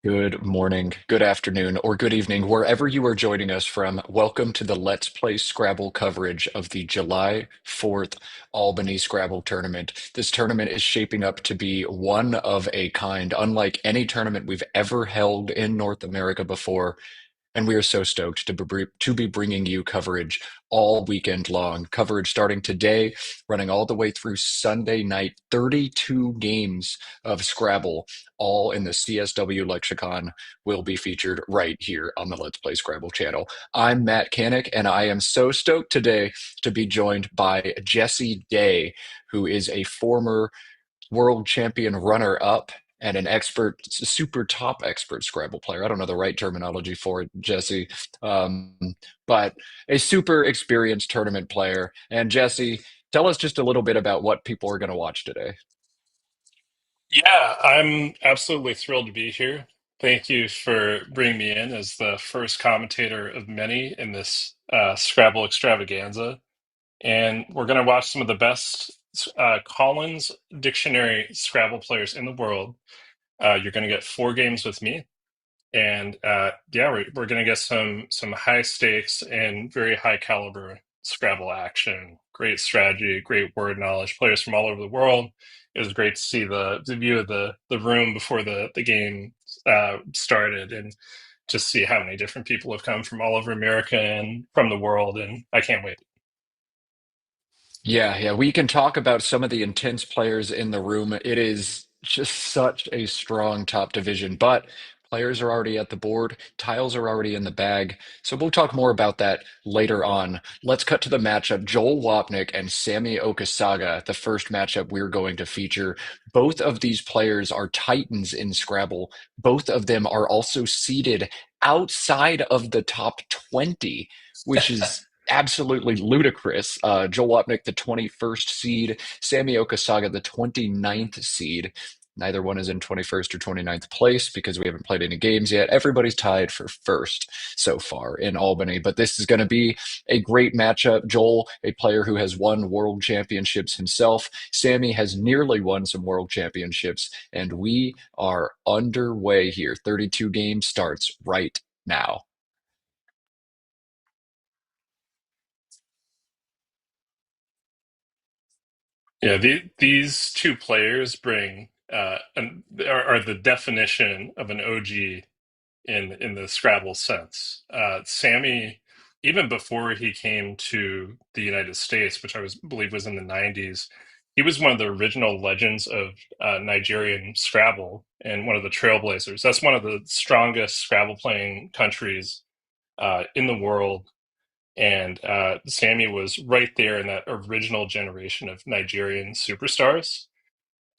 Good morning, good afternoon, or good evening, wherever you are joining us from. Welcome to the Let's Play Scrabble coverage of the July 4th Albany Scrabble Tournament. This tournament is shaping up to be one of a kind, unlike any tournament we've ever held in North America before. And we are so stoked to be bringing you coverage all weekend long. Coverage starting today, running all the way through Sunday night. 32 games of Scrabble, all in the CSW Lexicon, will be featured right here on the Let's Play Scrabble channel. I'm Matt Canik, and I am so stoked today to be joined by Jesse Day, who is a former world champion runner up and an expert, super top expert Scrabble player. I don't know the right terminology for it, Jesse, um, but a super experienced tournament player. And Jesse, tell us just a little bit about what people are going to watch today. Yeah, I'm absolutely thrilled to be here. Thank you for bringing me in as the first commentator of many in this Scrabble extravaganza. And we're going to watch some of the best Collins Dictionary Scrabble players in the world. You're going to get four games with me. And yeah, we're going to get some high stakes and very high caliber Scrabble action. Great strategy, great word knowledge. Players from all over the world. It was great to see the view of the room before the game started, and just see how many different people have come from all over America and from the world. And I can't wait. Yeah, we can talk about some of the intense players in the room. It is just such a strong top division, but players are already at the board, tiles are already in the bag. So we'll talk more about that later on. Let's cut to the matchup. Joel Wapnick and Sammy Okasaga, the first matchup we're going to feature. Both of these players are titans in Scrabble. Both of them are also seated outside of the top 20, which is absolutely ludicrous. Joel Opnick, the 21st seed, Sammy Okasaga, the 29th seed. Neither one is in 21st or 29th place because we haven't played any games yet. Everybody's tied for first so far in Albany, but this is going to be a great matchup. Joel, a player who has won world championships himself. Sammy has nearly won some world championships, and we are underway here. 32 games starts right now. Yeah, these two players bring are the definition of an OG in the Scrabble sense. Sammy, even before he came to the United States, which believe was in the '90s, he was one of the original legends of Nigerian Scrabble and one of the trailblazers. That's one of the strongest Scrabble playing countries in the world. And Sammy was right there in that original generation of Nigerian superstars,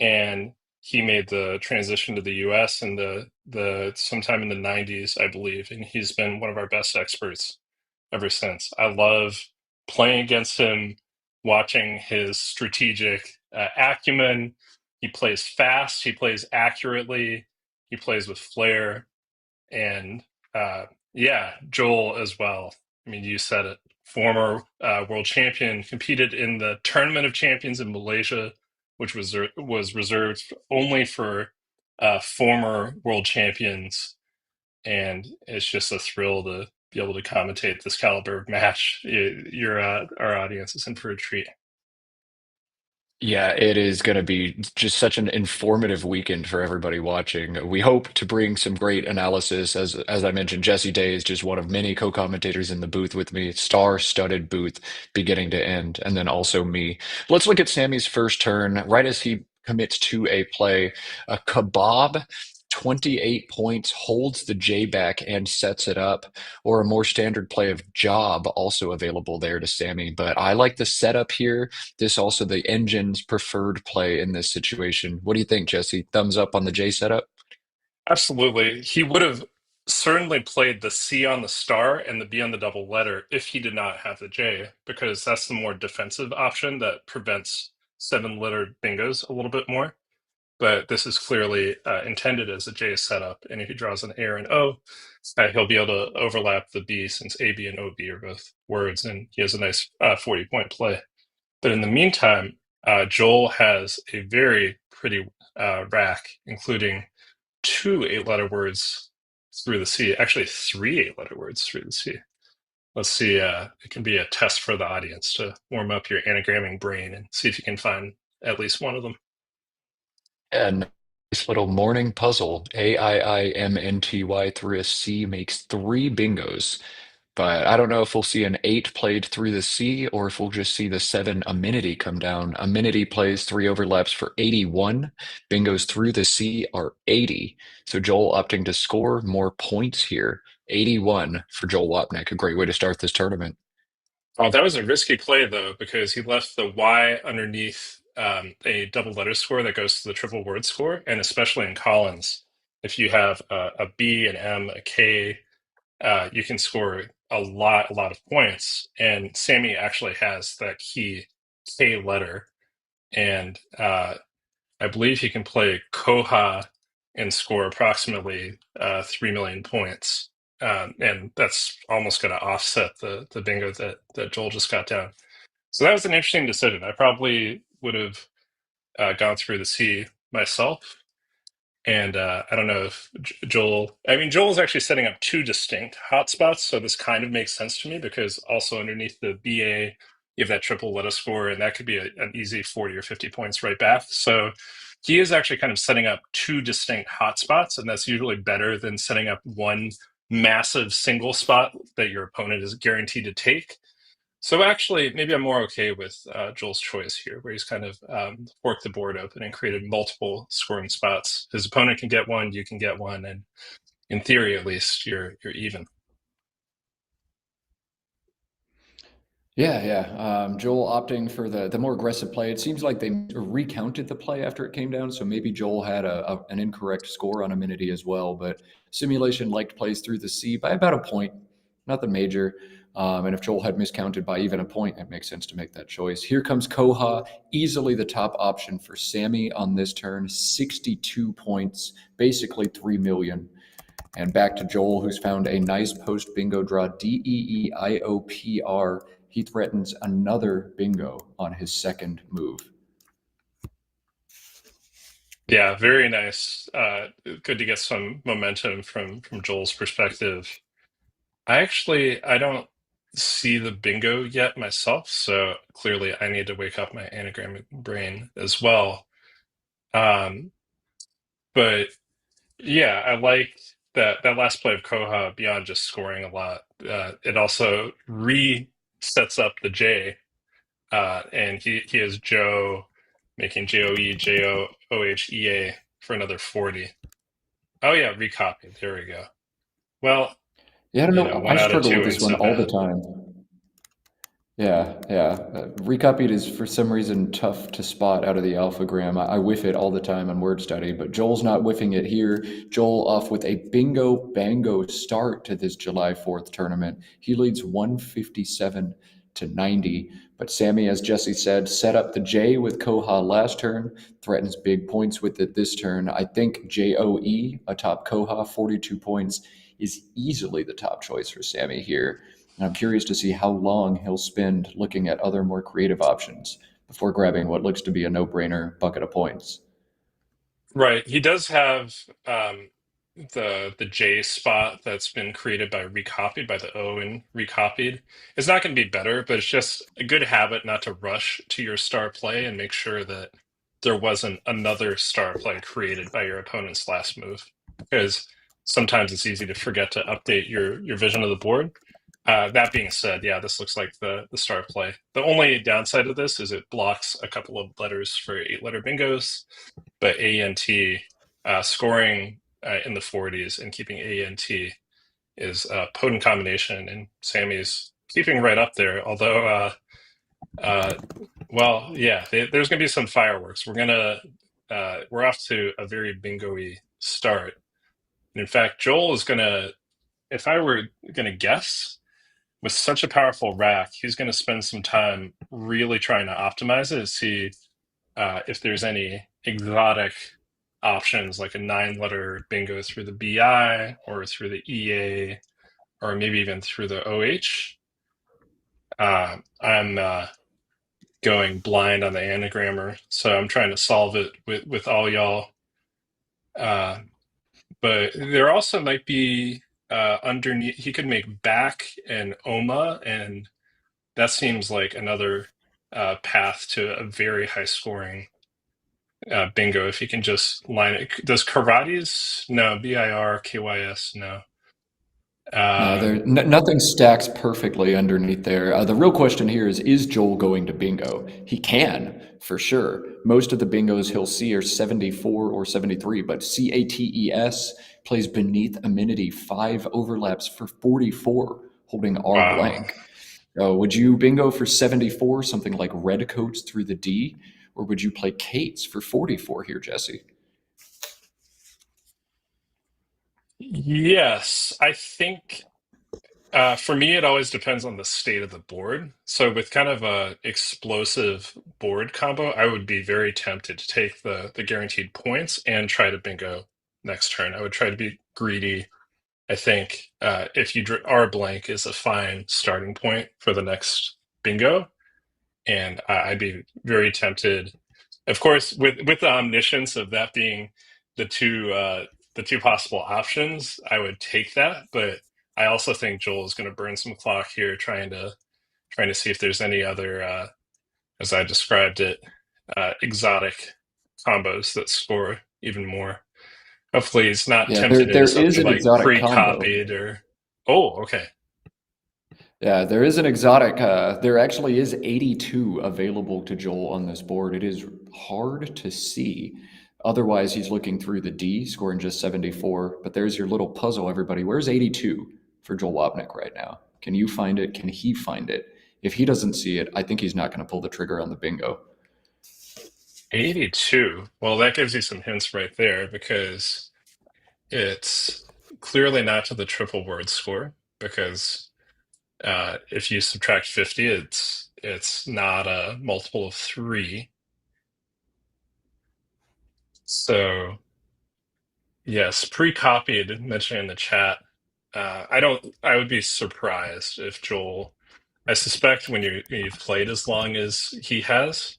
and he made the transition to the US in the sometime in the '90s, I believe, and he's been one of our best experts ever since. I love playing against him, watching his strategic acumen. He plays fast, he plays accurately, he plays with flair, and yeah, Joel as well. I mean, you said it. Former world champion, competed in the Tournament of Champions in Malaysia, which was reserved only for former world champions, and it's just a thrill to be able to commentate this caliber of match. Our audience is in for a treat. Yeah, it is going to be just such an informative weekend for everybody watching. We hope to bring some great analysis. As I mentioned, Jesse Day is just one of many co-commentators in the booth with me, star-studded booth beginning to end, and then also me. Let's look at Sammy's first turn, right as he commits to a play. A kebab, 28 points, holds the J back and sets it up, or a more standard play of job also available there to Sammy. But I like the setup here. This also the engine's preferred play in this situation. What do you think, Jesse? Thumbs up on the J setup? Absolutely. He would have certainly played the C on the star and the B on the double letter if he did not have the J, because that's the more defensive option that prevents seven lettered bingos a little bit more. But this is clearly intended as a J setup. And if he draws an A or an O, he'll be able to overlap the B, since A, B, and OB are both words, and he has a nice 40-point play. But in the meantime, Joel has a very pretty rack, including two 8-letter words through the C. Actually, three 8-letter words through the C. Let's see. It can be a test for the audience to warm up your anagramming brain and see if you can find at least one of them. And nice little morning puzzle. AIIMNTY through a C makes three bingos. But I don't know if we'll see an eight played through the C or if we'll just see the seven amenity come down. Amenity plays three overlaps for 81. Bingos through the C are 80. So Joel opting to score more points here. 81 for Joel Wapnick. A great way to start this tournament. Oh, that was a risky play, though, because he left the Y underneath a double letter score that goes to the triple word score. And especially in Collins, if you have a B, an M, a K, you can score a lot of points. And Sammy actually has that key K letter. And I believe he can play Koha and score approximately 3 million points. And that's almost going to offset the bingo that Joel just got down. So that was an interesting decision. I probably would have gone through the C myself. And I don't know if Joel, I mean, Joel's actually setting up two distinct hotspots. So this kind of makes sense to me because also underneath the BA, you have that triple letter score, and that could be an easy 40 or 50 points right back. So he is actually kind of setting up two distinct hotspots, and that's usually better than setting up one massive single spot that your opponent is guaranteed to take. So actually, maybe I'm more okay with Joel's choice here, where he's kind of forked the board open and created multiple scoring spots. His opponent can get one, you can get one, and in theory, at least, you're even. Yeah, yeah. Joel opting for the more aggressive play. It seems like they recounted the play after it came down, so maybe Joel had an incorrect score on amenity as well. But simulation liked plays through the C by about a point, nothing major. And if Joel had miscounted by even a point, it makes sense to make that choice. Here comes Koha, easily the top option for Sammy on this turn, 62 points, basically 3 million. And back to Joel, who's found a nice post bingo draw, DEEIOPR. He threatens another bingo on his second move. Yeah, very nice. Good to get some momentum from Joel's perspective. I don't see the bingo yet myself, so clearly I need to wake up my anagram brain as well. Um, but yeah, I like that last play of Koha beyond just scoring a lot. It also resets up the J, and he has Joe making JOEJOOHEA for another 40. Oh yeah, recopy. There we go. Well, Yeah, I don't know. I one out of struggle with two this ain't one so all the bad. time. Yeah, yeah. Recopied is for some reason tough to spot out of the alphagram. I whiff it all the time on word study, but Joel's not whiffing it here. Joel off with a bingo bango start to this July 4th tournament. He leads 157 to 90. But Sammy, as Jesse said, set up the J with Koha last turn, threatens big points with it this turn. I think JOE atop Koha, 42 points, is easily the top choice for Sammy here. And I'm curious to see how long he'll spend looking at other more creative options before grabbing what looks to be a no-brainer bucket of points. Right. He does have the J spot that's been created by recopied by the O and recopied. It's not going to be better, but it's just a good habit not to rush to your star play and make sure that there wasn't another star play created by your opponent's last move. Because sometimes it's easy to forget to update your vision of the board. That being said, yeah, this looks like the star play. The only downside of this is it blocks a couple of letters for 8-letter bingos, but ANT scoring in the 40s and keeping ANT is a potent combination, and Sammy's keeping right up there. Although, well, yeah, there's going to be some fireworks. We're off to a very bingo-y start. And in fact, Joel is going to, if I were going to guess, with such a powerful rack, he's going to spend some time really trying to optimize it to see if there's any exotic options like a 9-letter bingo through the BI or through the EA or maybe even through the OH. I'm going blind on the anagrammer, so I'm trying to solve it with all y'all. Uh, But there also might be underneath, he could make back and Oma, and that seems like another path to a very high scoring bingo if he can just line it. Does Karates? No. BIRKYS? No. No, Um, nothing stacks perfectly underneath there. The real question here is Joel going to bingo? He can, for sure. Most of the bingos he'll see are 74 or 73, but CATES plays beneath amenity, 5 overlaps for 44, holding R wow. blank. Would you bingo for 74, something like red coats through the D, or would you play Kates for 44 here, Jesse? Yes, I think for me, it always depends on the state of the board. So with kind of a explosive board combo, I would be very tempted to take the guaranteed points and try to bingo next turn. I would try to be greedy. I think if you R blank is a fine starting point for the next bingo, and I'd be very tempted. Of course, with the omniscience of that being the two possible options, I would take that. But I also think Joel is going to burn some clock here, trying to see if there's any other, as I described it, exotic combos that score even more. Hopefully, he's not Yeah, tempted into there is something an like exotic combo. pre-copied or. Oh, okay. Yeah, there is an exotic. There actually is 82 available to Joel on this board. It is hard to see. Otherwise, he's looking through the D, scoring just 74. But there's your little puzzle, everybody. Where's 82 for Joel Wapnick right now? Can you find it? Can he find it? If he doesn't see it, I think he's not going to pull the trigger on the bingo. 82. Well, that gives you some hints right there because it's clearly not to the triple word score because if you subtract 50, it's not a multiple of 3. So yes, pre-copied mentioned in the chat. I would be surprised if Joel. I suspect when you've played as long as he has,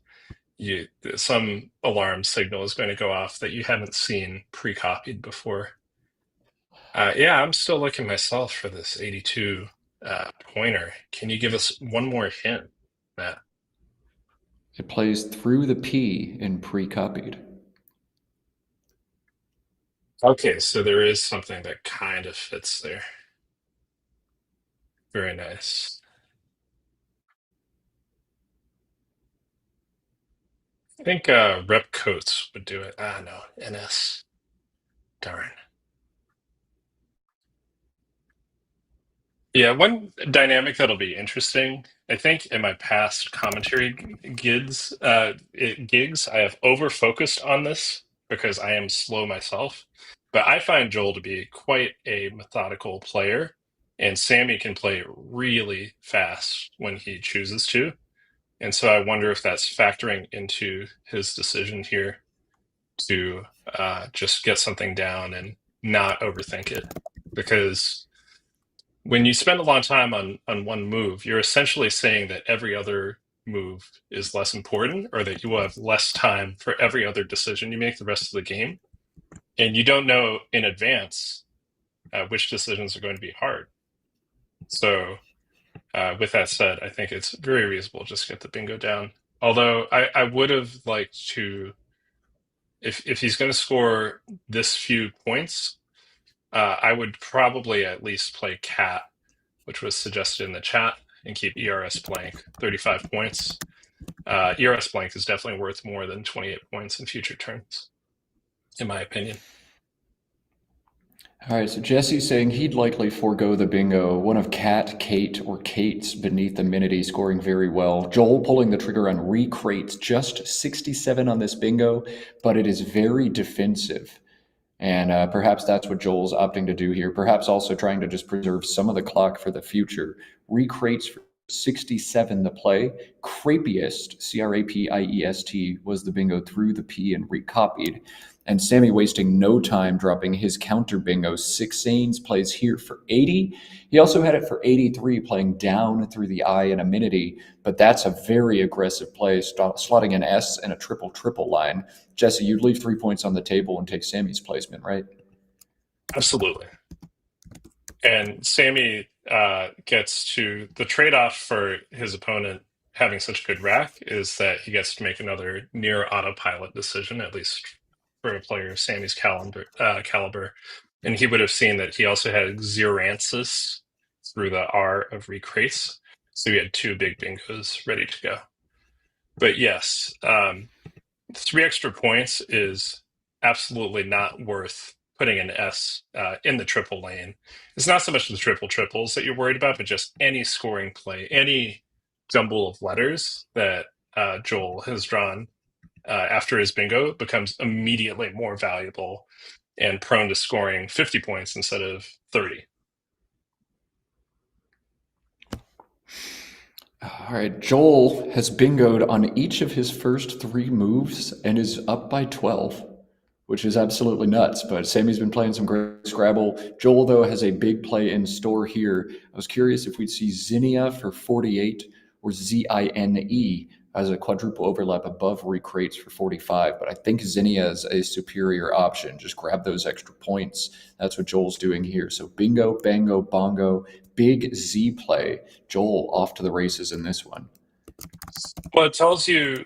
you some alarm signal is going to go off that you haven't seen pre-copied before. Yeah, I'm still looking myself for this 82 pointer. Can you give us one more hint, Matt? It plays through the P in pre-copied. Okay, so there is something that kind of fits there. Very nice. I think Rep Coates would do it. Ah, no, NS. Darn. Yeah, one dynamic that'll be interesting. I think in my past commentary gigs, I have over focused on this because I am slow myself. But I find Joel to be quite a methodical player, and Sammy can play really fast when he chooses to. And so I wonder if that's factoring into his decision here to just get something down and not overthink it. Because when you spend a long time on one move, you're essentially saying that every other move is less important or that you will have less time for every other decision you make the rest of the game. And you don't know in advance which decisions are going to be hard. So, with that said, I think it's very reasonable just to get the bingo down. Although I would have liked to, if he's going to score this few points, I would probably at least play Cat, which was suggested in the chat, and keep ERS blank, 35 points. ERS blank is definitely worth more than 28 points in future turns, in my opinion. All right, so Jesse's saying he'd likely forego the bingo. One of Cat, Kate, or Kate's beneath amenity scoring very well. Joel pulling the trigger on recrates, just 67 on this bingo, but it is very defensive. And perhaps that's what Joel's opting to do here. Perhaps also trying to just preserve some of the clock for the future. Recrates for 67 the play. Crapiest, Crapiest, was the bingo through the P and recopied. And Sammy wasting no time dropping his counter bingo. Six Sanes plays here for 80. He also had it for 83 playing down through the I and amenity, but that's a very aggressive play, slotting an S and a triple-triple line. Jesse, you'd leave 3 points on the table and take Sammy's placement, right? Absolutely. And Sammy gets to the trade-off for his opponent having such good rack is that he gets to make another near autopilot decision, at least for a player of Sammy's caliber. And he would have seen that he also had Xerancis through the R of Recrace. So he had two big bingos ready to go. But yes, 3 extra points is absolutely not worth putting an S in the triple lane. It's not so much the triple triples that you're worried about, but just any scoring play, any jumble of letters that Joel has drawn after his bingo becomes immediately more valuable and prone to scoring 50 points instead of 30. All right, Joel has bingoed on each of his first 3 moves and is up by 12, which is absolutely nuts. But Sammy's been playing some great Scrabble. Joel, though, has a big play in store here. I was curious if we'd see Zinnia for 48 or Zine as a quadruple overlap above Recrates for 45. But I think Zinnia is a superior option. Just grab those extra points. That's what Joel's doing here. So bingo, bango, bongo, big Z play. Joel off to the races in this one. Well, it tells you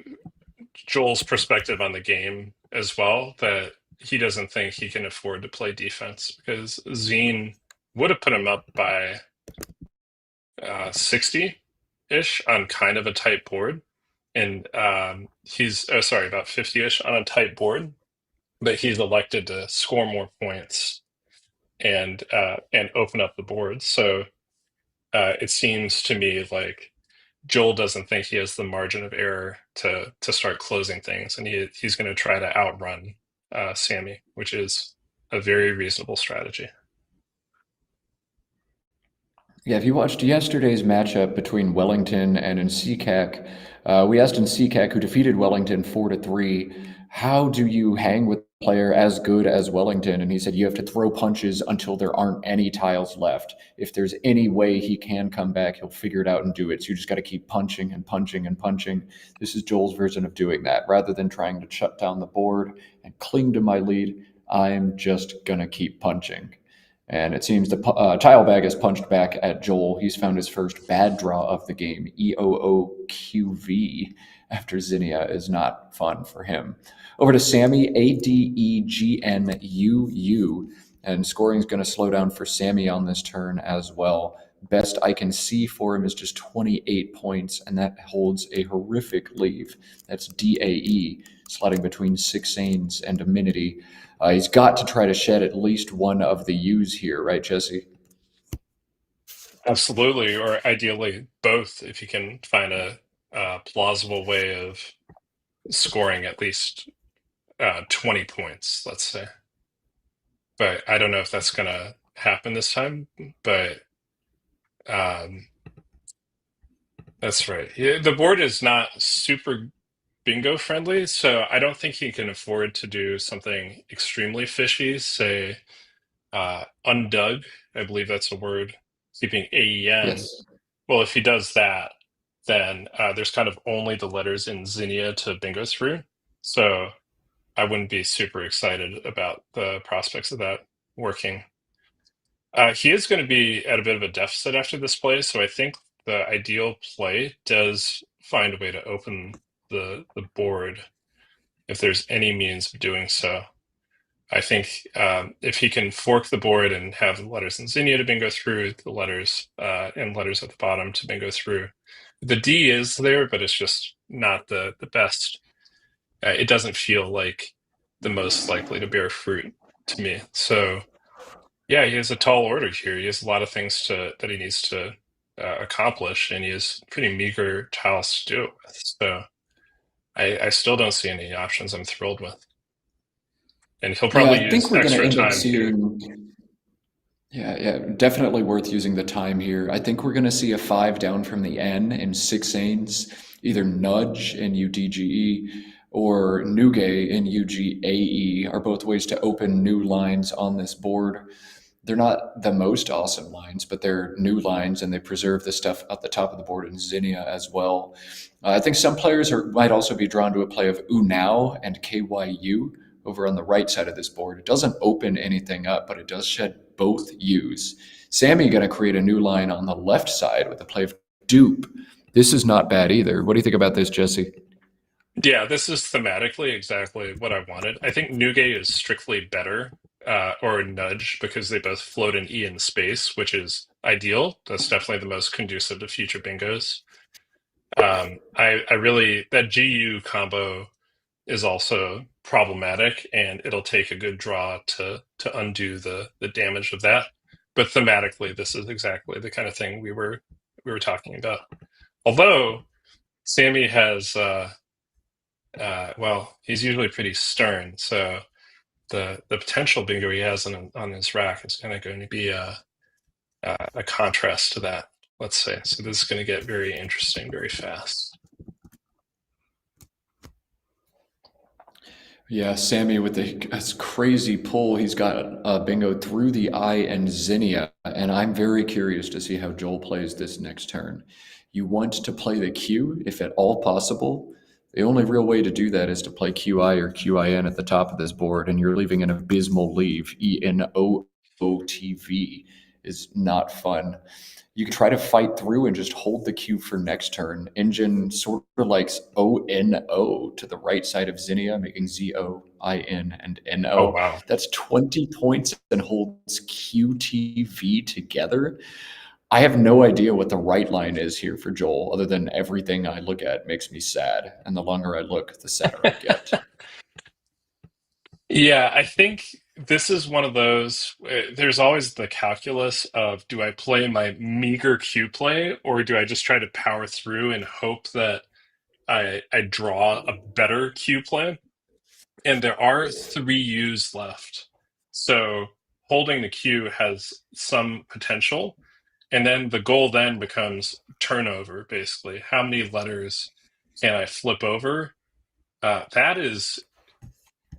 Joel's perspective on the game as well, that he doesn't think he can afford to play defense because Zine would have put him up by 60-ish on kind of a tight board. And he's, sorry, about 50-ish on a tight board, but he's elected to score more points and open up the board. So it seems to me like Joel doesn't think he has the margin of error to start closing things, and he's going to try to outrun Sammy, which is a very reasonable strategy. Yeah, if you watched yesterday's matchup between Wellington and NCCAC, we asked NCCAC, who defeated Wellington 4-3, how do you hang with a player as good as Wellington? And he said you have to throw punches until there aren't any tiles left. If there's any way he can come back, he'll figure it out and do it. So you just got to keep punching and punching and punching. This is Joel's version of doing that. Rather than trying to shut down the board and cling to my lead, I'm just going to keep punching. And it seems the tile bag has punched back at Joel. He's found his first bad draw of the game, EOOQV, after Zinnia is not fun for him. Over to Sammy, ADEGNUU, and scoring is going to slow down for Sammy on this turn as well. Best I can see for him is just 28 points, and that holds a horrific leave. That's DAE, sliding between 6 Sanes and Amenity. He's got to try to shed at least one of the U's here, right, Jesse? Absolutely, or ideally both, if you can find a plausible way of scoring at least 20 points, let's say. But I don't know if that's going to happen this time, but that's right. Yeah, the board is not super bingo friendly, so I don't think he can afford to do something extremely fishy, say undug. I believe that's a word, keeping AEN. Yes. Well, if he does that, then there's kind of only the letters in Zinnia to bingo through. So I wouldn't be super excited about the prospects of that working. He is going to be at a bit of a deficit after this play, so I think the ideal play does find a way to open the board if there's any means of doing so. I think if he can fork the board and have the letters in Zinnia to bingo through, the letters and letters at the bottom to bingo through. The D is there, but it's just not the best. It doesn't feel like the most likely to bear fruit to me. So yeah, he has a tall order here. He has a lot of things that he needs to accomplish, and he has pretty meager tiles to do it with. So I still don't see any options I'm thrilled with. And he'll probably I think use we're going to extra end up time here. seeing. Yeah, definitely worth using the time here. I think we're going to see a 5 down from the N in 6 Sanes, either Nudge in UDGE or Nuge in UGAE are both ways to open new lines on this board. They're not the most awesome lines, but they're new lines, and they preserve the stuff at the top of the board in Zinnia as well. I think some players might also be drawn to a play of Now and KYU, over on the right side of this board. It doesn't open anything up, but it does shed both U's. Sammy going to create a new line on the left side with the play of dupe. This is not bad either. What do you think about this, Jesse? Yeah, this is thematically exactly what I wanted. I think Nougat is strictly better, or Nudge, because they both float an E in space, which is ideal. That's definitely the most conducive to future bingos. I really, that GU combo is also problematic, and it'll take a good draw to undo the damage of that. But thematically, this is exactly the kind of thing we were talking about. Although Sammy has, well, he's usually pretty stern, so the potential bingo he has on his rack is kind of going to be a contrast to that, let's say. So this is going to get very interesting very fast. Yeah, Sammy with this crazy pull. He's got bingo through the I and Zinnia, and I'm very curious to see how Joel plays this next turn. You want to play the Q if at all possible. The only real way to do that is to play QI or QIN at the top of this board, and you're leaving an abysmal leave. ENOOTV is not fun. You can try to fight through and just hold the Q for next turn. Engine sort of likes ONO to the right side of Zinnia, making ZOIN and Oh, NO. wow. That's 20 points and holds QTV together. I have no idea what the right line is here for Joel, other than everything I look at makes me sad. And the longer I look, the sadder I get. Yeah, I think this is one of those. There's always the calculus of, do I play my meager Q play, or do I just try to power through and hope that I draw a better Q play? And there are 3 U's left. So holding the Q has some potential. And then the goal then becomes turnover, basically. How many letters can I flip over? That is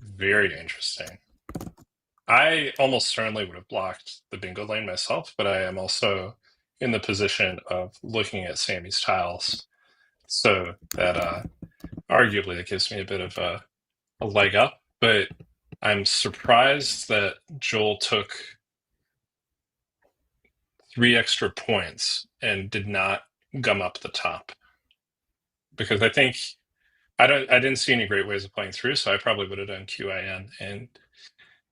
very interesting. I almost certainly would have blocked the bingo lane myself, but I am also in the position of looking at Sammy's tiles. So that arguably it gives me a bit of a leg up, but I'm surprised that Joel took 3 extra points and did not gum up the top. Because I think I didn't see any great ways of playing through, so I probably would have done QIN. And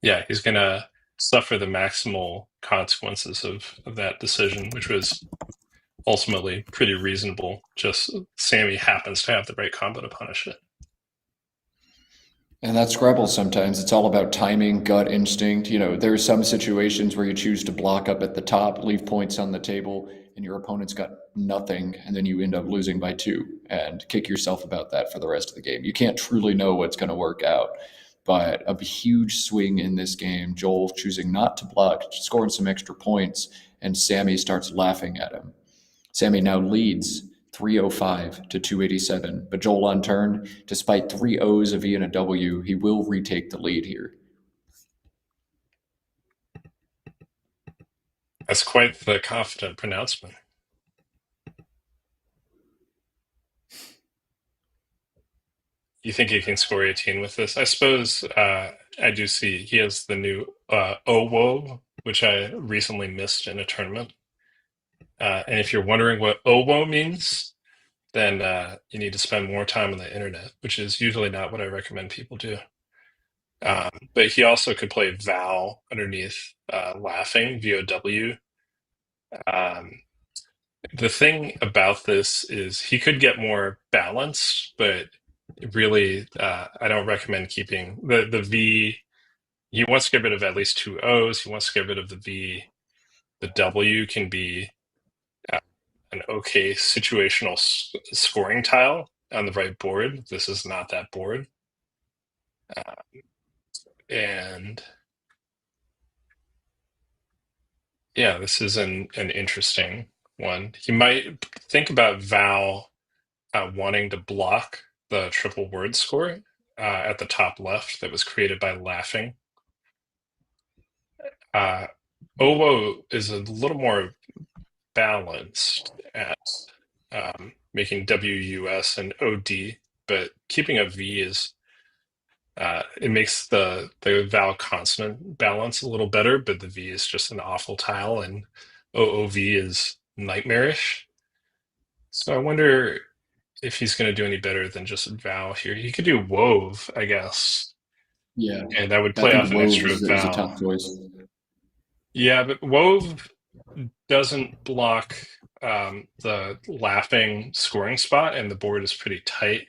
yeah, he's gonna suffer the maximal consequences of that decision, which was ultimately pretty reasonable. Just Sammy happens to have the right combo to punish it. And that's Scrabble sometimes. It's all about timing, gut instinct. There are some situations where you choose to block up at the top, leave points on the table, and your opponent's got nothing, and then you end up losing by 2 and kick yourself about that for the rest of the game. You can't truly know what's going to work out. But a huge swing in this game, Joel choosing not to block, scoring some extra points, and Sammy starts laughing at him. Sammy now leads 305 to 287, but Joel on turn, despite 3 O's, a V, and a W, he will retake the lead here. That's quite the confident pronouncement. You think he can score 18 with this? I suppose I do see he has the new OWO, which I recently missed in a tournament. And if you're wondering what OWO means, then you need to spend more time on the internet, which is usually not what I recommend people do. But he also could play Val underneath laughing, VOW. The thing about this is he could get more balanced, but really, I don't recommend keeping the V. He wants to get rid of at least 2 O's. He wants to get rid of the V. The W can be an okay situational scoring tile on the right board. This is not that board. And yeah, this is an interesting one. He might think about Val wanting to block the triple word score at the top left that was created by laughing. OWO is a little more balanced at making WUS and OD, but keeping a V is It makes the vowel consonant balance a little better, but the V is just an awful tile, and OOV is nightmarish. So I wonder if he's going to do any better than just vowel here. He could do wove, I guess, Yeah, and that would I play think off an Wove extra is a vowel. tough choice. Yeah, but wove doesn't block the laughing scoring spot, and the board is pretty tight,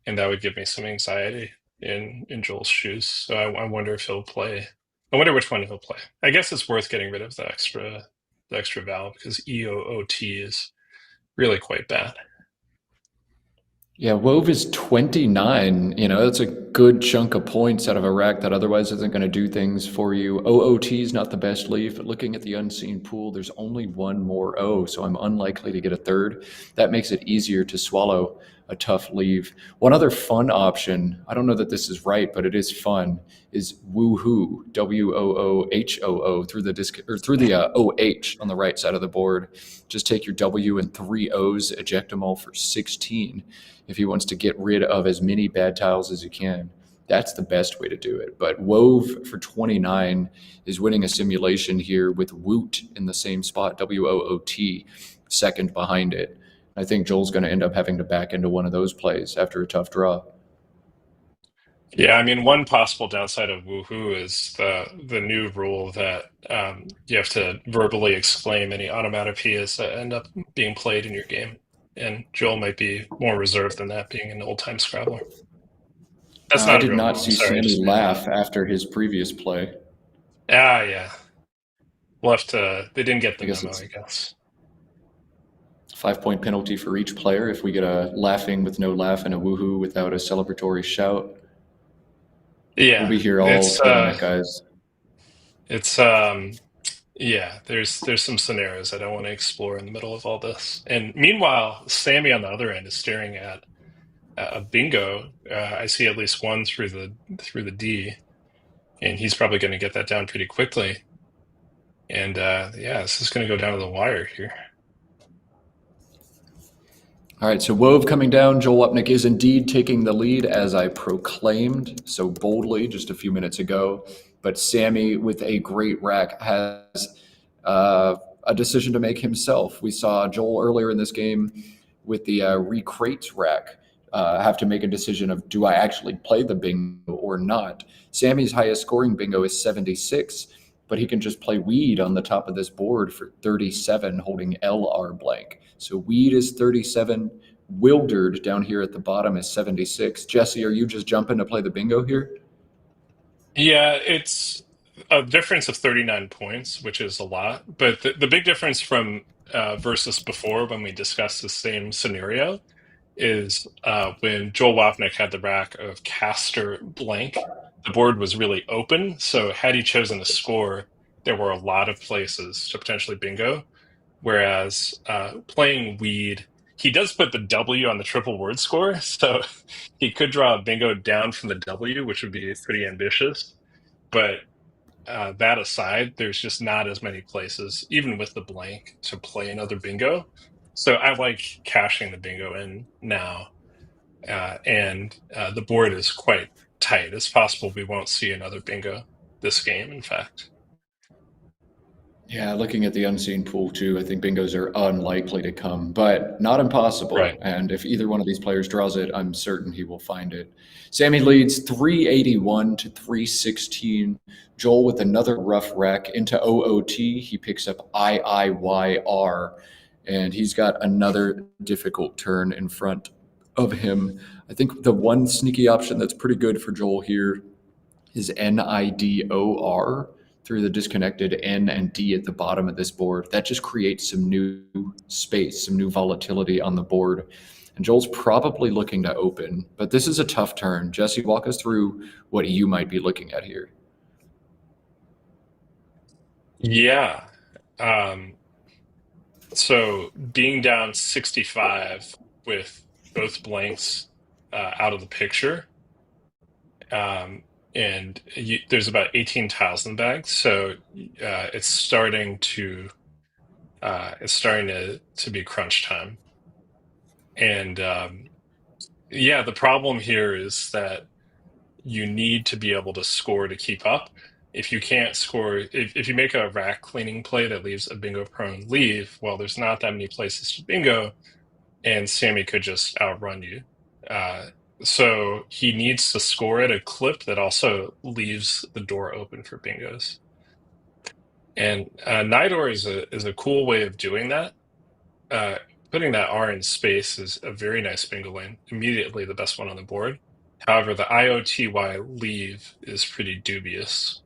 and that would give me some anxiety in Joel's shoes. So I wonder if he'll play. I wonder which one he'll play. I guess it's worth getting rid of the extra vowel because EOOT is really quite bad. Yeah, Wove is 29. You know, that's a good chunk of points out of a rack that otherwise isn't going to do things for you. OOT is not the best leave, but looking at the unseen pool, there's only one more O, so I'm unlikely to get a third. That makes it easier to swallow a tough leave. One other fun option, I don't know that this is right, but it is fun, is woohoo, WOOHOO through the disc or through the OH on the right side of the board. Just take your W and three O's, eject them all for 16 if he wants to get rid of as many bad tiles as he can. That's the best way to do it. But Wove for 29 is winning a simulation here with Woot in the same spot, WOOT, second behind it. I think Joel's going to end up having to back into one of those plays after a tough draw. Yeah, I mean, one possible downside of Woohoo is the new rule that you have to verbally exclaim any onomatopoeias that end up being played in your game. And Joel might be more reserved than that, being an old-time Scrabbler. That's I not a did real not rule. see Sorry, Sammy just made that up. laugh after his previous play. Yeah. We'll have to. They didn't get I the guess memo, it's I guess. 5 point penalty for each player if we get a laughing with no laugh and a woohoo without a celebratory shout. We'll Yeah, be here all it's tournament, guys. it's yeah. There's some scenarios I don't want to explore in the middle of all this. And meanwhile, Sammy on the other end is staring at a bingo. I see at least one through the D, and he's probably going to get that down pretty quickly. And yeah, this is going to go down to the wire here. All right, so Wove coming down. Joel Upnick is indeed taking the lead as I proclaimed so boldly just a few minutes ago. But Sammy, with a great rack, has a decision to make himself. We saw Joel earlier in this game with the recrate rack have to make a decision of do I actually play the bingo or not. Sammy's highest scoring bingo is 76, but he can just play weed on the top of this board for 37, holding LR blank. So weed is 37. Wildered down here at the bottom is 76. Jesse, are you just jumping to play the bingo here? Yeah, it's a difference of 39 points, which is a lot. But the big difference from versus before when we discussed the same scenario is when Joel Wapnick had the rack of caster blank, the board was really open. So had he chosen to score, there were a lot of places to potentially bingo. Whereas playing weed, he does put the W on the triple word score. So he could draw a bingo down from the W, which would be pretty ambitious. But that aside, there's just not as many places, even with the blank, to play another bingo. So I like cashing the bingo in now. And the board is quite tight. It's possible we won't see another bingo this game, in fact. Yeah, looking at the unseen pool too, I think bingos are unlikely to come, but not Right. impossible. And if either one of these players draws it, I'm certain he will find it. Sammy leads 381 to 316. Joel with another rough rack into OOT. He picks up IIYR, and he's got another difficult turn in front of him. I think the one sneaky option that's pretty good for Joel here is NIDOR through the disconnected N and D at the bottom of this board. That just creates some new space, some new volatility on the board. And Joel's probably looking to open, but this is a tough turn. Jesse, walk us through what you might be looking at here. Yeah. So being down 65 with both blanks out of the picture, and there's about 18 tiles in the bag, so it's starting to be crunch time. And yeah, the problem here is that you need to be able to score to keep up. If you can't score, if you make a rack cleaning play that leaves a bingo prone leave, well, there's not that many places to bingo, and Sammy could just outrun you. So he needs to score at a clip that also leaves the door open for bingos. And Nidor is a cool way of doing that. Putting that R in space is a very nice bingo lane, immediately the best one on the board. However, the IOTY leave is pretty dubious.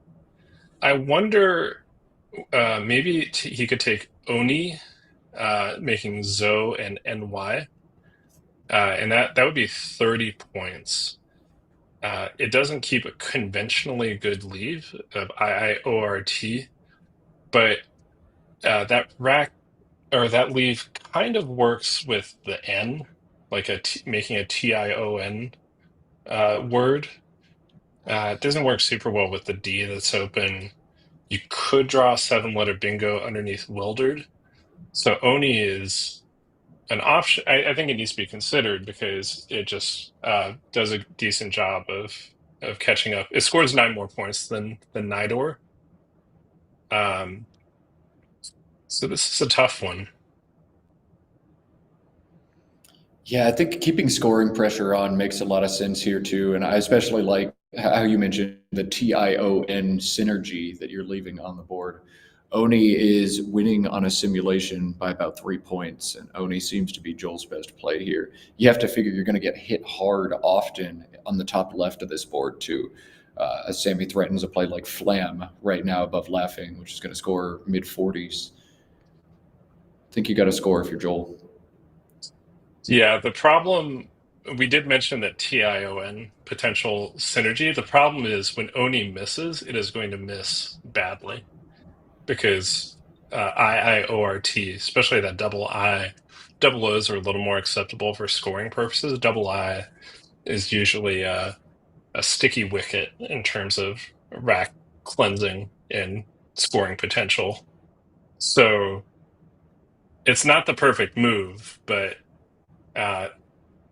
I wonder, maybe he could take Oni, making Zo and NY, and that would be 30 points. It doesn't keep a conventionally good leave of IIORT, but that rack or that leave kind of works with the N, like making a TION word. It doesn't work super well with the D that's open. You could draw a 7-letter bingo underneath Wildered. So Oni is an option. I think it needs to be considered because it just does a decent job of catching up. It scores 9 more points than Nidor. So this is a tough one. Yeah, I think keeping scoring pressure on makes a lot of sense here too. And I especially like how you mentioned the TION synergy that you're leaving on the board. Oni is winning on a simulation by about 3 points, and Oni seems to be Joel's best play here. You have to figure you're going to get hit hard often on the top left of this board too. As Sammy threatens a play like Flam right now above Laughing, which is going to score mid 40s. I think you got to score if you're Joel. Yeah, the problem, we did mention that TION potential synergy. The problem is when Oni misses, it is going to miss badly because IIORT, especially that double I, double O's are a little more acceptable for scoring purposes. Double I is usually a sticky wicket in terms of rack cleansing and scoring potential. So it's not the perfect move, but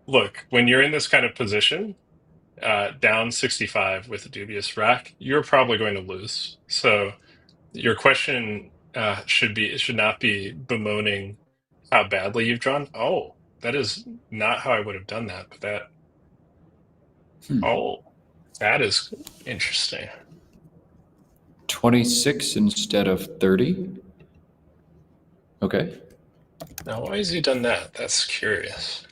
look, when you're in this kind of position, down 65 with a dubious rack, you're probably going to lose. So your question should not be bemoaning how badly you've drawn. Oh, that is not how I would have done that, but that is interesting. 26 instead of 30. Okay. Now, why has he done that? That's curious.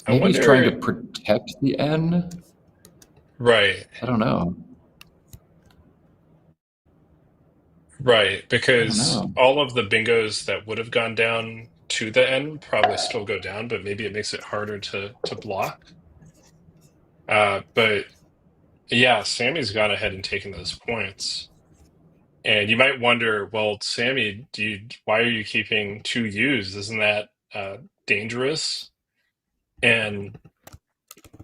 Maybe he's trying to protect the N. Right. I don't know. Right, because all of the bingos that would have gone down to the N probably still go down, but maybe it makes it harder to block. But yeah, Sammy's gone ahead and taken those points. And you might wonder, well, Sammy, why are you keeping 2 U's? Isn't that dangerous? And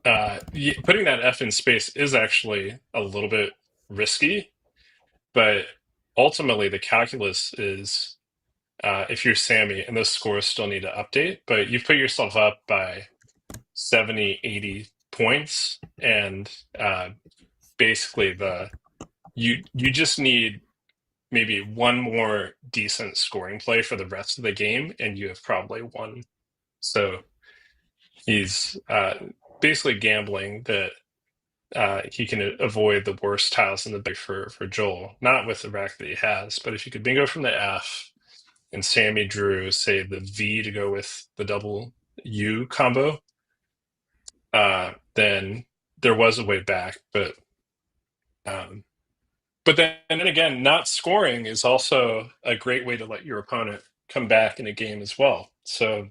putting that F in space is actually a little bit risky, but ultimately the calculus is if you're Sammy, and those scores still need to update, but you've put yourself up by 70, 80 points, and basically you just need maybe one more decent scoring play for the rest of the game, and you have probably won. So he's basically gambling that he can avoid the worst tiles in the bag for Joel, not with the rack that he has, but if you could bingo from the F and Sammy drew, say, the V to go with the double U combo, then there was a way back. But then again, not scoring is also a great way to let your opponent come back in a game as well. So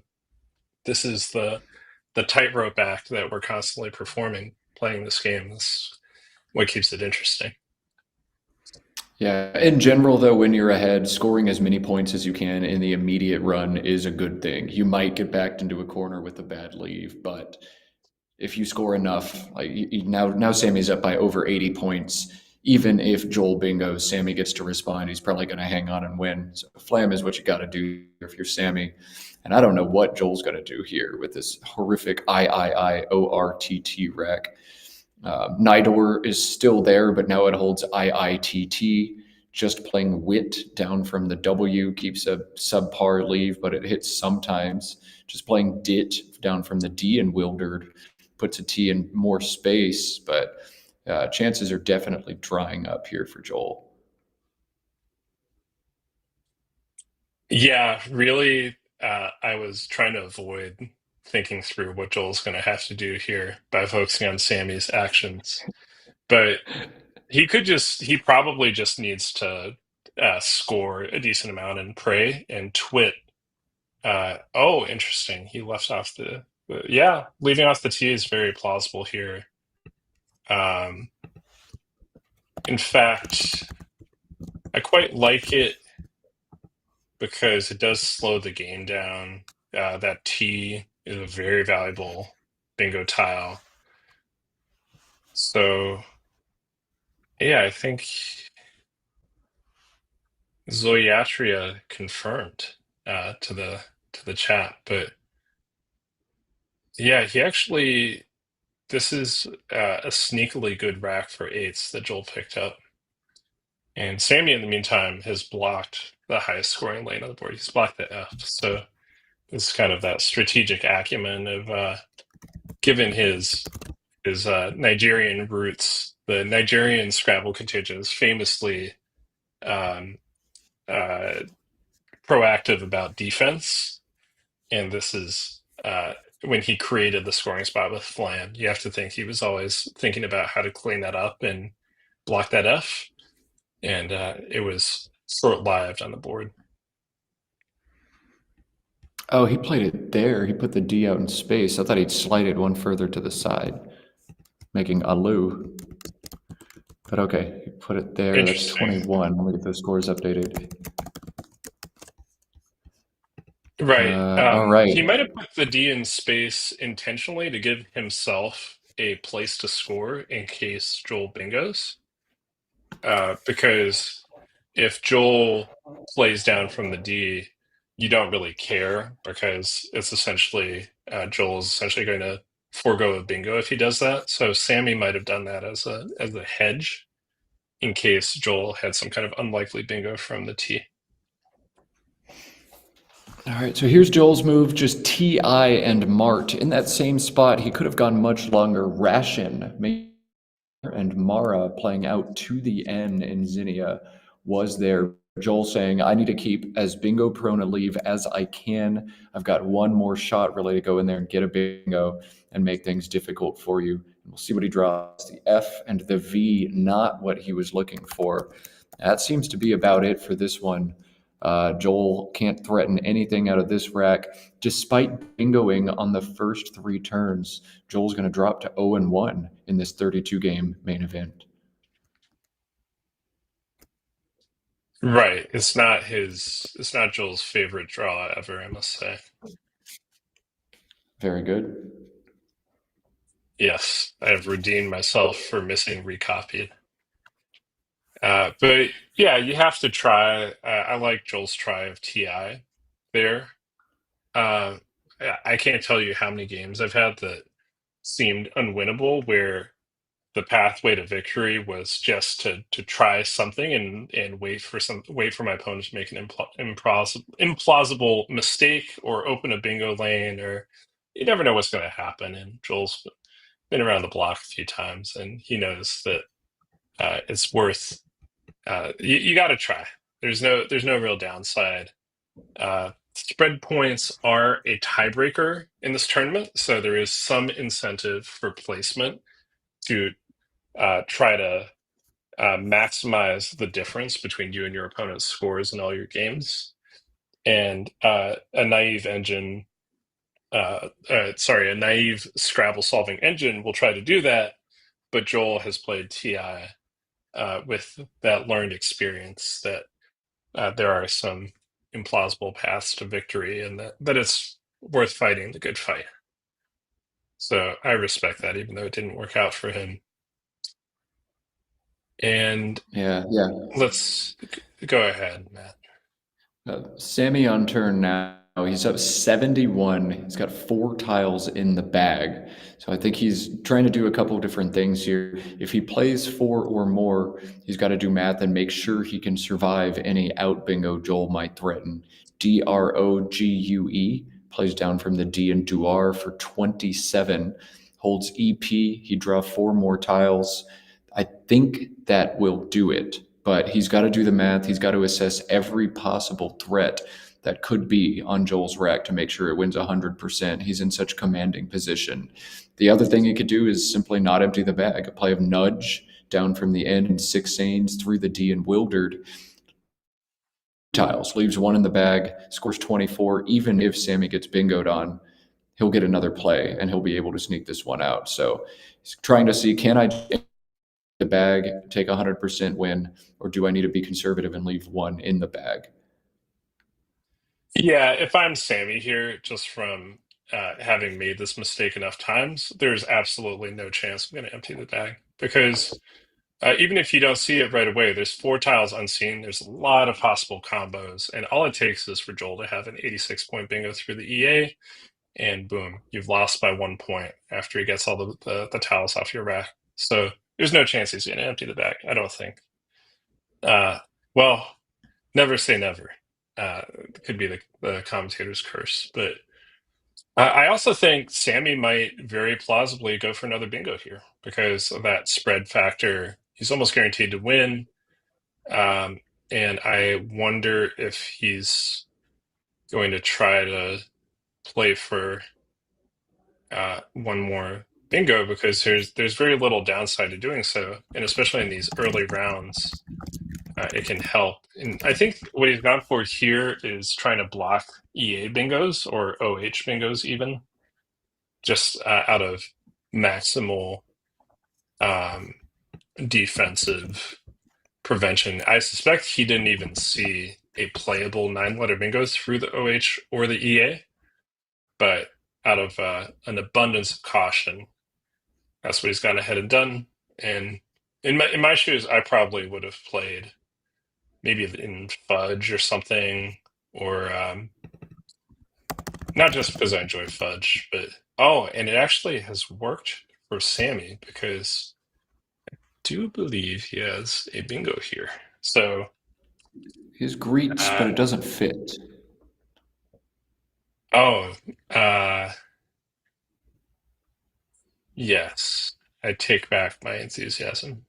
this is the tightrope act that we're constantly performing playing this game. That's what keeps it interesting. Yeah, in general, though, when you're ahead, scoring as many points as you can in the immediate run is a good thing. You might get backed into a corner with a bad leave, but if you score enough, like now Sammy's up by over 80 points. even if Joel bingos, Sammy gets to respond, he's probably going to hang on and win. So flam is what you got to do if you're Sammy. And I don't know what Joel's going to do here with this horrific IIIORTT rack. Nidor is still there, but now it holds IITT. Just playing wit down from the W keeps a subpar leave, but it hits sometimes. Just playing dit down from the D and wildered puts a T in more space, but chances are definitely drying up here for Joel. Yeah, really, I was trying to avoid thinking through what Joel's going to have to do here by focusing on Sammy's actions. But he probably just needs to score a decent amount and pray and twit. Oh, interesting. He left off yeah, leaving off the T is very plausible here. In fact, I quite like it because it does slow the game down. That T is a very valuable bingo tile. So, yeah, I think Zoyatria confirmed to the chat, but yeah, this is a sneakily good rack for eights that Joel picked up. And Sammy, in the meantime, has blocked the highest scoring lane on the board. He's blocked the F. So it's kind of that strategic acumen of given his Nigerian roots. The Nigerian Scrabble contingent is famously um, proactive about defense, and this is when he created the scoring spot with Flam. You have to think he was always thinking about how to clean that up and block that F, and it was short-lived on the board. Oh, he played it there. He put the D out in space. I thought he'd slide it one further to the side, making Alu. But okay, he put it there. That's Interesting. 21. Let me get those scores updated. Right. All right. He might have put the D in space intentionally to give himself a place to score in case Joel bingos. Because if Joel plays down from the D, you don't really care because it's essentially Joel is essentially going to forego a bingo if he does that. So Sammy might have done that as a hedge in case Joel had some kind of unlikely bingo from the T. All right, so here's Joel's move, just TI and Mart. In that same spot, he could have gone much longer. Ration and Mara playing out to the N in Zinnia was there. Joel saying, I need to keep as bingo prone a leave as I can. I've got one more shot really to go in there and get a bingo and make things difficult for you. We'll see what he draws. The F and the V, not what he was looking for. That seems to be about it for this one. Joel can't threaten anything out of this rack. Despite bingoing on the first three turns, Joel's going to drop to 0-1 in this 32-game main event. Right. It's not Joel's favorite draw ever, I must say. Very good. Yes, I have redeemed myself for missing recopied. But yeah, you have to try. I like Joel's try of TI there. Uh, I can't tell you how many games I've had that seemed unwinnable where the pathway to victory was just to try something and wait for my opponent to make an implausible mistake or open a bingo lane, or you never know what's going to happen. And Joel's been around the block a few times, and he knows that it's worth. You got to try. There's no real downside. Spread points are a tiebreaker in this tournament, so there is some incentive for placement to try to maximize the difference between you and your opponent's scores in all your games. And a naive Scrabble solving engine will try to do that, but Joel has played TI with that learned experience that there are some implausible paths to victory and that it's worth fighting the good fight. So I respect that, even though it didn't work out for him. And Yeah, yeah. let's go ahead, Matt. Sammy on turn now. He's up 71. He's got 4 tiles in the bag. So I think he's trying to do a couple of different things here. If he plays 4 or more, he's got to do math and make sure he can survive any out bingo Joel might threaten. Drogue plays down from the D and Duar for 27. Holds EP. He draw 4 more tiles. I think that will do it, but he's got to do the math. He's got to assess every possible threat that could be on Joel's rack to make sure it wins 100%. He's in such commanding position. The other thing he could do is simply not empty the bag. A play of nudge down from the end and 6 Sains through the D and Wildered tiles, leaves 1 in the bag, scores 24. Even if Sammy gets bingoed on, he'll get another play and he'll be able to sneak this one out. So he's trying to see, can I the bag, take 100% win, or do I need to be conservative and leave 1 in the bag? Yeah, if I'm Sammy here, just from having made this mistake enough times, there's absolutely no chance I'm going to empty the bag because even if you don't see it right away, there's 4 tiles unseen. There's a lot of possible combos, and all it takes is for Joel to have an 86-point bingo through the EA, and boom, you've lost by 1 point after he gets all the tiles off your rack. So there's no chance he's going to empty the bag, I don't think. Well, never say never. It could be the commentator's curse, but I also think Sammy might very plausibly go for another bingo here because of that spread factor. He's almost guaranteed to win. And I wonder if he's going to try to play for 1 more bingo because there's very little downside to doing so, and especially in these early rounds, it can help. And I think what he's gone for here is trying to block EA bingos or OH bingos, even just out of maximal um, defensive prevention. I suspect he didn't even see a playable 9-letter bingo through the OH or the EA, but out of an abundance of caution, that's what he's gone ahead and done. And in my shoes, I probably would have played maybe in fudge or something, or not just because I enjoy fudge, but and it actually has worked for Sammy because I do believe he has a bingo here. So, His greets, but uh, it doesn't fit. oh, uh, yes, I take back my enthusiasm.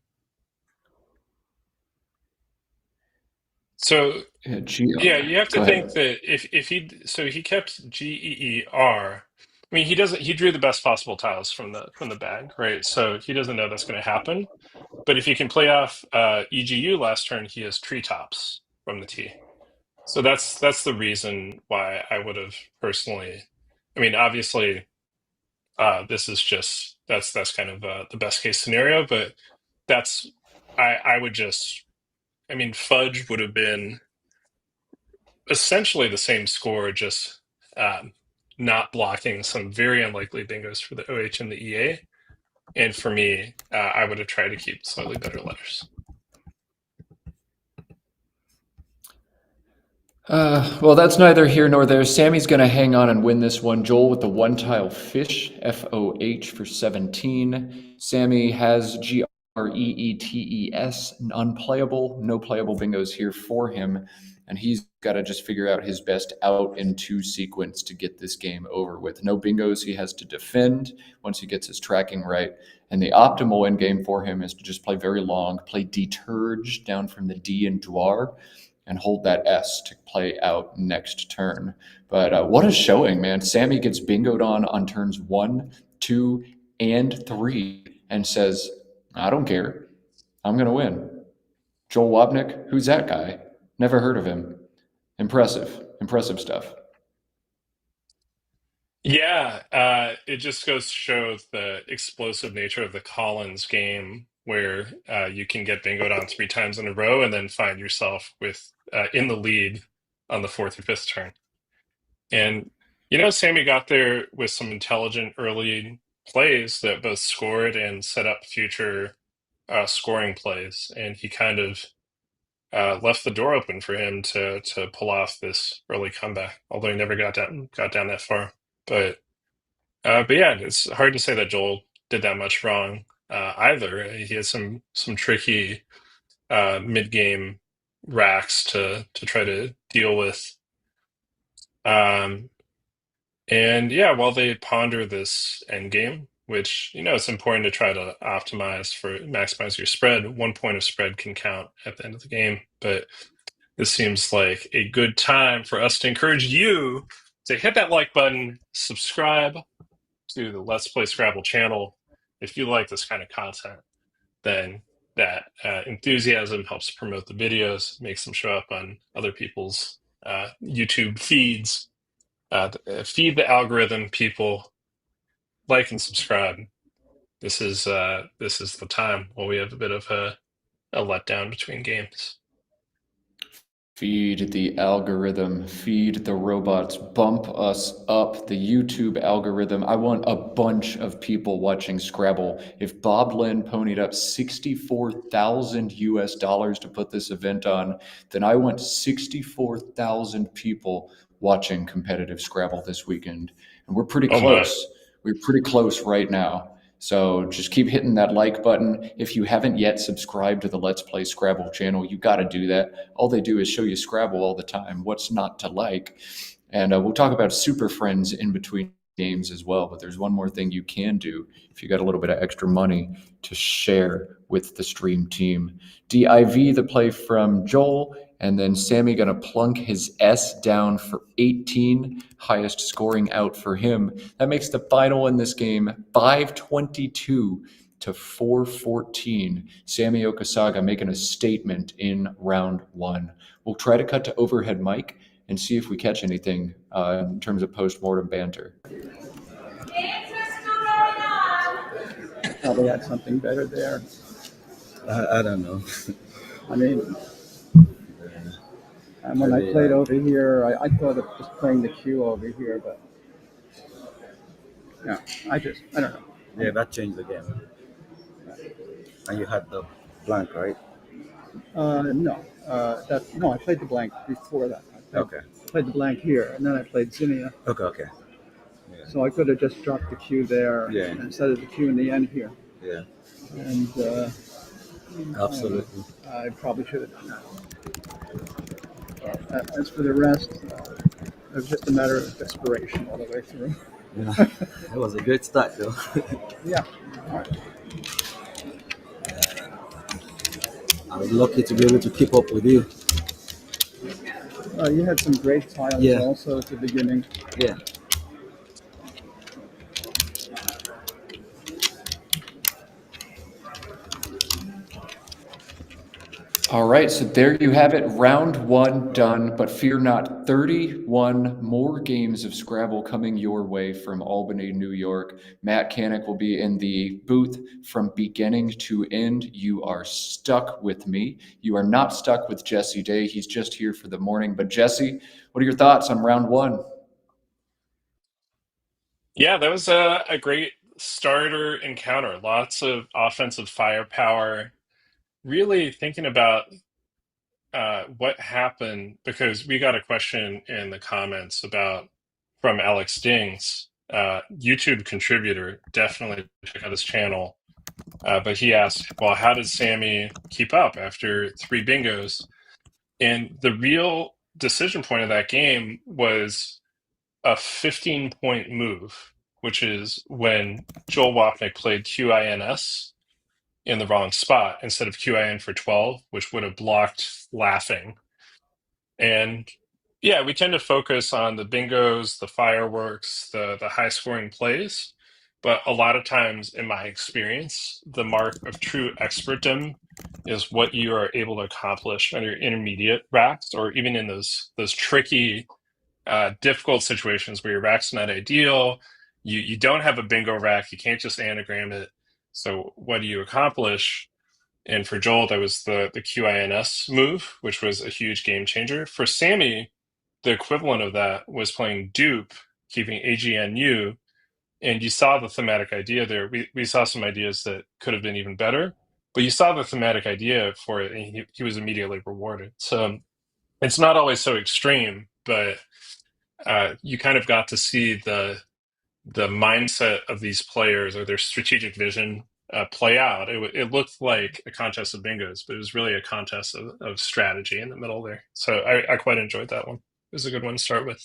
So, Yeah, yeah, GR. you have to Go think ahead. that if he kept GEER. I mean, he drew the best possible tiles from the bag, right? So he doesn't know that's going to happen. But if he can play off EGU last turn, he has treetops from the T. So that's the reason why I would have personally. I mean, obviously, this is just that's kind of the best case scenario, but that's I would just. I mean, fudge would have been essentially the same score, just not blocking some very unlikely bingos for the OH and the EA. And for me, I would have tried to keep slightly better letters. Well, that's neither here nor there. Sammy's going to hang on and win this one. Joel with the 1-tile fish, FOH for 17. Sammy has GREETES, unplayable. No playable bingos here for him. And he's got to just figure out his best out in 2 sequence to get this game over with. No bingos he has to defend once he gets his tracking right. And the optimal end game for him is to just play very long, play Deterge down from the D and Dwar, and hold that S to play out next turn. But what a showing, man. Sammy gets bingoed on turns 1, 2, and 3 and says, I don't care. I'm going to win. Joel Wapnick, who's that guy? Never heard of him. Impressive. Impressive stuff. Yeah, it just goes to show the explosive nature of the Collins game, where you can get bingoed on 3 times in a row and then find yourself with in the lead on the 4th or 5th turn. And Sammy got there with some intelligent early plays that both scored and set up future scoring plays, and he kind of left the door open for him to pull off this early comeback. Although he never got down that far. But yeah, it's hard to say that Joel did that much wrong either. He had some tricky mid-game racks to try to deal with. And yeah, while they ponder this endgame, which it's important to try to optimize for maximize your spread. 1 point of spread can count at the end of the game, but this seems like a good time for us to encourage you to hit that like button, subscribe to the Let's Play Scrabble channel. If you like this kind of content, then that enthusiasm helps promote the videos, makes them show up on other people's YouTube feeds. Feed the algorithm, people. Like and subscribe. This is the time while we have a bit of a letdown between games. Feed the algorithm, feed the robots, bump us up the YouTube algorithm. I want a bunch of people watching Scrabble. If Bob Linn ponied up $64,000 to put this event on, then I want 64,000 people watching competitive Scrabble this weekend. And we're pretty Oh my. close. We're pretty close right now. So just keep hitting that like button. If you haven't yet subscribed to the Let's Play Scrabble channel, you got to do that. All they do is show you Scrabble all the time. What's not to like? And we'll talk about Super Friends in between games as well. But there's one more thing you can do if you got a little bit of extra money to share with the stream team. DIV, the play from Joel, and then Sammy going to plunk his S down for 18, highest scoring out for him. That makes the final in this game 522 to 414. Sammy Okasaga making a statement in round one. We'll try to cut to overhead mic and see if we catch anything in terms of post-mortem banter. Probably had something better there. I don't know. I mean, and when I played over here, I thought of just playing the cue over here, but yeah, I don't know. Yeah, that changed the game. And you had the blank, right? No, I played the blank before that. I played the blank here, and then I played Zinnia. Okay. Yeah. So I could have just dropped the cue there instead of the cue in the end here. Yeah. And absolutely. I probably should have done that. As for the rest, it was just a matter of desperation all the way through. Yeah, it was a great start, though. Yeah. All right. I was lucky to be able to keep up with you. You had some great tiles also at the beginning. Yeah. All right, so there you have it. Round one done, but fear not, 31 more games of Scrabble coming your way from Albany, New York. Matt Canik will be in the booth from beginning to end. You are stuck with me. You are not stuck with Jesse Day. He's just here for the morning. But Jesse, what are your thoughts on round one? Yeah, that was a great starter encounter. Lots of offensive firepower. Really thinking about what happened, because we got a question in the comments from Alex Dings, YouTube contributor. Definitely check out his channel. But he asked, well, how did Sammy keep up after 3 bingos? And the real decision point of that game was a 15-point move, which is when Joel Wapnick played QINS in the wrong spot instead of QIN for 12, which would have blocked laughing. And yeah, we tend to focus on the bingos, the fireworks, the high scoring plays. But a lot of times, in my experience, the mark of true expertdom is what you are able to accomplish on your intermediate racks, or even in those tricky, difficult situations where your rack's not ideal. You don't have a bingo rack. You can't just anagram it. So what do you accomplish? And for Joel, that was the QINS move, which was a huge game changer. For Sammy, the equivalent of that was playing dupe, keeping AGNU. And you saw the thematic idea there. We saw some ideas that could have been even better. but you saw the thematic idea for it, and he was immediately rewarded. So it's not always so extreme, but you kind of got to see the mindset of these players or their strategic vision play out. It looked like a contest of bingos, but it was really a contest of strategy in the middle there. So I quite enjoyed that one. It was a good one to start with.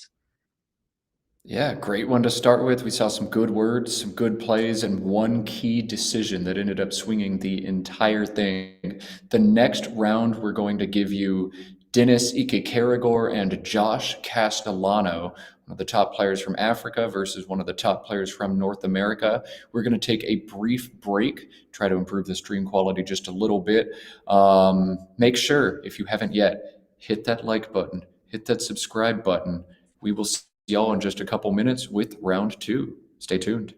Yeah, great one to start with. We saw some good words, some good plays, and one key decision that ended up swinging the entire thing. The next round, we're going to give you Dennis Ikekarigor and Josh Castellano, one of the top players from Africa versus one of the top players from North America. We're going to take a brief break, try to improve the stream quality just a little bit. Make sure, if you haven't yet, hit that like button, hit that subscribe button. We will see y'all in just a couple minutes with round 2. Stay tuned.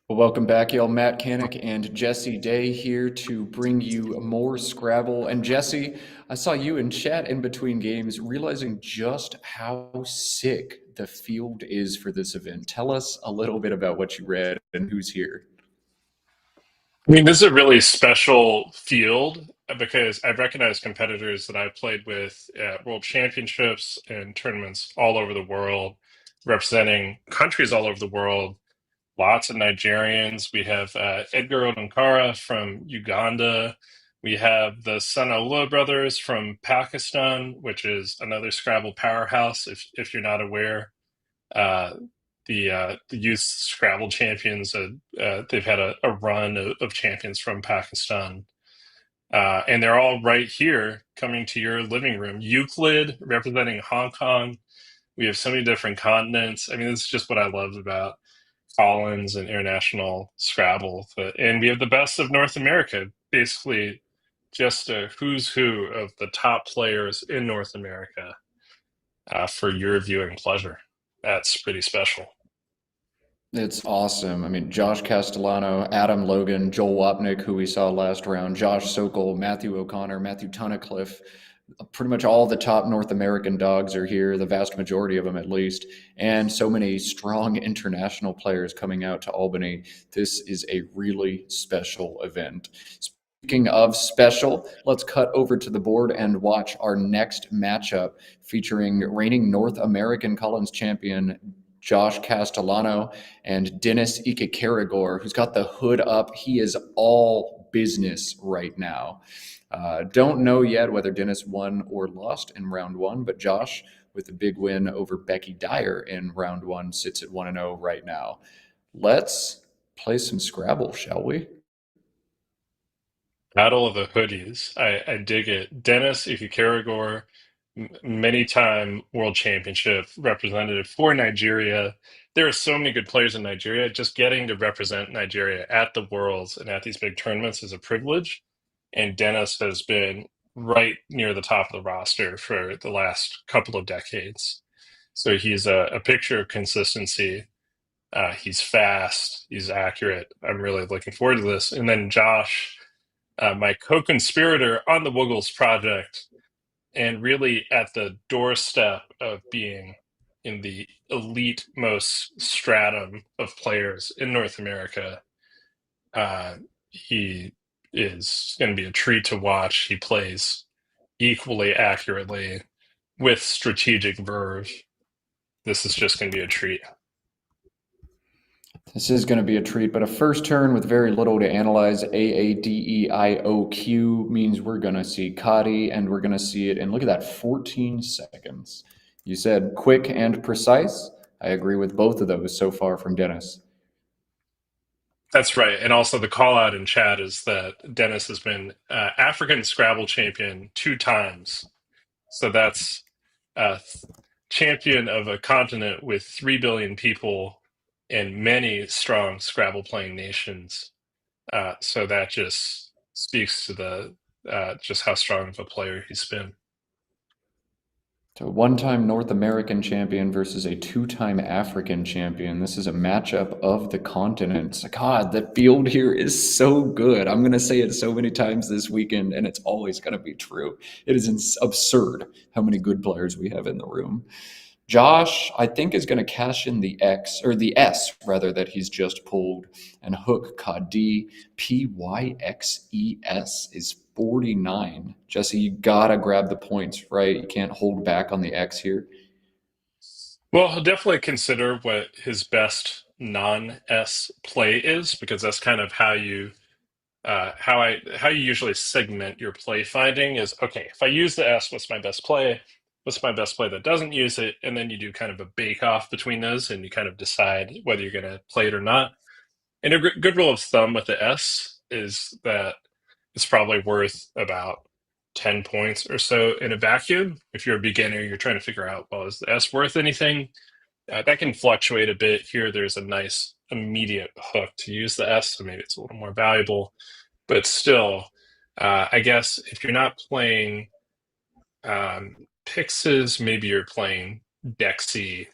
Well, welcome back, y'all. Matt Canik and Jesse Day here to bring you more Scrabble. And Jesse, I saw you in chat in between games, realizing just how sick the field is for this event. Tell us a little bit about what you read and who's here. I mean, this is a really special field because I've recognized competitors that I've played with at world championships and tournaments all over the world, representing countries all over the world. Lots of Nigerians. We have Edgar Odunkara from Uganda. We have the Sanaula brothers from Pakistan, which is another Scrabble powerhouse, if you're not aware. Uh, the youth Scrabble champions. They've had a run of champions from Pakistan, and they're all right here, coming to your living room. Euclid representing Hong Kong. We have so many different continents. I mean, this is just what I love about Collins and International Scrabble. And we have the best of North America, basically just a who's who of the top players in North America for your viewing pleasure. That's pretty special. It's awesome. I mean, Josh Castellano, Adam Logan, Joel Wapnick, who we saw last round, Josh Sokol, Matthew O'Connor, Matthew Tunnicliffe. Pretty much all the top North American dogs are here, the vast majority of them at least, and so many strong international players coming out to Albany. This is a really special event. Speaking of special, let's cut over to the board and watch our next matchup featuring reigning North American Collins champion Josh Castellano and Dennis Ikekarigor, who's got the hood up. He is all business right now. Don't know yet whether Dennis won or lost in round one, but Josh, with a big win over Becky Dyer in round one, sits at 1-0 right now. Let's play some Scrabble, shall we? Battle of the Hoodies. I dig it. Dennis Ikekarigor, many-time world championship representative for Nigeria. There are so many good players in Nigeria. Just getting to represent Nigeria at the Worlds and at these big tournaments is a privilege. And Dennis has been right near the top of the roster for the last couple of decades. So he's a picture of consistency. He's fast. He's accurate. I'm really looking forward to this. And then Josh, my co-conspirator on the Woogles project, and really at the doorstep of being in the elite most stratum of players in North America. He is going to be a treat to watch. He plays equally accurately with strategic verve. This is just going to be a treat. This is going to be a treat, but a first turn with very little to analyze. AADEIOQ means we're going to see Kadi, and we're going to see it in, look at that, 14 seconds. You said quick and precise. I agree with both of those so far from Dennis. That's right. And also the call out in chat is that Dennis has been African Scrabble champion 2 times. So that's champion of a continent with 3 billion people and many strong Scrabble playing nations. So that just speaks to the just how strong of a player he's been. So a one-time North American champion versus a 2-time African champion. This is a matchup of the continents. God, the field here is so good. I'm going to say it so many times this weekend, and it's always going to be true. It is absurd how many good players we have in the room. Josh, I think, is going to cash in the X, or the S, rather, that he's just pulled, and hook Kadi. Pyxes is 49. Jesse, you got to grab the points, right? You can't hold back on the X here. Well, he'll definitely consider what his best non-S play is, because that's kind of how you usually segment your play finding is, okay, if I use the S, what's my best play? What's my best play that doesn't use it? And then you do kind of a bake-off between those, and you kind of decide whether you're going to play it or not. And a good rule of thumb with the S is that it's probably worth about 10 points or so in a vacuum. If you're a beginner, you're trying to figure out, well, is the S worth anything? That can fluctuate a bit. Here, there's a nice immediate hook to use the S, so maybe it's a little more valuable. But still, I guess if you're not playing Pyxes, maybe you're playing Dexy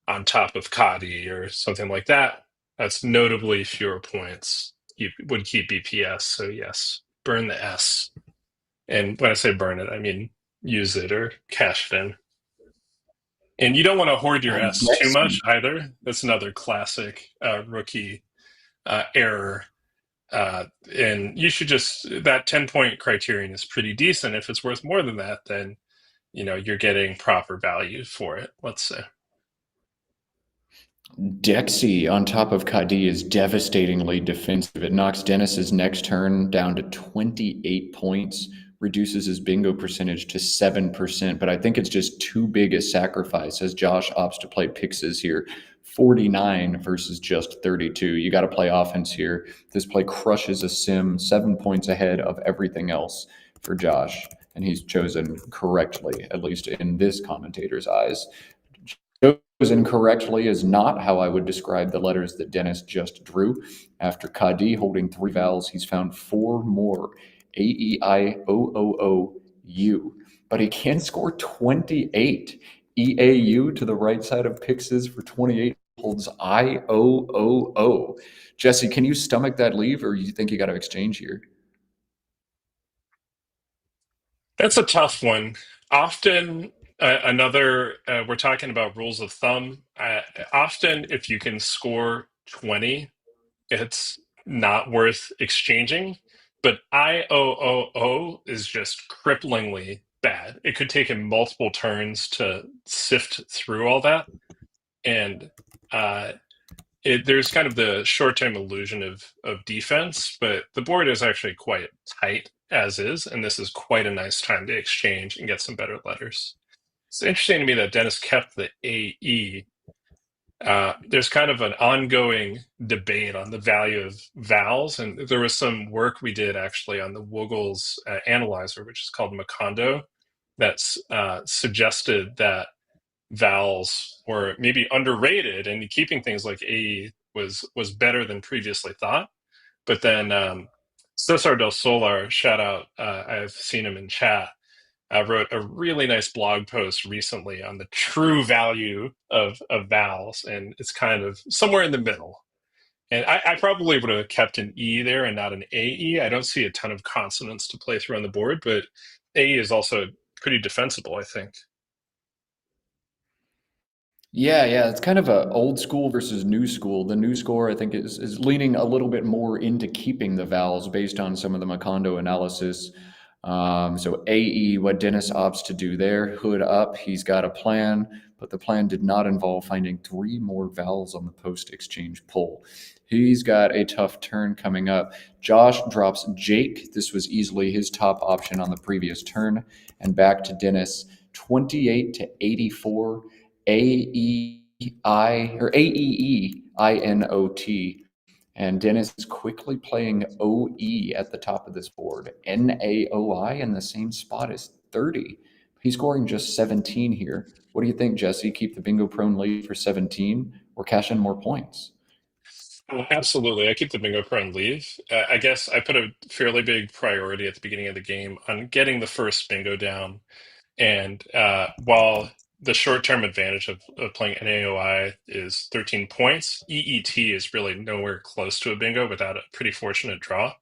on top of Kadi or something like that. That's notably fewer points. You would keep BPS, so yes, burn the S. And when I say burn it, I mean use it or cash it in. And you don't want to hoard your S too much either. That's another classic rookie error. And you should just, that 10-point criterion is pretty decent. If it's worth more than that, then you're getting proper value for it, let's say. Dexy on top of Kadi is devastatingly defensive. It knocks Dennis's next turn down to 28 points, reduces his bingo percentage to 7%, but I think it's just too big a sacrifice as Josh opts to play Pixes here. 49 versus just 32. You got to play offense here. This play crushes a sim, 7 points ahead of everything else for Josh, and he's chosen correctly, at least in this commentator's eyes. Chosen correctly is not how I would describe the letters that Dennis just drew. After Kadi holding 3 vowels, he's found 4 more. A-E-I-O-O-O-U. But he can score 28. E-A-U to the right side of Pixes for 28 holds I-O-O-O. Jesse, can you stomach that leave, or you think you got to exchange here? That's a tough one. Often, we're talking about rules of thumb. Often, if you can score 20, it's not worth exchanging. But IOOO is just cripplingly bad. It could take him multiple turns to sift through all that. And there's kind of the short-term illusion of defense, but the board is actually quite tight as is, and this is quite a nice time to exchange and get some better letters. It's interesting to me that Dennis kept the AE. There's kind of an ongoing debate on the value of vowels, and there was some work we did actually on the Woogles analyzer, which is called Macondo, that's suggested that vowels were maybe underrated, and keeping things like AE was better than previously thought. But then Cesar del Solar, shout out, I've seen him in chat, wrote a really nice blog post recently on the true value of vowels, and it's kind of somewhere in the middle. And I probably would have kept an E there and not an AE. I don't see a ton of consonants to play through on the board, but AE is also pretty defensible, I think. Yeah, it's kind of a old school versus new school. The new score, I think, is leaning a little bit more into keeping the vowels based on some of the Macondo analysis. So AE, what Dennis opts to do there, hood up, he's got a plan, but the plan did not involve finding 3 more vowels on the post-exchange pull. He's got a tough turn coming up. Josh drops Jake. This was easily his top option on the previous turn. And back to Dennis, 28 to 84. AEEINOT. And Dennis is quickly playing OE at the top of this board. NAOI in the same spot as 30. He's scoring just 17 here. What do you think, Jesse? Keep the bingo prone lead for 17 or cash in more points? Oh, absolutely. I keep the bingo prone leave. I guess I put a fairly big priority at the beginning of the game on getting the first bingo down. And while the short-term advantage of playing NAOI is 13 points, EET is really nowhere close to a bingo without a pretty fortunate draw.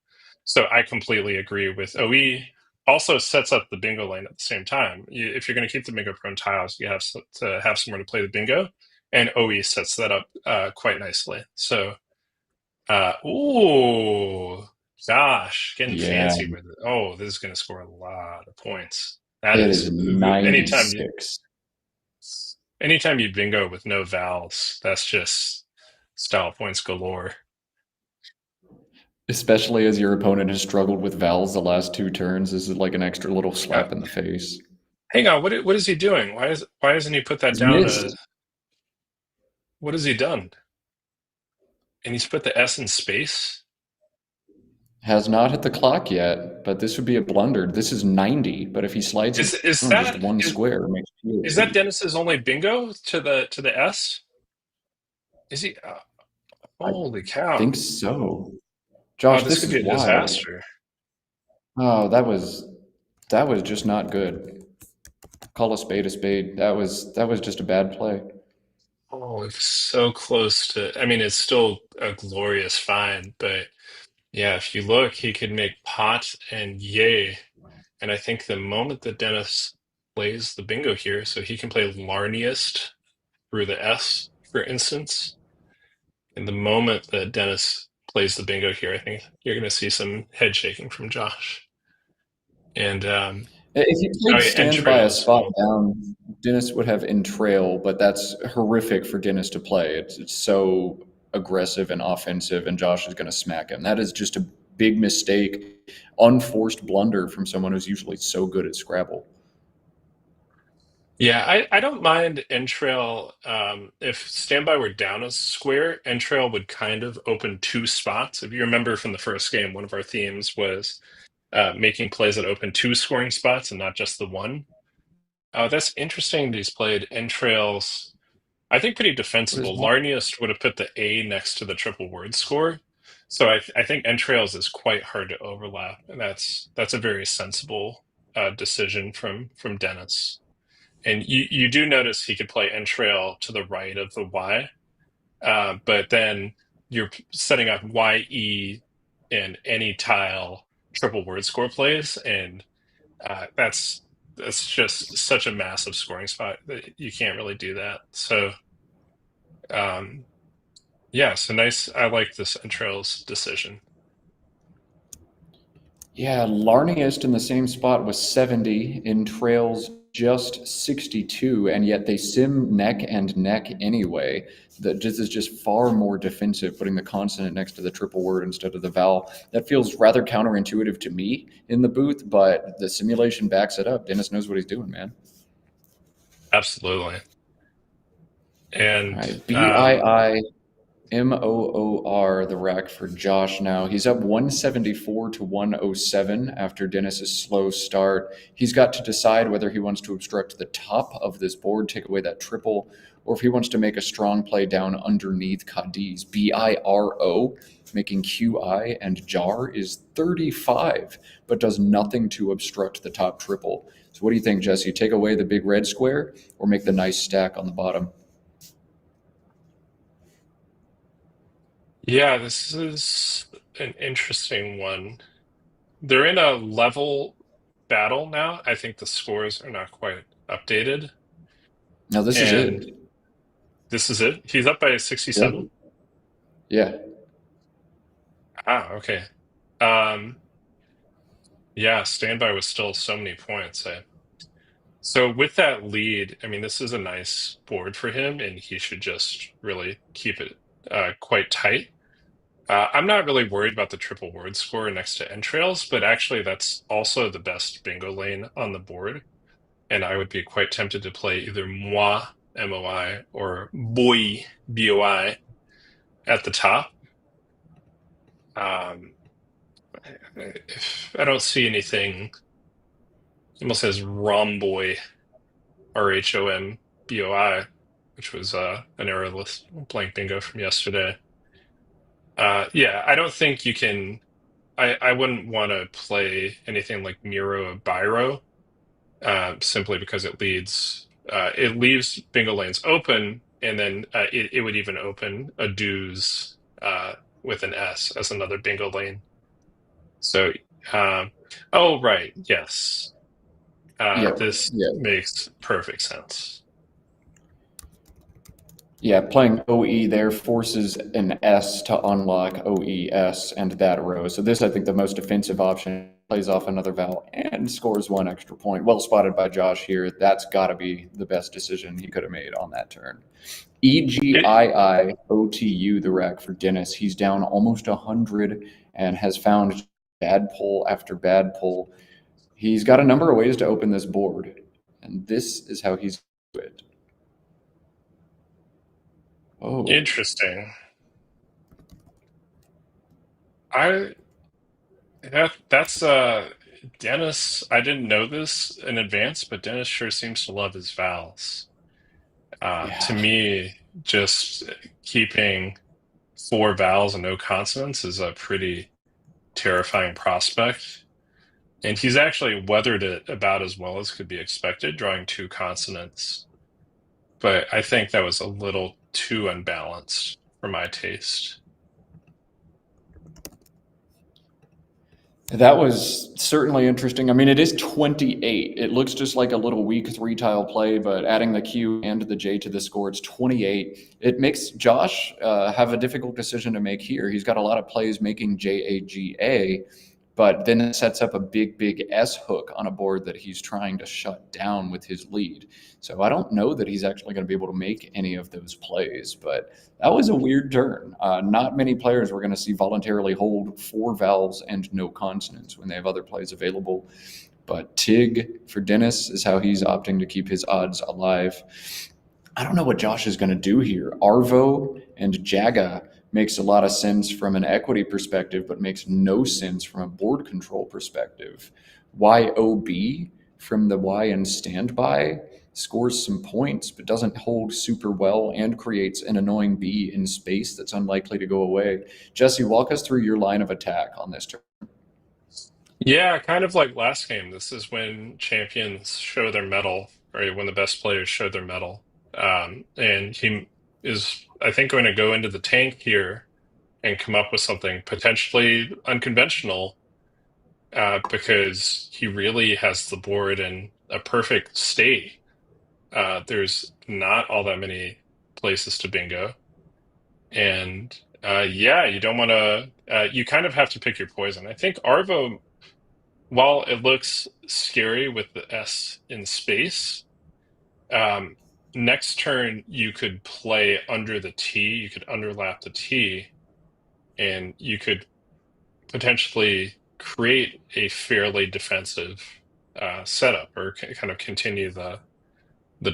So I completely agree with OE. Also sets up the bingo lane at the same time. If you're going to keep the bingo prone tiles, you have to have somewhere to play the bingo, and OE sets that up quite nicely. So, ooh, gosh, getting fancy with it. Oh, this is going to score a lot of points. That It is 96. anytime you bingo with no vowels, that's just style points galore. Especially as your opponent has struggled with vowels the last 2 turns. This is like an extra little slap in the face. Hang on, what is he doing? Why hasn't he put that He's down? missed. What has he done? And he's put the S in space? Has not hit the clock yet, but this would be a blunder. This is 90, but if he slides it just 1 square, it makes it is that Dennis's only bingo to the S? Is he? Holy cow! I think so. Josh, this could be a disaster. Oh, that was just not good. Call a spade a spade. That was just a bad play. Oh, it's so close to. I mean, it's still a glorious find, but yeah, if you look, he could make pot and yay. And I think the moment that Dennis plays the bingo here, so he can play Larniest through the S, for instance. And the moment that Dennis plays the bingo here, I think you're going to see some head shaking from Josh. And If he oh played yeah, stand by a entrails. spot Oh, down, Dennis would have entrail, but that's horrific for Dennis to play. It's so aggressive and offensive, and Josh is going to smack him. That is just a big mistake, unforced blunder from someone who's usually so good at Scrabble. yeah, I don't mind entrail. If standby were down a square, entrail would kind of open two spots. If you remember from the first game, one of our themes was making plays that open two scoring spots and not just the one. That's interesting that he's played entrails. I think pretty What is defensible. one? Larniest would have put the A next to the triple word score. So I think entrails is quite hard to overlap, and that's a very sensible decision from Dennis. And you do notice he could play entrail to the right of the Y, but then you're setting up YE in any tile triple word score plays, and that's just such a massive scoring spot that you can't really do that. So um, yeah, so nice. I like this entrails decision. Yeah, Larniest in the same spot was 70, in trails just 62, and yet they sim neck and neck anyway. This is just far more defensive, putting the consonant next to the triple word instead of the vowel. That feels rather counterintuitive to me in the booth, but the simulation backs it up. Dennis knows what he's doing, man. Absolutely. All And right, BIIMOOR, the rack for Josh now. He's up 174 to 107 after Dennis's slow start. He's got to decide whether he wants to obstruct the top of this board, take away that triple, or if he wants to make a strong play down underneath Cadiz. BIRO, making QI, and jar is 35, but does nothing to obstruct the top triple. So what do you think, Jesse? Take away the big red square or make the nice stack on the bottom? yeah, this is an interesting one. They're in a level battle now. I think the scores are not quite updated. Now, this is And it. this is it. He's up by Yeah. 67. Yeah. Ah, okay. Um, yeah, standby was still so many points. So with that lead, I mean, this is a nice board for him, and he should just really keep it quite tight. I'm not really worried about the triple word score next to entrails, but actually that's also the best bingo lane on the board. And I would be quite tempted to play either moi, MOI, or boy, BOI at the top. If I don't see anything, it almost says Romboy, RHOMBOI, which was an errorless blank bingo from yesterday. Yeah, I don't think you can. I wouldn't want to play anything like Miro or Biro, simply because it leaves bingo lanes open, and then it would even open a dues with an S as another bingo lane. So, oh right, yes, Yeah. this Yeah. makes perfect sense. Yeah, playing OE there forces an S to unlock OES and that row. So this, I think, the most defensive option, plays off another vowel and scores one extra point. Well spotted by Josh here. That's got to be the best decision he could have made on that turn. EGIIOTU, the rack for Dennis. He's down almost 100 and has found bad pull after bad pull. He's got a number of ways to open this board, and this is how he's doing it. Oh, Interesting. I that's Dennis. I didn't know this in advance, but Dennis sure seems to love his vowels. To yeah. me, just keeping four vowels and no consonants is a pretty terrifying prospect. And he's actually weathered it about as well as could be expected, drawing two consonants. But I think that was a little too unbalanced for my taste. That was certainly interesting. I mean, it is 28. It looks just like a little weak 3-tile play, but adding the Q and the J to the score, it's 28. It makes Josh have a difficult decision to make here. He's got a lot of plays making JAGA, but then it sets up a big S hook on a board that he's trying to shut down with his lead. So I don't know that he's actually going to be able to make any of those plays, but that was a weird turn. Not many players we're going to see voluntarily hold 4 vowels and no consonants when they have other plays available. But Tig for Dennis is how he's opting to keep his odds alive. I don't know what Josh is going to do here. Arvo and Jaga makes a lot of sense from an equity perspective, but makes no sense from a board control perspective. YOB from the Y and standby scores some points, but doesn't hold super well and creates an annoying B in space that's unlikely to go away. Jesse, walk us through your line of attack on this turn. Yeah, kind of like last game. This is when champions show their mettle, or when the best players show their mettle. And he is, I think, going to go into the tank here and come up with something potentially unconventional, because he really has the board in a perfect state. There's not all that many places to bingo. And yeah, you don't want to, you kind of have to pick your poison. I think Arvo, while it looks scary with the S in space, next turn you could play under the T, you could underlap the T, and you could potentially create a fairly defensive setup, or kind of continue the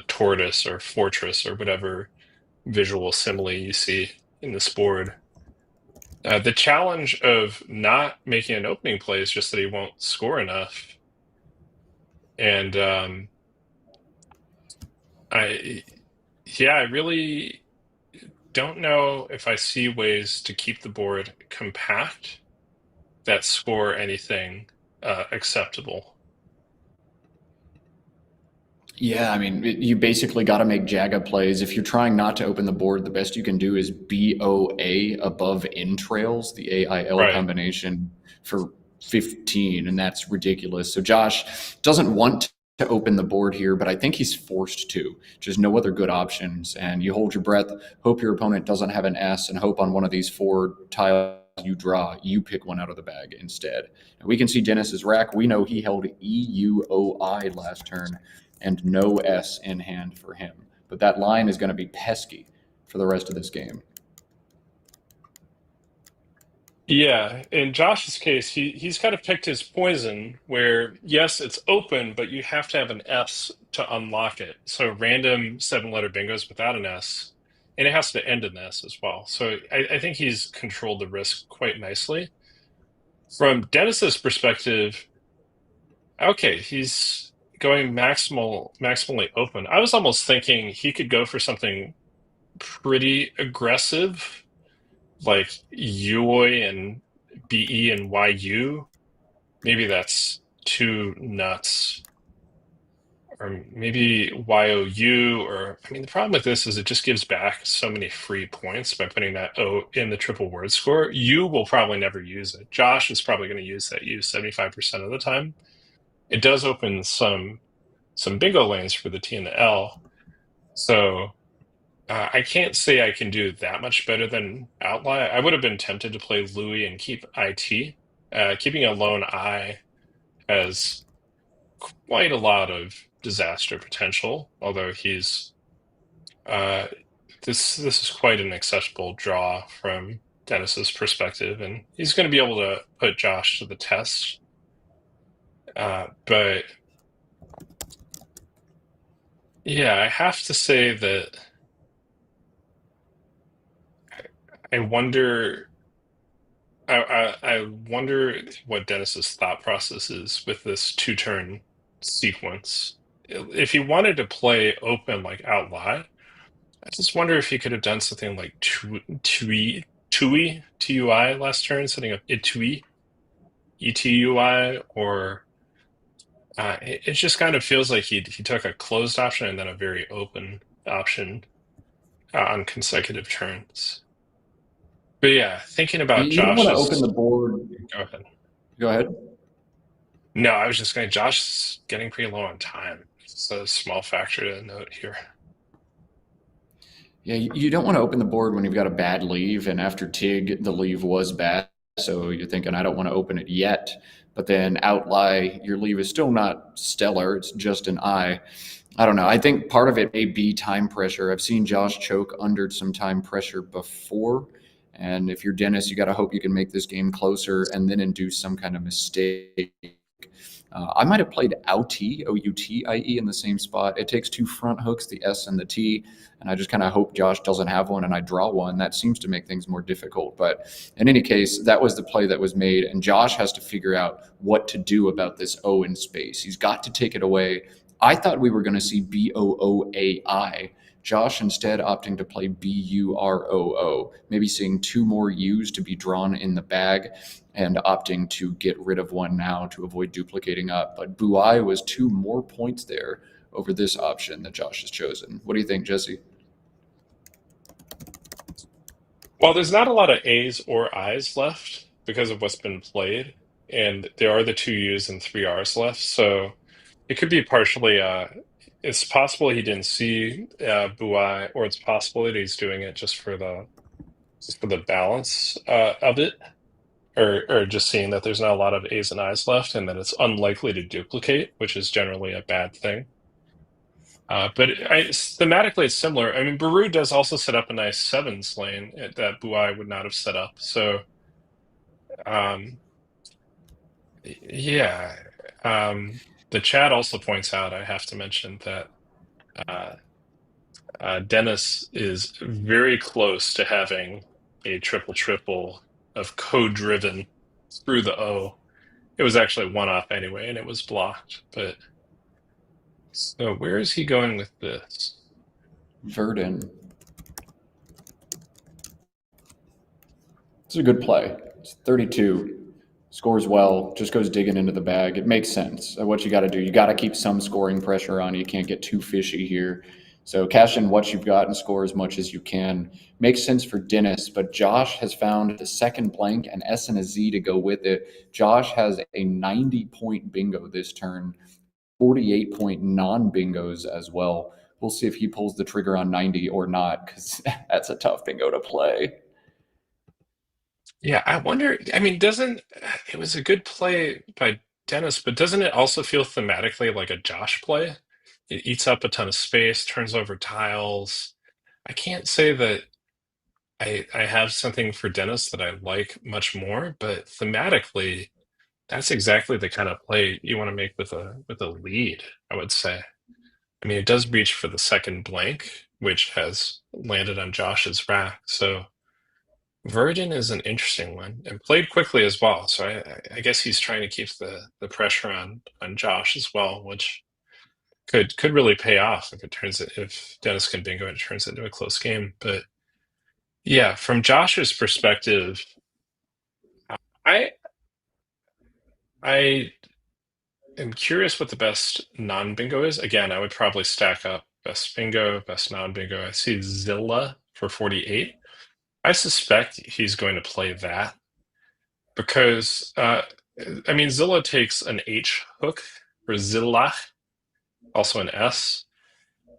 tortoise or fortress or whatever visual simile you see in this board. The challenge of not making an opening play is just that he won't score enough. And I really don't know if I see ways to keep the board compact that score anything acceptable. Yeah, I mean, you basically got to make Jaga plays. If you're trying not to open the board, the best you can do is BOA above entrails, the AIL Right. combination for 15, and that's ridiculous. So Josh doesn't want to open the board here, but I think he's forced to. Just no other good options, and you hold your breath, hope your opponent doesn't have an S, and hope on one of these 4 tiles you draw, you pick one out of the bag instead. And we can see Dennis's rack. We know he held EUOI last turn, and no S in hand for him. But that line is going to be pesky for the rest of this game. Yeah, in Josh's case, he's kind of picked his poison where, yes, it's open, but you have to have an S to unlock it. So random 7-letter bingos without an S, and it has to end in S as well. So I think he's controlled the risk quite nicely. From Dennis's perspective, okay, he's going maximally open. I was almost thinking he could go for something pretty aggressive, like UI and BE and YU. Maybe that's too nuts. Or maybe YOU, or I mean, the problem with this is it just gives back so many free points by putting that O in the triple word score. You will probably never use it. Josh is probably going to use that U 75% of the time. It does open some bingo lanes for the T and the L. So I can't say I can do that much better than Outlie. I would have been tempted to play Louis and keep IT. Keeping a lone I has quite a lot of disaster potential, although he's this is quite an acceptable draw from Dennis's perspective, and he's going to be able to put Josh to the test. But yeah, I have to say that I wonder. I wonder what Dennis's thought process is with this 2-turn sequence. If he wanted to play open like Outlie, I just wonder if he could have done something like Tui TUI last turn, setting up Itui ETUI, or it just kind of feels like he took a closed option and then a very open option. on consecutive turns. But yeah, thinking about You don't want to open Josh's. the board. Go ahead. Go ahead. No, I was just going. Josh's getting pretty low on time. It's a small factor to note here. Yeah, you don't want to open the board when you've got a bad leave, and after Tig, the leave was bad, so you're thinking, I don't want to open it yet. But then outlie, your leave is still not stellar, it's just an I. I don't know. I think part of it may be time pressure. I've seen Josh choke under some time pressure before, and if you're Dennis, you got to hope you can make this game closer and then induce some kind of mistake. I might have played outie, O-U-T-I-E, in the same spot. It takes two front hooks, the S and the T, and I just kind of hope Josh doesn't have one and I draw one. That seems to make things more difficult. But in any case, that was the play that was made, and Josh has to figure out what to do about this O in space. He's got to take it away. I thought we were going to see B-O-O-A-I. Josh instead opting to play B-U-R-O-O, maybe seeing two more U's to be drawn in the bag and opting to get rid of one now to avoid duplicating up. But Buai was 2 more points there over this option that Josh has chosen. What do you think, Jesse? Well, there's not a lot of A's or I's left because of what's been played, and there are the 2 U's and 3 R's left, so it could be partially it's possible he didn't see Buai, or it's possible that he's doing it just for the balance of it, or just seeing that there's not a lot of A's and I's left, and that it's unlikely to duplicate, which is generally a bad thing. But thematically, it's similar. I mean, Baru does also set up a nice sevens lane that Buai would not have set up. So, yeah. The chat also points out, I have to mention, that Dennis is very close to having a triple of code-driven through the O. It was actually one off anyway, and it was blocked. But so where is he going with this? Verdun. It's a good play. It's 32. Scores well, just goes digging into the bag. It makes sense. What you got to do, you got to keep some scoring pressure on. You can't get too fishy here. So cash in what you've got and score as much as you can. Makes sense for Dennis, but Josh has found the second blank, an S and a Z to go with it. Josh has a 90-point bingo this turn, 48-point non-bingos as well. We'll see if he pulls the trigger on 90 or not, because that's a tough bingo to play. Yeah, I wonder, I mean, it was a good play by Dennis, but doesn't it also feel thematically like a Josh play? It eats up a ton of space, turns over tiles. I can't say that I have something for Dennis that I like much more, but thematically, that's exactly the kind of play you want to make with a lead, I would say. I mean, it does reach for the second blank, which has landed on Josh's rack, so Verdun is an interesting one, and played quickly as well. So I guess he's trying to keep the pressure on Josh as well, which could really pay off if Dennis can bingo and it turns into a close game. But yeah, from Josh's perspective, I am curious what the best non-bingo is. Again, I would probably stack up best bingo, best non-bingo. I see Zilla for 48. I suspect he's going to play that because, I mean, Zilla takes an H hook for Zilla, also an S,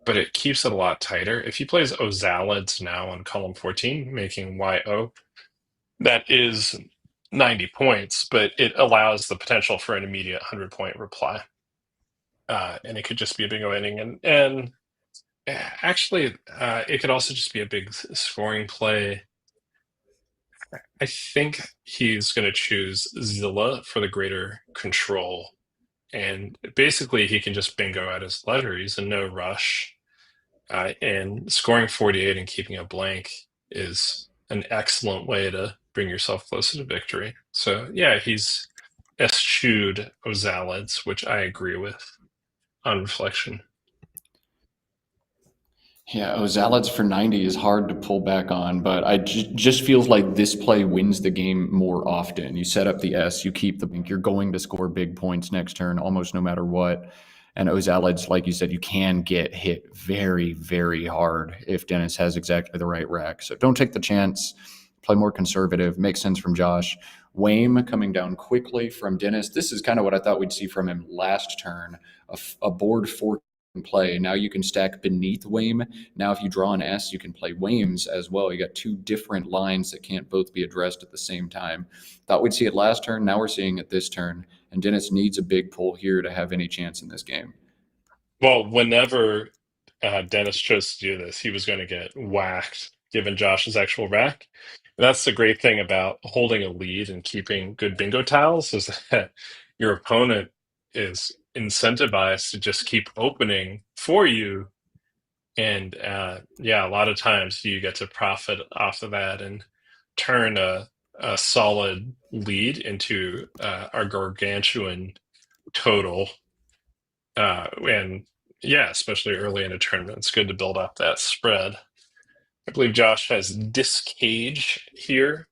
but it keeps it a lot tighter. If he plays Ozalids now on column 14, making YO, that is 90 points, but it allows the potential for an immediate 100-point reply. And it could just be a bingo inning. And actually, it could also just be a big scoring play. I think he's going to choose Zilla for the greater control. And basically, he can just bingo at his letter. He's in no rush. And scoring 48 and keeping a blank is an excellent way to bring yourself closer to victory. So, yeah, he's eschewed Ozalids, which I agree with on reflection. Yeah, Ozalids for 90 is hard to pull back on, but I just feels like this play wins the game more often. You set up the S, you keep the bink, you're going to score big points next turn almost no matter what. And Ozalids, like you said, you can get hit very, very hard if Dennis has exactly the right rack. So don't take the chance. Play more conservative. Makes sense from Josh. Wame coming down quickly from Dennis. This is kind of what I thought we'd see from him last turn. A board 4 play. Now you can stack beneath Wame. Now if you draw an S, you can play Wames as well. You got 2 different lines that can't both be addressed at the same time. Thought we'd see it last turn. Now we're seeing it this turn. And Dennis needs a big pull here to have any chance in this game. Well, whenever Dennis chose to do this, he was going to get whacked given Josh's actual rack. And that's the great thing about holding a lead and keeping good bingo tiles, is that your opponent is incentivized to just keep opening for you. And yeah, a lot of times you get to profit off of that and turn a solid lead into our gargantuan total. And yeah, especially early in a tournament, it's good to build up that spread. I believe Josh has Discage here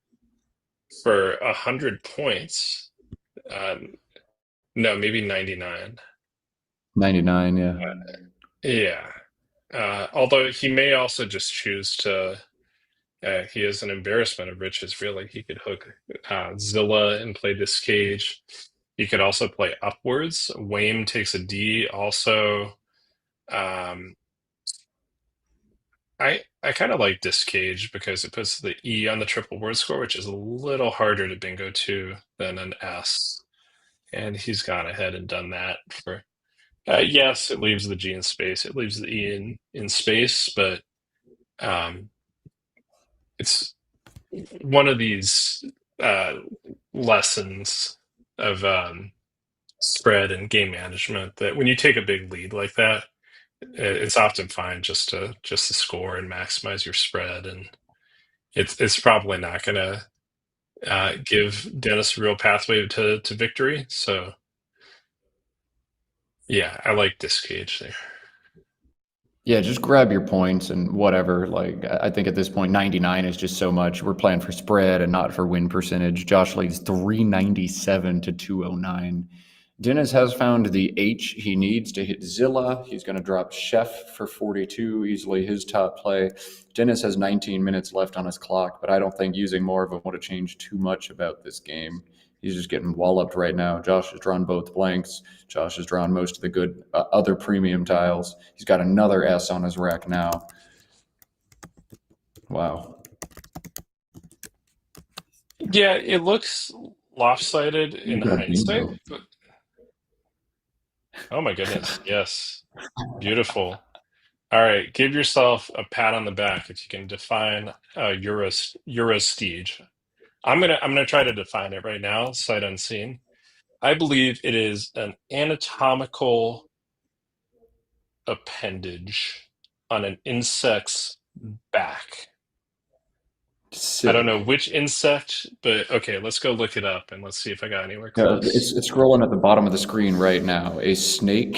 for 100 points. No, maybe 99. 99, yeah. Yeah. Although he may also just choose to. He is an embarrassment of riches, really. He could hook Zilla and play Discage. He could also play upwards. Wame takes a D also. I kind of like Discage because it puts the E on the triple word score, which is a little harder to bingo to than an S. And he's gone ahead and done that for. Yes, it leaves the G in space. It leaves the E in space, but it's one of these lessons of spread and game management that when you take a big lead like that, it's often fine just to score and maximize your spread, and it's probably not going to give Dennis a real pathway to victory. So yeah, I like Discage there. Yeah, just grab your points and whatever. Like, I think at this point, 99 is just so much. We're playing for spread and not for win percentage. Josh leads 397 to 209. Dennis has found the H he needs to hit Zilla. He's going to drop Chef for 42, easily his top play. Dennis has 19 minutes left on his clock, but I don't think using more of them would have changed too much about this game. He's just getting walloped right now. Josh has drawn both blanks. Josh has drawn most of the good other premium tiles. He's got another S on his rack now. Wow. Yeah, it looks lopsided in hindsight. But... Oh my goodness, yes. Beautiful. All right, give yourself a pat on the back if you can define Eurostige. I'm gonna try to define it right now, sight unseen. I believe it is an anatomical appendage on an insect's back. Sick. I don't know which insect, but okay, let's go look it up and let's see if I got anywhere close. It's scrolling at the bottom of the screen right now. A snake's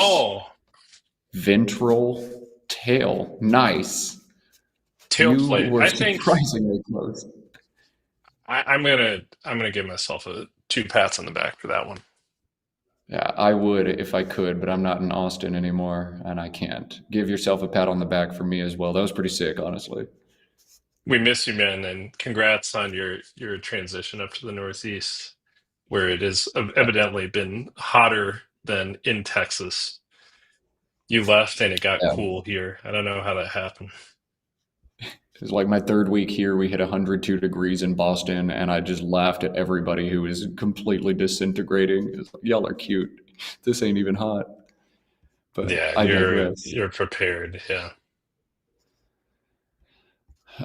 ventral tail. Nice. Tail You plate. were I think surprisingly close. I'm gonna give myself 2 pats on the back for that one. Yeah, I would if I could, but I'm not in Austin anymore, and I can't. Give yourself a pat on the back for me as well. That was pretty sick, honestly. We miss you, man, and congrats on your transition up to the Northeast, where it has evidently been hotter than in Texas. You left and it got cool here. I don't know how that happened. It was like my 3rd week here. We hit 102 degrees in Boston, and I just laughed at everybody who was completely disintegrating. It's like, y'all are cute. This ain't even hot. But yeah, I digress. You're prepared. Yeah.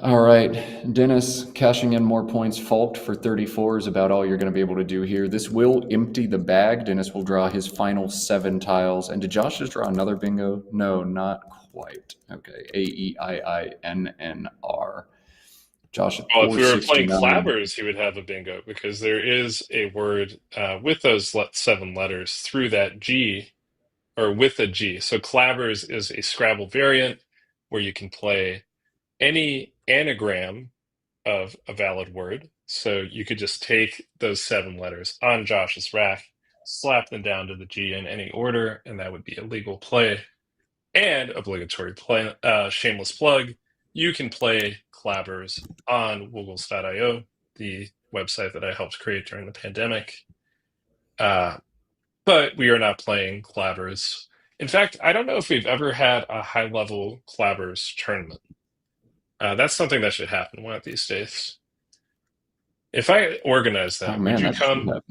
All right, Dennis, cashing in more points. Faulked for 34 is about all you're going to be able to do here. This will empty the bag. Dennis will draw his final 7 tiles. And did Josh just draw another bingo? No, not quite. Okay, AEIINNR. Josh, well, if we were playing clabbers, he would have a bingo because there is a word with those 7 letters through that G, or with a G. So clabbers is a Scrabble variant where you can play any anagram of a valid word. So you could just take those 7 letters on Josh's rack, slap them down to the G in any order, and that would be a legal play. And obligatory play, shameless plug, you can play clabbers on woogles.io, the website that I helped create during the pandemic. But we are not playing clabbers. In fact, I don't know if we've ever had a high-level clabbers tournament. That's something that should happen one of these days. If I organize Oh that, would man, you that should come? happen.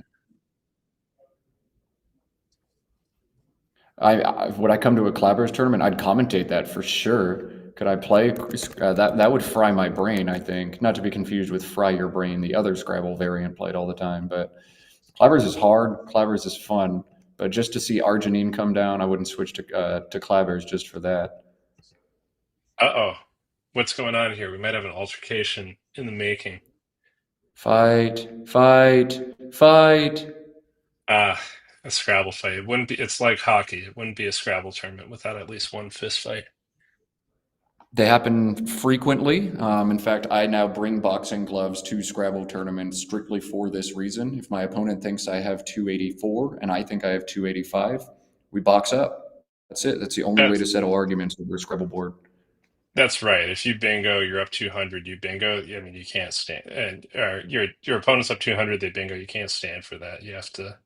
Would I come to a Clabbers tournament? I'd commentate that for sure. Could I play? That would fry my brain, I think. Not to be confused with Fry Your Brain, the other Scrabble variant played all the time. But Clabbers is hard. Clabbers is fun. But just to see Arginine come down, I wouldn't switch to Clabbers just for that. Uh-oh. What's going on here? We might have an altercation in the making. Fight, fight, fight. A Scrabble fight. It wouldn't be. It's like hockey. It wouldn't be a Scrabble tournament without at least one fist fight. They happen frequently. In fact, I now bring boxing gloves to Scrabble tournaments strictly for this reason. If my opponent thinks I have 284 and I think I have 285, we box up. That's it. That's the only way to settle arguments over a Scrabble board. That's right. If you bingo, you're up 200. You bingo. I mean, you can't stand. And your opponent's up 200. They bingo. You can't stand for that. You have to.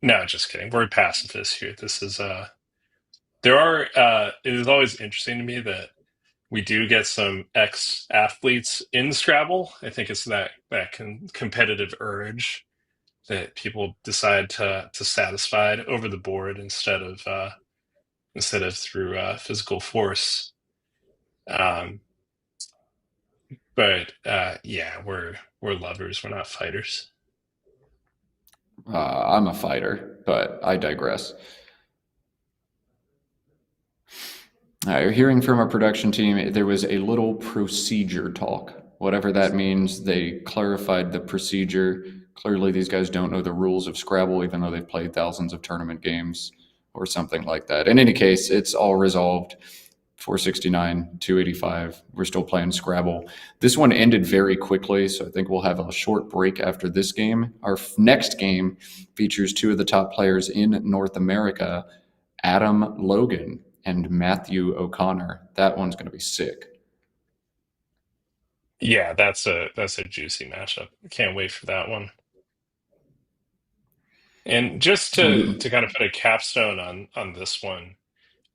No, just kidding. We're pacifists here. This is There are. It is always interesting to me that we do get some ex-athletes in Scrabble. I think it's that competitive urge that people decide to satisfy over the board instead of through physical force. But yeah, we're lovers. We're not fighters. I'm a fighter, but I digress. You're hearing from our production team, there was a little procedure talk. Whatever that means, they clarified the procedure. Clearly, these guys don't know the rules of Scrabble, even though they've played thousands of tournament games or something like that. In any case, it's all resolved. 469, 285. We're still playing Scrabble. This one ended very quickly, so I think we'll have a short break after this game. Our next game features two of the top players in North America, Adam Logan and Matthew O'Connor. That one's going to be sick. Yeah, that's a juicy matchup. Can't wait for that one. And just to kind of put a capstone on this one,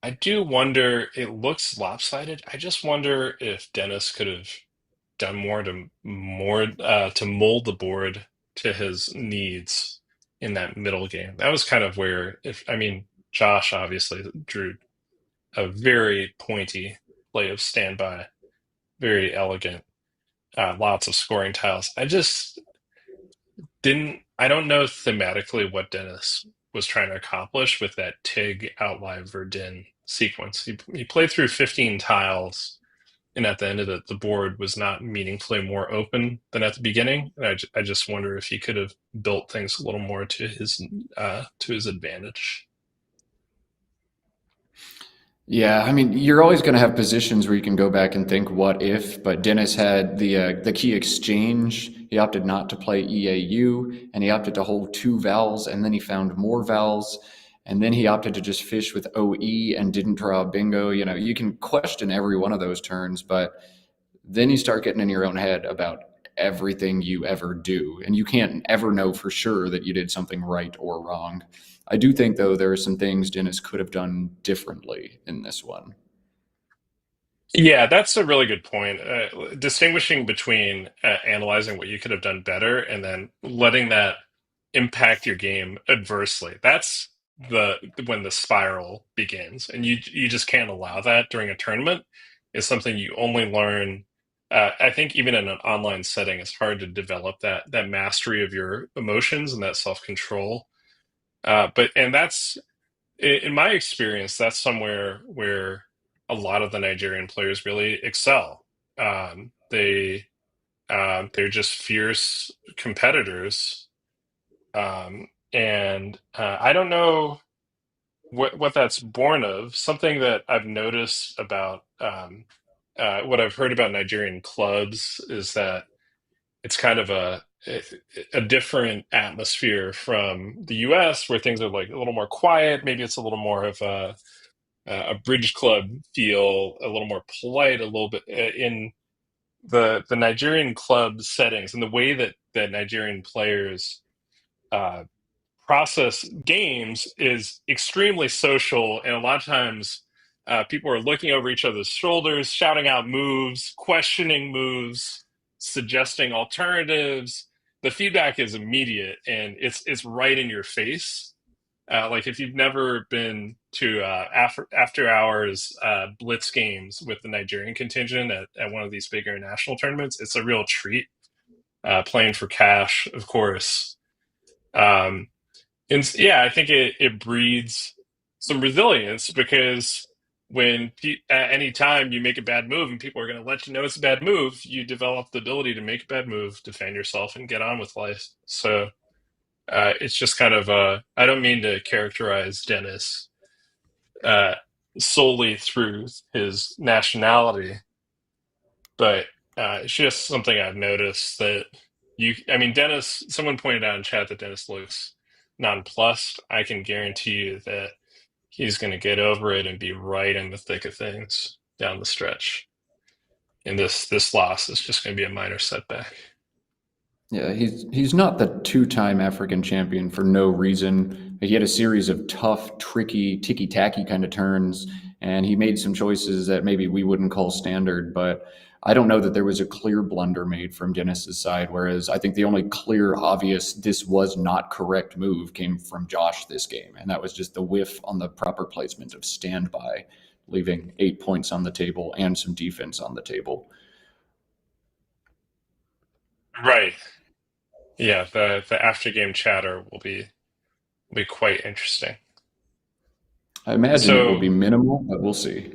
I do wonder, it looks lopsided. I just wonder if Dennis could have done more to mold the board to his needs in that middle game. That was kind of where, Josh obviously drew a very pointy play of standby, very elegant, lots of scoring tiles. I don't know thematically what Dennis was trying to accomplish with that Tig outlive Verdun sequence. He played through 15 tiles, and at the end of the board was not meaningfully more open than at the beginning. And I just wonder if he could have built things a little more to his advantage. Yeah, I mean, you're always going to have positions where you can go back and think, what if? But Dennis had the key exchange. He opted not to play EAU, and he opted to hold two vowels, and then he found more vowels, and then he opted to just fish with OE and didn't draw a bingo. You know, you can question every one of those turns, but then you start getting in your own head about everything you ever do, and you can't ever know for sure that you did something right or wrong. I do think, though, there are some things Dennis could have done differently in this one. Yeah, that's a really good point. Distinguishing between analyzing what you could have done better and then letting that impact your game adversely. That's when the spiral begins, and you just can't allow that during a tournament. It's something you only learn. I think even in an online setting, it's hard to develop that mastery of your emotions and that self-control. And that's, in my experience, that's somewhere where a lot of the Nigerian players really excel. They're just fierce competitors, and I don't know what that's born of. Something that I've noticed about what I've heard about Nigerian clubs is that it's kind of a different atmosphere from the US, where things are like a little more quiet. Maybe it's a little more of a bridge club feel, a little more polite, a little bit in the Nigerian club settings, and the way that Nigerian players process games is extremely social, and a lot of times people are looking over each other's shoulders, shouting out moves, questioning moves, suggesting alternatives. The feedback is immediate, and it's right in your face. Like if you've never been to after hours blitz games with the Nigerian contingent at one of these big international tournaments, it's a real treat. Playing for cash, of course. And yeah, I think it breeds some resilience, because when at any time you make a bad move and people are going to let you know it's a bad move, you develop the ability to make a bad move, defend yourself, and get on with life. So it's just kind of I don't mean to characterize Dennis solely through his nationality, but it's just something I've noticed that I mean, Dennis, someone pointed out in chat that Dennis looks nonplussed. I can guarantee you that he's going to get over it and be right in the thick of things down the stretch. And this loss is just going to be a minor setback. Yeah, he's not the two-time African champion for no reason. He had a series of tough, tricky, ticky-tacky kind of turns, and he made some choices that maybe we wouldn't call standard, but I don't know that there was a clear blunder made from Dennis's side, whereas I think the only clear, obvious, this was not correct move came from Josh this game, and that was just the whiff on the proper placement of standby, leaving 8 points on the table and some defense on the table. Right. Yeah, the after game chatter will be quite interesting. I imagine it will be minimal, but we'll see.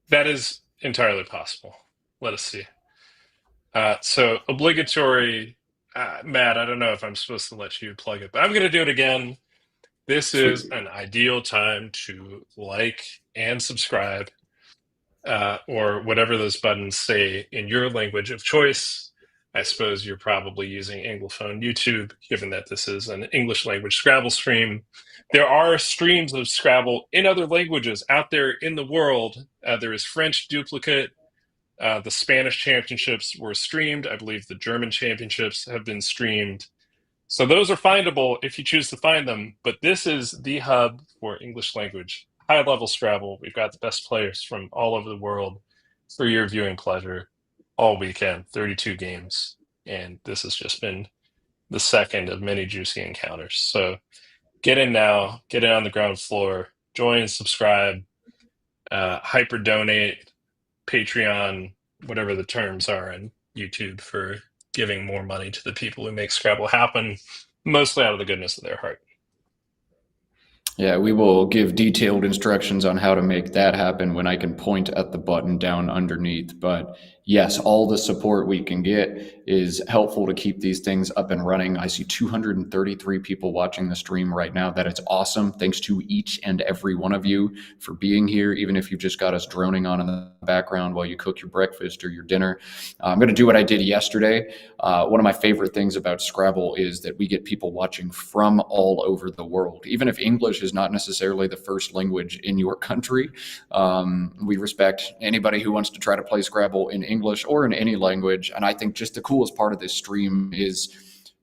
That is entirely possible. Let us see. So obligatory, Matt, I don't know if I'm supposed to let you plug it, but I'm going to do it again. This is an ideal time to like and subscribe, or whatever those buttons say in your language of choice. I suppose you're probably using Anglophone YouTube, given that this is an English language Scrabble stream. There are streams of Scrabble in other languages out there in the world. There is French duplicate. The Spanish championships were streamed. I believe the German championships have been streamed. So those are findable if you choose to find them. But this is the hub for English language, high-level Scrabble. We've got the best players from all over the world for your viewing pleasure all weekend, 32 games. And this has just been the second of many juicy encounters. So get in now, get in on the ground floor, join, subscribe, hyper donate, Patreon, whatever the terms are in YouTube for giving more money to the people who make Scrabble happen, mostly out of the goodness of their heart. Yeah, we will give detailed instructions on how to make that happen when I can point at the button down underneath. But yes, all the support we can get is helpful to keep these things up and running. I see 233 people watching the stream right now. That is awesome. Thanks to each and every one of you for being here, even if you've just got us droning on in the background while you cook your breakfast or your dinner. I'm going to do what I did yesterday. One of my favorite things about Scrabble is that we get people watching from all over the world. Even if English is not necessarily the first language in your country, we respect anybody who wants to try to play Scrabble in English or in any language. And I think just the coolest part of this stream is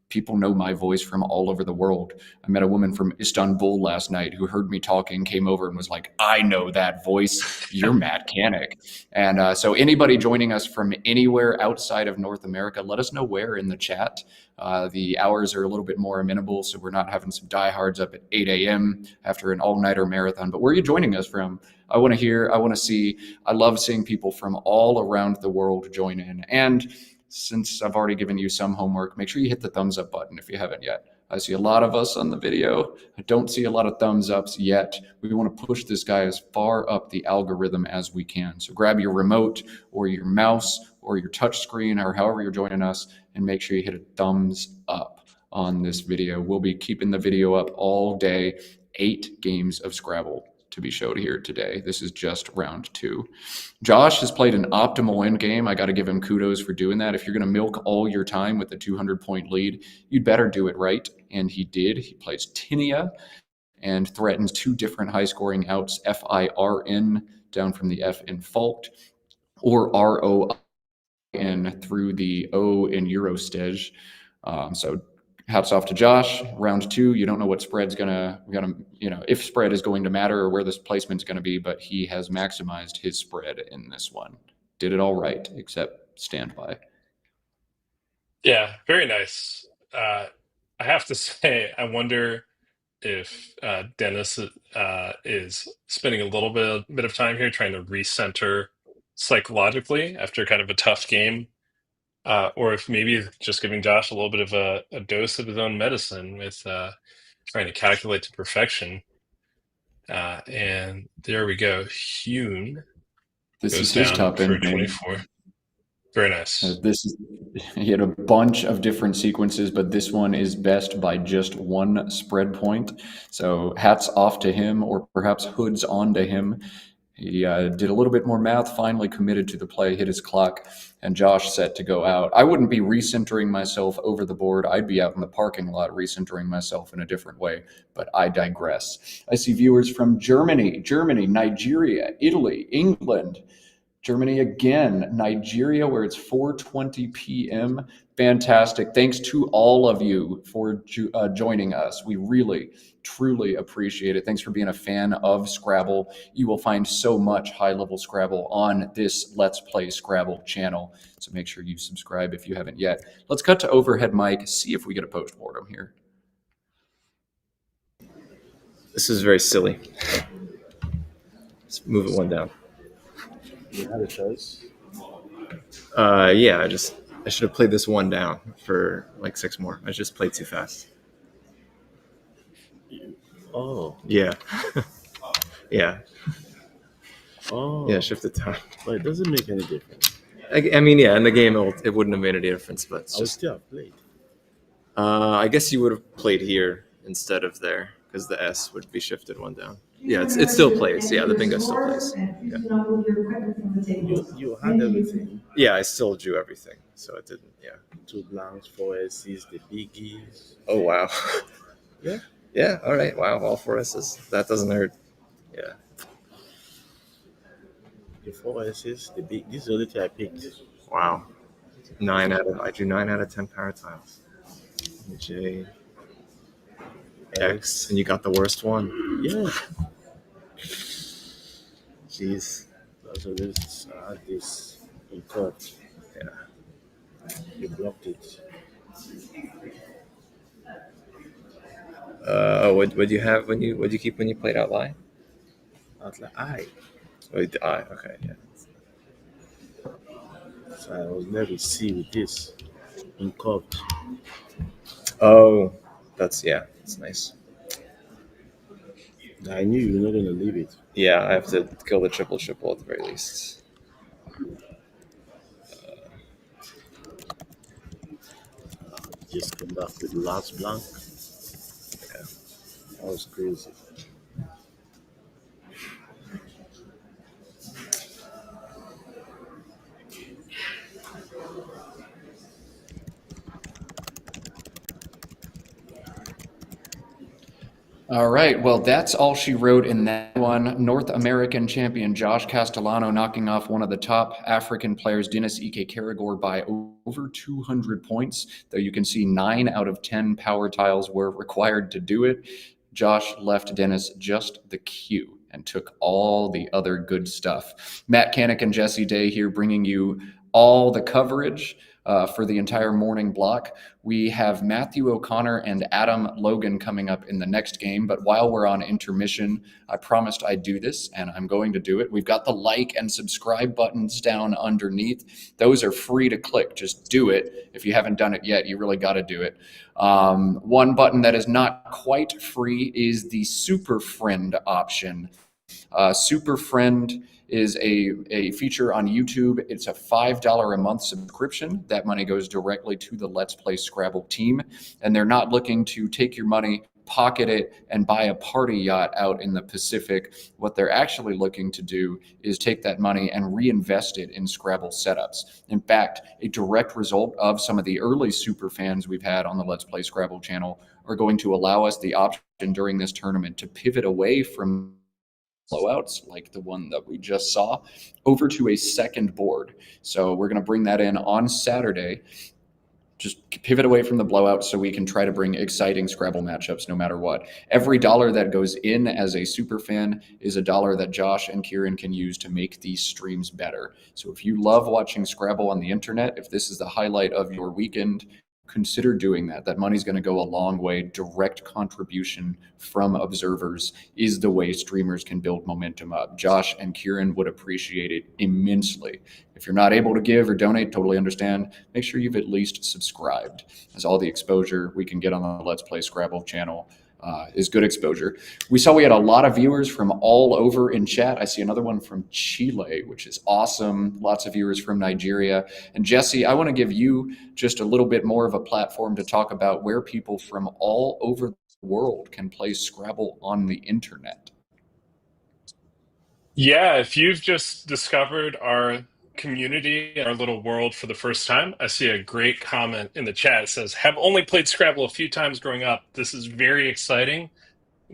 people know my voice from all over the world. I met a woman from Istanbul last night who heard me talking, came over and was like, I know that voice. You're Matt Canik. And so anybody joining us from anywhere outside of North America, let us know where in the chat. The hours are a little bit more amenable, so we're not having some diehards up at 8 a.m. after an all-nighter marathon. But where are you joining us from? I want to hear, I want to see. I love seeing people from all around the world join in. And since I've already given you some homework, make sure you hit the thumbs up button if you haven't yet. I see a lot of us on the video. I don't see a lot of thumbs ups yet. We want to push this guy as far up the algorithm as we can. So grab your remote or your mouse or your touch screen or however you're joining us and make sure you hit a thumbs up on this video. We'll be keeping the video up all day, 8 games of Scrabble. to be showed here today. This is just round 2. Josh has played an optimal endgame. I got to give him kudos for doing that. If you're going to milk all your time with a 200-point lead, you'd better do it right. And he did. He plays Tinia and threatens 2 different high-scoring outs, FIRN down from the F in Fault, or ROIN through the O in Eurostege. So hats off to Josh. Round 2, you don't know what spread's gonna if spread is going to matter or where this placement's going to be, but he has maximized his spread in this one. Did it all right, except standby. Yeah, very nice. I have to say, I wonder if Dennis is spending a little bit of time here trying to recenter psychologically after kind of a tough game. Or if maybe just giving Josh a little bit of a dose of his own medicine with trying to calculate to perfection. And there we go. Hoang goes down for 24. Very nice. He had a bunch of different sequences, but this one is best by just 1 spread point. So hats off to him, or perhaps hoods on to him. He did a little bit more math, finally committed to the play, hit his clock, and Josh set to go out. I wouldn't be recentering myself over the board. I'd be out in the parking lot recentering myself in a different way, but I digress. I see viewers from Germany, Nigeria, Italy, England, Germany again, Nigeria, where it's 4:20 p.m. Fantastic. Thanks to all of you for joining us. We really, truly appreciate it. Thanks for being a fan of Scrabble. You will find so much high-level Scrabble on this Let's Play Scrabble channel, so make sure you subscribe if you haven't yet. Let's cut to overhead mic, see if we get a postmortem here. This is very silly. Let's move it 1 down. You had a choice? Yeah, I should have played this 1 down for like 6 more. I just played too fast. Oh. Yeah. Yeah. Oh. Yeah, shift it down. But it doesn't make any difference. I mean, yeah, in the game it wouldn't have made any difference, but it's I would just. still have played. I guess you would have played here instead of there, because the S would be shifted 1 down. Yeah, it still plays. Yeah, the bingo still plays. Yeah. You had everything. Yeah, I still drew everything, so it didn't. Yeah. 2 blanks, 4 S's, the biggies. Oh wow. Yeah. Yeah. All right. Wow. All 4 S's. That doesn't hurt. Yeah. The 4 S's, the big. This is the only thing I picked. Wow. I drew 9 out of 10 power tiles. J. X, and you got the worst one. Yeah. Jeez. So this, I had this in court. Yeah. You blocked it. What you have when you keep when you played out lie? I was like, I. Oh, the I. Okay. Yeah. So I was never C with this in court. Oh, that's nice. I knew you were not gonna leave it. Yeah, I have to kill the triple at the very least. Just come back with the last blank. Okay. That was crazy. All right, well, that's all she wrote in that one. North American champion Josh Castellano knocking off one of the top African players, Dennis Ike Caragor, by over 200 points, though you can see 9 out of 10 power tiles were required to do it. Josh left Dennis just the cue and took all the other good stuff. Matt Canik and Jesse Day here bringing you all the coverage for the entire morning block. We have Matthew O'Connor and Adam Logan coming up in the next game, but while we're on intermission, I promised I'd do this, and I'm going to do it. We've got the like and subscribe buttons down underneath. Those are free to click. Just do it. If you haven't done it yet, you really got to do it. One button that is not quite free is the Super Friend option. Super Friend is a feature on YouTube. It's a $5 a month subscription. That money goes directly to the Let's Play Scrabble team, and they're not looking to take your money, pocket it and buy a party yacht out in the Pacific. What they're actually looking to do is take that money and reinvest it in Scrabble setups. In fact, a direct result of some of the early super fans we've had on the Let's Play Scrabble channel are going to allow us the option during this tournament to pivot away from blowouts like the one that we just saw over to a second board. So we're going to bring that in on Saturday. Just pivot away from the blowout so we can try to bring exciting Scrabble matchups no matter what. Every dollar that goes in as a super fan is a dollar that Josh and Kieran can use to make these streams better. So if you love watching Scrabble on the internet, if this is the highlight of your weekend, consider doing that. That money's going to go a long way. Direct contribution from observers is the way streamers can build momentum up. Josh and Kieran would appreciate it immensely. If you're not able to give or donate, totally understand. Make sure you've at least subscribed, as all the exposure we can get on the Let's Play Scrabble channel is good exposure. We saw we had a lot of viewers from all over in chat. I see another one from Chile, which is awesome. Lots of viewers from Nigeria. And Jesse, I want to give you just a little bit more of a platform to talk about where people from all over the world can play Scrabble on the internet. Yeah, if you've just discovered our community, our little world for the first time, I see a great comment in the chat. It says, have only played Scrabble a few times growing up. This is very exciting.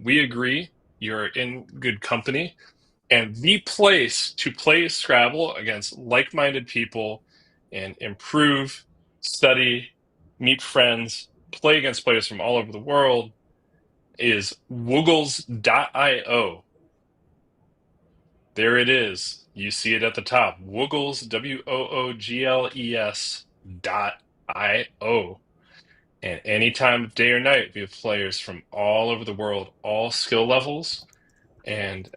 We agree. You're in good company. And the place to play Scrabble against like-minded people and improve, study, meet friends, play against players from all over the world is woogles.io. There it is. You see it at the top. Woogles, WOOGLES.io. And any time of day or night, we have players from all over the world, all skill levels. And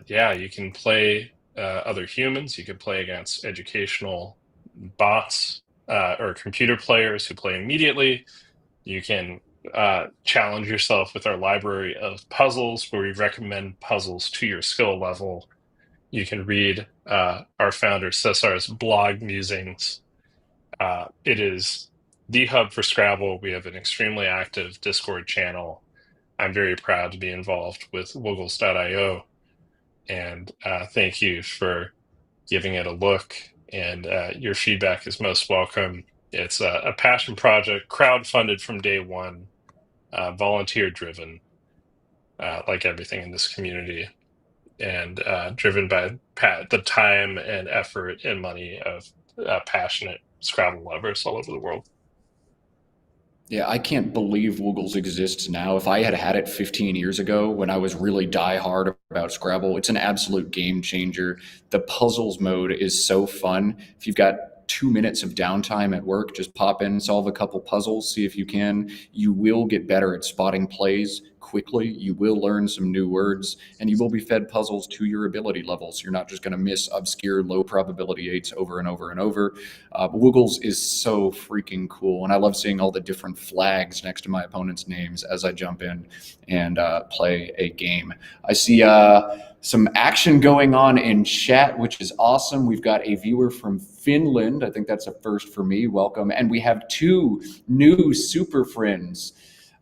yeah, you can play other humans. You can play against educational bots or computer players who play immediately. You can challenge yourself with our library of puzzles, where we recommend puzzles to your skill level. You can read our founder Cesar's blog musings. It is the hub for Scrabble. We have an extremely active Discord channel. I'm very proud to be involved with woogles.io. And thank you for giving it a look. And your feedback is most welcome. It's a passion project, crowdfunded from day one, volunteer driven, like everything in this community, and driven by the time and effort and money of passionate Scrabble lovers all over the world. Yeah, I can't believe Woogles exists now. If I had had it 15 years ago when I was really die-hard about Scrabble, it's an absolute game changer. The puzzles mode is so fun. If you've got 2 minutes of downtime at work, just pop in, solve a couple puzzles, see if you can. You will get better at spotting plays quickly. You will learn some new words, and you will be fed puzzles to your ability levels. You're not just going to miss obscure low probability 8s over and over and over. But Woogles is so freaking cool, and I love seeing all the different flags next to my opponent's names as I jump in and play a game. I see some action going on in chat, which is awesome. We've got a viewer from Finland. I think that's a first for me. Welcome. And we have 2 new super friends.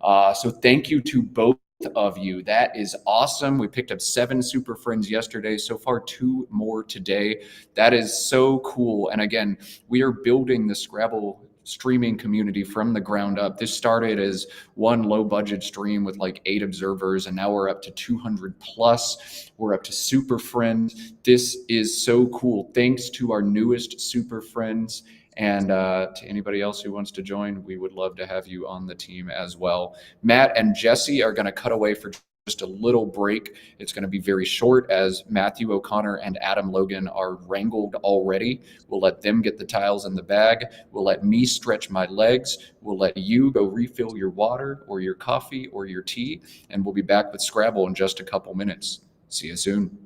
So thank you to both of you. That is awesome. We picked up 7 super friends yesterday. So far, 2 more today. That is so cool. And again, we are building the Scrabble streaming community from the ground up. This started as one low budget stream with like 8 observers, and now we're up to 200 plus. We're up to super friends. This is so cool. Thanks to our newest super friends. And to anybody else who wants to join, we would love to have you on the team as well. Matt and Jesse are going to cut away for just a little break. It's going to be very short, as Matthew O'Connor and Adam Logan are wrangled already. We'll let them get the tiles in the bag. We'll let me stretch my legs. We'll let you go refill your water or your coffee or your tea. And we'll be back with Scrabble in just a couple minutes. See you soon.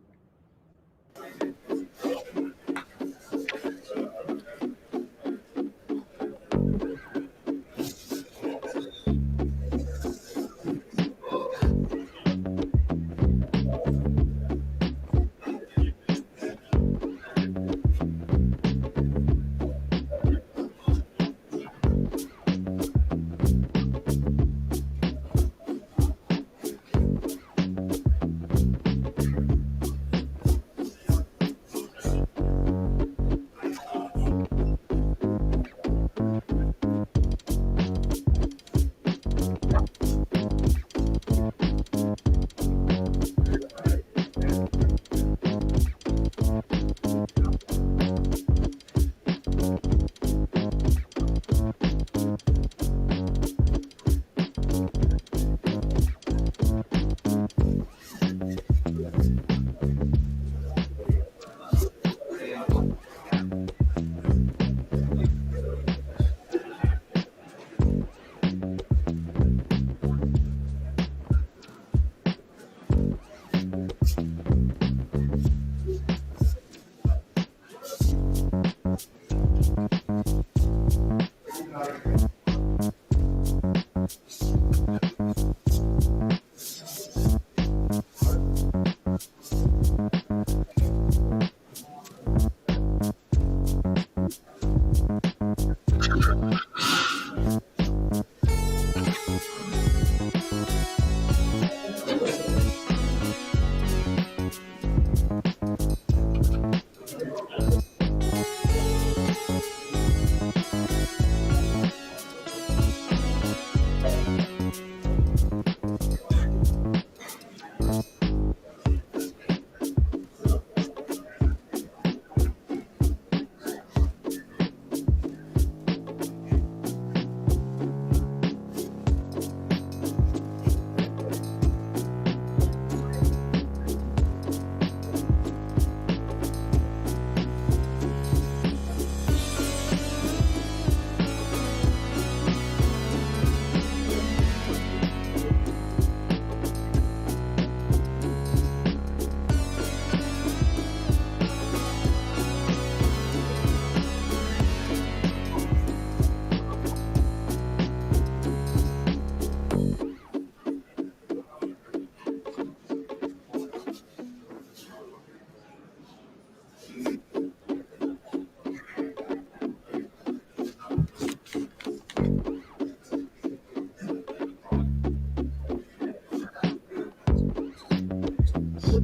You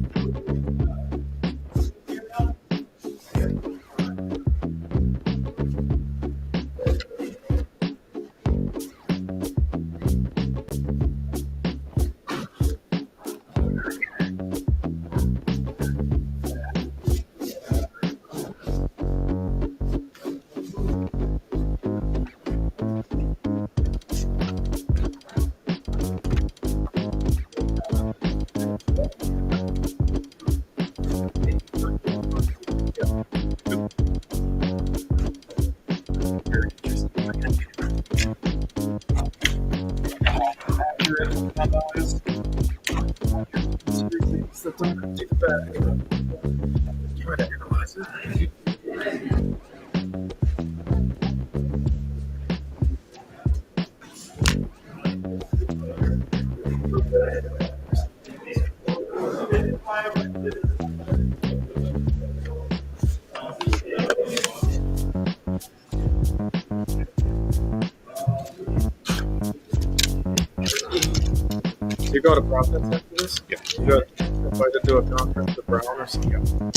go to Providence after this? Yeah. You go to do a conference with Brown or something?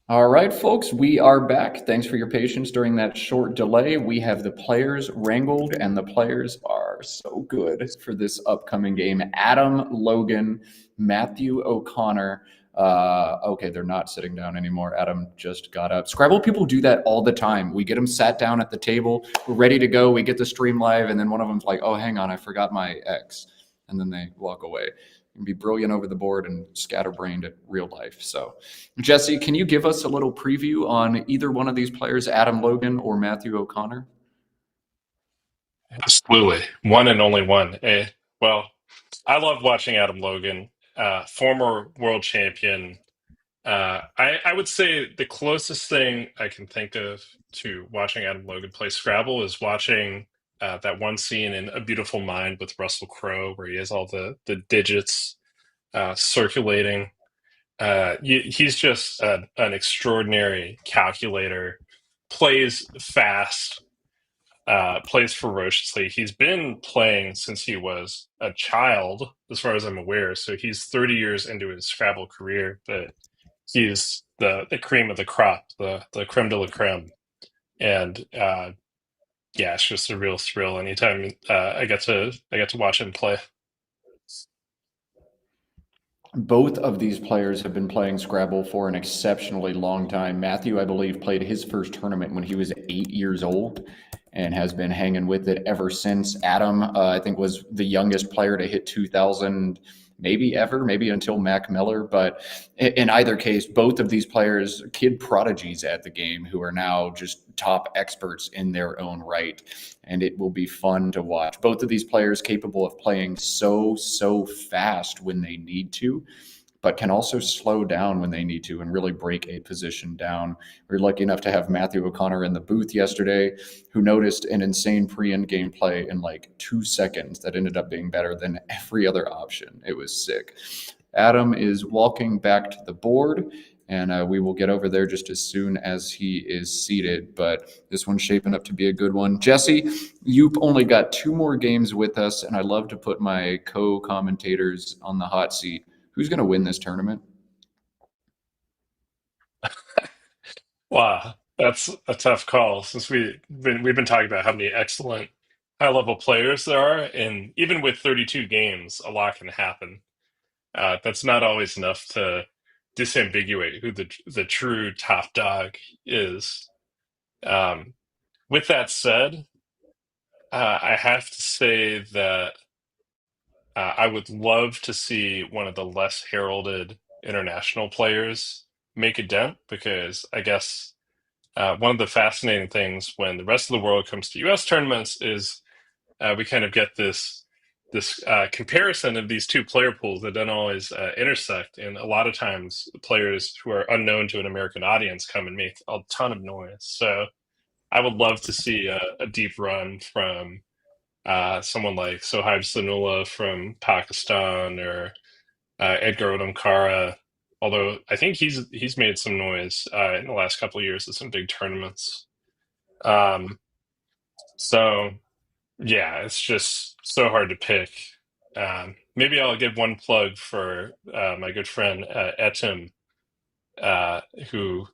All right, folks, we are back. Thanks for your patience during that short delay. We have the players wrangled, and the players are so good for this upcoming game. Adam Logan, Matthew O'Connor. Okay, they're not sitting down anymore. Adam just got up. Scrabble people do that all the time. We get them sat down at the table. We're ready to go. We get the stream live, and then one of them's like, oh, hang on, I forgot my X. And then they walk away. And be brilliant over the board and scatterbrained at real life. So, Jesse, can you give us a little preview on either one of these players, Adam Logan or Matthew O'Connor? Absolutely. One and only one. Well, I love watching Adam Logan, former world champion. I would say the closest thing I can think of to watching Adam Logan play Scrabble is watching that one scene in A Beautiful Mind with Russell Crowe where he has all the digits circulating. He's just an extraordinary calculator, plays fast, plays ferociously. He's been playing since he was a child, as far as I'm aware. So he's 30 years into his Scrabble career, but he's the cream of the crop, the creme de la creme. And yeah, it's just a real thrill anytime I get to watch him play. Both of these players have been playing Scrabble for an exceptionally long time. Matthew, I believe, played his first tournament when he was 8 years old and has been hanging with it ever since. Adam, I think, was the youngest player to hit 2,000 maybe ever, maybe until Mac Miller. But in either case, both of these players, kid prodigies at the game who are now just top experts in their own right. And it will be fun to watch. Both of these players capable of playing so fast when they need to, but can also slow down when they need to and really break a position down. We were lucky enough to have Matthew O'Connor in the booth yesterday, who noticed an insane pre-endgame play in like 2 seconds that ended up being better than every other option. It was sick. Adam is walking back to the board, and we will get over there just as soon as he is seated. But this one's shaping up to be a good one. Jesse, you've only got 2 more games with us, and I love to put my co-commentators on the hot seat. Who's going to win this tournament? Wow, that's a tough call since we've been talking about how many excellent high-level players there are, and even with 32 games, a lot can happen. That's not always enough to disambiguate who the true top dog is. With that said, I have to say that I would love to see one of the less heralded international players make a dent, because I guess one of the fascinating things when the rest of the world comes to U.S. tournaments is we kind of get this comparison of these two player pools that don't always intersect, and a lot of times players who are unknown to an American audience come and make a ton of noise. So I would love to see a deep run from someone like Sohaib Sanullah from Pakistan, or Edgar Odamkara. Although I think he's made some noise in the last couple of years at some big tournaments. So yeah, it's just so hard to pick. Maybe I'll give one plug for my good friend Etim, who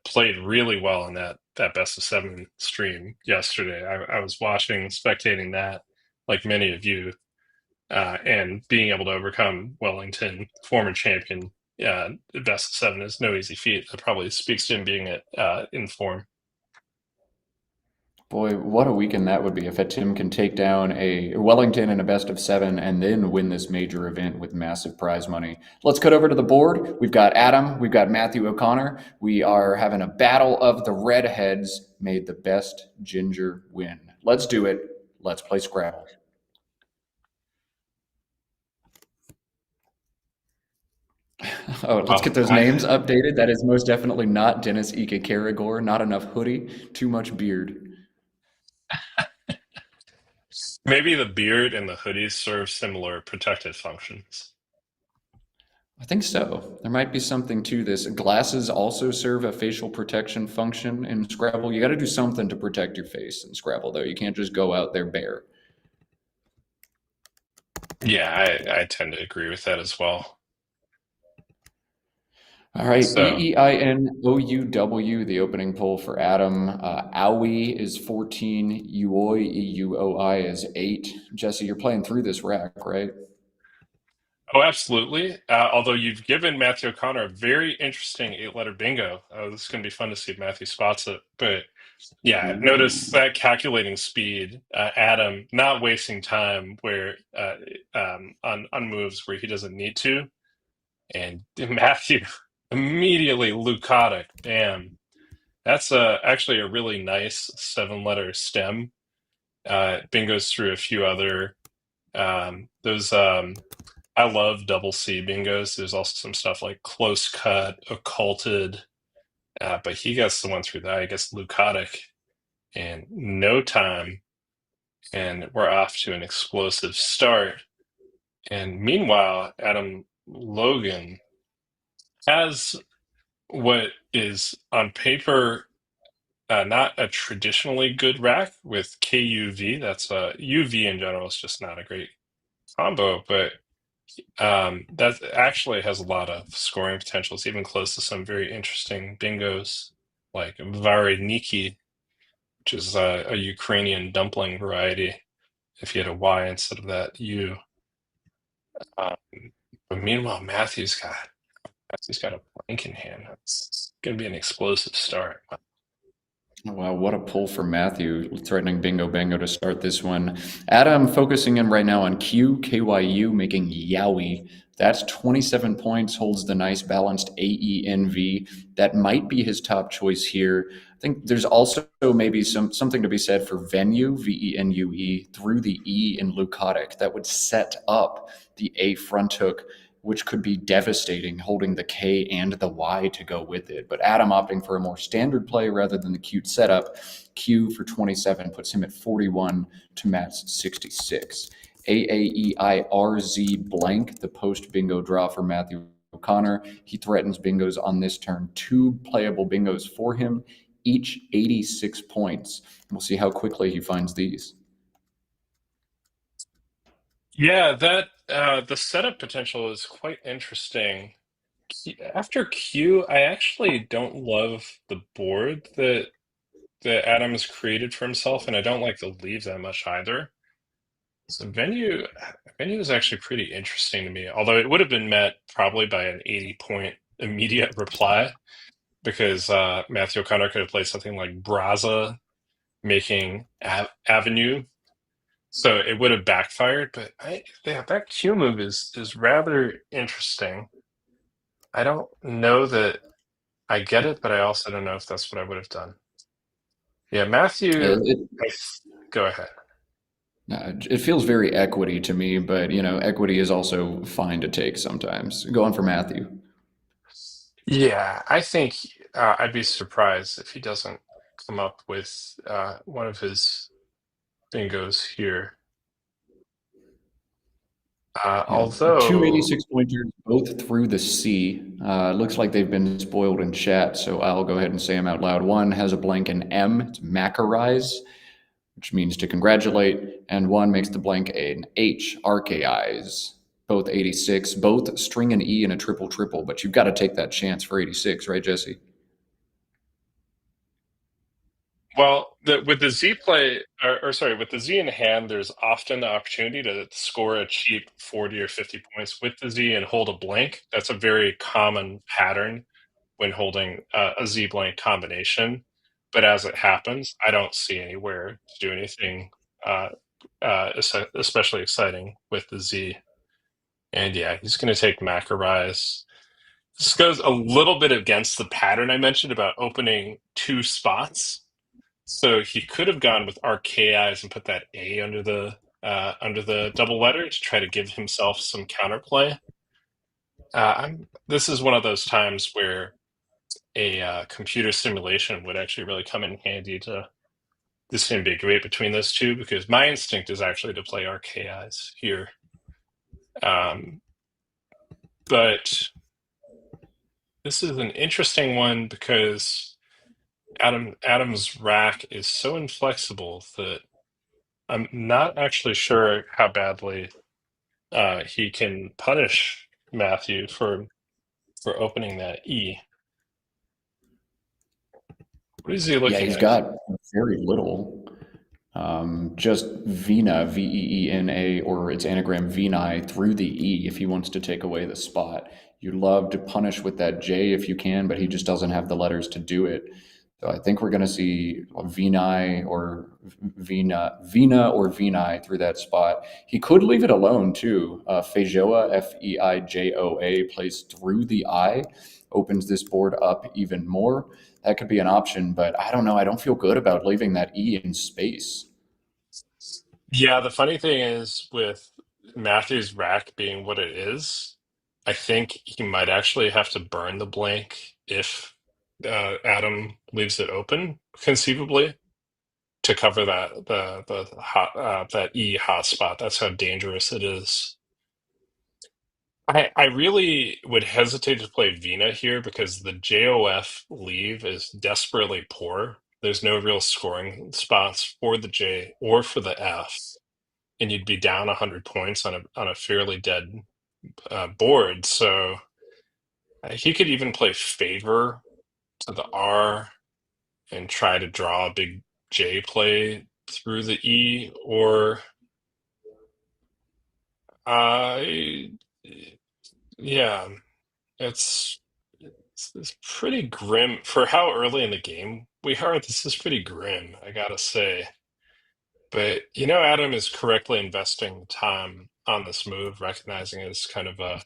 played really well in that best of 7 stream yesterday. I was watching, spectating that, like many of you, and being able to overcome Wellington, former champion, best of 7 is no easy feat. That probably speaks to him being in form. Boy, what a weekend that would be if a Tim can take down a Wellington in a best of 7 and then win this major event with massive prize money. Let's cut over to the board. We've got Adam, we've got Matthew O'Connor. We are having a battle of the redheads. Made the best ginger win. Let's do it. Let's play Scrabble. Oh, let's get those names updated. That is most definitely not Dennis Ike Caragor. Not enough hoodie, too much beard. Maybe the beard and the hoodies serve similar protective functions. I think so. There might be something to this. Glasses also serve a facial protection function in Scrabble. You got to do something to protect your face in Scrabble, though. You can't just go out there bare. Yeah, I tend to agree with that as well. All right, So, EEINOUW, the opening poll for Adam. Owie is 14, Uoi, EUOI is 8. Jesse, you're playing through this rack, right? oh, absolutely. Although you've given Matthew O'Connor a very interesting 8-letter bingo. This is going to be fun to see if Matthew spots it. But yeah, notice that calculating speed, Adam not wasting time where on moves where he doesn't need to, and Matthew immediately Leucotic. Bam. That's actually a really nice 7-letter stem. Bingo's through a few other those. I love double C bingos. There's also some stuff like close cut, occulted, but he gets the one through that. I guess Leucotic in no time, and we're off to an explosive start. And meanwhile, Adam Logan has what is on paper not a traditionally good rack with KUV. That's UV in general is just not a great combo, but that actually has a lot of scoring potential. It's even close to some very interesting bingos like Vareniki, which is a Ukrainian dumpling variety, if you had a Y instead of that U. But meanwhile, Matthew's got a blank in hand. It's going to be an explosive start. Wow, what a pull for Matthew, threatening Bingo Bango to start this one. Adam focusing in right now on Q, KYU, making Yowie. That's 27 points, holds the nice balanced AENV. That might be his top choice here. I think there's also maybe something to be said for venue, VENUE, through the E in Leucotic. That would set up the A front hook, which could be devastating, holding the K and the Y to go with it. But Adam opting for a more standard play rather than the cute setup. Q for 27 puts him at 41 to Matt's 66. AAEIRZ blank, the post bingo draw for Matthew O'Connor. He threatens bingos on this turn. 2 playable bingos for him, each 86 points. We'll see how quickly he finds these. Yeah, that the setup potential is quite interesting. After Q, I actually don't love the board that Adam has created for himself, and I don't like the leave that much either. So venue is actually pretty interesting to me, although it would have been met probably by an 80-point immediate reply, because Matthew O'Connor could have played something like Braza making avenue. So it would have backfired, but that Q move is rather interesting. I don't know that I get it, but I also don't know if that's what I would have done. Yeah, Matthew, It, go ahead. it feels very equity to me, but equity is also fine to take sometimes. Go on for Matthew. Yeah, I think I'd be surprised if he doesn't come up with one of his bingos here. Yeah, two Although, 86 pointers, both through the C. Looks like they've been spoiled in chat, so I'll go ahead and say them out loud. One has a blank in M, it's Macarize, which means to congratulate, and one makes the blank an H, Archaize. Both 86, both string an E in a triple triple, but you've got to take that chance for 86, right, Jesse? well, with the Z play, or sorry, with the Z in hand, there's often the opportunity to score a cheap 40 or 50 points with the Z and hold a blank. That's a very common pattern when holding a Z blank combination. But as it happens, I don't see anywhere to do anything especially exciting with the Z. And yeah, he's going to take Macarize. This goes a little bit against the pattern I mentioned about opening two spots. So he could have gone with Archaize and put that A under the double letter to try to give himself some counterplay. This is one of those times where a computer simulation would actually really come in handy to disambiguate between those two, because my instinct is actually to play Archaize here. But this is an interesting one because Adam's rack is so inflexible that I'm not actually sure how badly he can punish Matthew for opening that E. What is he Yeah, looking he's at? got very little. Just Vina, Veena, or its anagram Vini through the E if he wants to take away the spot. You love to punish with that J if you can, but he just doesn't have the letters to do it. So I think we're going to see Vini or Vina or Vini through that spot. He could leave it alone too. Feijoa, Feijoa, plays through the I, opens this board up even more. That could be an option, but I don't know. I don't feel good about leaving that E in space. Yeah, the funny thing is with Matthew's rack being what it is, I think he might actually have to burn the blank if Adam leaves it open, conceivably, to cover the hot that E hot spot. That's how dangerous it is. I really would hesitate to play Vina here because the JOF leave is desperately poor. There's no real scoring spots for the J or for the F, and you'd be down 100 points on a fairly dead board. So he could even play favor to the R and try to draw a big J play through the E, or uh, yeah, it's it's pretty grim for how early in the game we are. This is pretty grim, I gotta say. But Adam is correctly investing time on this move, recognizing it's kind of a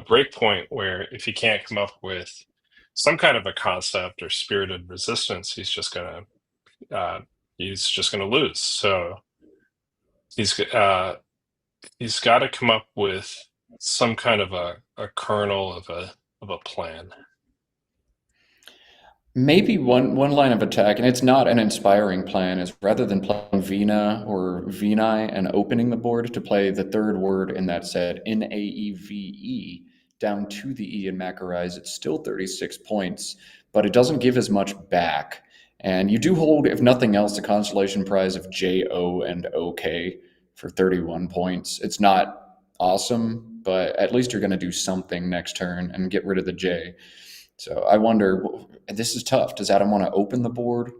break point where if he can't come up with some kind of a concept or spirited resistance, he's just gonna lose. So he's got to come up with some kind of a kernel of a plan. Maybe one line of attack, and it's not an inspiring plan, is rather than playing Vina or Vini and opening the board to play the third word in that set, Naeve, down to the E in Macarize. It's still 36 points, but it doesn't give as much back. And you do hold, if nothing else, the consolation prize of JO and OK for 31 points. It's not awesome, but at least you're going to do something next turn and get rid of the J. So I wonder, this is tough. Does Adam want to open the board,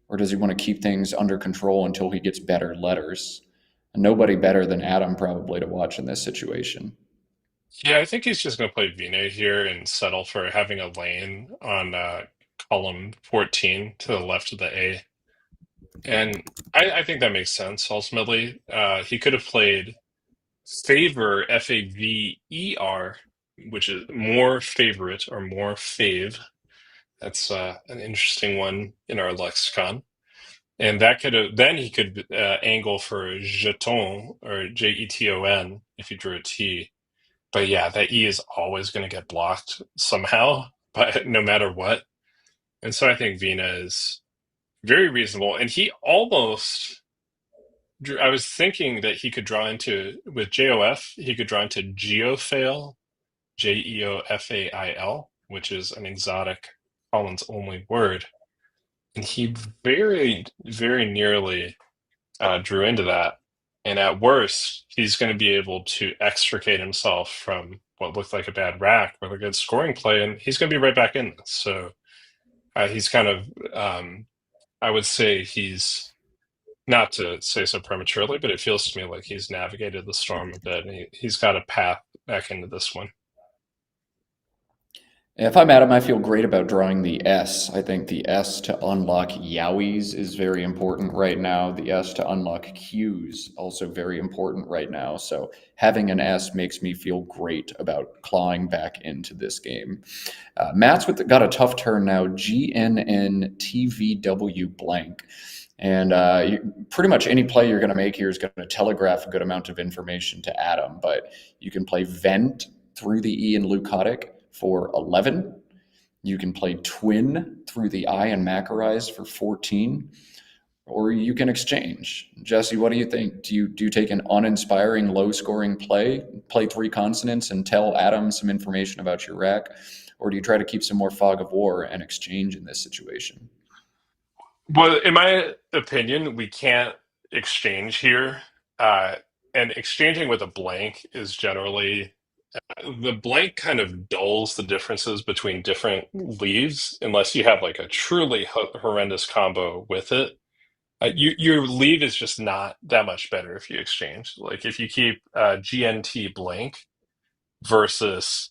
or does he want to keep things under control until he gets better letters? Nobody better than Adam probably to watch in this situation. Yeah, I think he's just going to play Vina here and settle for having a lane on column 14 to the left of the A. And I think that makes sense. Ultimately, he could have played favor, Faver, which is more favorite or more fave. That's an interesting one in our lexicon. And that could have, then he could angle for jeton or Jeton if he drew a T. But yeah, that E is always going to get blocked somehow, but no matter what. And so I think Vina is very reasonable. And he almost, I was thinking that he could draw into, with JOF, he could draw into Geofail, Jeofail, which is an exotic Collins only word. And he very, very nearly drew into that. And at worst, he's going to be able to extricate himself from what looked like a bad rack with a good scoring play, and he's going to be right back in this. So he's kind of, I would say he's, not to say so prematurely, but it feels to me like he's navigated the storm a bit, and he's got a path back into this one. If I'm Adam, I feel great about drawing the S. I think the S to unlock Yowies is very important right now. The S to unlock Qs also very important right now. So having an S makes me feel great about clawing back into this game. Matt's got a tough turn now. GNNTVW blank. And pretty much any play you're going to make here is going to telegraph a good amount of information to Adam. But you can play Vent through the E in Leucotic for 11. You can play Twin through the I and Macarize for 14. Or you can exchange. Jesse, what do you think? Do you take an uninspiring, low-scoring play 3 consonants, and tell Adam some information about your rack? Or do you try to keep some more fog of war and exchange in this situation? Well, in my opinion, we can't exchange here. And exchanging with a blank is generally, the blank kind of dulls the differences between different leaves, unless you have like a truly horrendous combo with it. Your leave is just not that much better if you exchange. Like if you keep GNT blank versus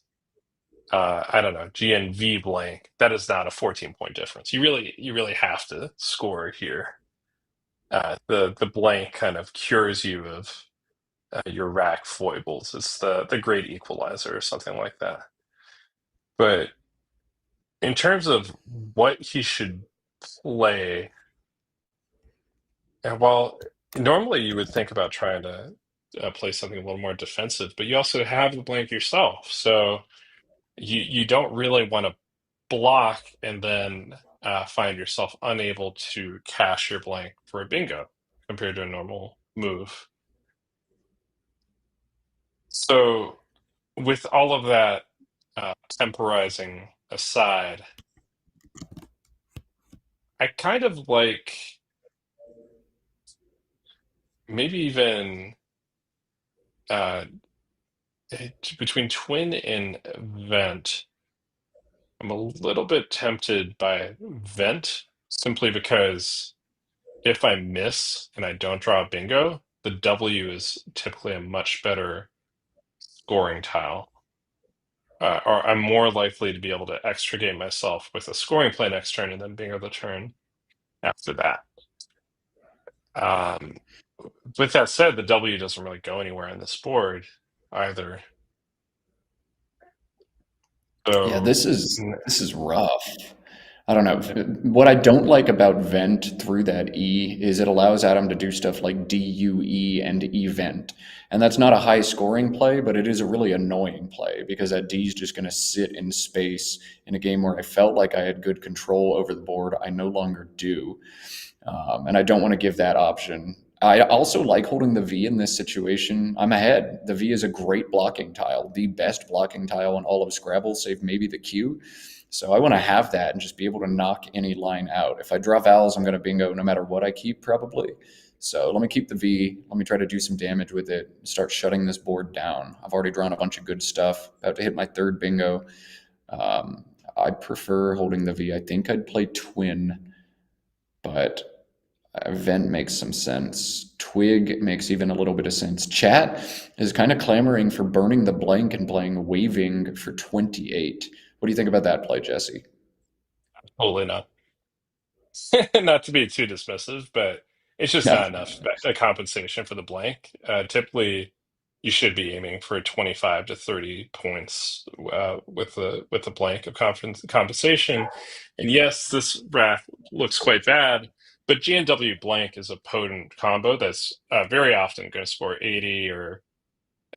I don't know, GNV blank, that is not a 14-point difference. You really have to score here. The blank kind of cures you of your rack foibles. It's the great equalizer or something like that. But in terms of what he should play, well, normally you would think about trying to play something a little more defensive, but you also have the blank yourself, so you don't really want to block and then find yourself unable to cash your blank for a bingo compared to a normal move. So with all of that temporizing aside, I kind of like maybe even between Twin and Vent, I'm a little bit tempted by Vent simply because if I miss and I don't draw a bingo, the W is typically a much better scoring tile. Or I'm more likely to be able to extricate myself with a scoring play next turn and then bingo the turn after that. With that said, the W doesn't really go anywhere on this board either. So, Yeah, this is rough. I don't know. What I don't like about Vent through that E is it allows Adam to do stuff like DUE and Event. And that's not a high scoring play, but it is a really annoying play because that D is just going to sit in space in a game where I felt like I had good control over the board. I no longer do. And I don't want to give that option. I also like holding the V in this situation. I'm ahead. The V is a great blocking tile, the best blocking tile in all of Scrabble, save maybe the Q. So I want to have that and just be able to knock any line out. If I draw vowels, I'm going to bingo no matter what I keep, probably. So let me keep the V. Let me try to do some damage with it. Start shutting this board down. I've already drawn a bunch of good stuff. About to hit my 3rd bingo. I prefer holding the V. I think I'd play Twin, but Vent makes some sense. Twig makes even a little bit of sense. Chat is kind of clamoring for burning the blank and playing Waving for 28. What do you think about that play, Jesse? totally not. Not to be too dismissive, but it's just Yeah. not enough compensation for the blank. Typically, you should be aiming for 25 to 30 points with the blank of compensation. And yes, this rack looks quite bad, but GNW blank is a potent combo that's very often going to score 80 or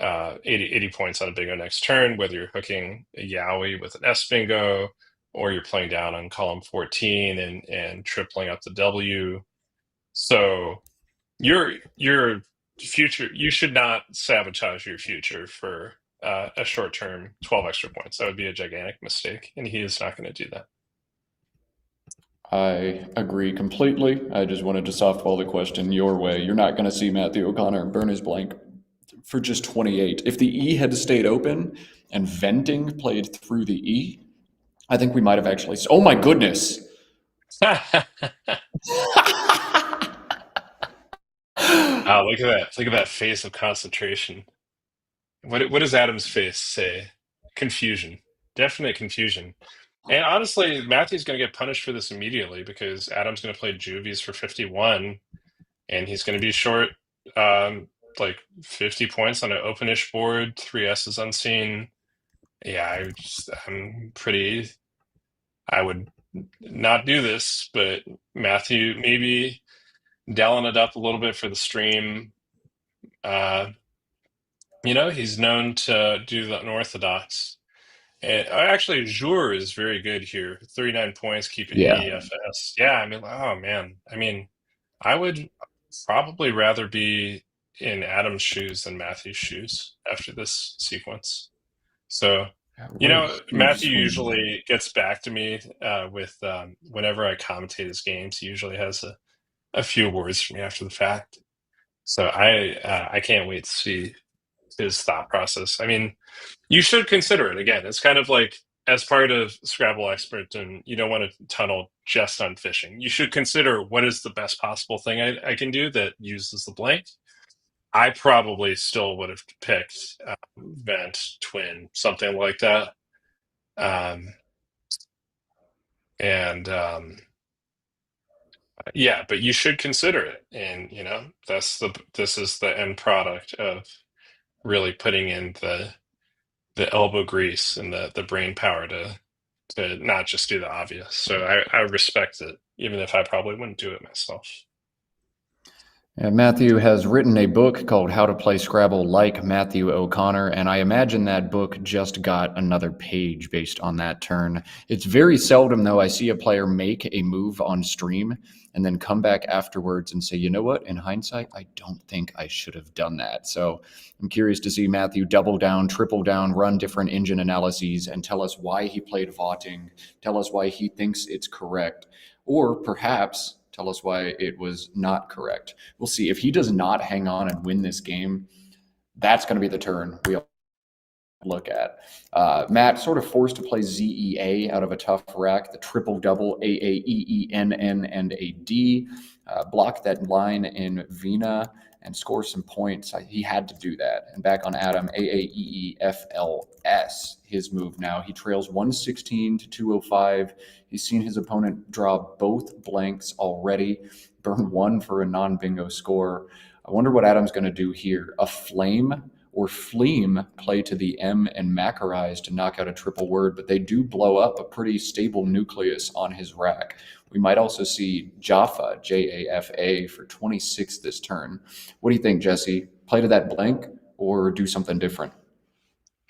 80 points on a bingo next turn, whether you're hooking a Yowie with an S bingo or you're playing down on column 14 and tripling up the W. So your future, you should not sabotage your future for a short term 12 extra points. That would be a gigantic mistake, and he is not going to do that. I agree completely. I just wanted to softball the question your way. You're not going to see Matthew O'Connor burn his blank for just 28. If the E had stayed open and venting played through the E, I think we might have actually. Oh my goodness! Wow, look at that! Look at that face of concentration. What does Adam's face say? Confusion, definite confusion. And honestly, Matthew's going to get punished for this immediately because Adam's going to play Juvies for 51, and he's going to be short like 50 points on an openish board, 3 S's unseen. Yeah, I would not do this, but Matthew maybe dialing it up a little bit for the stream. He's known to do the unorthodox. And actually, Jour is very good here. 39 points, keep it Yeah. EFS. Yeah, I mean, oh man. I mean, I would probably rather be in Adam's shoes than Matthew's shoes after this sequence. So, What a huge Matthew swing. usually gets back to me with whenever I commentate his games. He usually has a few words for me after the fact. So I can't wait to see his thought process. I mean, you should consider it. Again, it's kind of like as part of Scrabble Expert, and you don't want to tunnel just on fishing. You should consider what is the best possible thing I can do that uses the blank. I probably still would have picked Vent, Twin, something like that. Yeah, but you should consider it. And, this is the end product of really putting in the elbow grease and the brain power to not just do the obvious. So I respect it, even if I probably wouldn't do it myself. Matthew has written a book called How to Play Scrabble Like Matthew O'Connor, and I imagine that book just got another page based on that turn. It's very seldom, though, I see a player make a move on stream and then come back afterwards and say, you know what, in hindsight, I don't think I should have done that. So I'm curious to see Matthew double down, triple down, run different engine analyses, and tell us why he played vaulting, tell us why he thinks it's correct, or perhaps tell us why it was not correct. We'll see. If he does not hang on and win this game, that's going to be the turn we look at. Matt sort of forced to play ZEA out of a tough rack, the triple double AAEENN and a D. Block that line in Vina and score some points. He had to do that. And back on Adam, AAEEFLS, his move now. He trails 116 to 205. He's seen his opponent draw both blanks already, burn one for a non-bingo score. I wonder what Adam's going to do here. A flame or Fleam play to the M and Macarize to knock out a triple word, but they do blow up a pretty stable nucleus on his rack. We might also see Jaffa, Jafa, for 26 this turn. What do you think, Jesse? Play to that blank or do something different?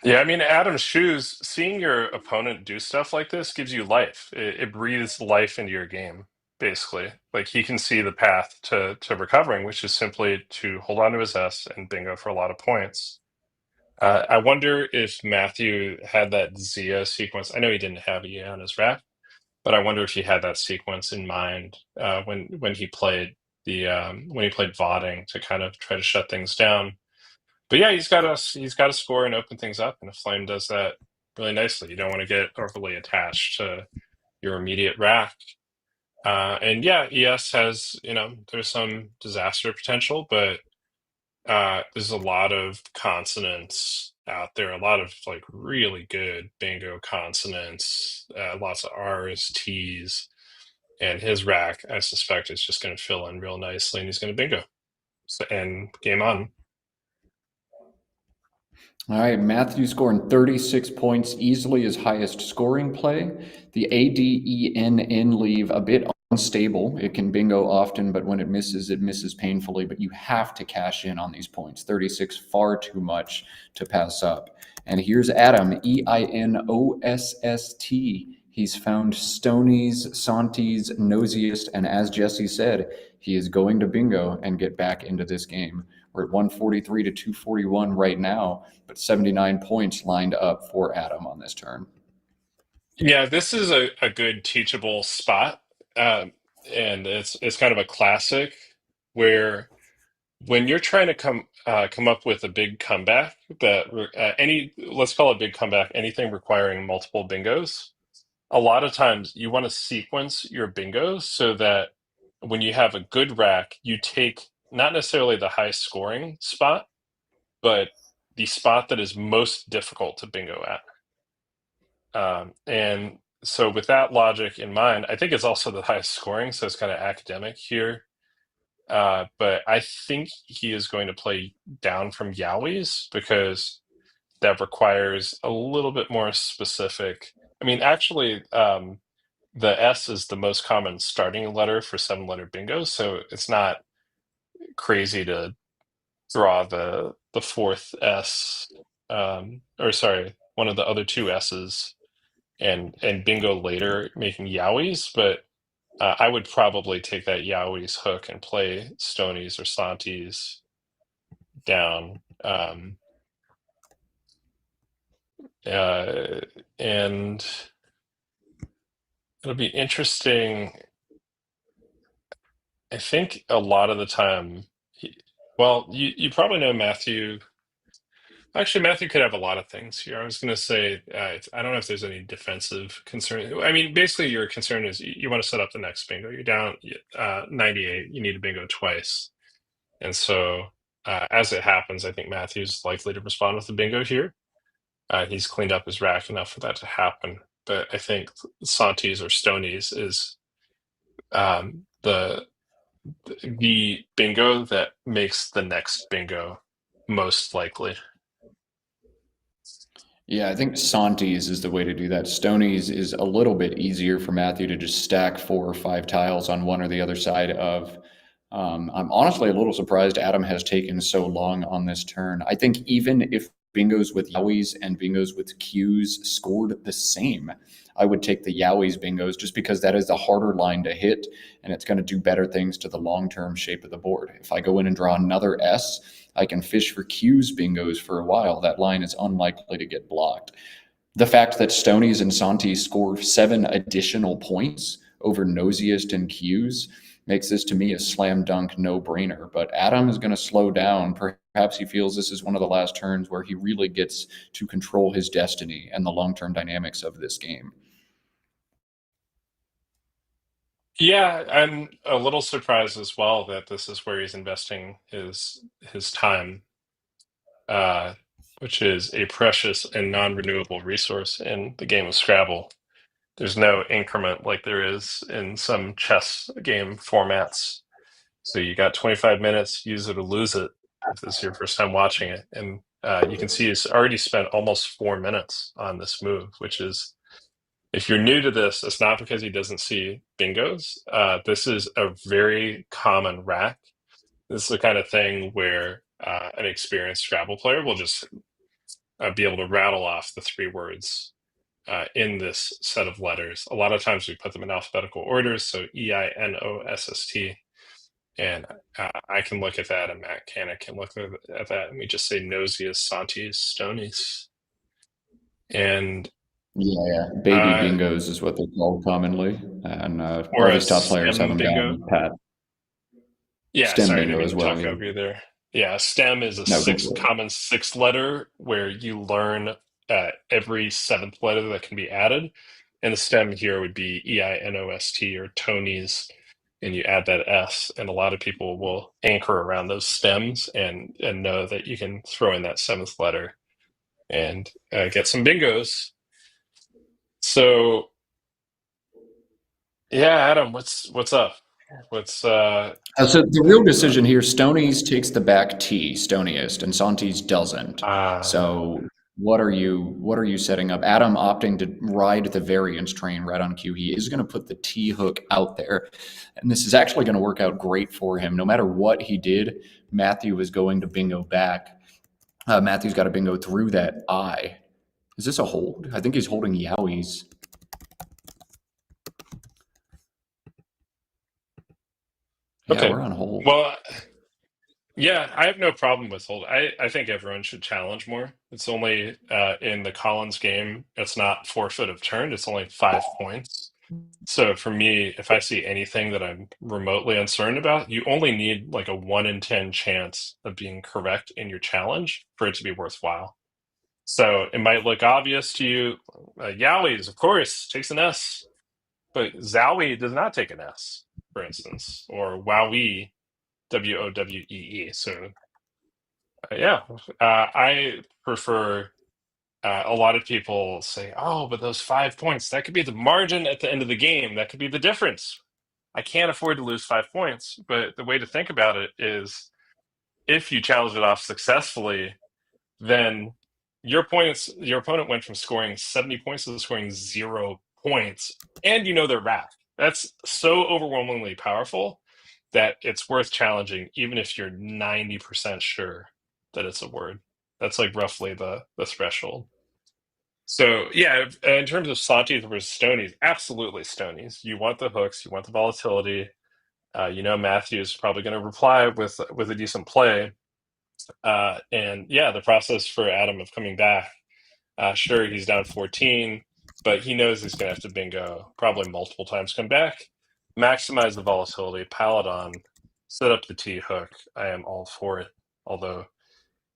Yeah, I mean, Adam's shoes, seeing your opponent do stuff like this gives you life. It breathes life into your game, basically. Like he can see the path to recovering, which is simply to hold on to his S and bingo for a lot of points. I wonder if Matthew had that Zia sequence. I know he didn't have EA on his rack, but I wonder if he had that sequence in mind when he played Vodding to kind of try to shut things down. But yeah, he's got to score and open things up, and a flame does that really nicely. You don't want to get overly attached to your immediate rack. And yeah, ES has, there's some disaster potential, but there's a lot of consonants out there, a lot of like really good bingo consonants, lots of R's, T's. And his rack, I suspect, is just going to fill in real nicely, and he's going to bingo. So, and game on. All right, Matthew scoring 36 points, easily his highest scoring play. The ADENN leave a bit unstable. It can bingo often, but when it misses painfully. But you have to cash in on these points. 36, far too much to pass up. And here's Adam, EINOSST. He's found Stonies, Santis, Nosiest, and as Jesse said, he is going to bingo and get back into this game. We're at 143 to 241 right now, but 79 points lined up for Adam on this turn. Yeah, this is a good teachable spot. And it's kind of a classic where when you're trying to come up with a big comeback that let's call it big comeback, anything requiring multiple bingos, a lot of times you want to sequence your bingos so that when you have a good rack, you take not necessarily the high scoring spot, but the spot that is most difficult to bingo at. And so with that logic in mind, I think it's also the highest scoring, so it's kind of academic here. But I think he is going to play down from Yowies because that requires a little bit more specific. I mean, actually, the S is the most common starting letter for 7-letter bingo, so it's not crazy to draw the fourth S, or sorry, one of the other two S's and bingo later, making Yowies, but I would probably take that Yowies hook and play Stonies or Santis down. And it'll be interesting. I think a lot of the time, you probably know Matthew. Actually, Matthew could have a lot of things here. I was going to say, I don't know if there's any defensive concern. I mean, basically, your concern is you want to set up the next bingo. You're down 98. You need a bingo twice. And so, as it happens, I think Matthew's likely to respond with a bingo here. He's cleaned up his rack enough for that to happen. But I think Santis or Stonies is the bingo that makes the next bingo most likely. Yeah, I think Santis is the way to do that. Stonies is a little bit easier for Matthew to just stack 4 or 5 tiles on one or the other side of. I'm honestly a little surprised Adam has taken so long on this turn. I think even if bingos with Yowies and bingos with Qs scored the same, I would take the Yowies bingos just because that is the harder line to hit and it's going to do better things to the long-term shape of the board. If I go in and draw another S, I can fish for Qs bingos for a while. That line is unlikely to get blocked. The fact that Stonies and Santi score 7 additional points over Nosiest and Qs makes this to me a slam dunk no-brainer. But Adam is going to slow down. Perhaps he feels this is one of the last turns where he really gets to control his destiny and the long-term dynamics of this game. Yeah, I'm a little surprised as well that this is where he's investing his time, which is a precious and non-renewable resource in the game of Scrabble. There's no increment like there is in some chess game formats. So you got 25 minutes, use it or lose it if this is your first time watching it. And you can see he's already spent almost 4 minutes on this move, which is, if you're new to this, it's not because he doesn't see bingos. This is a very common rack. This is the kind of thing where an experienced Scrabble player will just be able to rattle off the 3 words in this set of letters. A lot of times we put them in alphabetical orders, so EINOSST. And I can look at that, and Matt Canik can look at that, and we just say Nosiest, Santis, Stonies. And yeah, baby bingos is what they're called commonly, and all these top players have them bingo. down pat. Yeah, STEM sorry, bingo I as didn't well. talk over you there. Yeah, STEM is a common 6th letter where you learn every 7th letter that can be added, and the STEM here would be EINOST or Tony's, and you add that S, and a lot of people will anchor around those stems and know that you can throw in that 7th letter and get some bingos. So Yeah, Adam, what's up? What's So the real decision here, Stonies takes the back T, Stoniest, and Santis doesn't. uh So what are you setting up? Adam opting to ride the variance train right on cue. He is going to put the T hook out there. And this is actually going to work out great for him. No matter what he did, Matthew is going to bingo back. Matthew's got to bingo through that I. Is this a hold? I think he's holding Yowies. Yeah, okay. we're on hold. Well, yeah, I have no problem with hold. I think everyone should challenge more. It's only in the Collins game, it's not forfeit of turn, it's only 5 points. So for me, if I see anything that I'm remotely uncertain about, you only need like a 1 in 10 chance of being correct in your challenge for it to be worthwhile. So it might look obvious to you. Yowies, of course, takes an S, but Zowie does not take an S, for instance, or Wowee, Wowee. So yeah, I prefer. A lot of people say, "Oh, but those 5 points, that could be the margin at the end of the game. That could be the difference." I can't afford to lose 5 points. But the way to think about it is, if you challenge it off successfully, then your opponent went from scoring 70 points to scoring 0 points, and you know their wrath. That's so overwhelmingly powerful that it's worth challenging, even if you're 90% sure that it's a word. That's like roughly the threshold. So yeah, in terms of Santis versus Stonies, absolutely Stonies. You want the hooks, you want the volatility. Matthew's probably going to reply with a decent play. And yeah, the process for Adam of coming back. Sure, he's down 14, but he knows he's going to have to bingo probably multiple times. Come back, maximize the volatility, pile it on, set up the T hook. I am all for it. Although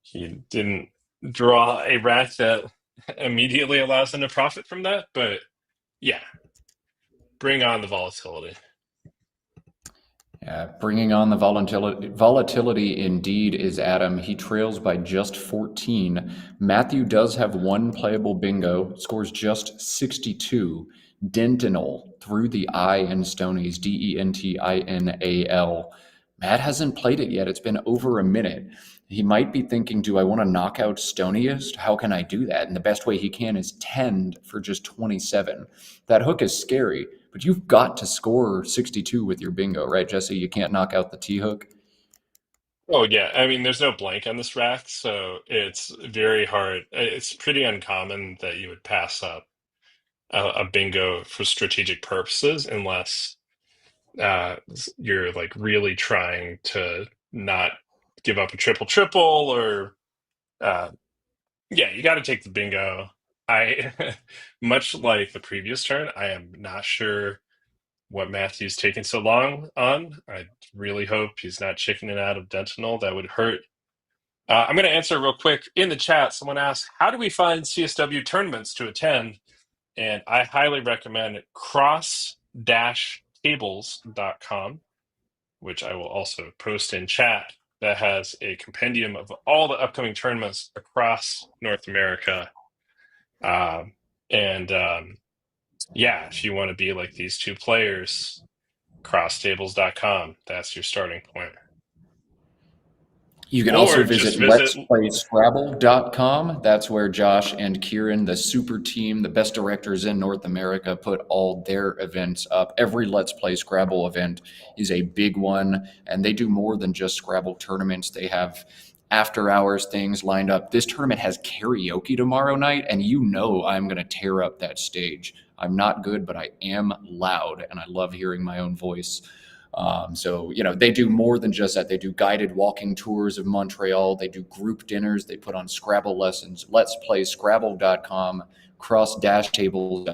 he didn't draw a rack that immediately allows him to profit from that, but yeah, bring on the volatility. Yeah, bringing on the volatility indeed is Adam. He trails by just 14. Matthew does have one playable bingo, scores just 62. Dentinal through the I in Stonies, Dentinal. Matt hasn't played it yet. It's been over a minute. He might be thinking, do I want to knock out Stoniest? How can I do that? And the best way he can is tend for just 27. That hook is scary, but you've got to score 62 with your bingo, right, Jesse? You can't knock out the T hook. Oh yeah, I mean, there's no blank on this rack, so it's very hard. It's pretty uncommon that you would pass up a bingo for strategic purposes unless you're like really trying to not give up a triple triple or yeah, you got to take the bingo. I much like the previous turn, I am not sure what Matthew's taking so long on. I really hope he's not chickening out of Dentinal. That would hurt. I'm going to answer real quick in the chat. Someone asked, "How do we find CSW tournaments to attend?" And I highly recommend cross-tables.com, which I will also post in chat. That has a compendium of all the upcoming tournaments across North America. Yeah, if you want to be like these two players, crosstables.com, that's your starting point. You can Or also just visit visit. letsplayscrabble.com. That's where Josh and Kieran, the super team, the best directors in North America, put all their events up. Every Let's Play Scrabble event is a big one, and they do more than just Scrabble tournaments. They have after hours things lined up. This tournament has karaoke tomorrow night, and you know I'm going to tear up that stage. I'm not good, but I am loud, and I love hearing my own voice. They do more than just that. They do guided walking tours of Montreal. They do group dinners. They put on Scrabble lessons. Let's Play Scrabble.com, cross-tables,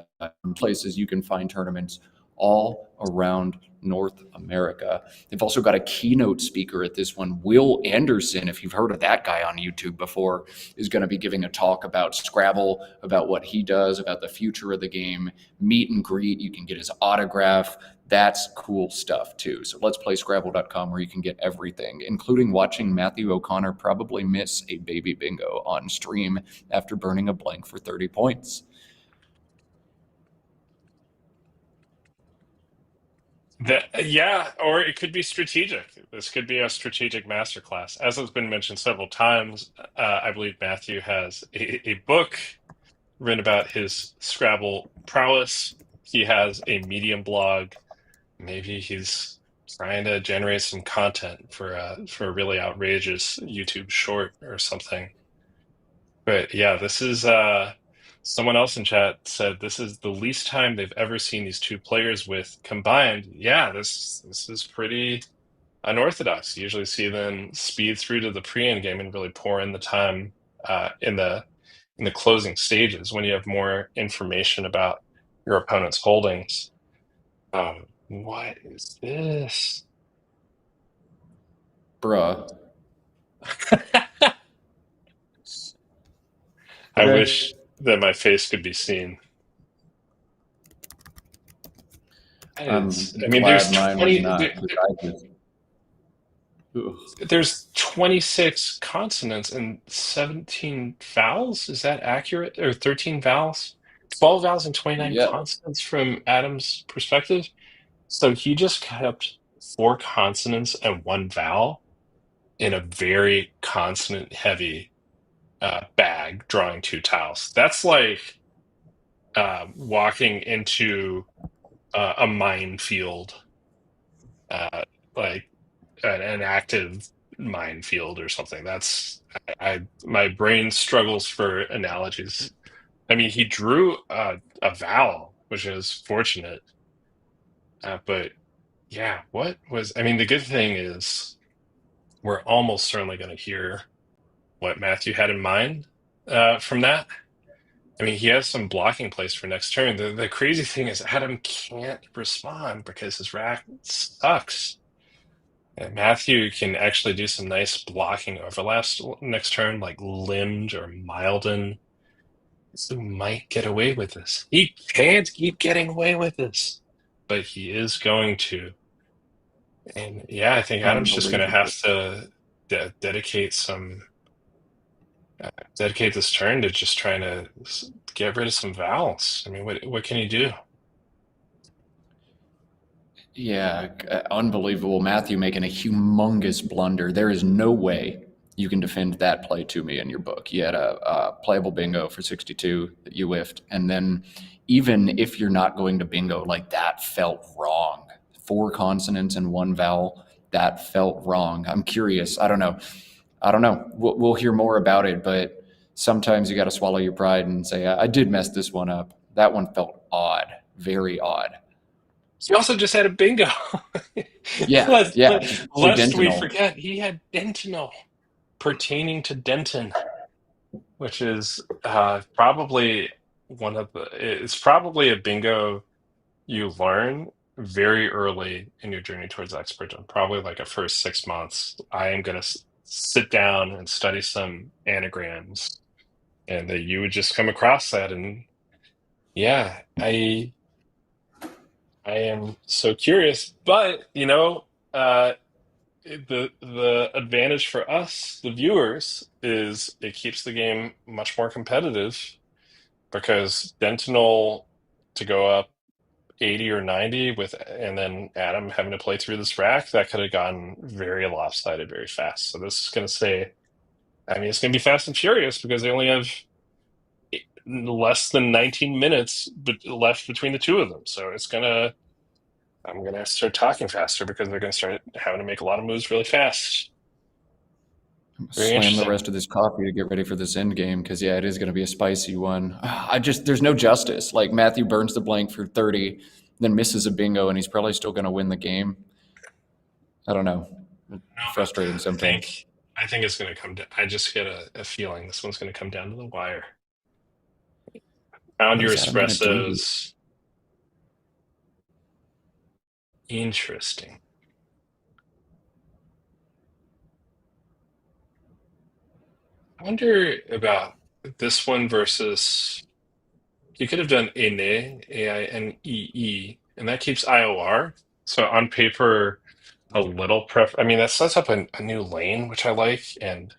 places you can find tournaments all around North America. They've also got a keynote speaker at this one. Will Anderson, if you've heard of that guy on YouTube before, is going to be giving a talk about Scrabble, about what he does, about the future of the game, meet and greet. You can get his autograph. That's cool stuff too. So let's play Scrabble.com where you can get everything, including watching Matthew O'Connor probably miss a baby bingo on stream after burning a blank for 30 points. Yeah, or it could be strategic. This could be a strategic masterclass. As has been mentioned several times, I believe Matthew has a book written about his Scrabble prowess. He has a Medium blog. Maybe he's trying to generate some content for a really outrageous YouTube short or something. But yeah, this is someone else in chat said this is the least time they've ever seen these two players with combined. Yeah, this is pretty unorthodox. You usually see them speed through to the pre-end game and really pour in the time in the closing stages when you have more information about your opponent's holdings. What is this? Bruh. I Okay. wish that my face could be seen. I'm I mean, glad there's mine was 20. not. 'Cause I just, ugh. There's 26 consonants and 17 vowels. Is that accurate? Or 13 vowels? 12 vowels and 29 Yeah. consonants from Adam's perspective. So he just kept 4 consonants and 1 vowel in a very consonant heavy bag, drawing 2 tiles. That's like walking into a minefield, like an active minefield or something. That's my brain struggles for analogies. I mean, he drew a vowel, which is fortunate, but yeah, what was? I mean, the good thing is we're almost certainly going to hear what Matthew had in mind from that. I mean, he has some blocking plays for next turn. The crazy thing is Adam can't respond because his rack sucks. And Matthew can actually do some nice blocking overlaps next turn, like limbed or milden. So he might get away with this. He can't keep getting away with this, but he is going to. And yeah, I think Adam's just going to have to dedicate this turn to just trying to get rid of some vowels. I mean, what can he do? Yeah, unbelievable. Matthew making a humongous blunder. There is no way you can defend that play to me in your book. You had a playable bingo for 62 that you whiffed. And then even if you're not going to bingo, like that felt wrong. 4 consonants and 1 vowel, that felt wrong. I'm curious. I don't know. We'll hear more about it, but sometimes you got to swallow your pride and say, I did mess this one up. That one felt odd, very odd. He also just had a bingo. Yeah, Lest we forget, he had Dentinal pertaining to Denton, which is probably it's probably a bingo you learn very early in your journey towards expertdom. Probably like a first 6 months. I am going to sit down and study some anagrams, and that you would just come across that, and yeah, I am so curious, but the advantage for us, the viewers, is it keeps the game much more competitive because Dentinal to go up 80 or 90 and then Adam having to play through this rack, that could have gotten very lopsided very fast. So this is going to it's going to be fast and furious because they only have less than 19 minutes left between the two of them. So I'm going to have to start talking faster because they're going to start having to make a lot of moves really fast. Slam the rest of this coffee to get ready for this end game because, yeah, it is going to be a spicy one. There's no justice. Like, Matthew burns the blank for 30, then misses a bingo, and he's probably still going to win the game. I don't know. Frustrating sometimes. I think it's going to come down. I just get a feeling this one's going to come down to the wire. Found your espressos. Interesting. I wonder about this one versus. You could have done Aine, Ainee, and that keeps IOR. So on paper, a little that sets up a new lane, which I like. And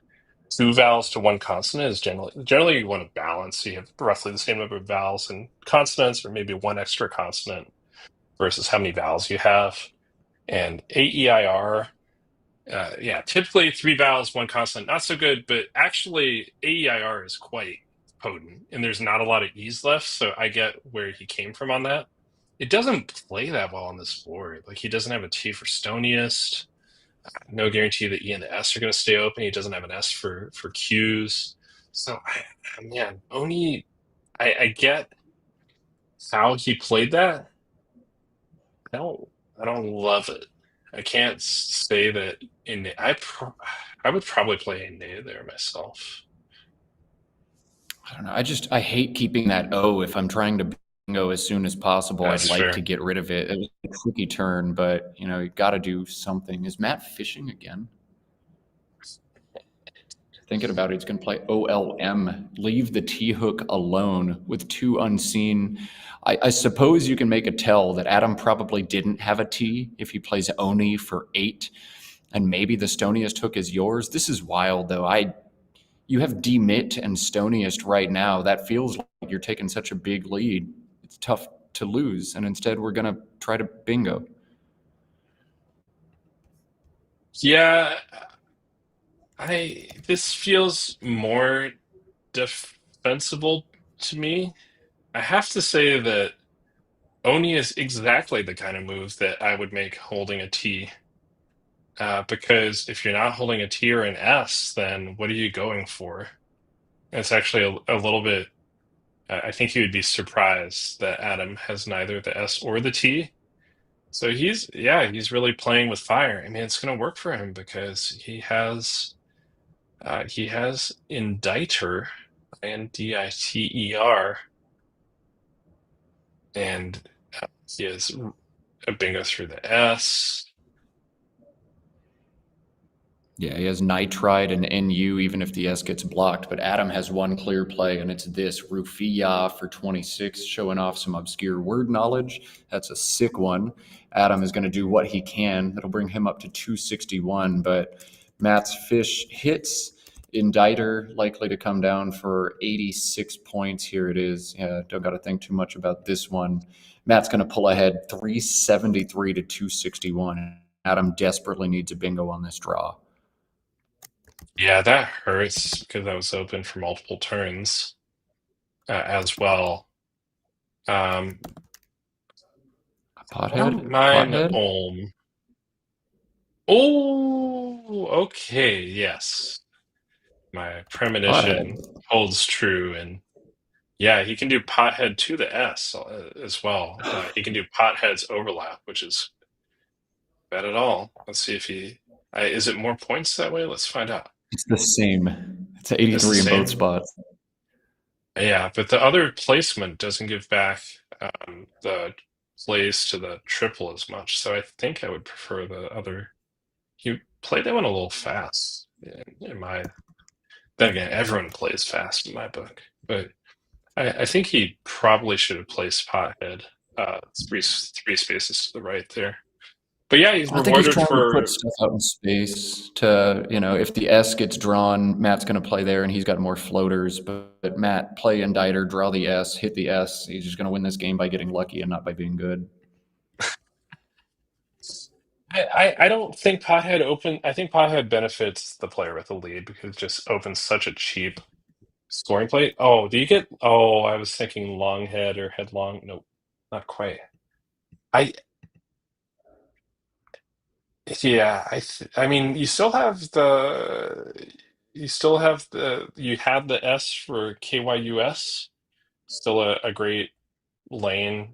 2 vowels to 1 consonant is generally you want to balance. So you have roughly the same number of vowels and consonants, or maybe 1 extra consonant versus how many vowels you have. And AEIR, typically 3 vowels, 1 consonant, not so good, but actually AEIR is quite potent, and there's not a lot of E's left, so I get where he came from on that. It doesn't play that well on this board. Like, he doesn't have a T for stoniest. No guarantee that E and the S are going to stay open. He doesn't have an S for Q's. So, man, Oni, I get how he played that. I don't love it. I can't say that I would probably play a nay there myself. I don't know. I hate keeping that O if I'm trying to bingo as soon as possible. That's I'd like fair. to get rid of it. It was a tricky turn, but you got to do something. Is Matt fishing again? Thinking about it, he's going to play OLM, leave the T-hook alone with 2 unseen. I suppose you can make a tell that Adam probably didn't have a T if he plays Oni for 8, and maybe the stoniest hook is yours. This is wild, though. You have demit and stoniest right now. That feels like you're taking such a big lead. It's tough to lose, and instead we're going to try to bingo. Yeah, this feels more defensible to me. I have to say that Oni is exactly the kind of move that I would make holding a T. Because if you're not holding a T or an S, then what are you going for? It's actually a little bit. I think you would be surprised that Adam has neither the S or the T. So he's really playing with fire. I mean, it's going to work for him because he has Inditer, Inditer, and he has a bingo through the S. Yeah, he has nitride and NU even if the S gets blocked, but Adam has one clear play, and it's this Rufia for 26, showing off some obscure word knowledge. That's a sick one. Adam is going to do what he can. That'll bring him up to 261, but Matt's fish hits. Inditer likely to come down for 86 points. Here it is. Yeah, don't got to think too much about this one. Matt's going to pull ahead 373 to 261. Adam desperately needs a bingo on this draw. Yeah, that hurts because I was open for multiple turns as well. I don't mind Pothead? Ulm. Oh, okay, yes. My premonition holds true, and yeah, he can do pothead to the S as well. He can do pothead's overlap, which is bad at all. Let's see if is it more points that way? Let's find out. It's the same. It's an It's the 83 in both same? spots. Yeah, but the other placement doesn't give back the plays to the triple as much, so I think I would prefer the other. You played that one a little fast in my. Then again, everyone plays fast in my book, but I think he probably should have placed pothead three spaces to the right there. But yeah, he's I think he's rewarded trying to for. put stuff out in space to, if the S gets drawn, Matt's going to play there and he's got more floaters. But Matt, play Inditer, draw the S, hit the S. He's just going to win this game by getting lucky and not by being good. I don't think pothead open. I think pothead benefits the player with the lead because it just opens such a cheap scoring plate. Oh, do you get? Oh, I was thinking long head or headlong. Nope, not quite. Yeah, I mean, you still have you had the S for KYUS, still a great lane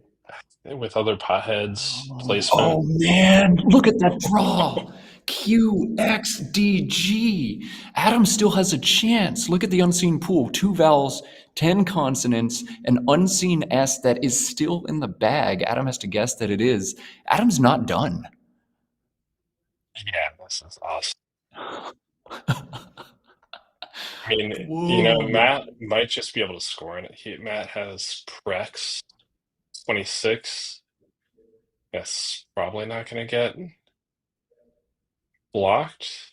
with other potheads placement. Oh, man. Look at that draw. QXDG. Adam still has a chance. Look at the unseen pool. 2 vowels, 10 consonants, an unseen S that is still in the bag. Adam has to guess that it is. Adam's not done. Yeah, this is awesome. I mean, Whoa. Matt might just be able to score in it. Matt has Prex 26. That's probably not going to get blocked.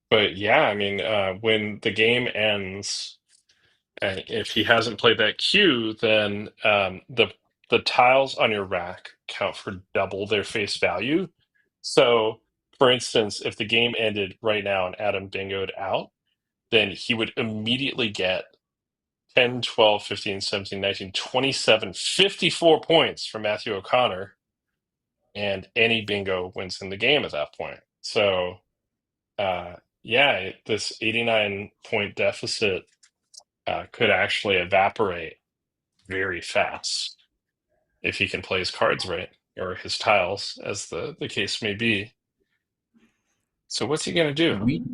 But yeah, I mean, when the game ends, if he hasn't played that cue, then the the tiles on your rack count for double their face value. So, for instance, if the game ended right now and Adam bingoed out, then he would immediately get 10, 12, 15, 17, 19, 27, 54 points from Matthew O'Connor, and any bingo wins in the game at that point. So, yeah, this 89-point deficit could actually evaporate very fast if he can play his cards right, or his tiles, as the case may be. So what's he going to do?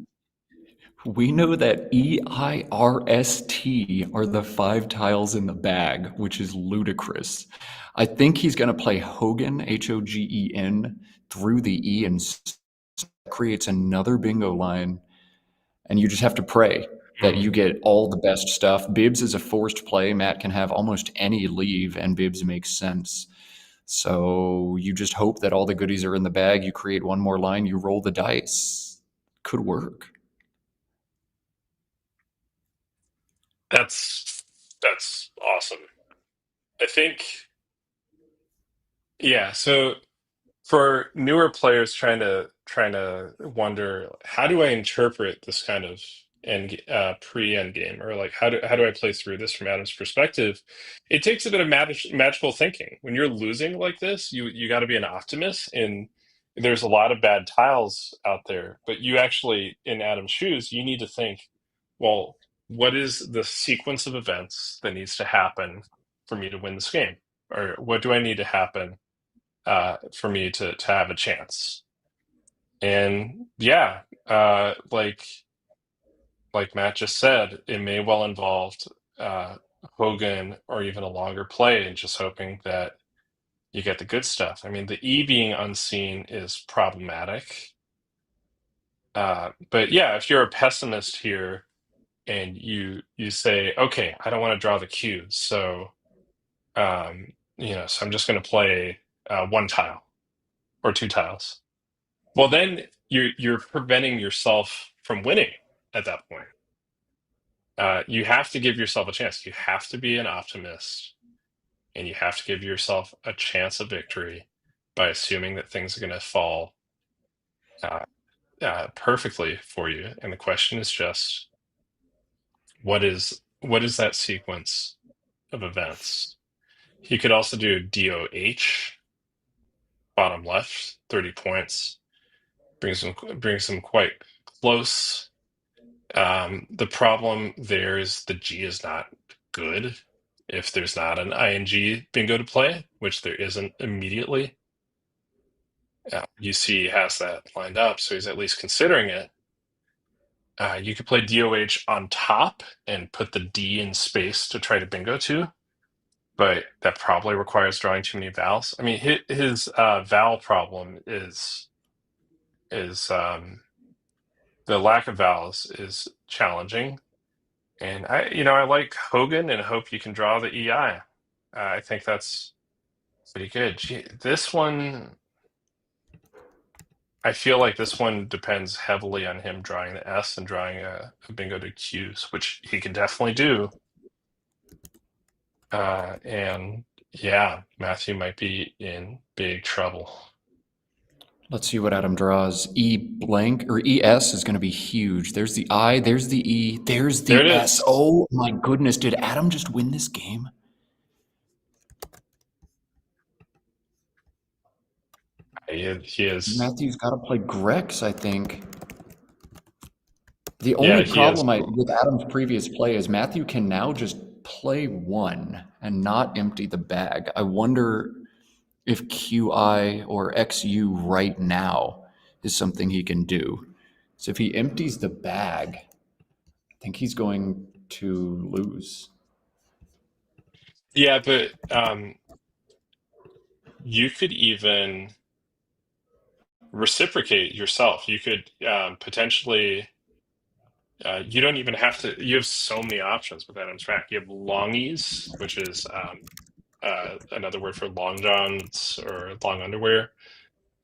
We know that EIRST are the 5 tiles in the bag, which is ludicrous. I think he's going to play Hogan, Hogen, through the E, and creates another bingo line. And you just have to pray that you get all the best stuff. Bibbs is a forced play. Matt can have almost any leave, and Bibbs makes sense. So you just hope that all the goodies are in the bag. You create one more line, you roll the dice. Could work. That's awesome. I think, yeah. So for newer players trying to wonder, how do I interpret this kind of pre-end game, or like how do I play through this from Adam's perspective? It takes a bit of magical thinking. When you're losing like this, you got to be an optimist, and there's a lot of bad tiles out there. But you actually, in Adam's shoes, you need to think, well, what is the sequence of events that needs to happen for me to win this game, or what do I need to happen for me to have a chance? And yeah, like Matt just said, it may well involve Hogan or even a longer play, and just hoping that you get the good stuff. I mean, the E being unseen is problematic. But yeah, if you're a pessimist here and you say, okay, I don't want to draw the Q, so so I'm just going to play 1 tile or 2 tiles. Well, then you're preventing yourself from winning at that point. You have to give yourself a chance. You have to be an optimist, and you have to give yourself a chance of victory by assuming that things are going to fall perfectly for you. And the question is just, what is that sequence of events? You could also do DOH, bottom left, 30 points, brings them quite close. The problem there is the G is not good if there's not an ING bingo to play, which there isn't immediately. UC has that lined up, so he's at least considering it. You could play DOH on top and put the D in space to try to bingo too, but that probably requires drawing too many vowels. I mean, his vowel problem is the lack of vowels is challenging. And I like Hogan and hope you can draw the EI. I think that's pretty good. Gee, this one, I feel like this one depends heavily on him drawing the S and drawing a bingo to Qs, which he can definitely do. And yeah, Matthew might be in big trouble. Let's see what Adam draws. E blank or ES is going to be huge. There's the I, there's the E, there's the There it S. is. Oh my goodness, did Adam just win this game? He is. Matthew's got to play Grex, I think. The only problem with Adam's previous play is Matthew can now just play 1 and not empty the bag. I wonder if QI or XU right now is something he can do. So if he empties the bag, I think he's going to lose. Yeah, but you could even reciprocate yourself. You could potentially, you don't even have to, you have so many options with Adam's rack. You have longies, which is another word for long johns or long underwear.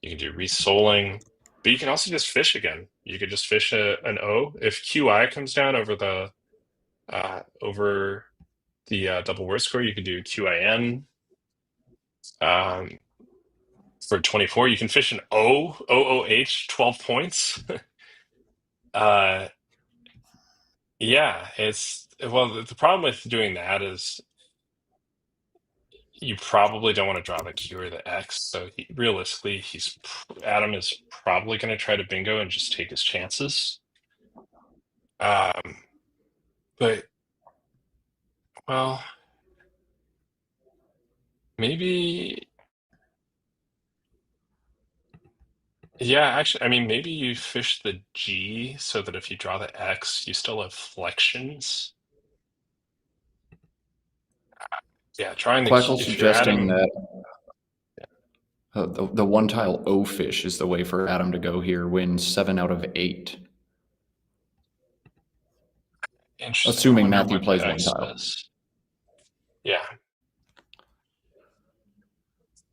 You can do resoling, but you can also just fish again. You could just fish an O. If QI comes down over the double word score, you could do QIN. Um, for 24, you can fish an OOH 12 points. Yeah, the problem with doing that is you probably don't want to draw the Q or the X. So realistically, Adam is probably going to try to bingo and just take his chances. But well, maybe. Yeah, actually, I mean, maybe you fish the G so that if you draw the X, you still have flexions. Yeah, trying the Quackle if you're suggesting Adam, that the one tile O fish is the way for Adam to go here, wins 7 out of 8. interesting. I Assuming wonder Matthew what the plays one X tile. is. Yeah.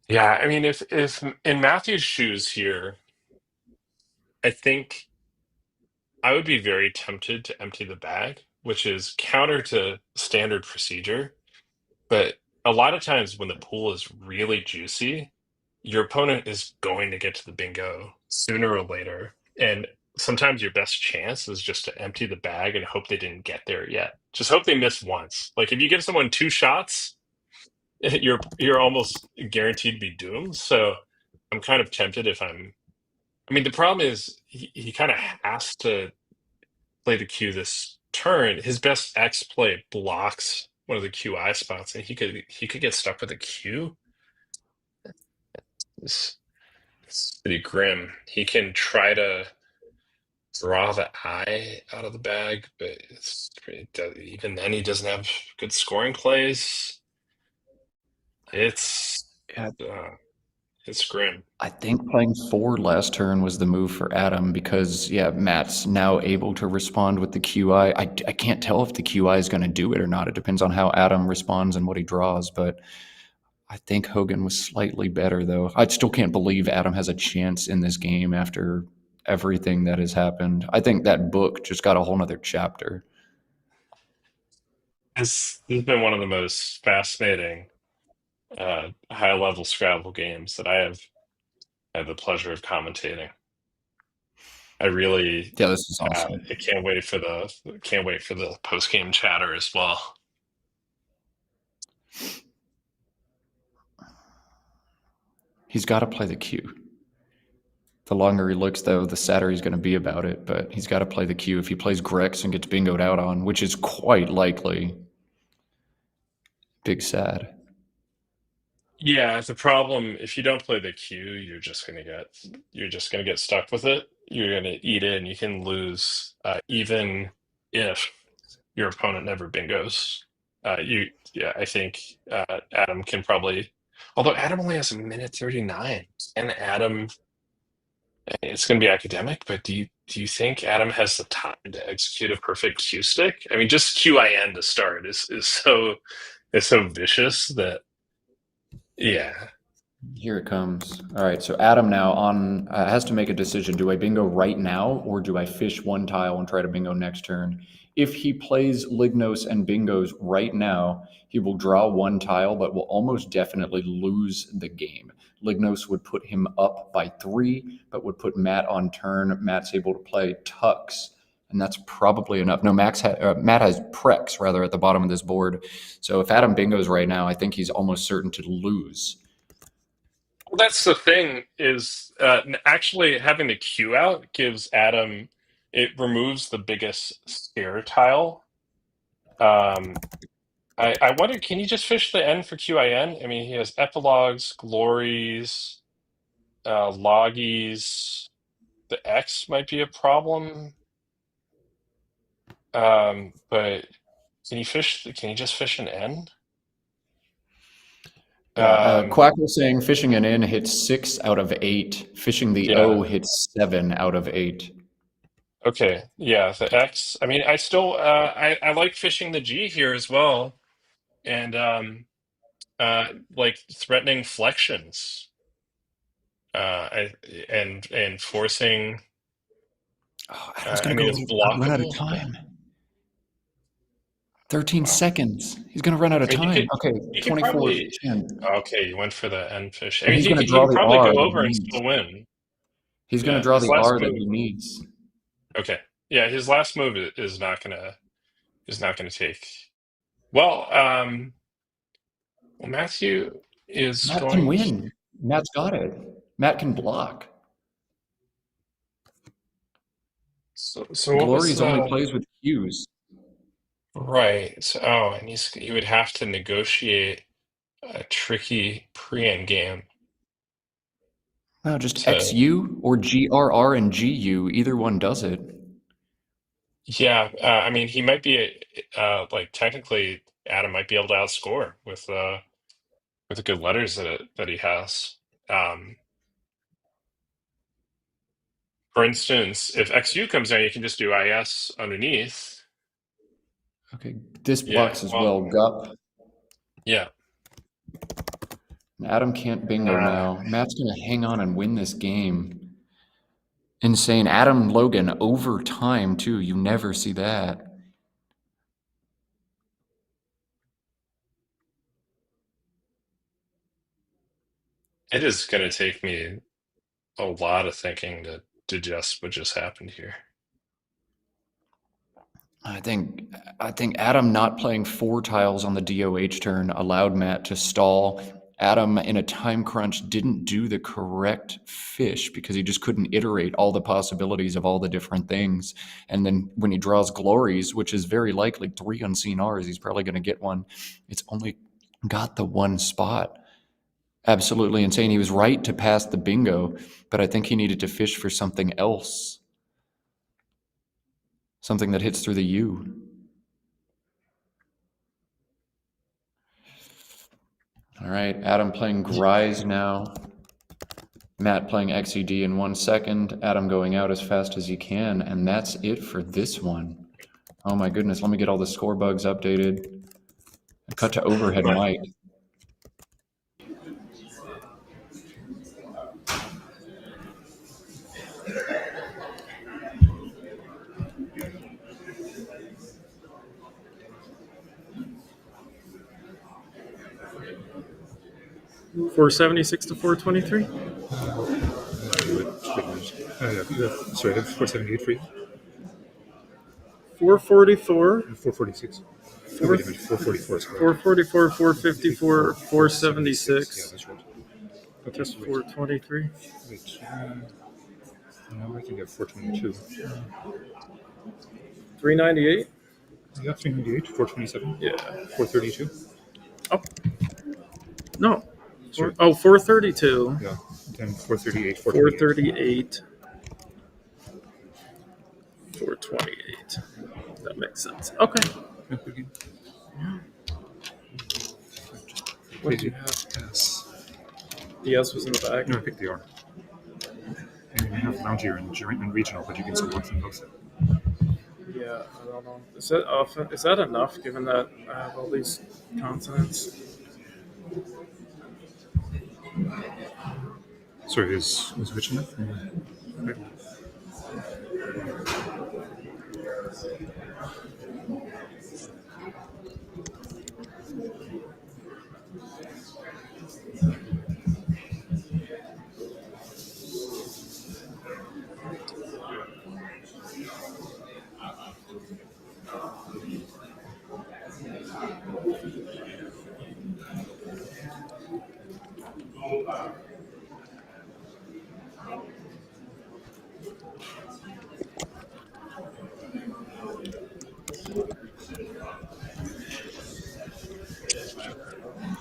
Yeah, I mean, if in Matthew's shoes here, I think I would be very tempted to empty the bag, which is counter to standard procedure. But a lot of times when the pool is really juicy, your opponent is going to get to the bingo sooner or later. And sometimes your best chance is just to empty the bag and hope they didn't get there yet. Just hope they miss once. Like if you give someone 2 shots, you're almost guaranteed to be doomed. So I'm kind of tempted I mean, the problem is he kind of has to play the Q this turn. His best X play blocks one of the QI spots, and he could get stuck with a Q. It's pretty grim. He can try to draw the I out of the bag, but even then he doesn't have good scoring plays. It's Yeah, it's grim. I think playing 4 last turn was the move for Adam because, yeah, Matt's now able to respond with the QI. I can't tell if the QI is going to do it or not. It depends on how Adam responds and what he draws, but I think Hogan was slightly better, though. I still can't believe Adam has a chance in this game after everything that has happened. I think that book just got a whole nother chapter. This has been one of the most fascinating high-level Scrabble games that I have had the pleasure of commentating. I really, Yeah, this is awesome. I can't wait for the post-game chatter as well. He's got to play the Q. The longer he looks, though, the sadder he's going to be about it. But he's got to play the Q. If he plays Grex and gets bingoed out on, which is quite likely, big sad. Yeah, the problem if you don't play the Q, you're just gonna get stuck with it. You're gonna eat it, and you can lose even if your opponent never bingos. I think Adam can probably, although Adam only has a minute 39, and Adam, it's going to be academic, but do you think Adam has the time to execute a perfect Q stick? I mean, just QIN to start is so vicious that yeah. Here it comes. All right, so Adam now has to make a decision. Do I bingo right now, or do I fish one tile and try to bingo next turn? If he plays Lignos and bingos right now, he will draw one tile, but will almost definitely lose the game. Lignos would put him up by 3, but would put Matt on turn. Matt's able to play Tux, and that's probably enough. No, Matt has Prex, rather, at the bottom of this board. So if Adam bingos right now, I think he's almost certain to lose. Well, that's the thing is actually having the Q out gives Adam, it removes the biggest scare tile. I wonder, can you just fish the N for QIN? I mean, he has epilogues, glories, loggies. The X might be a problem. But can you just fish an N? Quack was saying fishing an in hits 6 out of 8. Fishing the Yeah. O hits 7 out of 8. Okay. Yeah, the X. I mean, I still I like fishing the G here as well. And like threatening flexions. And forcing Oh, Adam's I gonna mean go it's run out of blockable. time. 13 seconds. He's going to run out of I mean, time. Okay, he could 24 probably. 10. Okay, you went for the end fish. I And mean, he's going to he draw could the probably R go that over he and needs. still win. He's going to Yeah, draw his the last R that move. he needs. Okay, yeah, his last move is not gonna take. Well, Matthew is Matt can going. win. Matt's got it. Matt can block. So what was Glories only plays with Qs. right? Oh, and he would have to negotiate a tricky pre-end game. No, just So XU or GRR and GU. Either one does it. yeah, I mean, he might be like technically Adam might be able to outscore with the good letters that he has. For instance, if XU comes down, you can just do IS underneath. Okay, this Yeah, blocks as well, well. Gup. yeah. Adam can't bingo now. Matt's going to hang on and win this game. Insane. Adam Logan over time, too. You never see that. It is going to take me a lot of thinking to digest what just happened here. I think Adam not playing 4 tiles on the DOH turn allowed Matt to stall. Adam, in a time crunch, didn't do the correct fish because he just couldn't iterate all the possibilities of all the different things. And then when he draws glories, which is very likely 3 unseen Rs, he's probably going to get one. It's only got the one spot. Absolutely insane. He was right to pass the bingo, but I think he needed to fish for something else. Something that hits through the U. All right, Adam playing Grise now. Matt playing XED in 1 second. Adam going out as fast as he can, and that's it for this one. Oh my goodness, let me get all the score bugs updated. Cut to overhead Mike. $476 to $423. Sorry, that's 478 for you. 444. 446. No, wait a minute, 444 is correct. 444, 454, 476. Yeah, that's right. Okay, Just wait. 423. Wait. Now I can get 422. 398. Yeah, 398, 427. Yeah. 432. Oh. No. Sure. 432. Yeah. Then 438, 438. 428. That makes sense. Okay. What did you have? Yes. The S was in the back. No, I picked the R. And you have Loungier and Regional, but you can still work them both. Yeah, I don't know. Is that often? Is that enough? Given that I have all these consonants. Sorry, is which enough? Okay.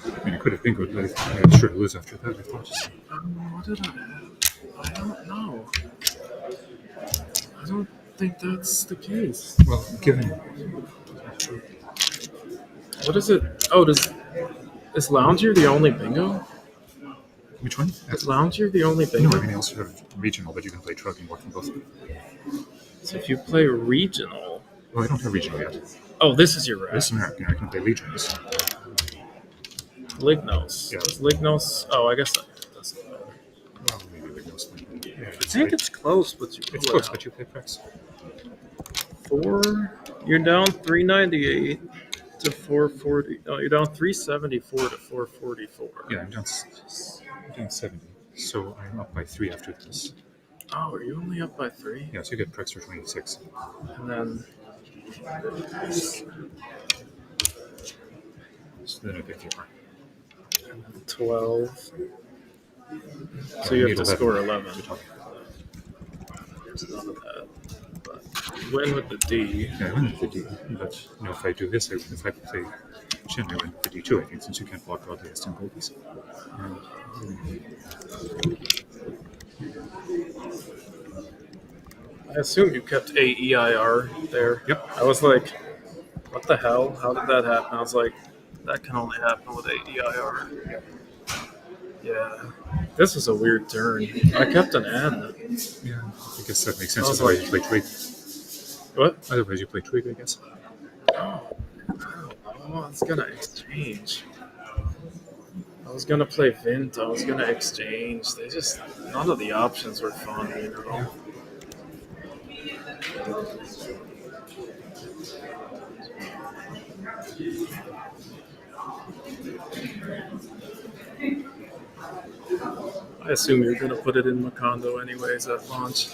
I mean, it could have been good, but I'm sure to lose after that, I thought. What did I have? I don't know. I don't think that's the case. Well, given. What is it? Oh, is Lounger the only bingo? Which one? Is Lounger the only No, bingo? I mean, I also have Regional, but you can play Truck and work them both. So if you play regional. Well, I don't have Regional yet. Oh, this is your rack. This American, I can play Legions. Lignos. Yeah. Is Lignos. Oh, I guess that doesn't matter. Well, maybe Legnos. Yeah, I think it's close, but you pull it's it close, out. but you play Prex. 4. You're down 398. to 440. No, you're down 374 to 444. Yeah, I'm down 70. So I'm up by 3 after this. Oh, are you only up by 3? Yeah, so you get prex for 26. And then So then I pick 4. 12. So I you need have to 11 score 11. to top. There's none of that. But you win with the D. Yeah, I win with the D. But if I do this, if I play Chin, I win with the D2, I think, since you can't block broadly as 10 goalies. I assume you kept AEIR there. Yep. I was like, what the hell? How did that happen? I was like, that can only happen with AEIR. Yeah. This was a weird turn. I kept an N. Yeah, I guess that makes sense. I was Otherwise, like- you play Twig. What? Otherwise, you play Twig, I guess. Oh, it's gonna exchange. I was gonna play Vint. I was gonna exchange. None of the options were fun, you know. I assume you're gonna put it in Macondo anyways at launch.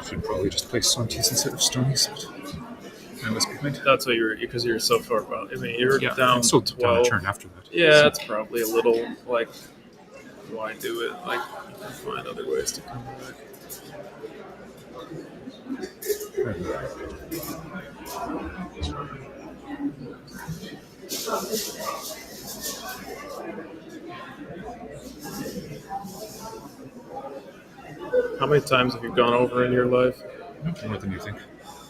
Should probably just play Sonties instead of Stonies. But I was behind. That's what because you're so far about. I mean, you're down I'm still 12. down a turn after that. Yeah, it's probably a little like, why do it? Like, you can find other ways to come back. How many times have you gone over in your life? More than you think.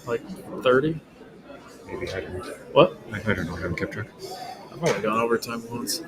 Like 30? Maybe I don't know. What? I don't know. I haven't kept track. I've only gone overtime once.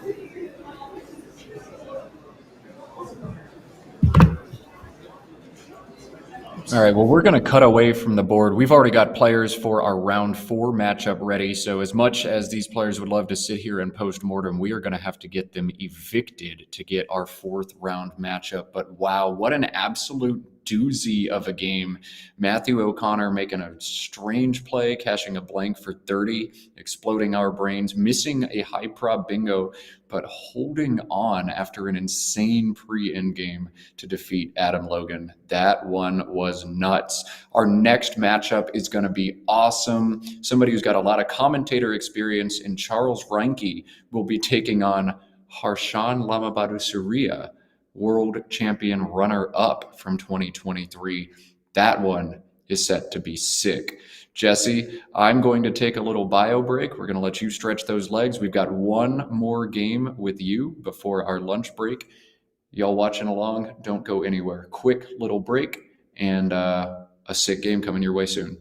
All right, well, we're going to cut away from the board. We've already got players for our round 4 matchup ready. So as much as these players would love to sit here and post-mortem, we are going to have to get them evicted to get our 4th round matchup. But wow, what an absolute doozy of a game. Matthew O'Connor making a strange play, cashing a blank for 30, exploding our brains, missing a high prob bingo, but holding on after an insane pre-end game to defeat Adam Logan. That one was nuts. Our next matchup is going to be awesome. Somebody who's got a lot of commentator experience in Charles Reinke will be taking on Harshan Lamabadu Surya, world champion runner-up from 2023. That one is set to be sick. Jesse, I'm going to take a little bio break. We're going to let you stretch those legs. We've got one more game with you before our lunch break. Y'all watching along, don't go anywhere. Quick little break and a sick game coming your way soon.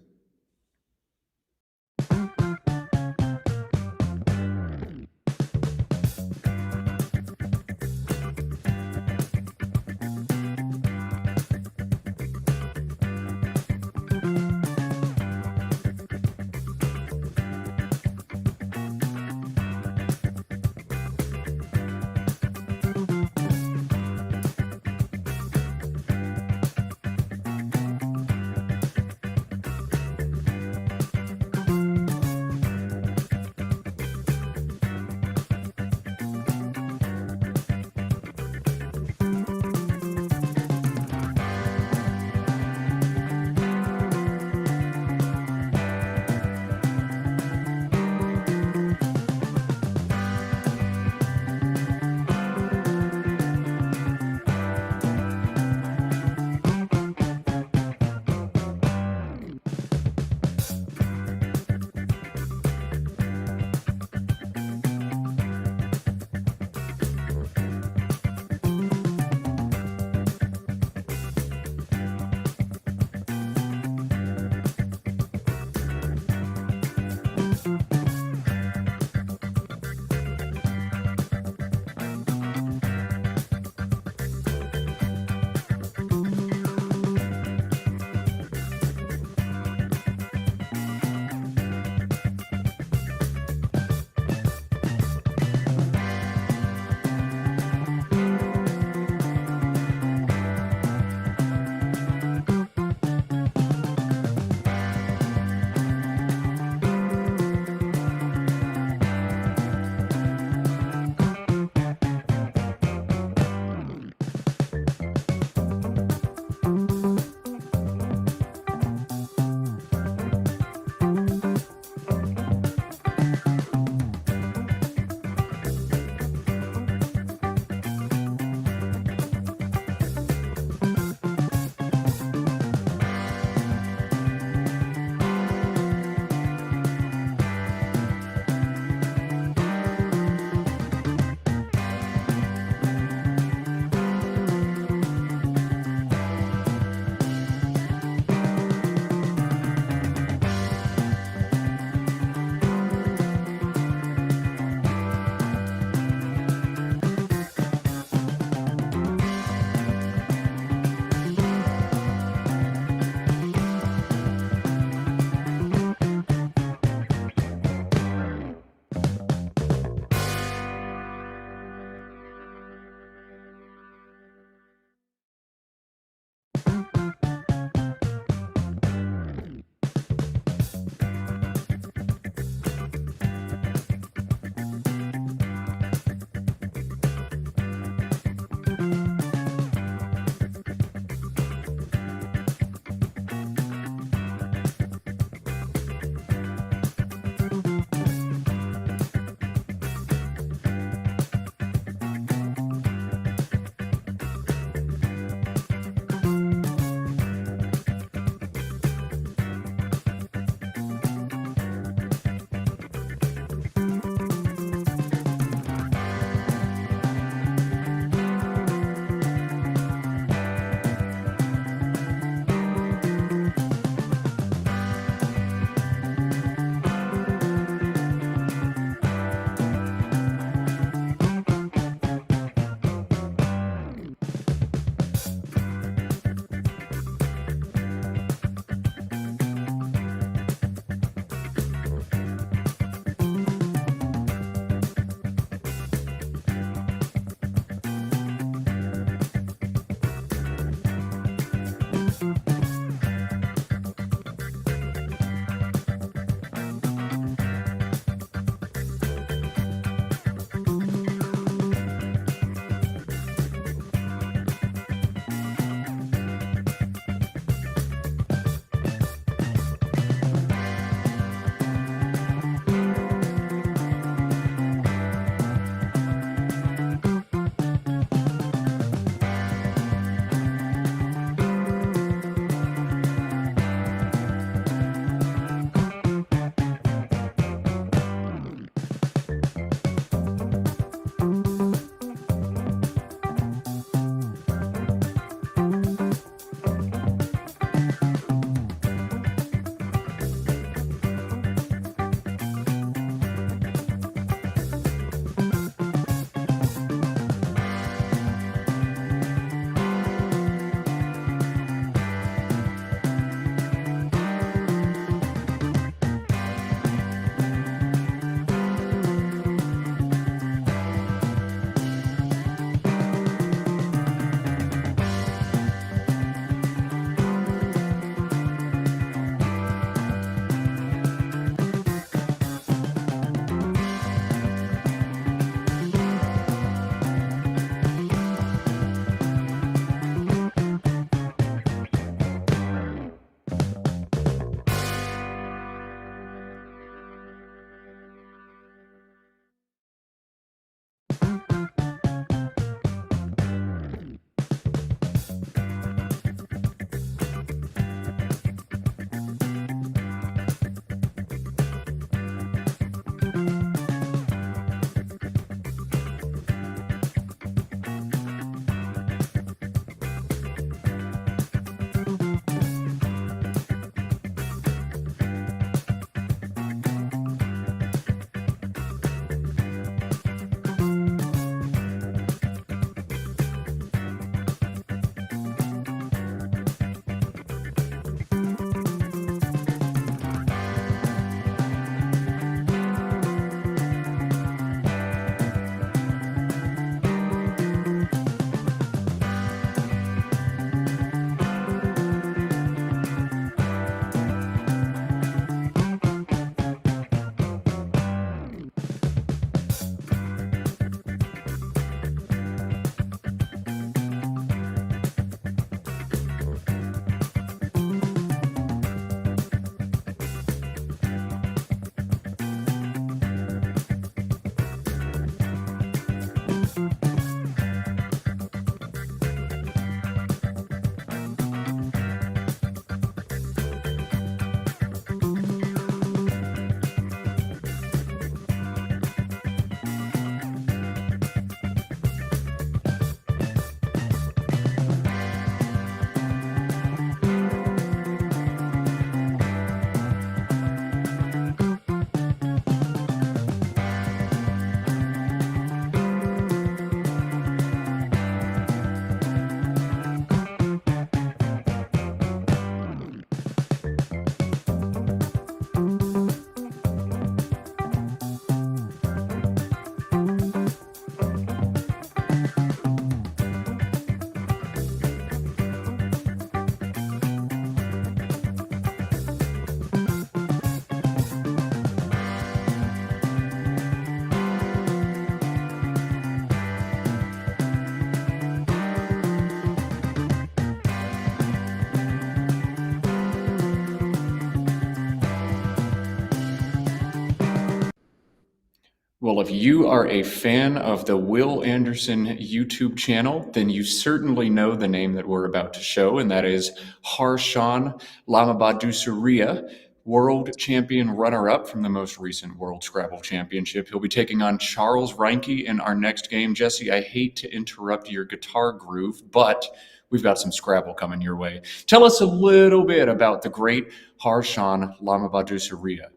Well, if you are a fan of the Will Anderson YouTube channel, then you certainly know the name that we're about to show, and that is Harshan Lamabadousaria, world champion runner-up from the most recent World Scrabble Championship. He'll be taking on Charles Reinke in our next game. Jesse, I hate to interrupt your guitar groove, but we've got some Scrabble coming your way. Tell us a little bit about the great Harshan Lamabadousaria.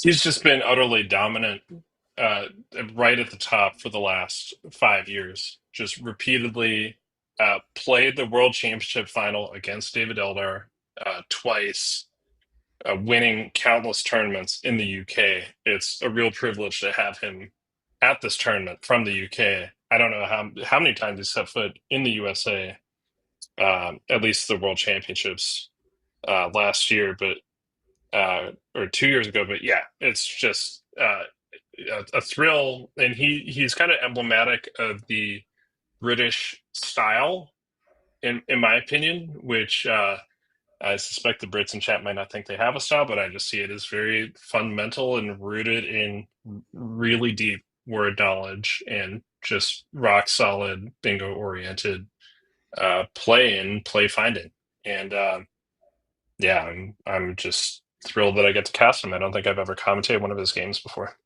He's just been utterly dominant, right at the top for the last 5 years. Just repeatedly played the World Championship final against David Eldar twice, winning countless tournaments in the UK. It's a real privilege to have him at this tournament from the UK. I don't know how many times he set foot in the USA, at least the World Championships last year, but or 2 years ago. But yeah, it's just a thrill, and he's kind of emblematic of the British style, in my opinion, which I suspect the Brits in chat might not think they have a style, but I just see it as very fundamental and rooted in really deep word knowledge and just rock solid bingo oriented play and play finding. And yeah, I'm just thrilled that I get to cast him. I don't think I've ever commentated one of his games before.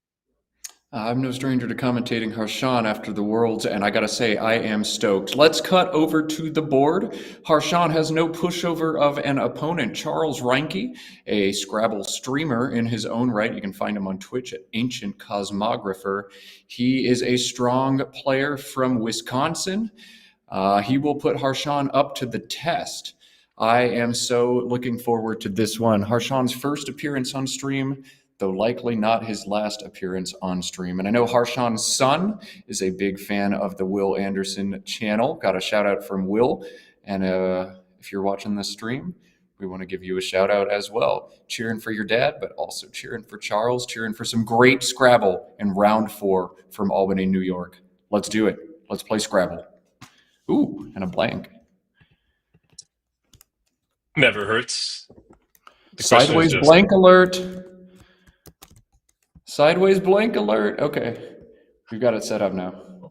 I'm no stranger to commentating Harshan after the Worlds, and I gotta say, I am stoked. Let's cut over to the board. Harshan has no pushover of an opponent. Charles Reinke, a Scrabble streamer in his own right. You can find him on Twitch at Ancient Cosmographer. He is a strong player from Wisconsin. He will put Harshan up to the test. I am so looking forward to this one. Harshan's first appearance on stream, though likely not his last appearance on stream. And I know Harshan's son is a big fan of the Will Anderson channel. Got a shout out from Will. And if you're watching this stream, we want to give you a shout out as well. Cheering for your dad, but also cheering for Charles, cheering for some great Scrabble in round 4 from Albany, New York. Let's do it. Let's play Scrabble. Ooh, and a blank. Never hurts. Sideways blank alert. Sideways blank alert. Okay. We've got it set up now.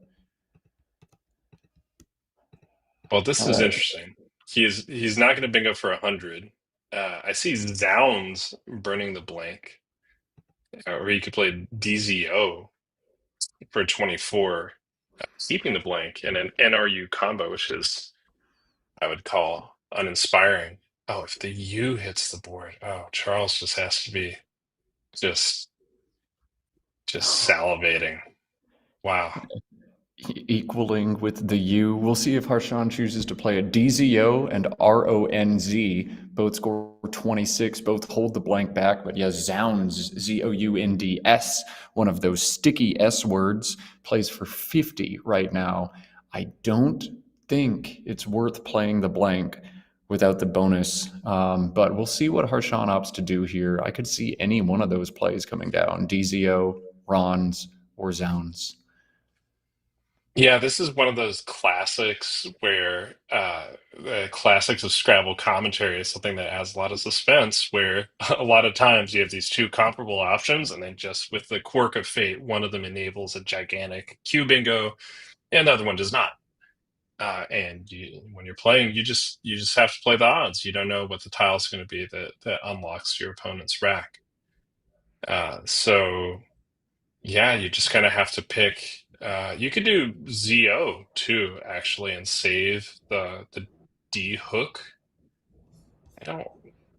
Well, this is interesting. He's not going to bingo for 100. I see Zounds burning the blank. Or he could play DZO for 24, keeping the blank, and an NRU combo, which is, I would call, uninspiring. Oh, if the U hits the board, oh, Charles just has to be just salivating. Wow. Equaling with the U. We'll see if Harshan chooses to play a DZO and RONZ. Both score 26, both hold the blank back, but yeah, Zounds, ZOUNDS, one of those sticky S words, plays for 50 right now. I don't think it's worth playing the blank without the bonus, but we'll see what Harshan opts to do here. I could see any one of those plays coming down, DZO, Rons, or Zounds. Yeah, this is one of those classics where the classics of Scrabble commentary is something that adds a lot of suspense, where a lot of times you have these two comparable options, and then just with the quirk of fate, one of them enables a gigantic Q bingo, and the other one does not. And when you're playing, you just have to play the odds. You don't know what the tile is going to be that unlocks your opponent's rack. So yeah, you just kind of have to pick. You could do ZO too, actually, and save the D hook. I don't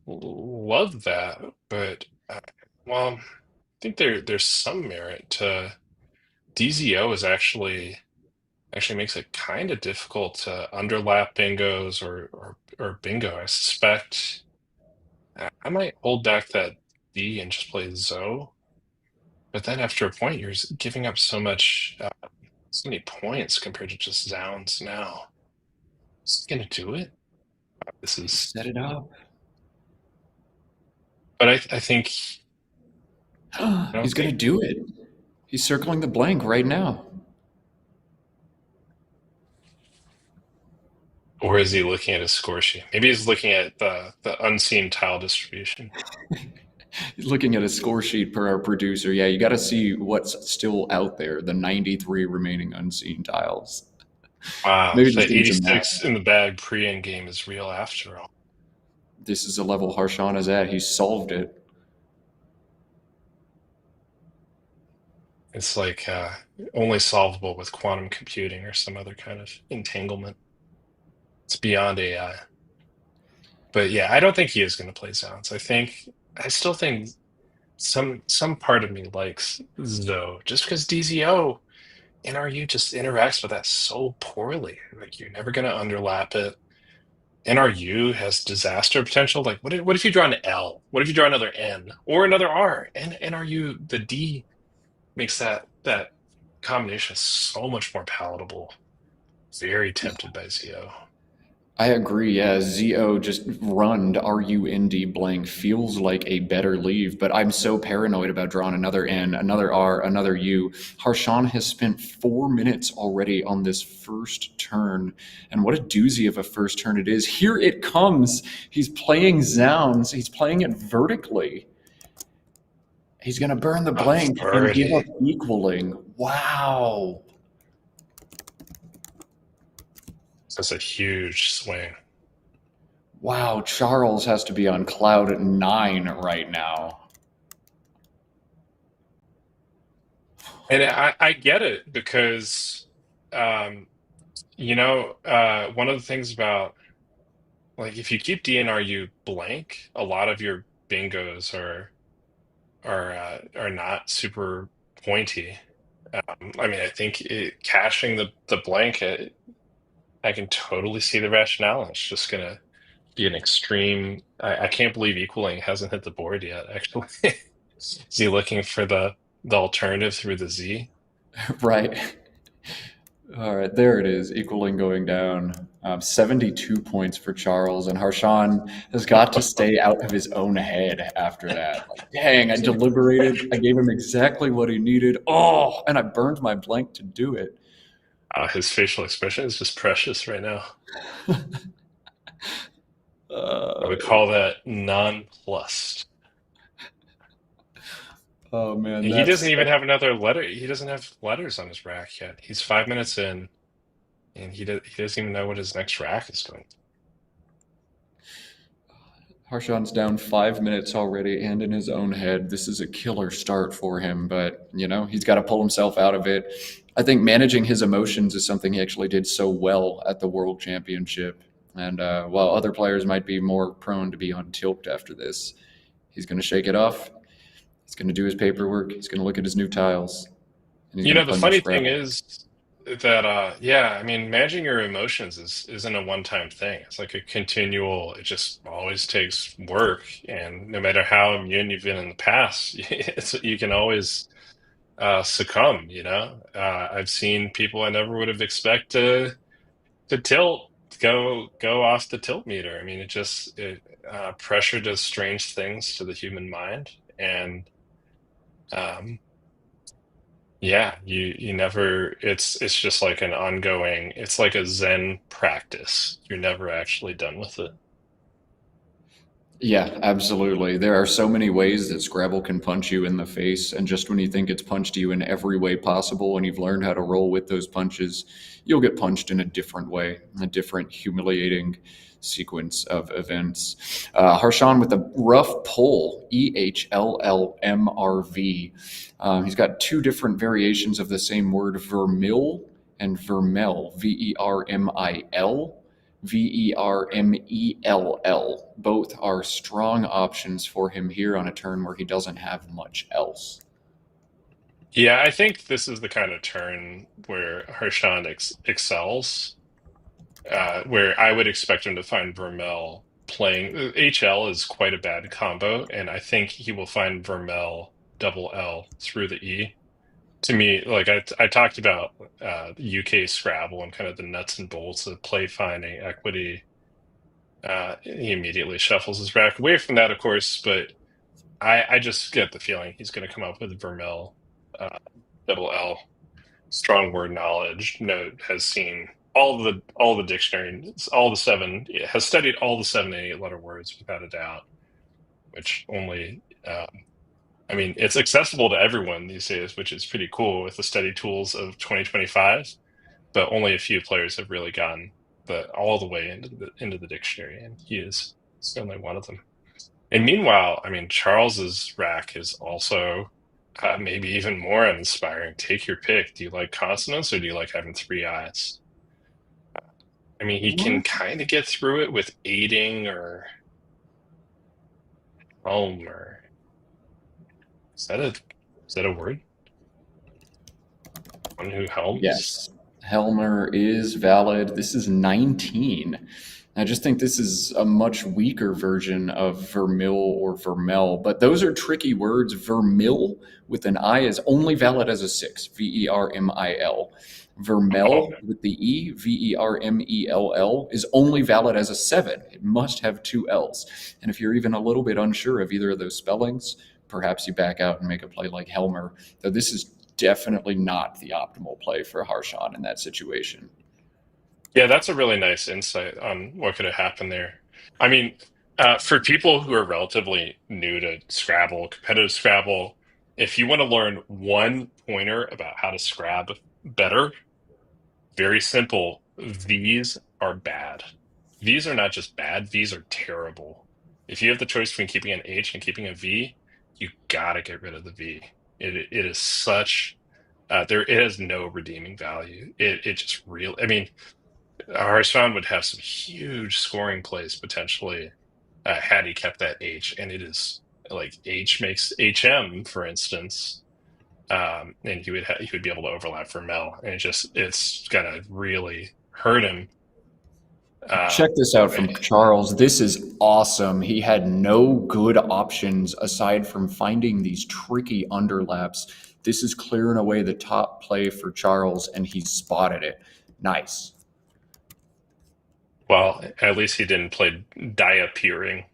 love that, but well, I think there's some merit to DZO. Is actually makes it kind of difficult to underlap bingos or bingo. I suspect I might hold back that D and just play ZO. But then after a point, you're giving up so many points compared to just Zounds now. Is he gonna do it? This is Set it up. But I think He's going to do it. He's circling the blank right now. Or is he looking at his score sheet? Maybe he's looking at the unseen tile distribution. Looking at a score sheet per our producer, yeah, you got to see what's still out there, the 93 remaining unseen tiles. Wow, Maybe the just doing some math. 86 in the bag pre-Endgame is real after all. This is the level Harshan is at. He solved it. It's like only solvable with quantum computing or some other kind of entanglement. It's beyond AI. But yeah, I don't think he is going to play Zounds. I still think some part of me likes Zoe, just because DZO NRU just interacts with that so poorly. Like you're never going to underlap it. NRU has disaster potential. Like what if you draw an L? What if you draw another N or another R? And NRU, the D makes that combination so much more palatable. Very tempted by ZO. I agree. Yeah, ZO just runned RUND blank feels like a better leave, but I'm so paranoid about drawing another N, another R, another U. Harshan has spent 4 minutes already on this first turn, and what a doozy of a first turn it is. Here it comes. He's playing Zounds. He's playing it vertically. He's going to burn the blank and give up equaling. Wow. That's a huge swing. Wow, Charles has to be on cloud 9 right now. And I get it because, one of the things about, like, if you keep DNRU blank, a lot of your bingos are not super pointy. I think caching the blank, I can totally see the rationale. It's just going to be an extreme. I can't believe equaling hasn't hit the board yet, actually. Is he looking for the alternative through the Z? Right. All right, there it is. Equaling going down. 72 points for Charles, and Harshan has got to stay out of his own head after that. Like, dang, I deliberated. I gave him exactly what he needed. Oh, and I burned my blank to do it. His facial expression is just precious right now. I would call that nonplussed. Oh man, He doesn't even have another letter. He doesn't have letters on his rack yet. He's 5 minutes in, and he doesn't even know what his next rack is going to. Harshan's down 5 minutes already and in his own head. This is a killer start for him, but he's got to pull himself out of it. I think managing his emotions is something he actually did so well at the World Championship. And while other players might be more prone to be on tilt after this, he's going to shake it off. He's going to do his paperwork. He's going to look at his new tiles. And the funny thing is that, managing your emotions isn't a one-time thing. It's like a continual, it just always takes work. And no matter how immune you've been in the past, you can always succumb, I've seen people I never would have expected to tilt, go off the tilt meter. I mean, pressure does strange things to the human mind. And you never, it's just like an ongoing, it's like a Zen practice. You're never actually done with it. Yeah, absolutely. There are so many ways that Scrabble can punch you in the face, and just when you think it's punched you in every way possible and you've learned how to roll with those punches, you'll get punched in a different way, a different humiliating sequence of events. Harshan with a rough pull, EHLLMRV. He's got two different variations of the same word, vermil and vermel, VERMIL. VERMELL. Both are strong options for him here on a turn where he doesn't have much else. Yeah, I think this is the kind of turn where Harshan excels, where I would expect him to find Vermel playing. HL is quite a bad combo, and I think he will find Vermel double L through the E. To me, like I talked about UK Scrabble and kind of the nuts and bolts of play finding equity. He immediately shuffles his rack away from that, of course, but I just get the feeling he's going to come up with Vermel double L. Strong word knowledge. Note has seen all the dictionaries, all the seven, has studied all the 7 and 8 letter words without a doubt, which only I mean, it's accessible to everyone these days, which is pretty cool with the study tools of 2025. But only a few players have really gotten all the way into the dictionary, and he is certainly one of them. And meanwhile, I mean, Charles's rack is also maybe even more inspiring. Take your pick. Do you like consonants or do you like having three eyes? I mean, he can kind of get through it with aiding or home or is that a word? One who helms? Yes. Helmer is valid. This is 19. I just think this is a much weaker version of vermil or vermel, but those are tricky words. Vermil with an I is only valid as a 6, Vermil. Vermel with the E, Vermell, is only valid as a 7. It must have 2 L's. And if you're even a little bit unsure of either of those spellings, perhaps you back out and make a play like Helmer, though this is definitely not the optimal play for Harshan in that situation. Yeah, that's a really nice insight on what could have happened there. I mean, for people who are relatively new to Scrabble, competitive Scrabble, if you want to learn one pointer about how to Scrab better, very simple. These are bad. These are not just bad, these are terrible. If you have the choice between keeping an H and keeping a V, you gotta get rid of the V. It is such it has no redeeming value. It just real. I mean, Harshan would have some huge scoring plays potentially had he kept that H, and it is like H makes HM, for instance, and he would be able to overlap for Mel, and it's gonna really hurt him. Check this out from Charles. This is awesome. He had no good options aside from finding these tricky underlaps. This is clearing away the top play for Charles, and he spotted it. Nice. Well, at least he didn't play diappearing.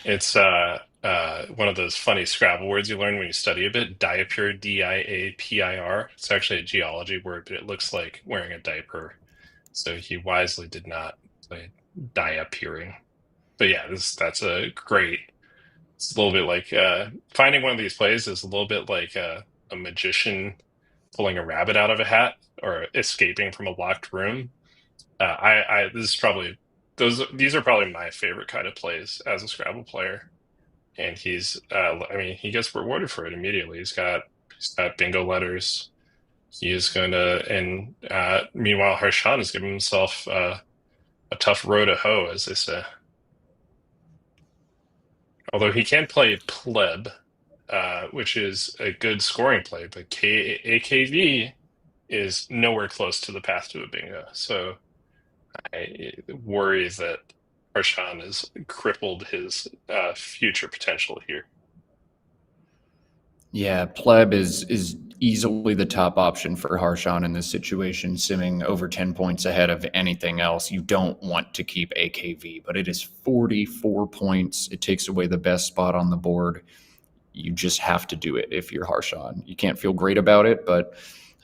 It's one of those funny Scrabble words you learn when you study a bit. Diapir, Diapir. It's actually a geology word, but it looks like wearing a diaper. So he wisely did not play diappearing. But yeah, that's a great. It's a little bit like finding one of these plays is a little bit like a magician pulling a rabbit out of a hat or escaping from a locked room. These are probably my favorite kind of plays as a Scrabble player, and he's he gets rewarded for it immediately. He's got bingo letters. He is going to, and meanwhile, Harshan is giving himself a tough row to hoe, as they say. Although he can play pleb, which is a good scoring play, but AKV is nowhere close to the path to a bingo. So I worry that Harshan has crippled his future potential here. Yeah, pleb is easily the top option for Harshan in this situation, simming over 10 points ahead of anything else. You don't want to keep AKV, but it is 44 points. It takes away the best spot on the board. You just have to do it if you're Harshan. You can't feel great about it, but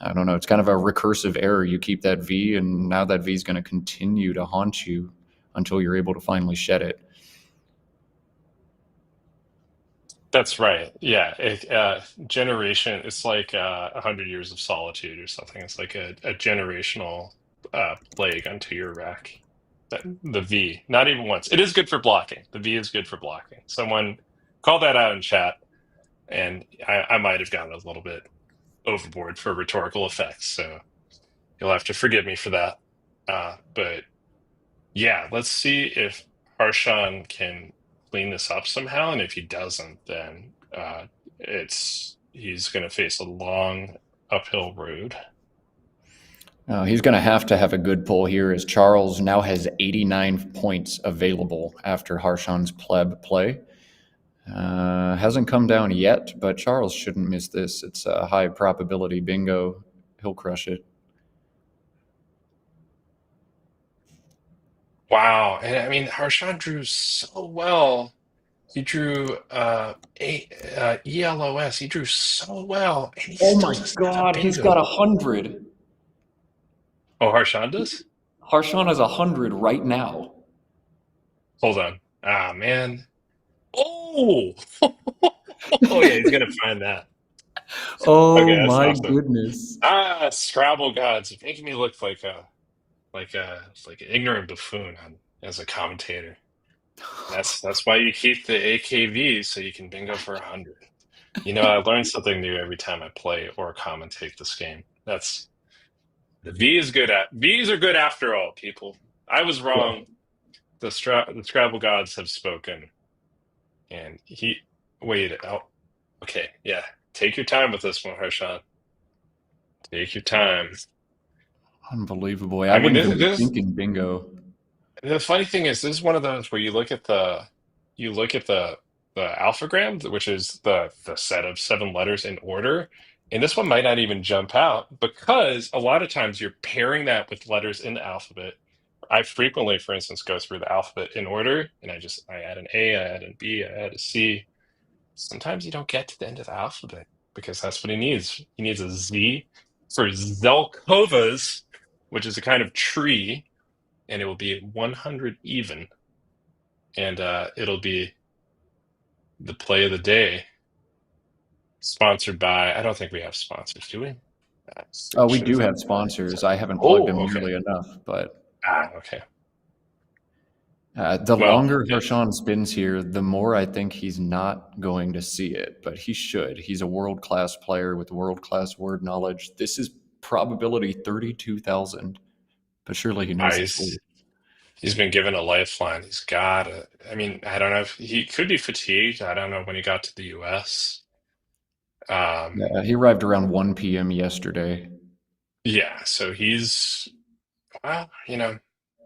I don't know. It's kind of a recursive error. You keep that V, and now that V is going to continue to haunt you until you're able to finally shed it. That's right. Yeah. Generation, it's like 100 Years of Solitude or something. It's like a generational plague onto your rack. The V, not even once. It is good for blocking. The V is good for blocking. Someone called that out in chat, and I might have gotten a little bit overboard for rhetorical effects. So you'll have to forgive me for that. But yeah, let's see if Harshan can clean this up somehow, and if he doesn't, then he's going to face a long uphill road. He's going to have a good pull here, as Charles now has 89 points available after Harshan's pleb play. Hasn't come down yet, but Charles shouldn't miss this. It's a high probability bingo. He'll crush it. Wow. And I mean, Harshan drew so well. He drew ELOS. He drew so well. And he still doesn't have a he's bingo. got 100. Oh, Harshan does? Harshan has 100 right now. Hold on. Ah, man. Oh! Oh, oh yeah, he's gonna find that. Oh Okay, that's my awesome. goodness. Scrabble gods making me look like an ignorant buffoon as a commentator. That's why you keep the AKV so you can bingo for 100. I learn something new every time I play or commentate this game. That's the V's are good after all, people. I was Yeah. wrong. The Scrabble gods have spoken, and wait. Oh, okay, yeah. Take your time with this one, Harshan. Take your time. Unbelievable. I I mean, wouldn't this even be this thinking bingo. the funny thing is, this is one of those where you look at the alphagram, which is the set of 7 letters in order, and this one might not even jump out because a lot of times you're pairing that with letters in the alphabet. I frequently, for instance, go through the alphabet in order, and I add an A, I add a B, I add a C. Sometimes you don't get to the end of the alphabet because that's what he needs. He needs a Z for Zelkovas, which is a kind of tree, and it will be 100 even, and it'll be the play of the day, sponsored by. I don't think we have sponsors, do we? Oh, we Should do have. have sponsors. I haven't plugged Oh, them okay. nearly enough, but Okay. the Well, longer yeah. Harshan spins here, the more I think he's not going to see it, but he should. He's a world-class player with world-class word knowledge. This is probability 32,000, but surely he knows it's full. He's been given a lifeline. He's got a. I mean, I don't know if he could be fatigued. I don't know when he got to the U.S. Yeah, he arrived around 1 p.m. yesterday. Yeah, so well,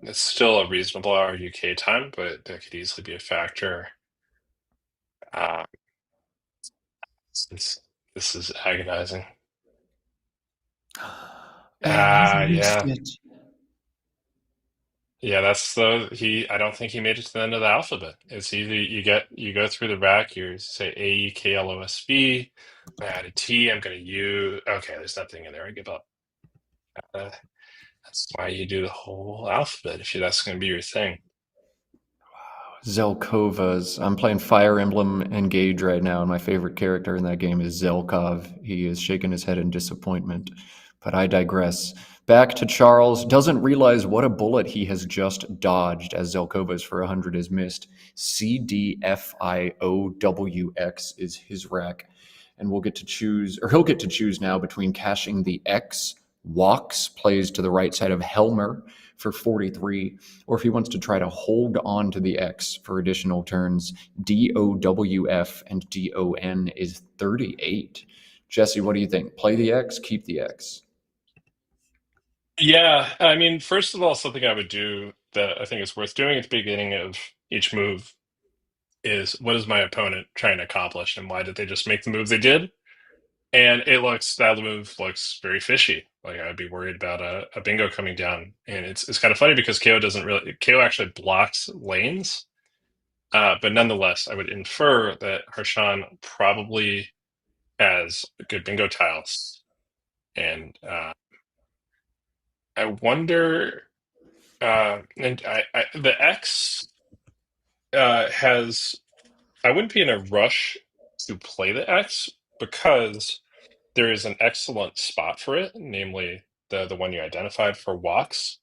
it's still a reasonable hour UK time, but that could easily be a factor. Uh, since this is agonizing. And he's missed Yeah. it. Yeah, that's I don't think he made it to the end of the alphabet. It's either you go through the back, you say AEKLOSB, I add a T, I'm gonna U. Okay, there's nothing in there. I give up. Uh, that's why you do the whole alphabet if that's gonna be your thing. Zelkovas. I'm playing Fire Emblem Engage right now, and my favorite character in that game is Zelkov. He is shaking his head in disappointment. But I digress. Back to Charles. Doesn't realize what a bullet he has just dodged as Zelkovas for 100 is missed. CDFIOWX is his rack. And we'll get to choose, or he'll get to choose now between cashing the X. Walks plays to the right side of Helmer for 43, or if he wants to try to hold on to the X for additional turns, DOWF and DON is 38. Jesse, what do you think? Play the X, keep the X? Yeah, I mean, first of all, something I would do that I think is worth doing at the beginning of each move is what is my opponent trying to accomplish and why did they just make the move they did? And that move looks very fishy. Like I'd be worried about a bingo coming down. And it's kind of funny because KO actually blocks lanes. But nonetheless, I would infer that Harshan probably has good bingo tiles. And I wonder, the X has, I wouldn't be in a rush to play the X because there is an excellent spot for it, namely the one you identified for walks.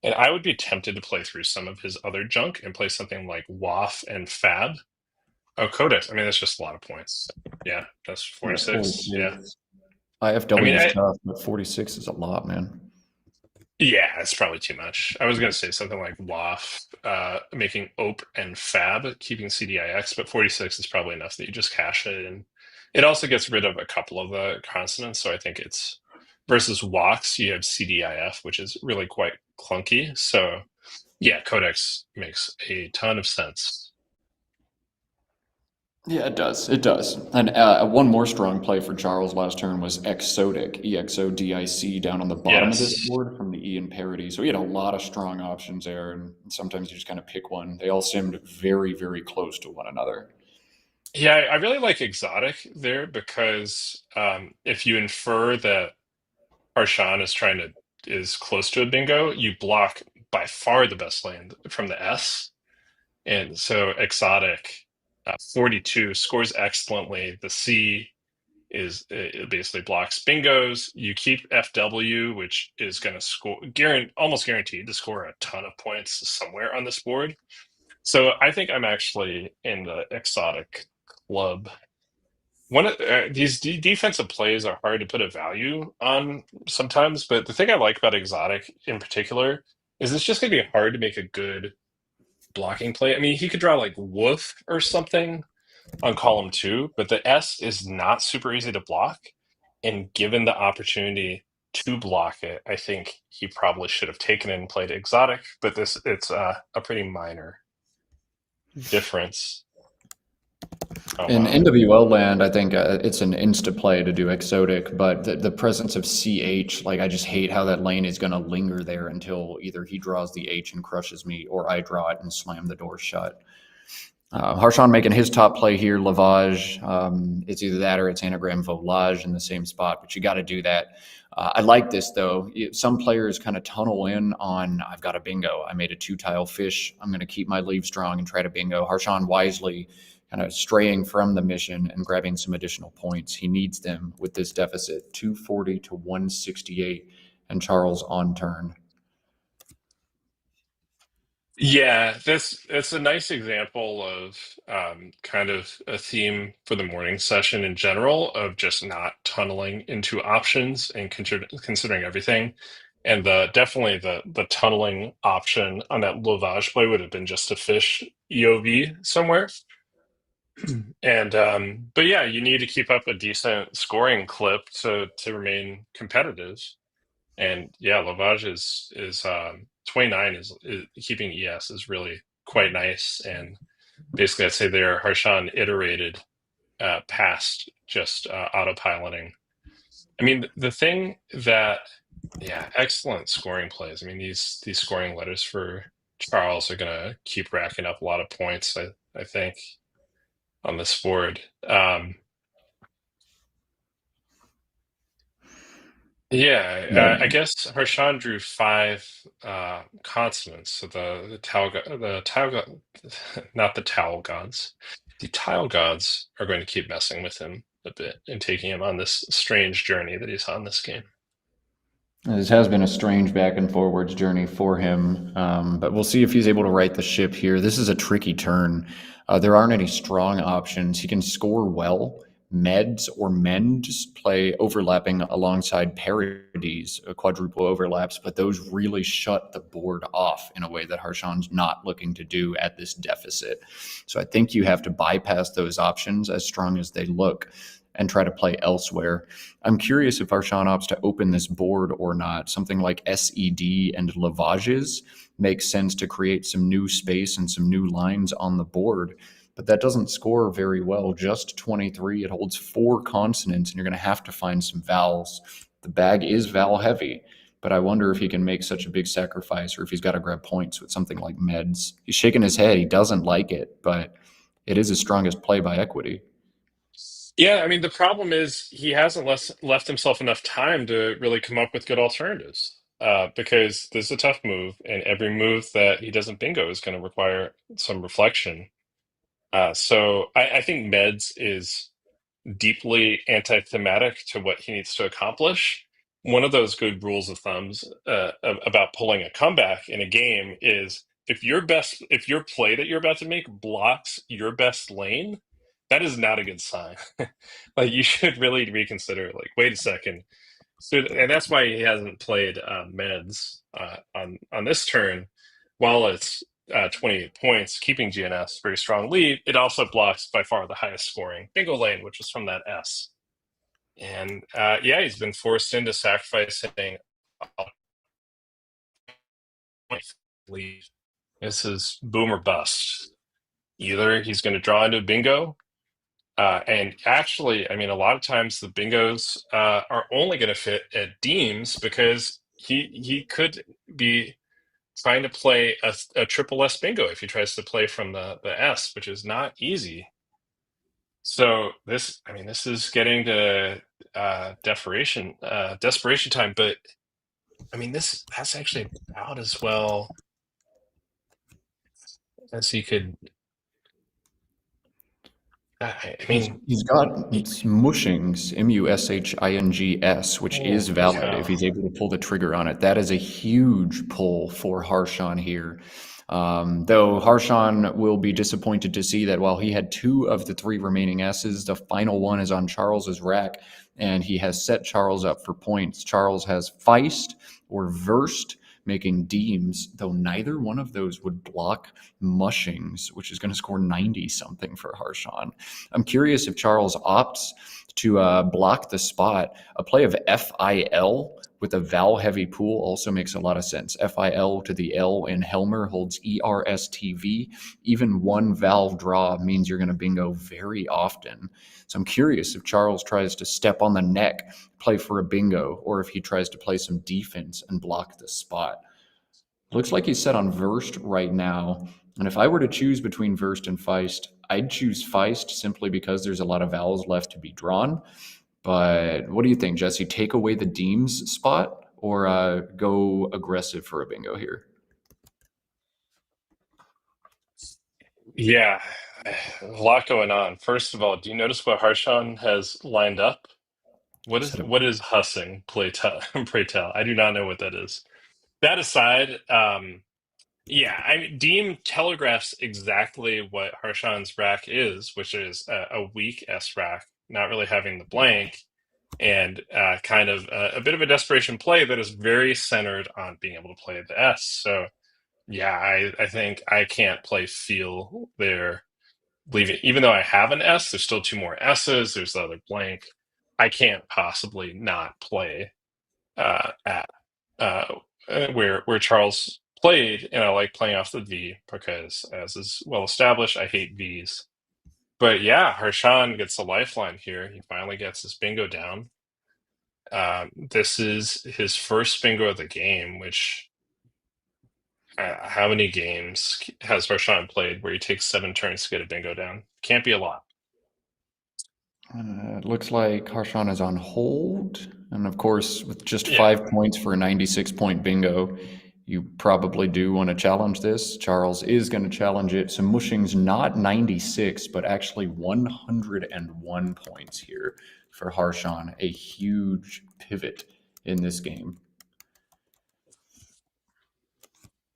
And I would be tempted to play through some of his other junk and play something like WAF and Fab. Oh, Codex. I mean, that's just a lot of points. Yeah, that's 46. Yeah. I IFW mean, is tough, but 46 is a lot, man. yeah, it's probably too much. I was going to say something like WAF, making OP and Fab, keeping CDIX, but 46 is probably enough that you just cache it. And it also gets rid of a couple of the consonants. So I think it's versus WAX, you have CDIF, which is really quite clunky. So yeah, Codex makes a ton of sense. Yeah, it does. It does. And one more strong play for Charles last turn was Exodic, EXODIC, down on the bottom of this Yes. board from the E in parity. So he had a lot of strong options there, and sometimes you just kind of pick one. They all seemed very, very close to one another. Yeah, I really like Exotic there because if you infer that Harshan is close to a bingo, you block by far the best land from the S. And so Exotic 42 scores excellently. The C is it basically blocks bingos. You keep FW, which is going to score almost guaranteed to score a ton of points somewhere on this board. So I think I'm actually in the exotic club. One of these defensive plays are hard to put a value on sometimes, but the thing I like about exotic in particular is it's just going to be hard to make a good blocking play. I mean, he could draw like Woof or something on column 2, but the S is not super easy to block. And given the opportunity to block it, I think he probably should have taken it and played exotic, but it's a pretty minor difference. Oh, In wow. NWL land, I think it's an insta play to do exotic, but the presence of CH, like I just hate how that lane is going to linger there until either he draws the H and crushes me, or I draw it and slam the door shut. Harshan making his top play here, lavage. It's either that or it's anagram volage in the same spot, but you got to do that. I like this though. Some players kind of tunnel in on, I've got a bingo. I made a 2-tile fish. I'm going to keep my leave strong and try to bingo. Harshan wisely kind of straying from the mission and grabbing some additional points. He needs them with this deficit, 240 to 168, and Charles on turn. Yeah, it's a nice example of kind of a theme for the morning session in general of just not tunneling into options and considering everything. And definitely the tunneling option on that lavage play would have been just to fish EOV somewhere. And but yeah, you need to keep up a decent scoring clip to remain competitive. And yeah, lavage is 29 is keeping ES is really quite nice. And basically, I'd say there Harshan iterated past just autopiloting. I mean, the thing that excellent scoring plays. I mean, these scoring letters for Charles are gonna keep racking up a lot of points. I think on this board. Yeah. I guess Harshan drew 5 consonants. So not the towel gods. The tile gods are going to keep messing with him a bit and taking him on this strange journey that he's on this game. This has been a strange back and forwards journey for him, but we'll see if he's able to right the ship here. This is a tricky turn. There aren't any strong options. He can score well. Meds or mends play overlapping alongside parodies, quadruple overlaps, but those really shut the board off in a way that Harshan's not looking to do at this deficit. So I think you have to bypass those options as strong as they look and try to play elsewhere. I'm curious if Harshan opts to open this board or not. Something like SED and lavages makes sense to create some new space and some new lines on the board, but that doesn't score very well. Just 23. It holds 4 consonants, and you're going to have to find some vowels. The bag is vowel heavy, but I wonder if he can make such a big sacrifice or if he's got to grab points with something like meds. He's shaking his head. He doesn't like it, but it is his strongest play by equity. Yeah, I mean, the problem is he hasn't left himself enough time to really come up with good alternatives. Because this is a tough move, and every move that he doesn't bingo is going to require some reflection. So I think meds is deeply anti-thematic to what he needs to accomplish. One of those good rules of thumbs about pulling a comeback in a game is if your play that you're about to make blocks your best lane, that is not a good sign. Like you should really reconsider. Like, wait a second. So, and that's why he hasn't played meds on this turn. While it's 28 points, keeping GNS very strong lead, it also blocks by far the highest scoring bingo lane, which was from that S. And he's been forced into sacrificing lead. This is boom or bust. Either he's going to draw into bingo, and actually, I mean, a lot of times the bingos are only going to fit at Deems because he could be trying to play a triple S bingo if he tries to play from the S, which is not easy. So this is getting to desperation time, but I mean that's actually about as well as he could. I mean, He's got mushings, Mushings, which is holy valid if cow. he's able to pull the trigger on it. That is a huge pull for Harshawn here. Though Harshawn will be disappointed to see that while he had 2 of the 3 remaining S's, the final one is on Charles's rack, and he has set Charles up for points. Charles has Feist or Versed, making Deems, though neither one of those would block Mushings, which is going to score 90 something for Harshawn. I'm curious if Charles opts to block the spot. A play of FIL with a vowel heavy pool also makes a lot of sense. FIL to the L in Helmer holds ERSTV. Even one vowel draw means you're going to bingo very often. So I'm curious if Charles tries to step on the neck, play for a bingo, or if he tries to play some defense and block the spot. Looks like he's set on Versed right now. And if I were to choose between Versed and Feist, I'd choose Feist simply because there's a lot of vowels left to be drawn. But what do you think, Jesse? Take away the Deems spot or go aggressive for a bingo here? Yeah, a lot going on. First of all, do you notice what Harshawn has lined up? What is hussing? Pray tell. I do not know what that is. That aside, yeah, I mean, Deem telegraphs exactly what Harshawn's rack is, which is a weak S rack, not really having the blank, and kind of a bit of a desperation play that is very centered on being able to play the S. So, yeah, I think I can't play feel there. Leave it, even though I have an S, there's still 2 more S's. There's the other blank. I can't possibly not play at where Charles played, and I like playing off the V because, as is well established, I hate V's. But yeah, Harshawn gets a lifeline here. He finally gets his bingo down. This is his first bingo of the game, which how many games has Harshawn played where he takes 7 turns to get a bingo down? Can't be a lot. It looks like Harshawn is on hold. And of course, with just Yeah. 5 points for a 96-point bingo, you probably do want to challenge this. Charles is going to challenge it. So Mushing's not 96, but actually 101 points here for Harshawn. A huge pivot in this game.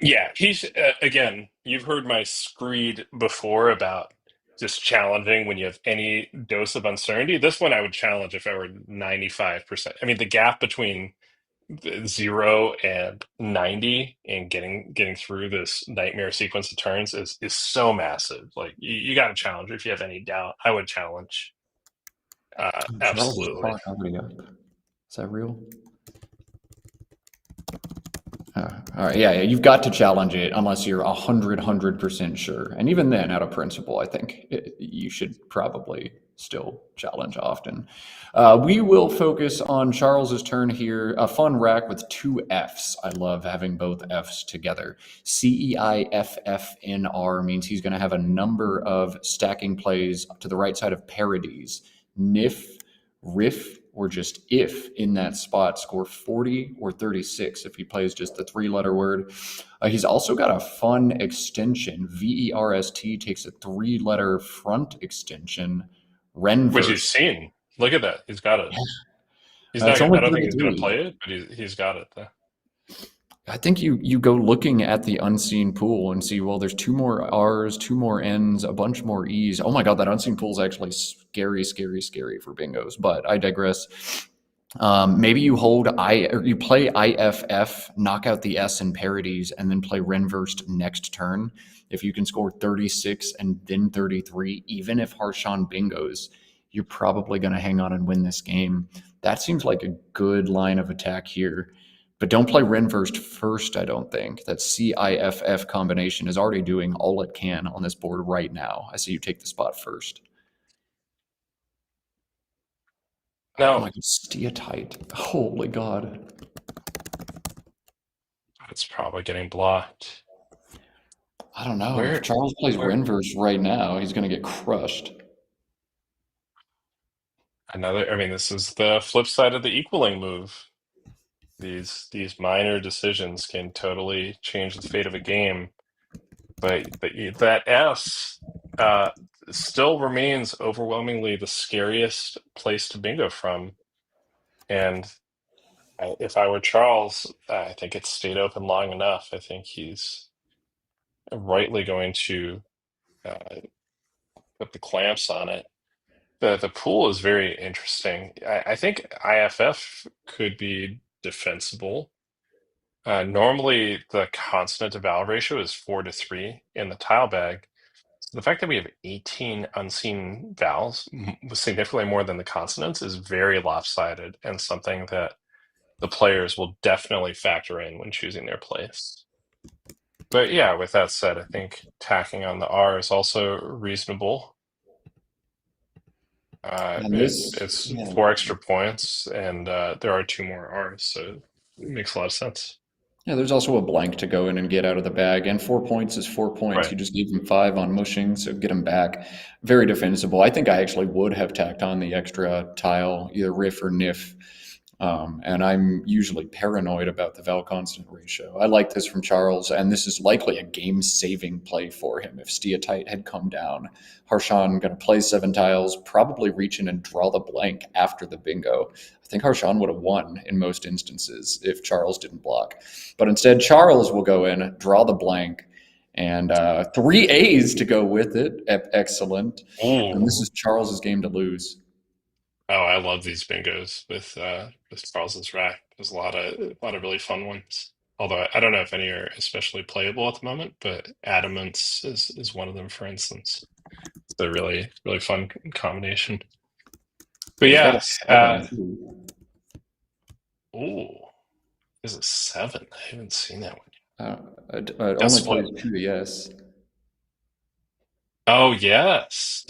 Yeah, he's again, you've heard my screed before about just challenging when you have any dose of uncertainty. This one I would challenge if I were 95%. I mean, the gap between 0 and 90 and getting through this nightmare sequence of turns is so massive. Like you got to challenge. If you have any doubt, I would challenge. Absolutely. Already up. Is that real? All right, yeah, you've got to challenge it unless you're 100% sure. And even then, out of principle, I think you should probably still challenge often. We will focus on Charles's turn here. A fun rack with 2 Fs. I love having both Fs together. CEIFFNR means he's going to have a number of stacking plays to the right side of parodies. NIF, RIF, or just if in that spot, score 40 or 36 if he plays just the 3-letter word. He's also got a fun extension. VERST takes a 3-letter front extension. Renverse. Which you've seen. Look at that. He's got it. He's not. It's only I don't think he's going 33. to play it, but he's got it. I think you go looking at the unseen pool and see, well, there's 2 more R's, 2 more N's, a bunch more E's. Oh my God, that unseen pool is actually scary for bingos, but I digress. Maybe you hold or you play IFF, knock out the S in parodies, and then play Renversed next turn. If you can score 36 and then 33, even if Harshawn bingos, you're probably going to hang on and win this game. That seems like a good line of attack here. But don't play Renversed first, I don't think. That CIFF combination is already doing all it can on this board right now. I say you take the spot first. No. Oh my God, steatite. Holy God. It's probably getting blocked. I don't know. If Charles plays Renverse right now, he's going to get crushed. This is the flip side of the equaling move. These minor decisions can totally change the fate of a game. But that S, still remains overwhelmingly the scariest place to bingo from. And if I were Charles, I think it's stayed open long enough. I think he's rightly going to put the clamps on it. The pool is very interesting. I think IFF could be defensible. Normally, the consonant to vowel ratio is 4-3 in the tile bag. The fact that we have 18 unseen vowels, significantly more than the consonants, is very lopsided and something that the players will definitely factor in when choosing their place. But yeah, with that said, I think tacking on the R is also reasonable. It's 4 extra points, and there are 2 more R's, so it makes a lot of sense. Yeah, there's also a blank to go in and get out of the bag, and 4 points is 4 points. Right. You just gave him 5 on mushing, so get him back. Very defensible. I think I actually would have tacked on the extra tile, either riff or niff. And I'm usually paranoid about the vowel consonant ratio. I like this from Charles, and this is likely a game-saving play for him if Steatite had come down. Harshan going to play 7 tiles, probably reach in and draw the blank after the bingo. I think Harshan would have won in most instances if Charles didn't block. But instead, Charles will go in, draw the blank, and 3 A's to go with it. Excellent. And this is Charles's game to lose. Oh, I love these bingos with Charles's rack. There's a lot of really fun ones. Although I don't know if any are especially playable at the moment, but Adamants is one of them, for instance. It's a really fun combination. But yeah, is it 7? I haven't seen that one. It only plays 2 to yes. Oh yes.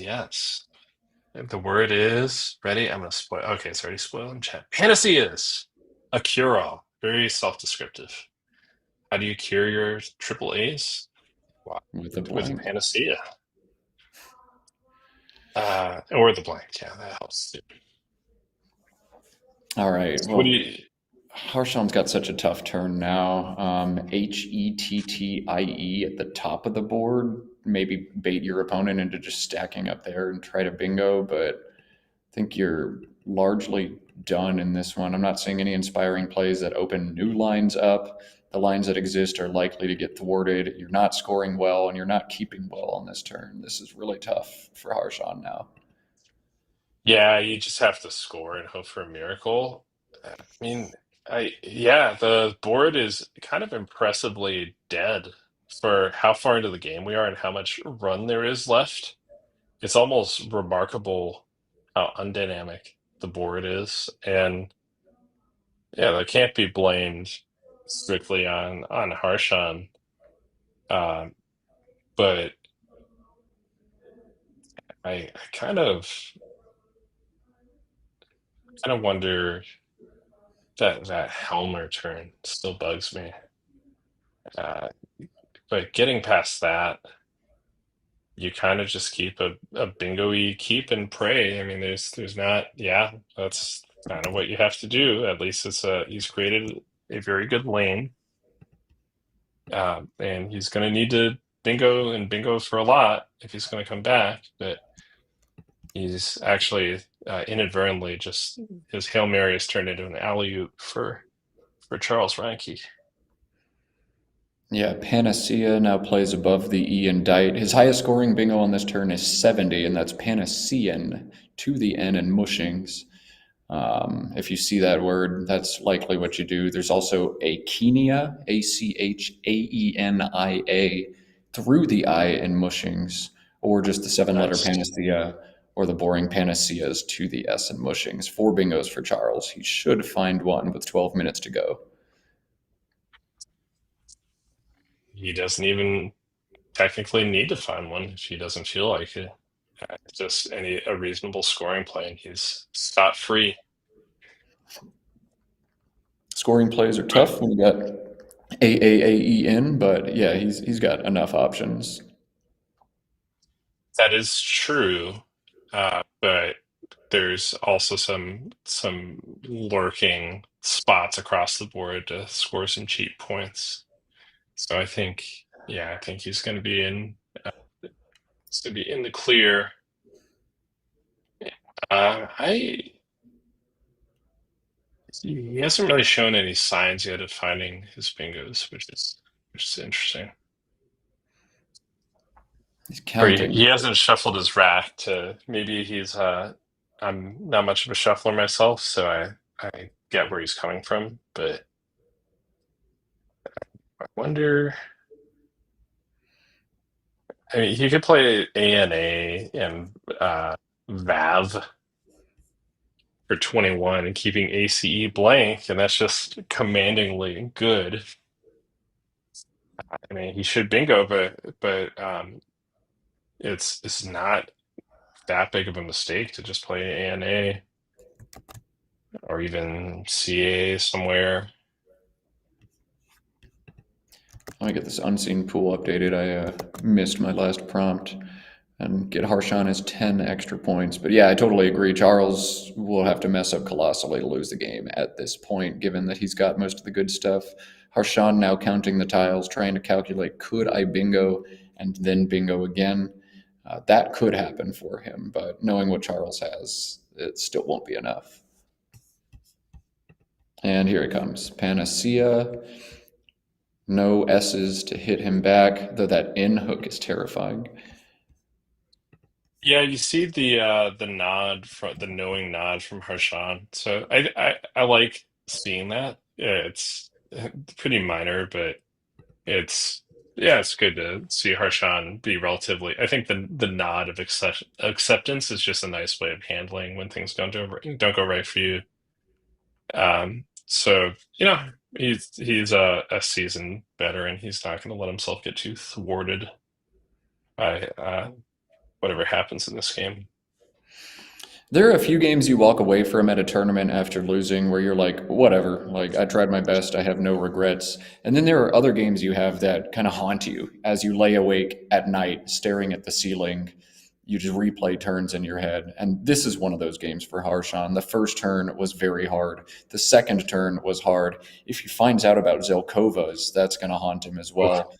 The word is ready. I'm gonna spoil. Okay, it's already spoiled in chat. Panaceas, a cure-all, very self-descriptive. How do you cure your triple A's? With a panacea. Or the blank. Yeah, that helps too. All right. So well, what do you? Harsham's got such a tough turn now. Hettie at the top of the board. Maybe bait your opponent into just stacking up there and try to bingo, but I think you're largely done in this one. I'm not seeing any inspiring plays that open new lines up. The lines that exist are likely to get thwarted. You're not scoring well, and you're not keeping well on this turn. This is really tough for Harshan now. Yeah, you just have to score and hope for a miracle. I mean, the board is kind of impressively dead for how far into the game we are and how much run there is left. It's almost remarkable how undynamic the board is, and yeah, that can't be blamed strictly on Harshan. But I kind of wonder that Helmer turn still bugs me. But getting past that, you kind of just keep a bingo-y keep and pray. I mean, there's not, that's kind of what you have to do. At least he's created a very good lane. And he's going to need to bingo for a lot if he's going to come back. But he's actually inadvertently just his Hail Mary has turned into an alley-oop for Charles Reinke. Yeah, Panacea now plays above the E in Dite. His highest scoring bingo on this turn is 70, and that's Panacean to the N in mushings. If you see that word, that's likely what you do. There's also Achaenia, Achaeenia, through the I in mushings, or just the 7-letter Panacea, or the boring Panaceas to the S in mushings. 4 bingos for Charles. He should find one with 12 minutes to go. He doesn't even technically need to find one if he doesn't feel like it. Just a reasonable scoring play, and he's scot-free. Scoring plays are tough when you got AAAEN, but yeah, he's got enough options. That is true, but there's also some lurking spots across the board to score some cheap points. So I think he's going to be in to be in the clear. He hasn't really shown any signs yet of finding his bingos, which is interesting. He's Or counting. he hasn't shuffled his rack to maybe he's I'm not much of a shuffler myself, so I get where he's coming from, but I wonder. I mean, he could play ANA and VAV for 21 and keeping ACE blank, and that's just commandingly good. I mean, he should bingo, but it's not that big of a mistake to just play ANA or even CA somewhere. Let me get this unseen pool updated. I missed my last prompt and get Harshan as 10 extra points. But yeah, I totally agree. Charles will have to mess up colossally to lose the game at this point, given that he's got most of the good stuff. Harshan now counting the tiles, trying to calculate, could I bingo and then bingo again? That could happen for him, but knowing what Charles has, it still won't be enough. And here it comes. Panacea. No S's to hit him back, though that in hook is terrifying. Yeah, you see the nod from the knowing nod from Harshan. So I like seeing that. Yeah, it's pretty minor, but it's it's good to see Harshan be relatively. I think the nod of acceptance is just a nice way of handling when things don't go right for you. So he's a seasoned veteran. He's not going to let himself get too thwarted by whatever happens in this game. There are a few games you walk away from at a tournament after losing where you're like, whatever, like I tried my best, I have no regrets. And then there are other games you have that kind of haunt you as you lay awake at night staring at the ceiling. You just replay turns in your head. And this is one of those games for Harshan. The first turn was very hard. The second turn was hard. If he finds out about Zelkovas, that's going to haunt him as well.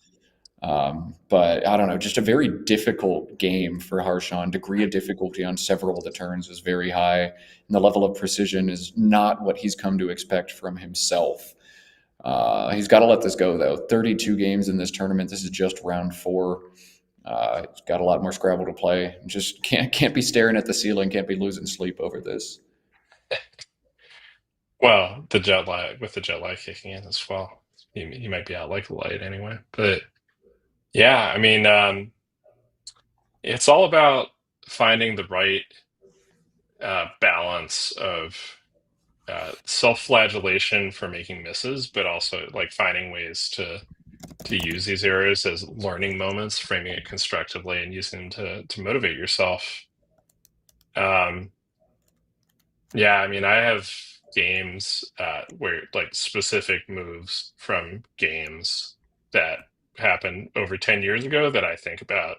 But I don't know, just a very difficult game for Harshan. Degree of difficulty on several of the turns is very high, and the level of precision is not what he's come to expect from himself. He's got to let this go, though. 32 games in this tournament. This is just round 4. He's got a lot more Scrabble to play. Just can't be staring at the ceiling. Can't be losing sleep over this. Well, the jet lag kicking in as well. He might be out like a light anyway. But yeah, I mean, it's all about finding the right balance of self-flagellation for making misses, but also like finding ways to use these errors as learning moments, framing it constructively, and using them to motivate yourself. Yeah, I mean, I have games where like specific moves from games that happened over 10 years ago that I think about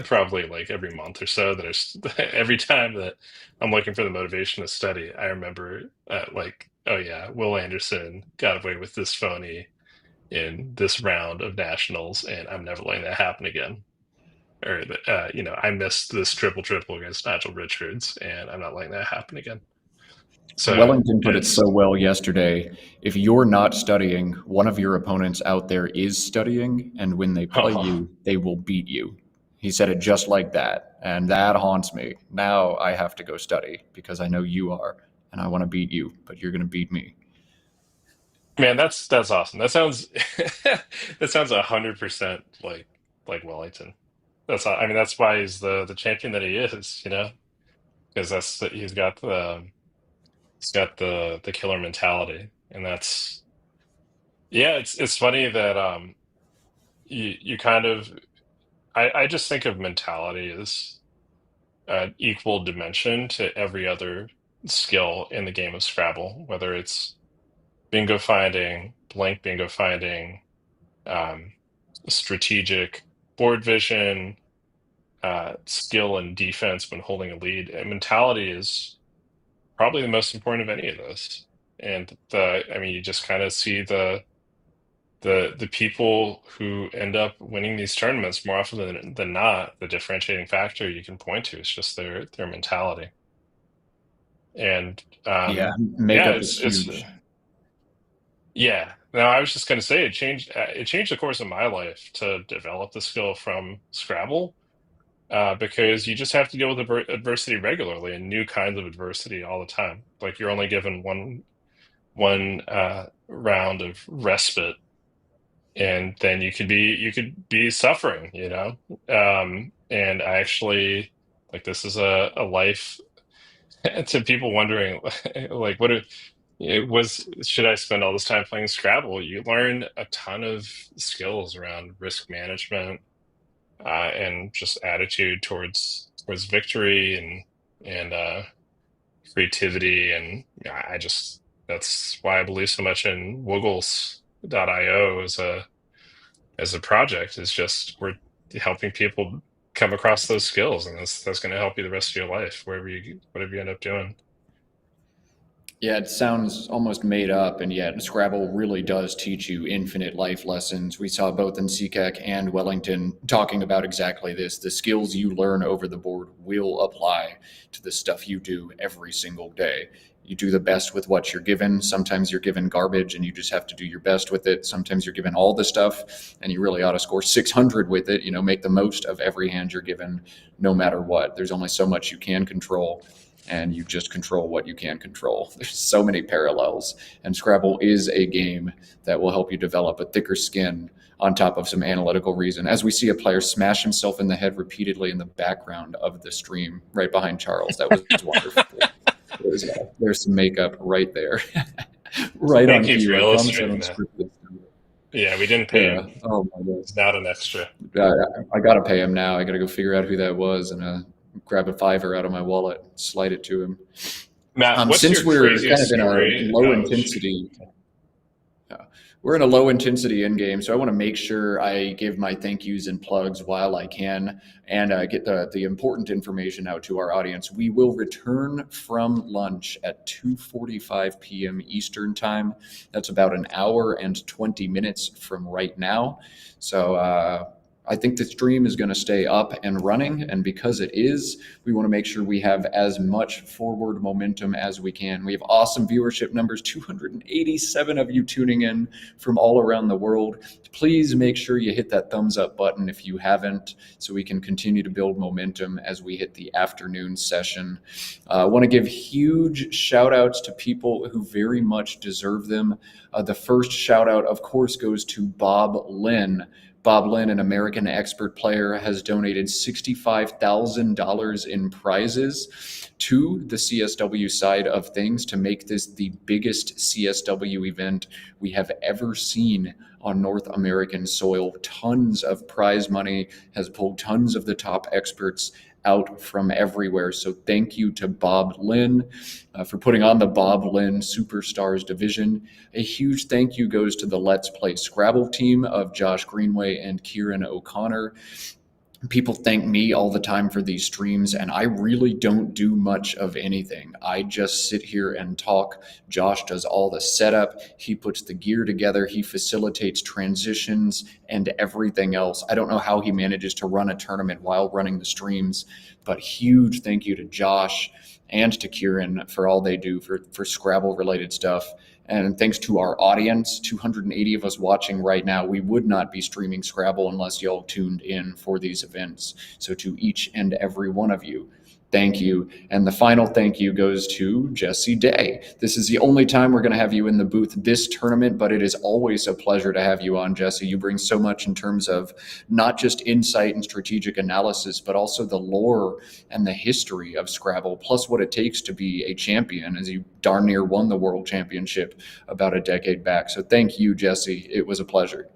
probably like every month or so. Every time that I'm looking for the motivation to study, I remember like, oh yeah, Will Anderson got away with this phony in this round of nationals, and I'm never letting that happen again. Or I missed this triple against Nigel Richards, and I'm not letting that happen again. So Wellington put it so well yesterday. If you're not studying, one of your opponents out there is studying, and when they play you, they will beat you. He said it just like that, and that haunts me. Now I have to go study because I know you are, and I want to beat you, but you're going to beat me. Man, that's awesome. That sounds 100% like Wellington. I mean, that's why he's the champion that he is, because he's got the killer mentality, and that's it's funny that you kind of I just think of mentality as equal dimension to every other skill in the game of Scrabble, whether it's bingo finding, blank bingo finding, strategic board vision, skill and defense when holding a lead. And mentality is probably the most important of any of those. And I mean, you just kind of see the people who end up winning these tournaments more often than not, the differentiating factor you can point to is just their mentality. And Yeah, yeah, makeup is huge. yeah. No, I was just going to say it changed the course of my life to develop the skill from Scrabble, because you just have to deal with adversity regularly and new kinds of adversity all the time. Like you're only given one round of respite, and then you could be suffering, you know. And I actually like this is a life to people wondering like what it was, should I spend all this time playing Scrabble? You learn a ton of skills around risk management, and just attitude towards victory and creativity. And yeah, that's why I believe so much in Woogles.io as a project. Is just we're helping people come across those skills, and that's going to help you the rest of your life, whatever you end up doing. Yeah, it sounds almost made up, and yet Scrabble really does teach you infinite life lessons. We saw both in CCAC and Wellington talking about exactly this. The skills you learn over the board will apply to the stuff you do every single day. You do the best with what you're given. Sometimes you're given garbage and you just have to do your best with it. Sometimes you're given all the stuff and you really ought to score 600 with it. Make the most of every hand you're given, no matter what. There's only so much you can control, and you just control what you can control. There's so many parallels, and Scrabble is a game that will help you develop a thicker skin on top of some analytical reason. As we see a player smash himself in the head repeatedly in the background of the stream right behind Charles. That was wonderful. There's some makeup right there. Right on Thank you cue. for I promise I illustrating don't that. script this. Yeah, we didn't pay him. Oh my God. It's not an extra. I got to pay him now. I got to go figure out who that was and grab a $5 out of my wallet, slide it to him. Matt, what's Since your we're kind craziest of in a story low about intensity, we're in a low intensity end game, so I want to make sure I give my thank yous and plugs while I can, and get the important information out to our audience. We will return from lunch at 2:45 p.m. Eastern time. That's about an hour and 20 minutes from right now. So I think the stream is going to stay up and running, and because it is, we want to make sure we have as much forward momentum as we can. We have awesome viewership numbers, 287 of you tuning in from all around the world. Please make sure you hit that thumbs up button if you haven't, so we can continue to build momentum as we hit the afternoon session. I want to give huge shout outs to people who very much deserve them. The first shout out, of course, goes to Bob Linn. Bob Linn, an American expert player, has donated $65,000 in prizes to the CSW side of things to make this the biggest CSW event we have ever seen on North American soil. Tons of prize money, has pulled tons of the top experts out from everywhere. So thank you to Bob Linn for putting on the Bob Linn Superstars Division. A huge thank you goes to the Let's Play Scrabble team of Josh Greenway and Kieran O'Connor. People thank me all the time for these streams, and I really don't do much of anything. I just sit here and talk. Josh does all the setup. He puts the gear together. He facilitates transitions and everything else. I don't know how he manages to run a tournament while running the streams, but huge thank you to Josh and to Kieran for all they do for Scrabble-related stuff. And thanks to our audience, 280 of us watching right now, we would not be streaming Scrabble unless y'all tuned in for these events. So to each and every one of you, thank you. And the final thank you goes to Jesse Day. This is the only time we're going to have you in the booth this tournament, but it is always a pleasure to have you on, Jesse. You bring so much in terms of not just insight and strategic analysis, but also the lore and the history of Scrabble, plus what it takes to be a champion, as you darn near won the world championship about a decade back. So thank you, Jesse. It was a pleasure.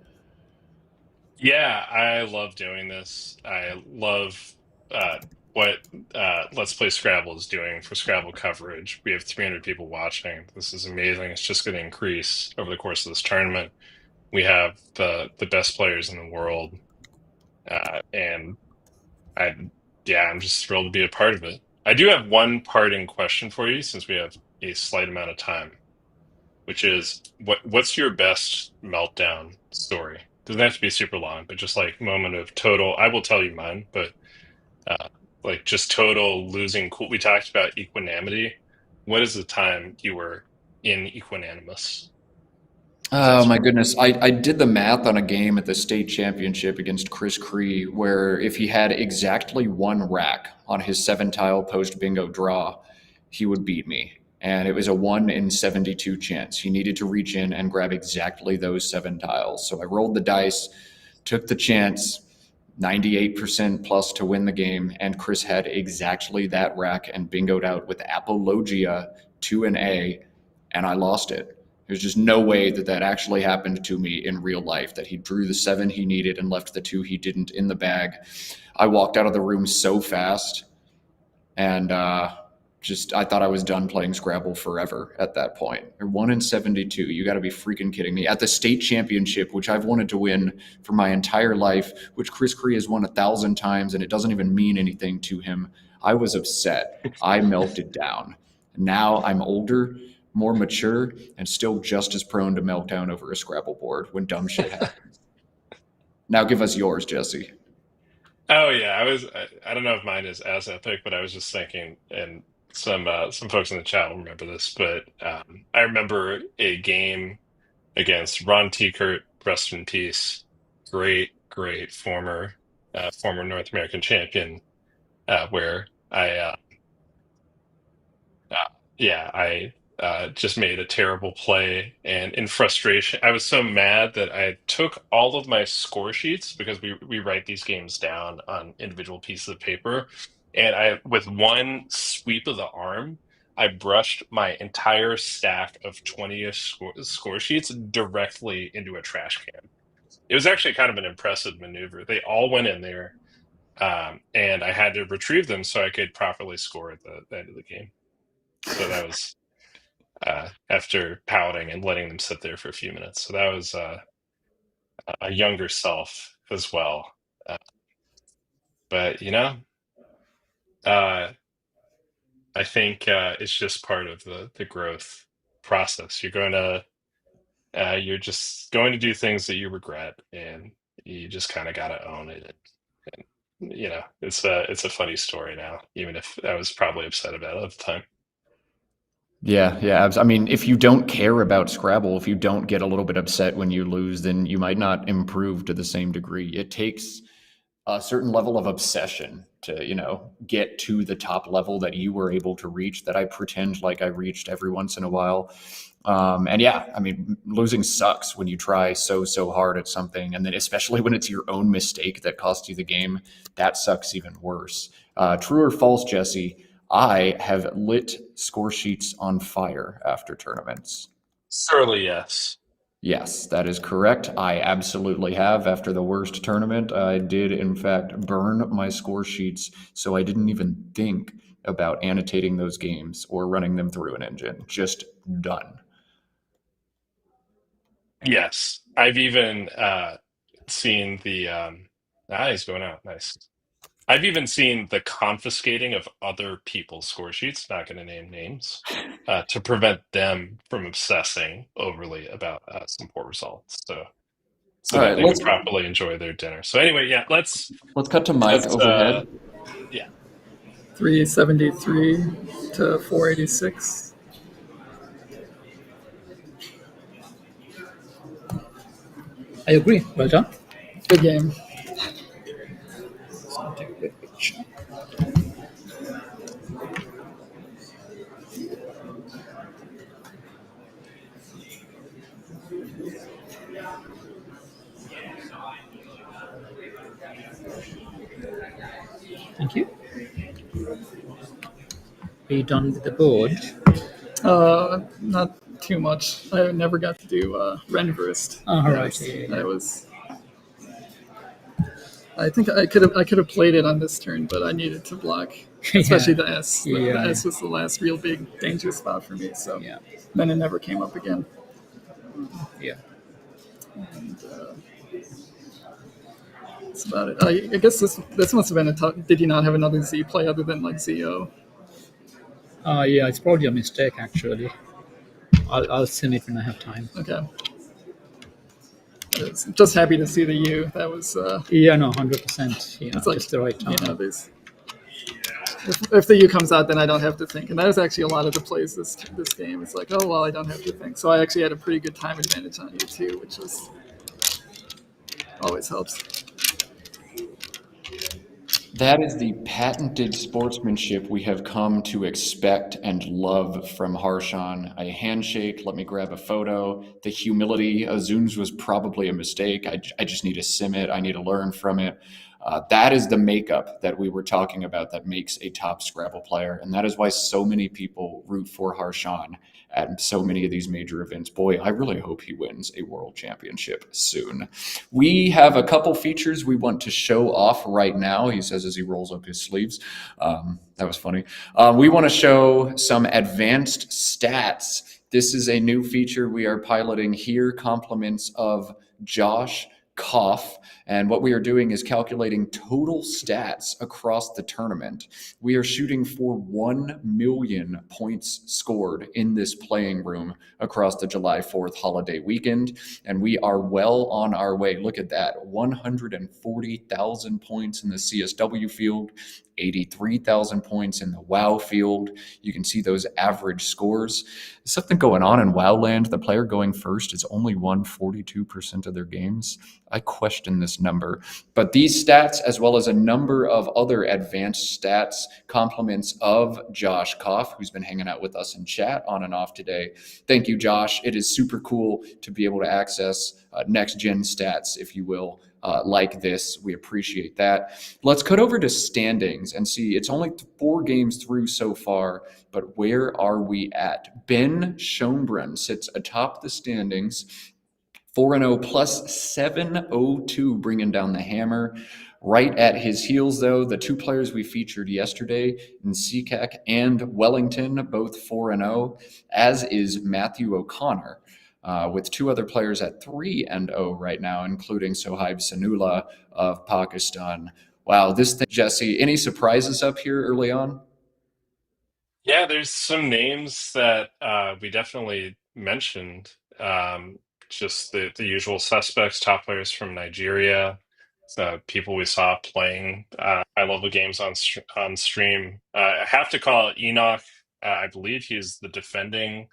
Yeah, I love doing this. I love what Let's Play Scrabble is doing for Scrabble coverage. We have 300 people watching. This is amazing. It's just going to increase over the course of this tournament. We have the best players in the world, and I'm just thrilled to be a part of it. I do have one parting question for you, since we have a slight amount of time. which is what's your best meltdown story? Doesn't have to be super long, but just like moment of total. I will tell you mine, but like just total losing cool. We talked about equanimity. What is the time you were in equanimous? Oh my goodness. I did the math on a game at the state championship against Chris Cree where if he had exactly one rack on his 7-tile post bingo draw, he would beat me. And it was a 1 in 72 chance. He needed to reach in and grab exactly those 7 tiles. So I rolled the dice, took the chance, 98% plus to win the game, and Chris had exactly that rack and bingoed out with Apologia to an A, and I lost it. There's just no way that that actually happened to me in real life, that he drew the 7 he needed and left the 2 he didn't in the bag. I walked out of the room so fast, and I thought I was done playing Scrabble forever at that point. 1 in 72. You got to be freaking kidding me. At the state championship, which I've wanted to win for my entire life, which Chris Cree has won 1,000 times, and it doesn't even mean anything to him, I was upset. I melted down. Now I'm older, more mature, and still just as prone to meltdown over a Scrabble board when dumb shit happens. Now give us yours, Jesse. Oh yeah, I don't know if mine is as epic, but I was just thinking, and some folks in the chat will remember this, but I remember a game against Ron Tiekert, rest in peace, great former North American champion, where I just made a terrible play, and in frustration, I was so mad that I took all of my score sheets because we write these games down on individual pieces of paper, and I, with one sweep of the arm, I brushed my entire stack of 20-ish score sheets directly into a trash can. It was actually kind of an impressive maneuver. They all went in there, and I had to retrieve them so I could properly score at the end of the game. So that was after pouting and letting them sit there for a few minutes. So that was a younger self as well. But I think it's just part of the growth process. You're just going to do things that you regret, and you just kind of got to own it. And it's a funny story now, even if I was probably upset about it at the time. Yeah. I mean, if you don't care about Scrabble, if you don't get a little bit upset when you lose, then you might not improve to the same degree. It takes a certain level of obsession to, get to the top level that you were able to reach, that I pretend like I reached every once in a while. And yeah, I mean, losing sucks when you try so hard at something. And then especially when it's your own mistake that cost you the game, that sucks even worse. True or false, Jesse? I have lit score sheets on fire after tournaments. Surely, yes. Yes, that is correct. I absolutely have. After the worst tournament, I did, in fact, burn my score sheets, so I didn't even think about annotating those games or running them through an engine. Just done. Yes. I've even seen the... he's going out. Nice. I've even seen the confiscating of other people's score sheets, not going to name names, to prevent them from obsessing overly about some poor results. So that they can properly enjoy their dinner. So anyway, yeah, let's cut to Mike overhead. Yeah. 373 to 486. I agree. Well done. Good game. Thank you. Are you done with the board? Not too much. I never got to do Renverst. Oh, right. That was. I think I could have played it on this turn, but I needed to block, especially the S. The S was the last real big danger spot for me. So then it never came up again. Yeah. And that's about it. I guess this must have been a tough. Did you not have another Z play other than like ZO? Yeah, it's probably a mistake actually. I'll sim it when I have time. Okay. Just happy to see the U. That was Yeah, no, 100%. You know, it's like just the right time. you know these. If the U comes out, then I don't have to think, and that was actually a lot of the plays this game. It's like, oh well, I don't have to think. So I actually had a pretty good time advantage on U too, which was always helps. That is the patented sportsmanship we have come to expect and love from Harshan. A handshake, let me grab a photo. The humility, Azun's was probably a mistake. I just need to sim it. I need to learn from it. That is the makeup that we were talking about that makes a top Scrabble player. And that is why so many people root for Harshan at so many of these major events. Boy, I really hope he wins a world championship soon. We have a couple features we want to show off right now, he says as he rolls up his sleeves. That was funny. We want to show some advanced stats. This is a new feature we are piloting here, compliments of Josh Koff. And what we are doing is calculating total stats across the tournament. We are shooting for 1 million points scored in this playing room across the July 4th holiday weekend. And we are well on our way. Look at that, 140,000 points in the CSW field, 83,000 points in the WoW field. You can see those average scores. There's something going on in WoW land. The player going first has only won 42% of their games. I question this number. But these stats, as well as a number of other advanced stats, compliments of Josh Koff, who's been hanging out with us in chat on and off today. Thank you, Josh. It is super cool to be able to access next-gen stats, if you will, like this. We appreciate that. Let's cut over to standings and see. It's only 4 games through so far, but where are we at? Ben Schombrun sits atop the standings, 4-0 plus 702, bringing down the hammer. Right at his heels, though, the 2 players we featured yesterday, Nsekak and Wellington, both 4-0, as is Matthew O'Connor. With 2 other players at 3-0 right now, including Sohaib Sanullah of Pakistan. Wow, this thing, Jesse, any surprises up here early on? Yeah, there's some names that we definitely mentioned. Just the usual suspects, top players from Nigeria, people we saw playing high-level games on stream. I have to call it Enoch. I believe he's the defending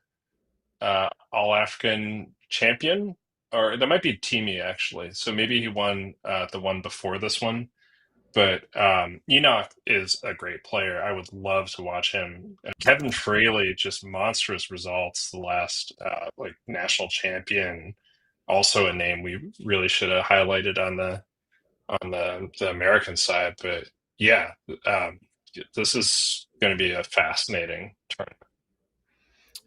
All-African champion, or that might be Timi actually. So maybe he won the one before this one. But Enoch is a great player. I would love to watch him. Kevin Fraley, just monstrous results. The last national champion, also a name we really should have highlighted on the American side. But yeah, this is going to be a fascinating tournament.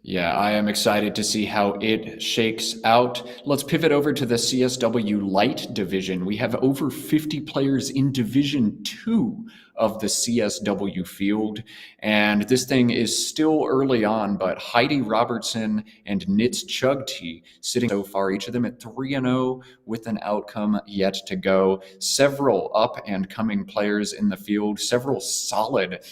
Yeah, I am excited to see how it shakes out. Let's pivot over to the CSW Light division. We have over 50 players in Division 2 of the CSW field, and this thing is still early on, but Heidi Robertson and Nitz Chugti sitting so far, each of them at 3-0 with an outcome yet to go. Several up-and-coming players in the field, several solid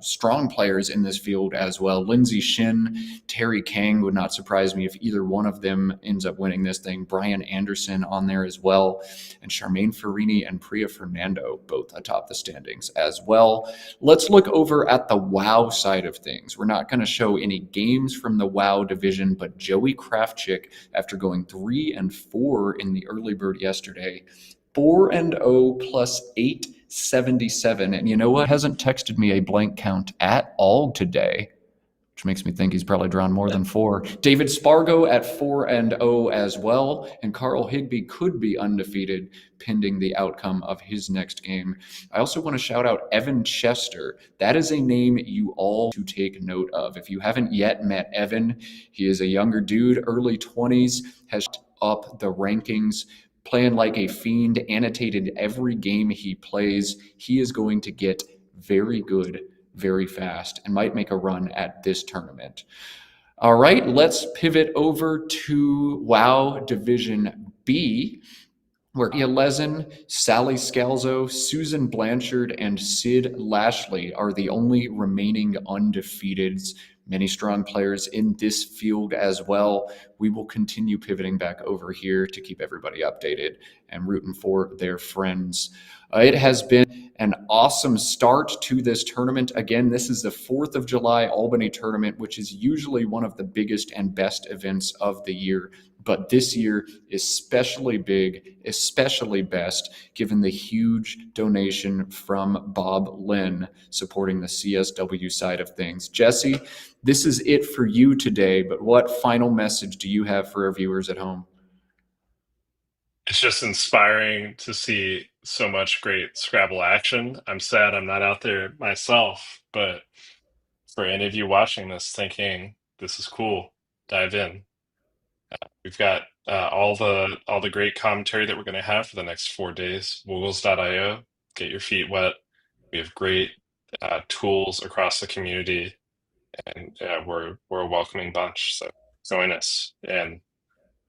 strong players in this field as well. Lindsay Shin, Terry Kang, would not surprise me if either one of them ends up winning this thing. Brian Anderson on there as well, and Charmaine Farini and Priya Fernando both atop the standings as well. Let's look over at the WoW side of things. We're not going to show any games from the WoW division, but Joey Krafchick, after going 3-4 in the early bird yesterday, 4-0 plus 877. And you know what? Hasn't texted me a blank count at all today, which makes me think he's probably drawn more than 4. David Spargo at 4-0 as well. And Carl Higby could be undefeated pending the outcome of his next game. I also want to shout out Evan Chester. That is a name you all to take note of. If you haven't yet met Evan, he is a younger dude, early 20s, has up the rankings, playing like a fiend, annotated every game he plays. He is going to get very good very fast and might make a run at this tournament. All right, let's pivot over to WoW Division B, where Ia Lezen, Sally Scalzo, Susan Blanchard, and Sid Lashley are the only remaining undefeateds many strong players in this field as well. We will continue pivoting back over here to keep everybody updated and rooting for their friends. It has been an awesome start to this tournament. Again, this is the 4th of July Albany tournament, which is usually one of the biggest and best events of the year. But this year, especially big, especially best, given the huge donation from Bob Linn supporting the CSW side of things. Jesse, this is it for you today, but what final message do you have for our viewers at home? It's just inspiring to see so much great Scrabble action. I'm sad I'm not out there myself, but for any of you watching this thinking this is cool, dive in. We've got all the great commentary that we're going to have for the next 4 days. Woogles.io, get your feet wet. We have great tools across the community, and we're a welcoming bunch. So join us. And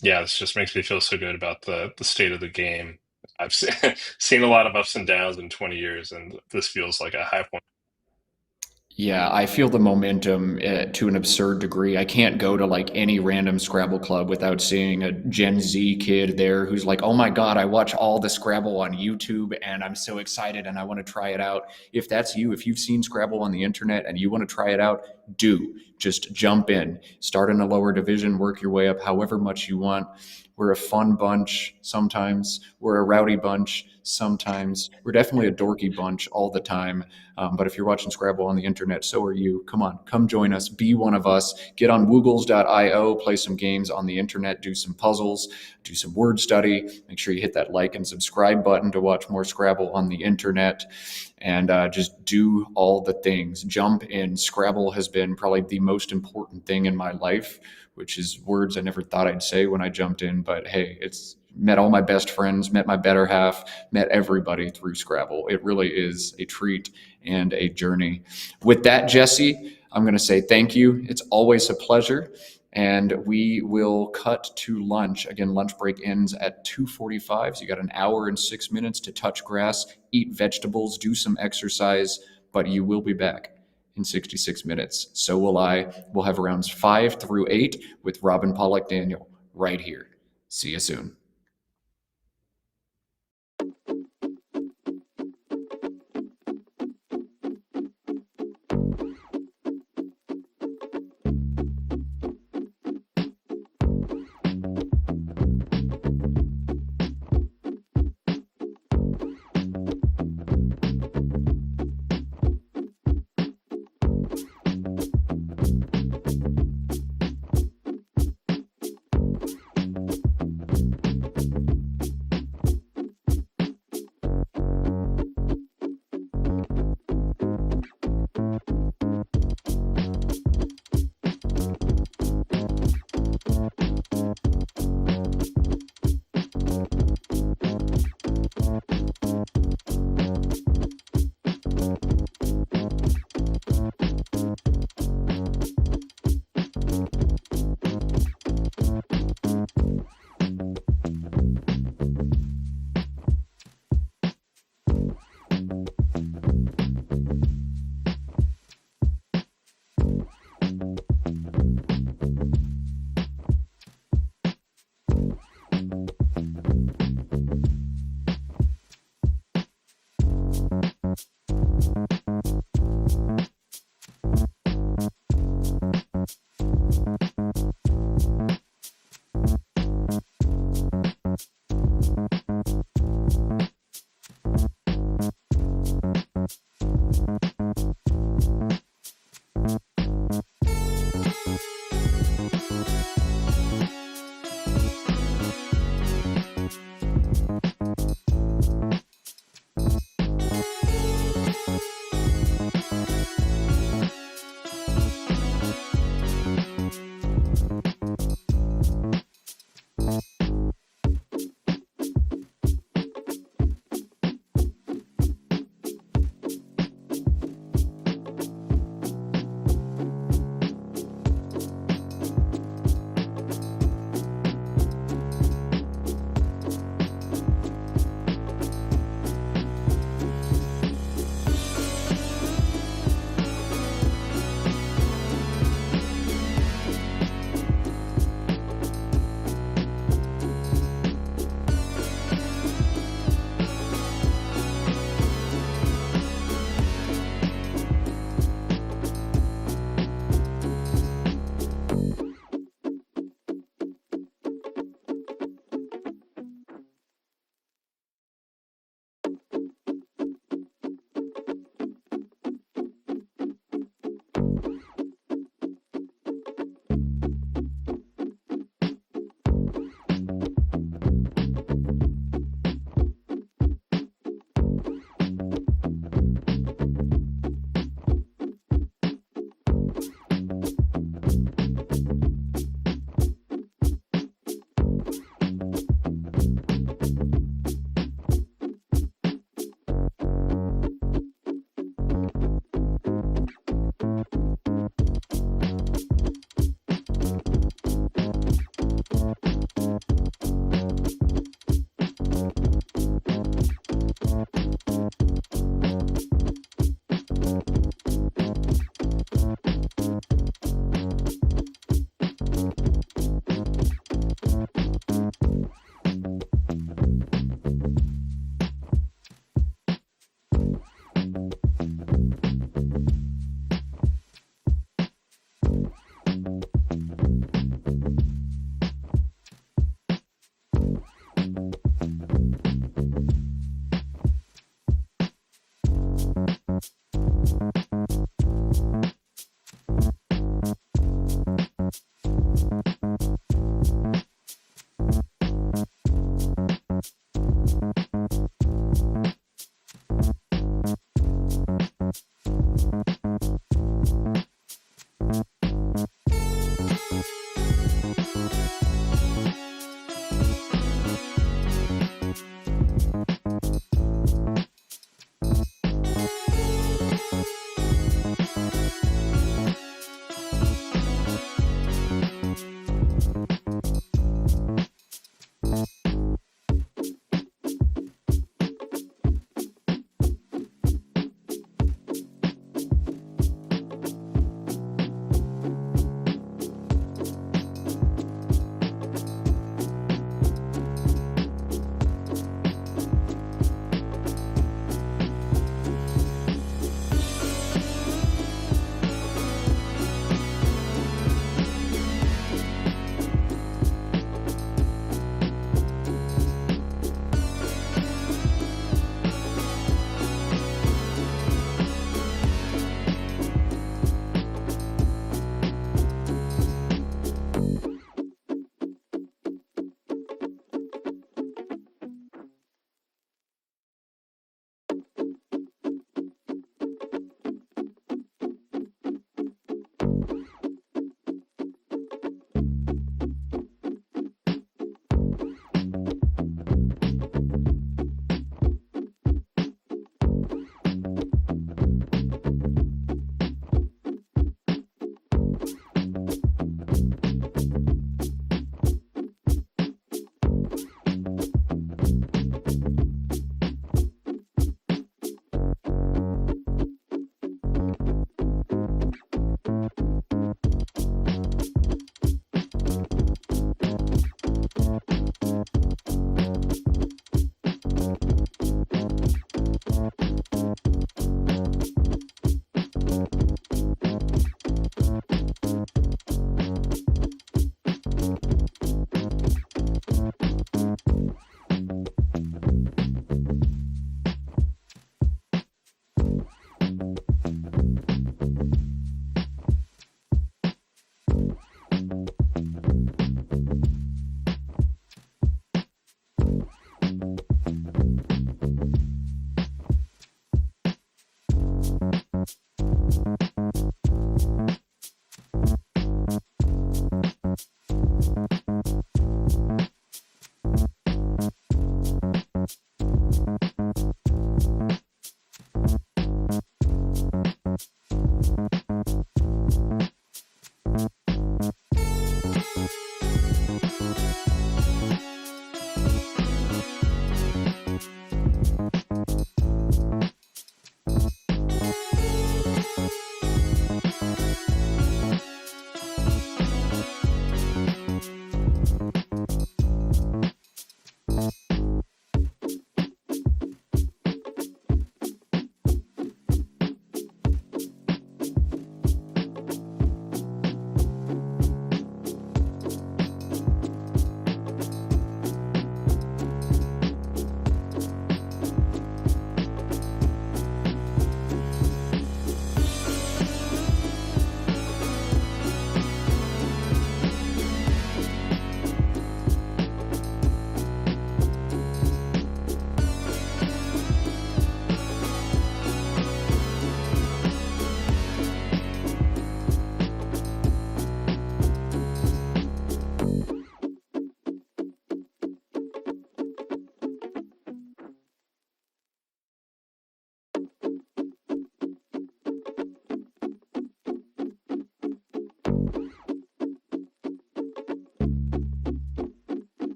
yeah, this just makes me feel so good about the state of the game. I've seen a lot of ups and downs in 20 years, and this feels like a high point. Yeah, I feel the momentum to an absurd degree. I can't go to like any random Scrabble club without seeing a Gen Z kid there who's like, oh my God, I watch all the Scrabble on YouTube and I'm so excited and I want to try it out. If that's you, if you've seen Scrabble on the internet and you want to try it out, do. Just jump in. Start in a lower division, work your way up however much you want. We're a fun bunch sometimes. We're a rowdy bunch sometimes. We're definitely a dorky bunch all the time. But if you're watching Scrabble on the internet, so are you. Come on, come join us. Be one of us. Get on woogles.io, play some games on the internet, do some puzzles, do some word study. Make sure you hit that like and subscribe button to watch more Scrabble on the internet. And just do all the things. Jump in. Scrabble has been probably the most important thing in my life, which is words I never thought I'd say when I jumped in. But hey, it's met all my best friends, met my better half, met everybody through Scrabble. It really is a treat and a journey. With that, Jesse, I'm going to say thank you. It's always a pleasure. And we will cut to lunch. Again, lunch break ends at 2:45. So you got an hour and 6 minutes to touch grass, eat vegetables, do some exercise, but you will be back in 66 minutes. So will I. We'll have rounds 5 through 8 with Robin Pollock Danial right here. See you soon.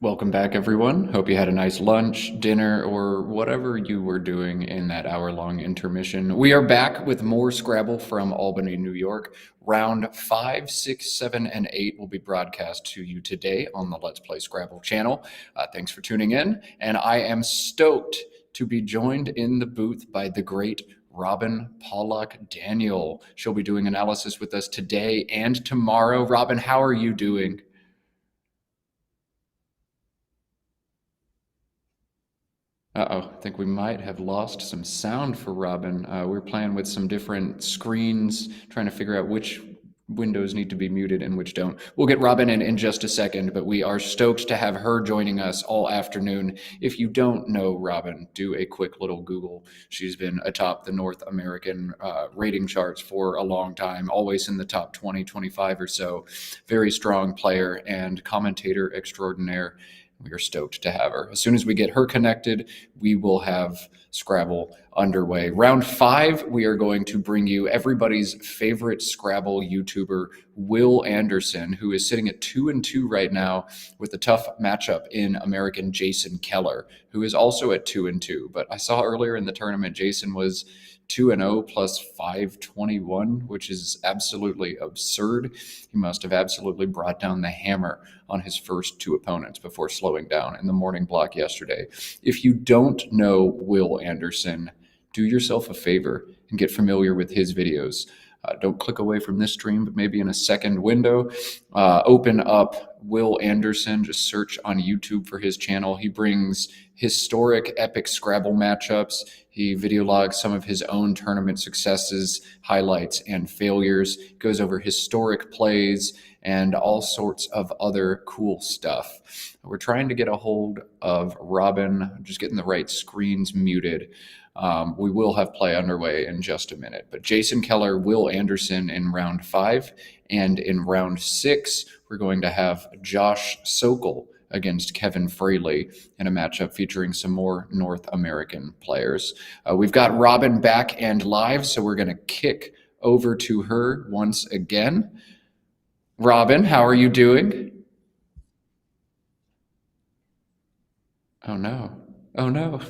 Welcome back, everyone. Hope you had a nice lunch, dinner, or whatever you were doing in that hour-long intermission. We are back with more Scrabble from Albany, New York. Round 5, 6, 7, and 8 will be broadcast to you today on the Let's Play Scrabble channel. Thanks for tuning in, and I am stoked to be joined in the booth by the great Robin Pollock Danial. She'll be doing analysis with us today and tomorrow. Robin, how are you doing? Uh-oh, I think we might have lost some sound for Robin. We're playing with some different screens, trying to figure out which windows need to be muted and which don't. We'll get Robin in just a second, but we are stoked to have her joining us all afternoon. If you don't know Robin, do a quick little Google. She's been atop the North American rating charts for a long time, always in the top 20, 25 or so. Very strong player and commentator extraordinaire. We are stoked to have her. As soon as we get her connected, we will have Scrabble underway. Round 5, we are going to bring you everybody's favorite Scrabble YouTuber, Will Anderson, who is sitting at 2-2 right now with a tough matchup in American Jason Keller, who is also at 2-2. But I saw earlier in the tournament, Jason was 2-0 plus 521, which is absolutely absurd. He must have absolutely brought down the hammer on his first 2 opponents before slowing down in the morning block yesterday. If you don't know Will Anderson, do yourself a favor and get familiar with his videos. Don't click away from this stream, but maybe in a second window, open up Will Anderson. Just search on YouTube for his channel. He brings historic epic Scrabble matchups. He video logs some of his own tournament successes, highlights, and failures. Goes over historic plays and all sorts of other cool stuff. We're trying to get a hold of Robin, just getting the right screens muted. We will have play underway in just a minute. But Jason Keller, Will Anderson in round 5. And in round 6, we're going to have Josh Sokol against Kevin Fraley in a matchup featuring some more North American players. We've got Robin back and live, so we're going to kick over to her once again. Robin, how are you doing? Oh no. Oh no.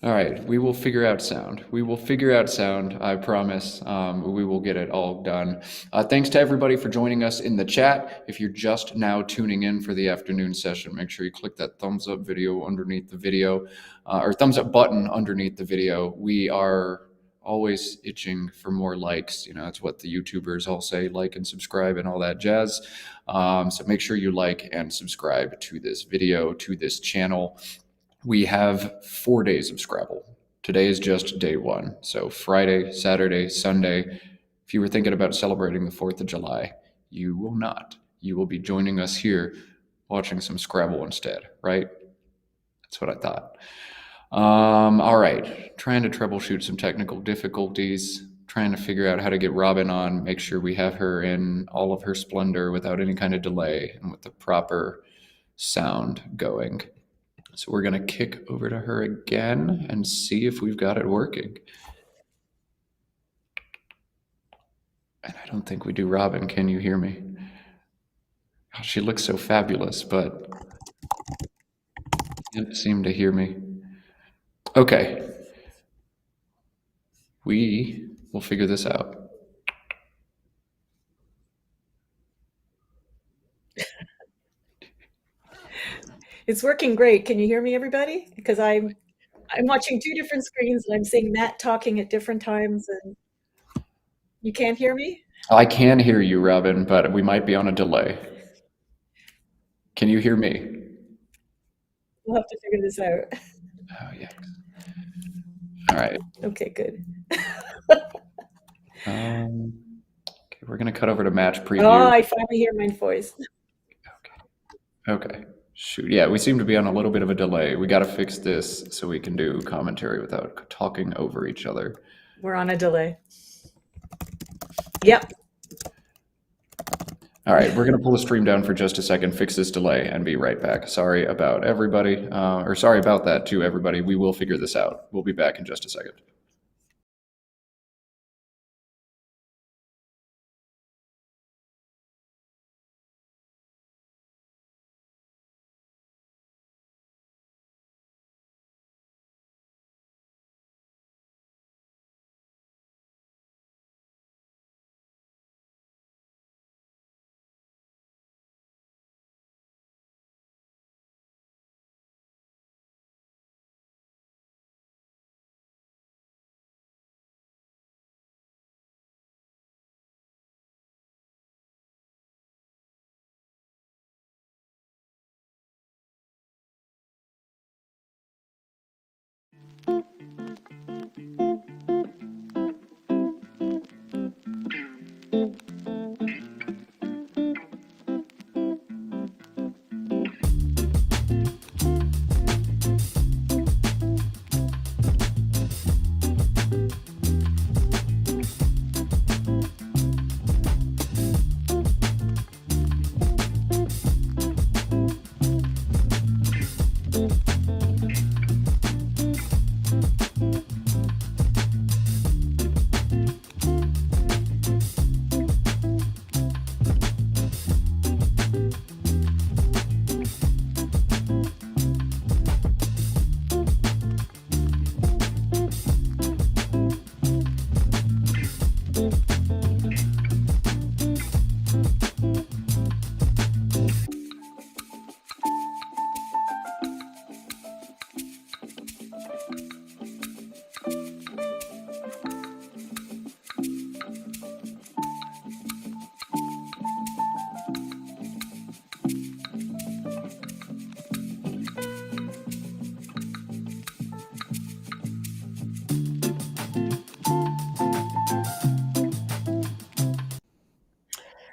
All right, we will figure out sound. We will figure out sound, I promise. We will get it all done. Thanks to everybody for joining us in the chat. If you're just now tuning in for the afternoon session, make sure you click that thumbs up video underneath the video, or thumbs up button underneath the video. We are always itching for more likes. You know, that's what the YouTubers all say, like and subscribe and all that jazz. So make sure you like and subscribe to this video, to this channel. We have 4 days of Scrabble. Today is just day 1. So Friday, Saturday, Sunday. If you were thinking about celebrating the 4th of July, you will not. You will be joining us here watching some Scrabble instead, right? That's what I thought. All right. Trying to troubleshoot some technical difficulties. Trying to figure out how to get Robin on, make sure we have her in all of her splendor without any kind of delay and with the proper sound going. So we're going to kick over to her again and see if we've got it working. And I don't think we do. Robin, can you hear me? Oh, she looks so fabulous, but can't seem to hear me. Okay. We will figure this out. It's working great. Can you hear me, everybody? Because I'm watching 2 different screens and I'm seeing Matt talking at different times, and you can't hear me? I can hear you, Robin, but we might be on a delay. Can you hear me? We'll have to figure this out. Oh, yeah. All right. Okay, good. Okay, we're going to cut over to match preview. Oh, I finally hear my voice. Okay. Shoot. Yeah, we seem to be on a little bit of a delay. We got to fix this so we can do commentary without talking over each other. We're on a delay. Yep. All right, we're going to pull the stream down for just a second, fix this delay, and be right back. Sorry about everybody, or sorry about that to everybody. We will figure this out. We'll be back in just a second.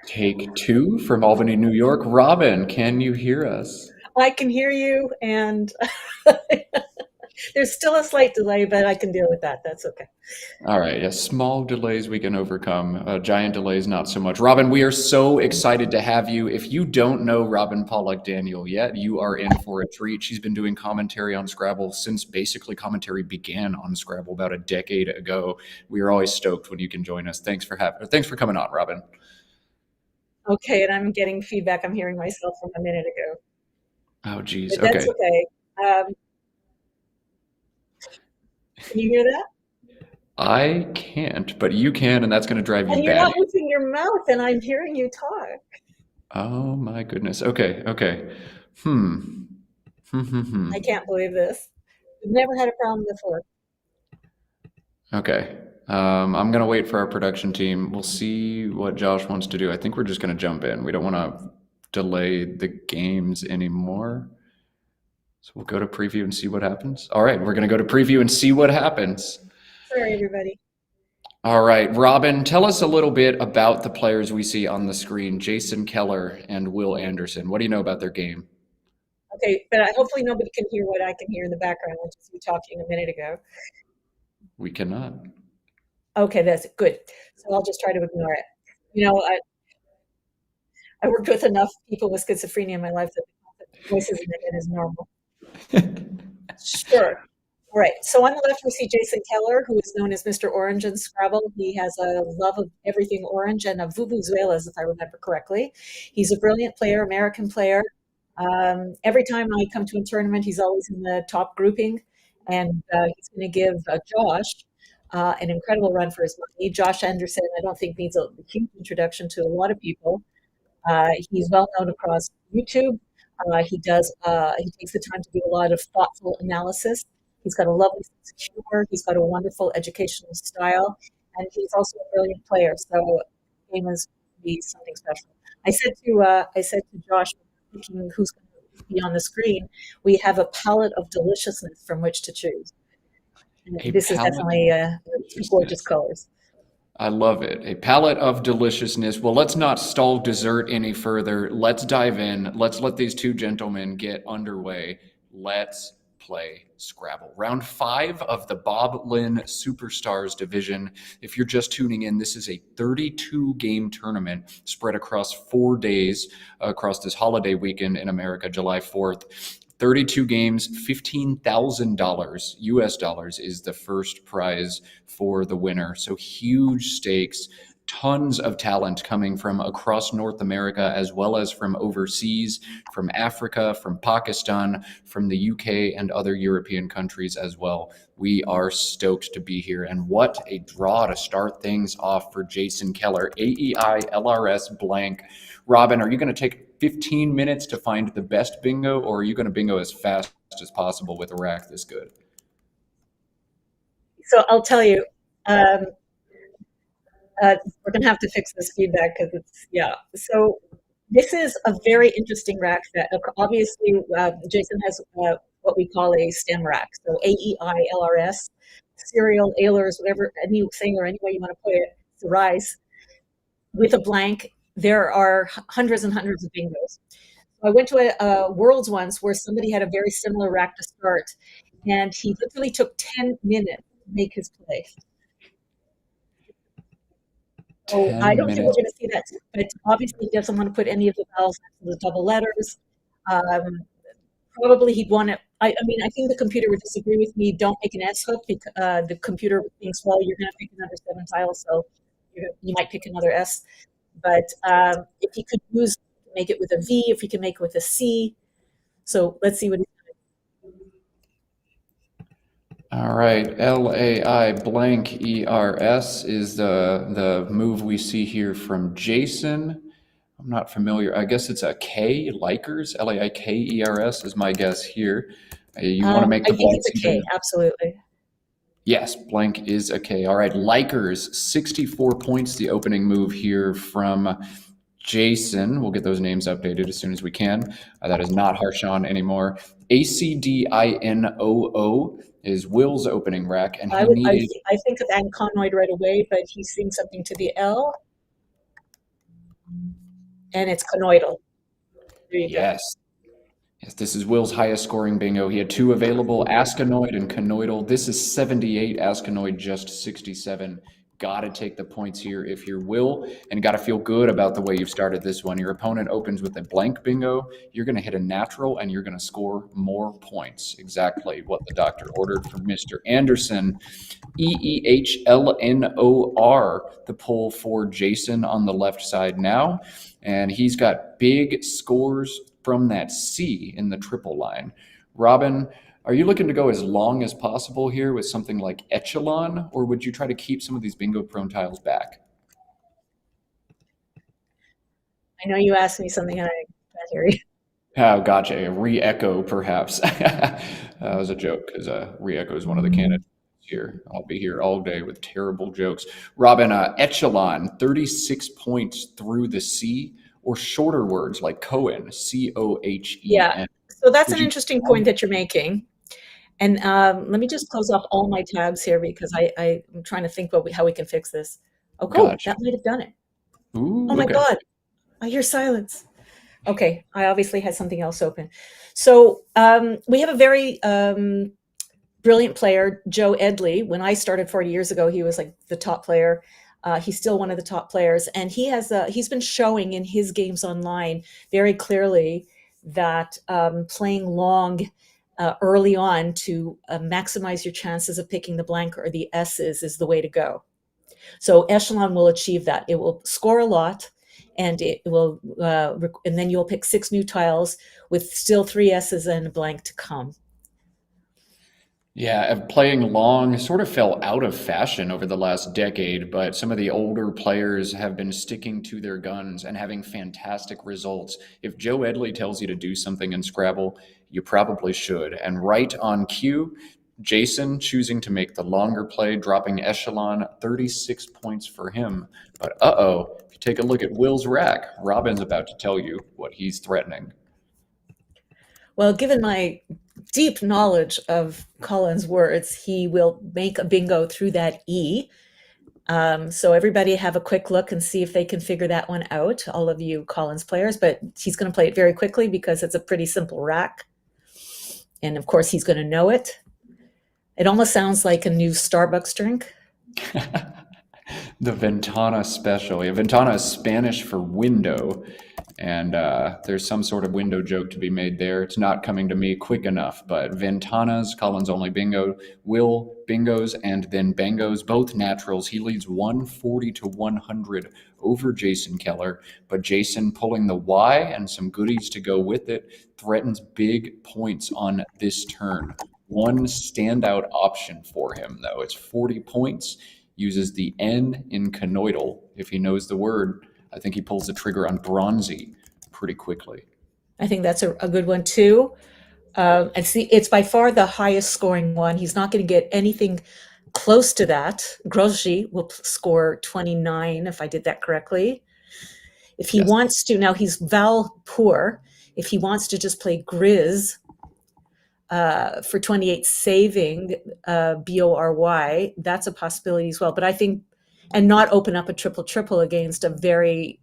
Take two from Albany, New York. Robin, can you hear us? I can hear you, and there's still a slight delay, but I can deal with that. That's okay. All right, yeah, small delays we can overcome. Giant delays, not so much. Robin, we are so excited to have you. If you don't know Robin Pollock Danial yet, you are in for a treat. She's been doing commentary on Scrabble since basically commentary began on Scrabble about a decade ago. We are always stoked when you can join us. Thanks for coming on, Robin. Okay, and I'm getting feedback. I'm hearing myself from a minute ago. Oh, geez. But that's okay. Can you hear that? I can't, but you can, and that's going to drive you And you're batty. not moving your mouth, and I'm hearing you talk. Oh my goodness. Okay. I can't believe this. We've never had a problem before. Okay. I'm going to wait for our production team. We'll see what Josh wants to do. I think we're just going to jump in. We don't want to delay the games anymore. So we'll go to preview and see what happens. All right, we're going to go to preview and see what happens. Sorry, everybody. All right, Robin, tell us a little bit about the players we see on the screen, Jason Keller and Will Anderson. What do you know about their game? Okay, but hopefully nobody can hear what I can hear in the background, which is you talking a minute ago. We cannot. Okay, that's good. So I'll just try to ignore it. You know, I worked with enough people with schizophrenia in my life that the voices in my head is normal. Sure. All right. So on the left, we see Jason Keller, who is known as Mr. Orange in Scrabble. He has a love of everything orange and of vuvuzelas, if I remember correctly. He's a brilliant player, American player. Every time I come to a tournament, he's always in the top grouping, and he's going to give Josh an incredible run for his money. Josh Anderson, I don't think needs a huge introduction to a lot of people. He's well known across YouTube. He takes the time to do a lot of thoughtful analysis. He's got a lovely sense of humor. He's got a wonderful educational style, and he's also a brilliant player. So the game is going to be something special. I said to Josh, thinking who's going to be on the screen, we have a palette of deliciousness from which to choose. This is definitely gorgeous colors. I love it. A palette of deliciousness. Well, let's not stall dessert any further. Let's dive in. Let's let these two gentlemen get underway. Let's play Scrabble. Round 5 of the Bob Linn Superstars Division. If you're just tuning in, this is a 32-game tournament spread across 4 days across this holiday weekend in America, July 4th. 32 games, $15,000 US dollars is the first prize for the winner. So huge stakes, tons of talent coming from across North America as well as from overseas, from Africa, from Pakistan, from the UK and other European countries as well. We are stoked to be here. And what a draw to start things off for Jason Keller, AEI LRS blank. Robin, are you going to take 15 minutes to find the best bingo, or are you going to bingo as fast as possible with a rack this good? So I'll tell you, we're going to have to fix this feedback because So this is a very interesting rack set. Obviously, Jason has what we call a STEM rack. So AEI LRS, serial, Ehlers, whatever, anything or any way you want to put it, it's a rise. with a blank, there are hundreds and hundreds of bingos. I went to a Worlds once where somebody had a very similar rack to start, and he literally took 10 minutes to make his play. So I 10 don't think we're minutes. going to see that, but obviously he doesn't want to put any of the vowels into the double letters. Probably he'd want to. I mean, I think the computer would disagree with me. Don't make an S hook because the computer thinks, well, you're going to pick another 7 tile, so you might pick another S. But if he could make it with a V, if he can make it with a C. So let's see what he's doing. All right, LAI blank ERS is the move we see here from Jason. I'm not familiar. I guess it's a K, Likers, Laikers is my guess here. You want to make the I think blank it's a K, absolutely. Yes, blank is a K. All right, Likers, 64 points, the opening move here from Jason. We'll get those names updated as soon as we can. That is not Harshan anymore. ACDINOO is Will's opening rack, and I think of Anconoid right away, but he's seeing something to the L, and it's conoidal. There you go. Yes, this is Will's highest scoring bingo. He had 2 available, Askanoid and Conoidal. This is 78, Askanoid just 67. Got to take the points here if you're Will, and got to feel good about the way you've started this one. Your opponent opens with a blank bingo. You're going to hit a natural, and you're going to score more points. Exactly what the doctor ordered from Mr. Anderson. EEHLNOR, the pull for Jason on the left side now, and he's got big scores from that C in the triple line. Robin, are you looking to go as long as possible here with something like echelon, or would you try to keep some of these bingo prone tiles back? I know you asked me something and I can't hear you. Oh, gotcha. A re-echo, perhaps. That was a joke, because re-echo is one of the candidates here. I'll be here all day with terrible jokes. Robin, echelon, 36 points through the C, or shorter words like Cohen, Cohen. Yeah, so that's an interesting point that you're making. And let me just close off all my tabs here because I'm trying to think how we can fix this. Oh, cool. Gotcha. That might have done it. Ooh, oh my okay. God. I hear silence. Okay, I obviously had something else open. So we have a very brilliant player, Joe Edley. When I started 40 years ago, he was like the top player. He's still one of the top players. And he's been showing in his games online very clearly that playing long early on to maximize your chances of picking the blank or the S's is the way to go. So echelon will achieve that. It will score a lot, and it will, and then you'll pick 6 new tiles with still 3 S's and a blank to come. Yeah, playing long sort of fell out of fashion over the last decade, but some of the older players have been sticking to their guns and having fantastic results. If Joe Edley tells you to do something in Scrabble, you probably should. And right on cue, Jason choosing to make the longer play, dropping echelon, 36 points for him. But if you take a look at Will's rack, Robin's about to tell you what he's threatening. Well, given my deep knowledge of Colin's words, he will make a bingo through that E. So everybody have a quick look and see if they can figure that one out, all of you Colin's players, but he's going to play it very quickly because it's a pretty simple rack. And of course, he's going to know it. It almost sounds like a new Starbucks drink. The Ventana special. Yeah, Ventana is Spanish for window, and there's some sort of window joke to be made there. It's not coming to me quick enough, but Ventanas, Colin's only bingo, Will bingos, and then bangos, both naturals. He leads 140 to 100 over Jason Keller, but Jason pulling the Y and some goodies to go with it threatens big points on this turn. One standout option for him, though. It's 40 points. Uses the N in conoidal. If he knows the word, I think he pulls the trigger on bronzy pretty quickly. I think that's a good one too. It's by far the highest scoring one. He's not going to get anything close to that. Grosjean will score 29 if I did that correctly. If he wants to, now he's Val poor. If he wants to just play Grizz for 28 saving, Bory, that's a possibility as well. But I think and not open up a triple against a very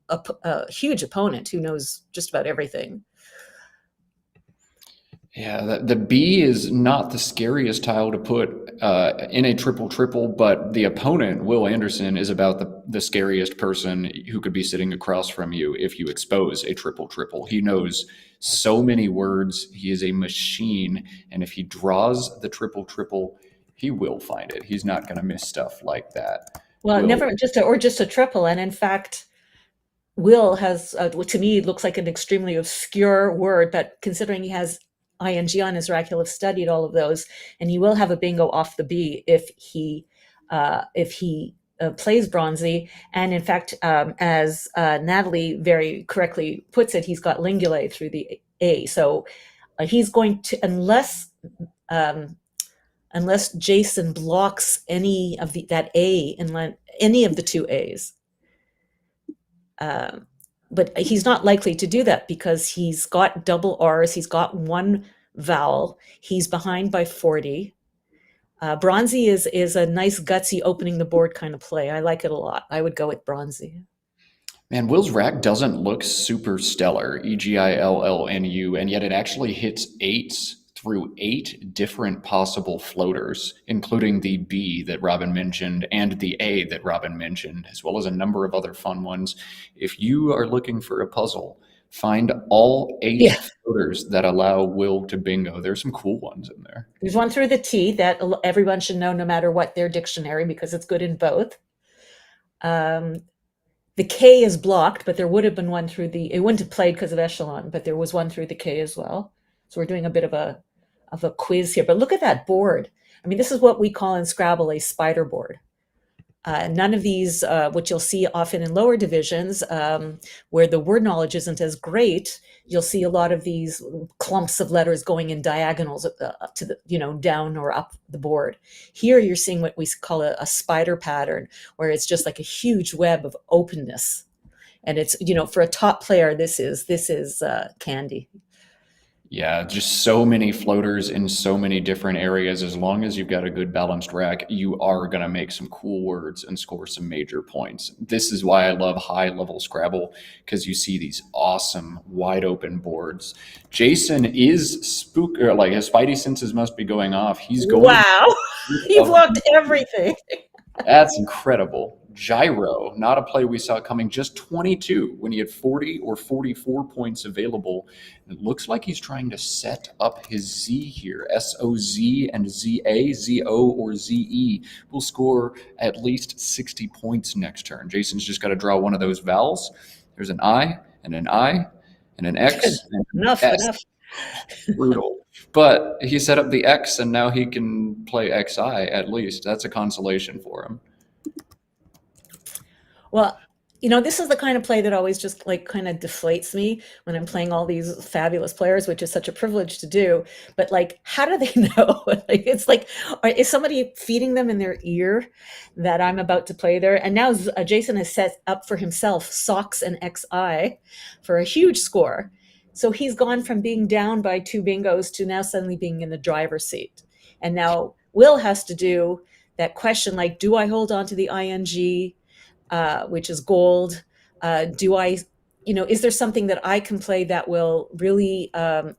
a huge opponent who knows just about everything. Yeah, the B is not the scariest tile to put in a triple, but the opponent, Will Anderson, is about the scariest person who could be sitting across from you if you expose a triple. He knows so many words. He is a machine, and if he draws the triple, he will find it. He's not going to miss stuff like that. Well, Will. never just a triple, and in fact, Will has to me looks like an extremely obscure word, but considering he has ing on his rack, he'll have studied all of those, and he will have a bingo off the B if he plays Bronzy. And in fact, as Natalie very correctly puts it, he's got Lingulae through the A. So he's going to, unless Jason blocks any of that A in any of the two A's. But he's not likely to do that because he's got double R's, he's got one vowel, he's behind by 40. Bronzy is a nice gutsy opening the board kind of play. I like it a lot. I would go with Bronzy. Man, Will's rack doesn't look super stellar, EGILLNU, and yet it actually hits eights through 8 different possible floaters, including the B that Robin mentioned and the A that Robin mentioned, as well as a number of other fun ones. If you are looking for a puzzle, find all 8 floaters that allow Will to bingo. There's some cool ones in there. There's one through the T that everyone should know no matter what their dictionary, because it's good in both. The K is blocked, but there would have been one through it wouldn't have played because of echelon, but there was one through the K as well. So we're doing a bit of a quiz here, but look at that board. I mean, this is what we call in Scrabble a spider board. None of these, which you'll see often in lower divisions, where the word knowledge isn't as great, you'll see a lot of these clumps of letters going in diagonals up to the, down or up the board. Here you're seeing what we call a spider pattern, where it's just like a huge web of openness. And it's, for a top player, this is candy. Yeah, just so many floaters in so many different areas. As long as you've got a good balanced rack, you are going to make some cool words and score some major points. This is why I love high-level Scrabble, because you see these awesome, wide-open boards. Jason is his spidey senses must be going off. He's going. Wow, he blocked everything. That's incredible. Gyro, not a play we saw coming, just 22 when he had 40 or 44 points available. It looks like he's trying to set up his Z here. SOZ and ZA, ZO or ZE will score at least 60 points next turn. Jason's just got to draw one of those vowels. There's an I and an I and an X and an Enough. Brutal. But he set up the X and now he can play XI at least. That's a consolation for him. Well, this is the kind of play that always just kind of deflates me when I'm playing all these fabulous players, which is such a privilege to do. But how do they know? It's is somebody feeding them in their ear that I'm about to play there? And now Jason has set up for himself Sox and XI for a huge score. So he's gone from being down by 2 bingos to now suddenly being in the driver's seat. And now Will has to do that question, do I hold on to the ing? Which is gold. Do I, is there something that I can play that will really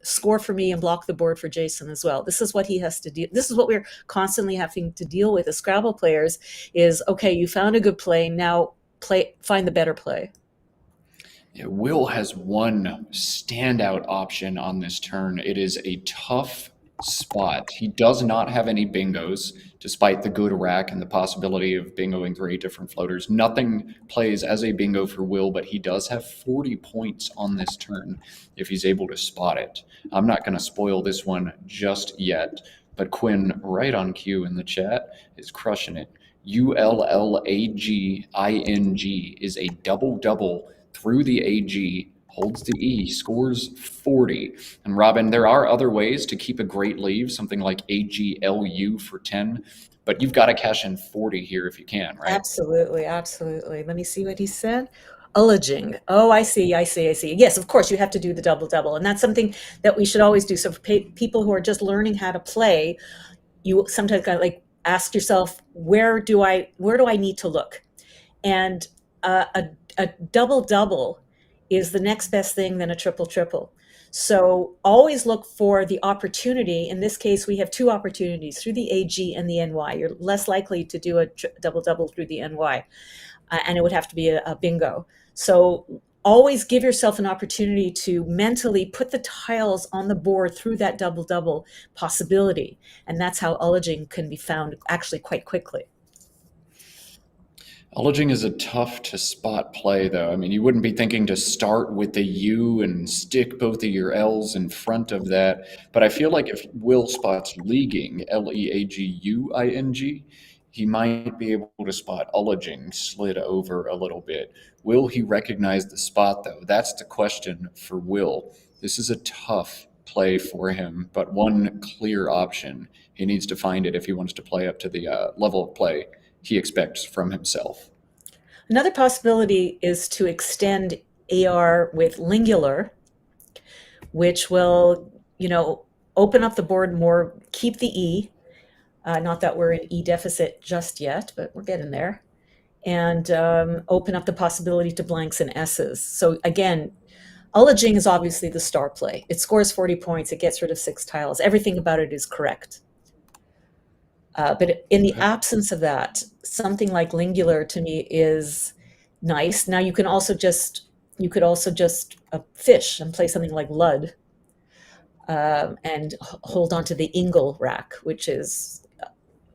score for me and block the board for Jason as well? This is what he has to do. This is what we're constantly having to deal with as Scrabble players is, okay, you found a good play, now find the better play. Yeah, Will has one standout option on this turn. It is a tough spot. He does not have any bingos, despite the good rack and the possibility of bingoing 3 different floaters. Nothing plays as a bingo for Will, but he does have 40 points on this turn if he's able to spot it. I'm not going to spoil this one just yet, but Quinn, right on cue in the chat, is crushing it. ULLAGING is a double-double through the AG, holds the E, scores 40. And Robin, there are other ways to keep a great leave, something like AGLU for 10, but you've got to cash in 40 here if you can, right? Absolutely. Let me see what he said. Ullaging. Oh, I see. Yes, of course, you have to do the double-double, and that's something that we should always do. So for people who are just learning how to play, you sometimes got ask yourself, where do I need to look? And a double-double is the next best thing than a triple-triple. So always look for the opportunity. In this case, we have two opportunities through the AG and the NY. You're less likely to do a double-double through the NY, and it would have to be a bingo. So always give yourself an opportunity to mentally put the tiles on the board through that double-double possibility. And that's how ullaging can be found actually quite quickly. Ullaging is a tough to spot play, though. I mean, you wouldn't be thinking to start with the U and stick both of your L's in front of that. But I feel like if Will spots leaguing, Leaguing, he might be able to spot ullaging slid over a little bit. Will he recognize the spot, though? That's the question for Will. This is a tough play for him, but one clear option. He needs to find it if he wants to play up to the level of play he expects from himself. Another possibility is to extend AR with lingular, which will, open up the board more, keep the E. Not that we're in E deficit just yet, but we're getting there. And open up the possibility to blanks and S's. So again, ullaging is obviously the star play. It scores 40 points. It gets rid of 6 tiles. Everything about it is correct. But in the absence of that, something like lingular to me is nice. Now you could also just fish and play something like Lud, and hold on to the Ingle rack, which is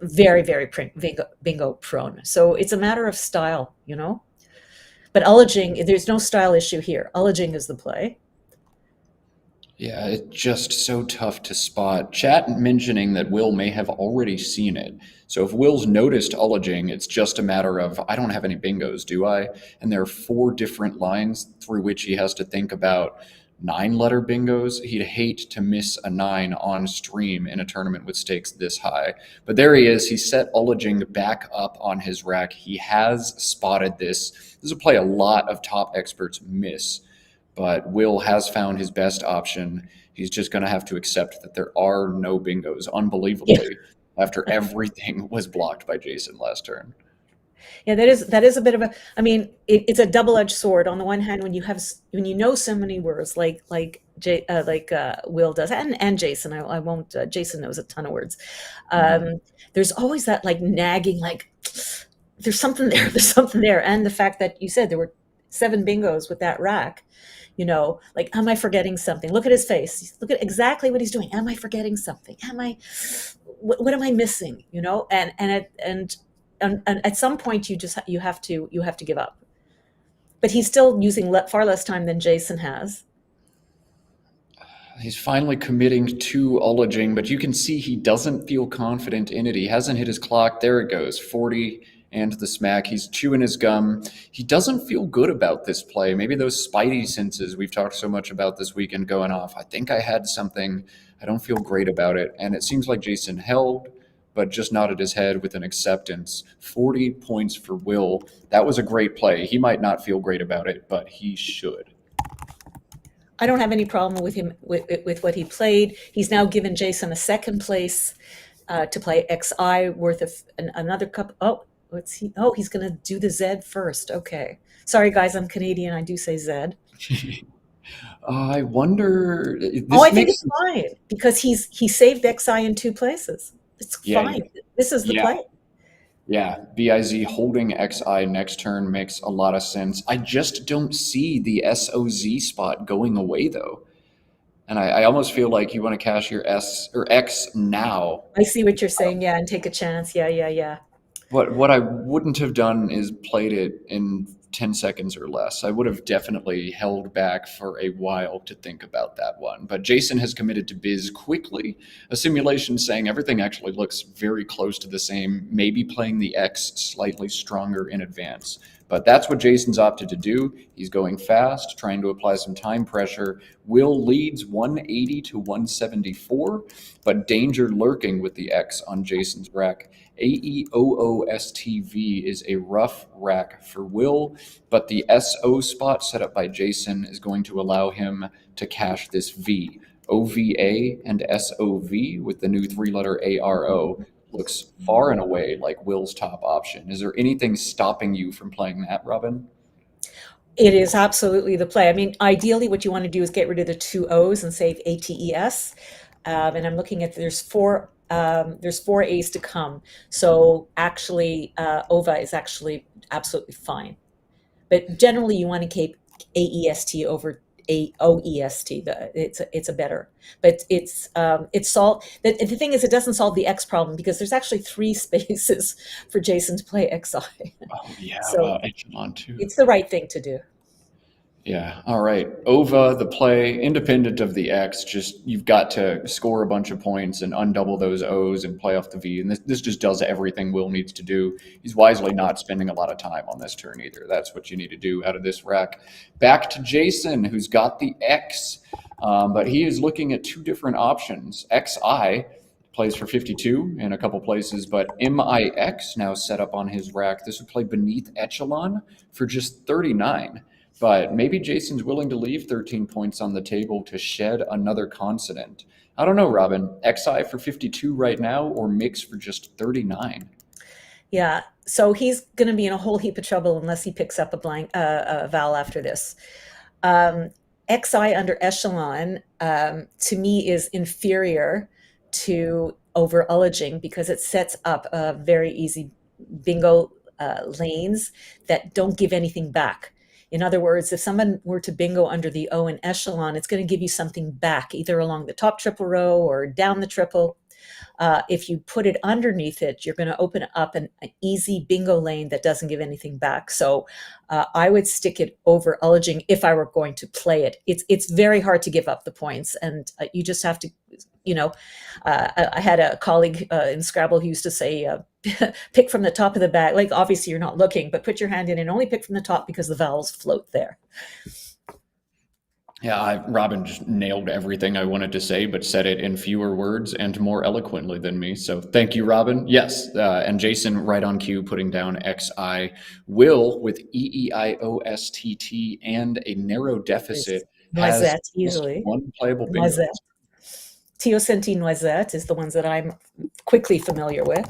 very, very bingo prone. So it's a matter of style, But ullaging, there's no style issue here. Ullaging is the play. Yeah, it's just so tough to spot. Chat mentioning that Will may have already seen it. So if Will's noticed ullaging, it's just a matter of, I don't have any bingos, do I? And there are 4 different lines through which he has to think about 9-letter bingos. He'd hate to miss a 9 on stream in a tournament with stakes this high. But there he is. He set ullaging back up on his rack. He has spotted this. This is a play a lot of top experts miss. But Will has found his best option. He's just going to have to accept that there are no bingos, unbelievably, after everything was blocked by Jason last turn. Yeah, that is a bit of a. I mean, it's a double-edged sword. On the one hand, when you know so many words, like Will does, and Jason, I won't. Jason knows a ton of words. There's always that nagging, there's something there. There's something there, and the fact that you said there were 7 bingos with that rack. Am I forgetting something? Look at his face. Look at exactly what he's doing. Am I forgetting something? What am I missing? And at some point you have to give up. But he's still using far less time than Jason has. He's finally committing to ullaging, but you can see he doesn't feel confident in it. He hasn't hit his clock. There it goes, 40. And the smack. He's chewing his gum. He doesn't feel good about this play. Maybe those spidey senses we've talked so much about this weekend going off. I think I had something. I don't feel great about it. And it seems like Jason held, but just nodded his head with an acceptance. 40 points for Will. That was a great play. He might not feel great about it, but he should. I don't have any problem with him with what he played. He's now given Jason a second place to play XI worth of another cup. What's he? Oh, he's going to do the Z first. Okay. Sorry, guys, I'm Canadian. I do say Z. I wonder. I think it's fine because he saved XI in 2 places. It's fine. This is the play. Yeah, BIZ holding XI next turn makes a lot of sense. I just don't see the SOZ spot going away, though. And I almost feel like you want to cash your S or X now. I see what you're saying. Yeah, and take a chance. Yeah. What I wouldn't have done is played it in 10 seconds or less. I would have definitely held back for a while to think about that one. But Jason has committed to Biz quickly. A simulation saying everything actually looks very close to the same, maybe playing the X slightly stronger in advance. But that's what Jason's opted to do. He's going fast, trying to apply some time pressure. Will leads 180 to 174, but danger lurking with the X on Jason's rack. AEOOSTV is a rough rack for Will, but the SO spot set up by Jason is going to allow him to cash this V. OVA and SOV with the new 3-letter ARO. looks far and away like Will's top option. Is there anything stopping you from playing that, Robin? It is absolutely the play. I mean, ideally, what you want to do is get rid of the two O's and save ATES. And I'm looking at there's four A's to come. So actually, OVA is actually absolutely fine. But generally, you want to keep AEST over OEST. It's a better. But it's solved. The thing is, it doesn't solve the X problem because there's actually 3 spaces for Jason to play XI. Oh, yeah, So Echelon too. it's the right thing to do. Yeah. All right. OVA, the play, independent of the X, just you've got to score a bunch of points and undouble those O's and play off the V. And this just does everything Will needs to do. He's wisely not spending a lot of time on this turn either. That's what you need to do out of this rack. Back to Jason, who's got the X, but he is looking at 2 different options. XI plays for 52 in a couple places, but MIX now set up on his rack. This would play beneath Echelon for just 39. But maybe Jason's willing to leave 13 points on the table to shed another consonant. I don't know, Robin. XI for 52 right now or mix for just 39? Yeah, so he's going to be in a whole heap of trouble unless he picks up a vowel after this. XI under Echelon, to me, is inferior to over ullaging because it sets up a very easy bingo lanes that don't give anything back. In other words, if someone were to bingo under the O in Echelon, it's going to give you something back, either along the top triple row or down the triple. If you put it underneath it, you're going to open up an easy bingo lane that doesn't give anything back. So I would stick it over ullaging if I were going to play it. It's very hard to give up the points, and you just have to, I had a colleague in Scrabble who used to say, pick from the top of the bag. Like, obviously you're not looking, but put your hand in and only pick from the top because the vowels float there. Yeah, Robin just nailed everything I wanted to say, but said it in fewer words and more eloquently than me. So thank you, Robin. Yes, and Jason right on cue, putting down XI. Will, with EEIOSTT and a narrow deficit, has Noisette, easily. 1 playable bingo. Noisette. Teosinte Noisette is the ones that I'm quickly familiar with.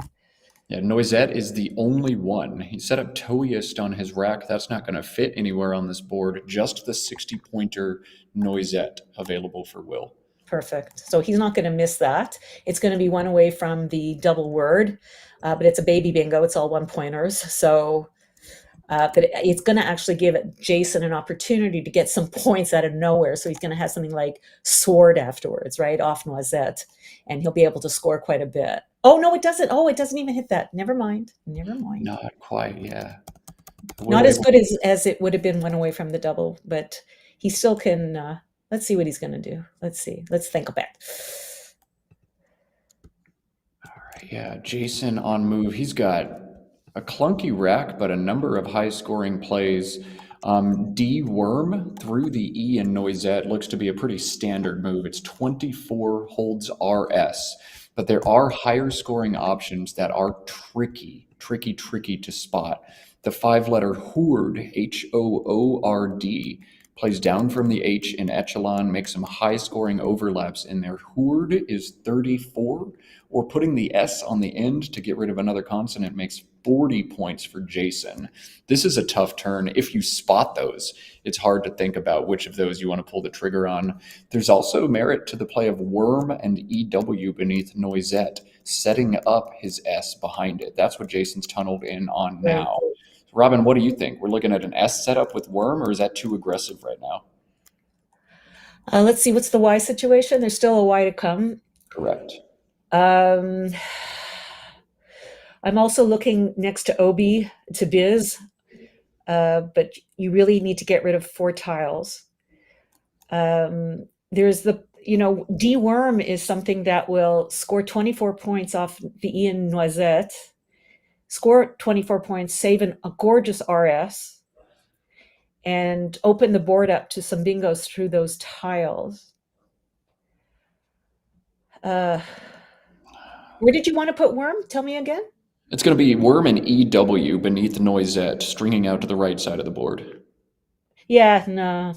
Yeah, Noisette is the only one. He set up Toeist on his rack. That's not going to fit anywhere on this board. Just the 60-pointer Noisette available for Will. Perfect. So he's not going to miss that. It's going to be 1 away from the double word, but it's a baby bingo. It's all 1-pointers. So but it's going to actually give Jason an opportunity to get some points out of nowhere. So he's going to have something like sword afterwards, right? Off Noisette. And he'll be able to score quite a bit. Oh, no, it doesn't. Oh, it doesn't even hit that. Never mind. Not quite, yeah. Not as good as it would have been 1 away from the double, but he still can. Let's see what he's going to do. Let's see. Let's think about it. All right, yeah, Jason on move. He's got a clunky rack, but a number of high-scoring plays. D worm through the E in Noisette looks to be a pretty standard move. It's 24 holds RS, but there are higher scoring options that are tricky to spot. The 5-letter Hoord, Hoord, plays down from the H in Echelon, makes some high-scoring overlaps in there. Hoord is 34, or putting the S on the end to get rid of another consonant makes 40 points for Jason. This is a tough turn. If you spot those, it's hard to think about which of those you want to pull the trigger on. There's also merit to the play of Worm and EW beneath Noisette, setting up his S behind it. That's what Jason's tunneled in on now. Robin, what do you think? We're looking at an S setup with Worm, or is that too aggressive right now? Let's see, what's the Y situation? There's still a Y to come. Correct. I'm also looking next to OB to Biz, but you really need to get rid of 4 tiles. There's the, D worm is something that will score 24 points off the E in Noisette, score 24 points, save a gorgeous RS, and open the board up to some bingos through those tiles. Where did you want to put Worm? Tell me again. It's going to be Worm and EW beneath Noisette, stringing out to the right side of the board. Yeah, no.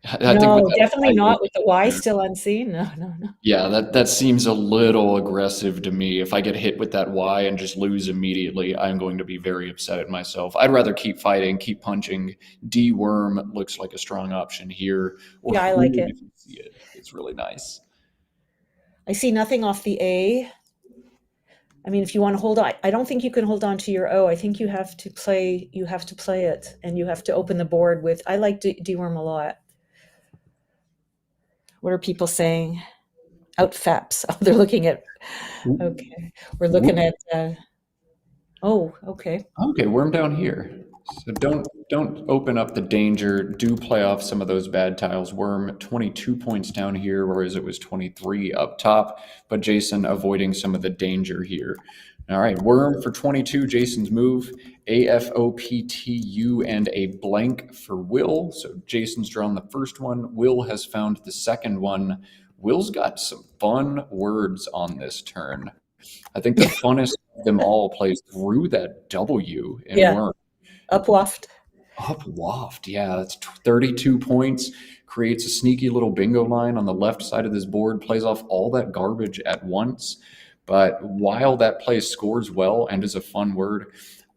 I think with No, that definitely Y not with the Y there, still unseen. No, no, no. yeah, that seems a little aggressive to me. If I get hit with that Y and just lose immediately, I'm going to be very upset at myself. I'd rather keep fighting, keep punching. D worm looks like a strong option here, or Yeah, I like hood it. if you see it. It's really nice. I see nothing off the A. I mean, if you want to hold on, I don't think you can hold on to your O. I think you have to play it, and you have to open the board with. I like D-worm a lot. What are people saying? Out faps. Oh, they're looking at. Okay, we're looking at. Oh, okay. Okay, worm down here. So don't open up the danger. Do play off some of those bad tiles. Worm 22 points down here, whereas it was 23 up top. But Jason avoiding some of the danger here. All right, worm for 22. Jason's move. AFOPTU and a blank for Will. So Jason's drawn the first one. Will has found the second one. Will's got some fun words on this turn. I think the funnest of them all plays through that W in Yeah. Worm. Up waft. Up waft, yeah, that's 32 points. Creates a sneaky little bingo line on the left side of this board, plays off all that garbage at once. But while that play scores well and is a fun word,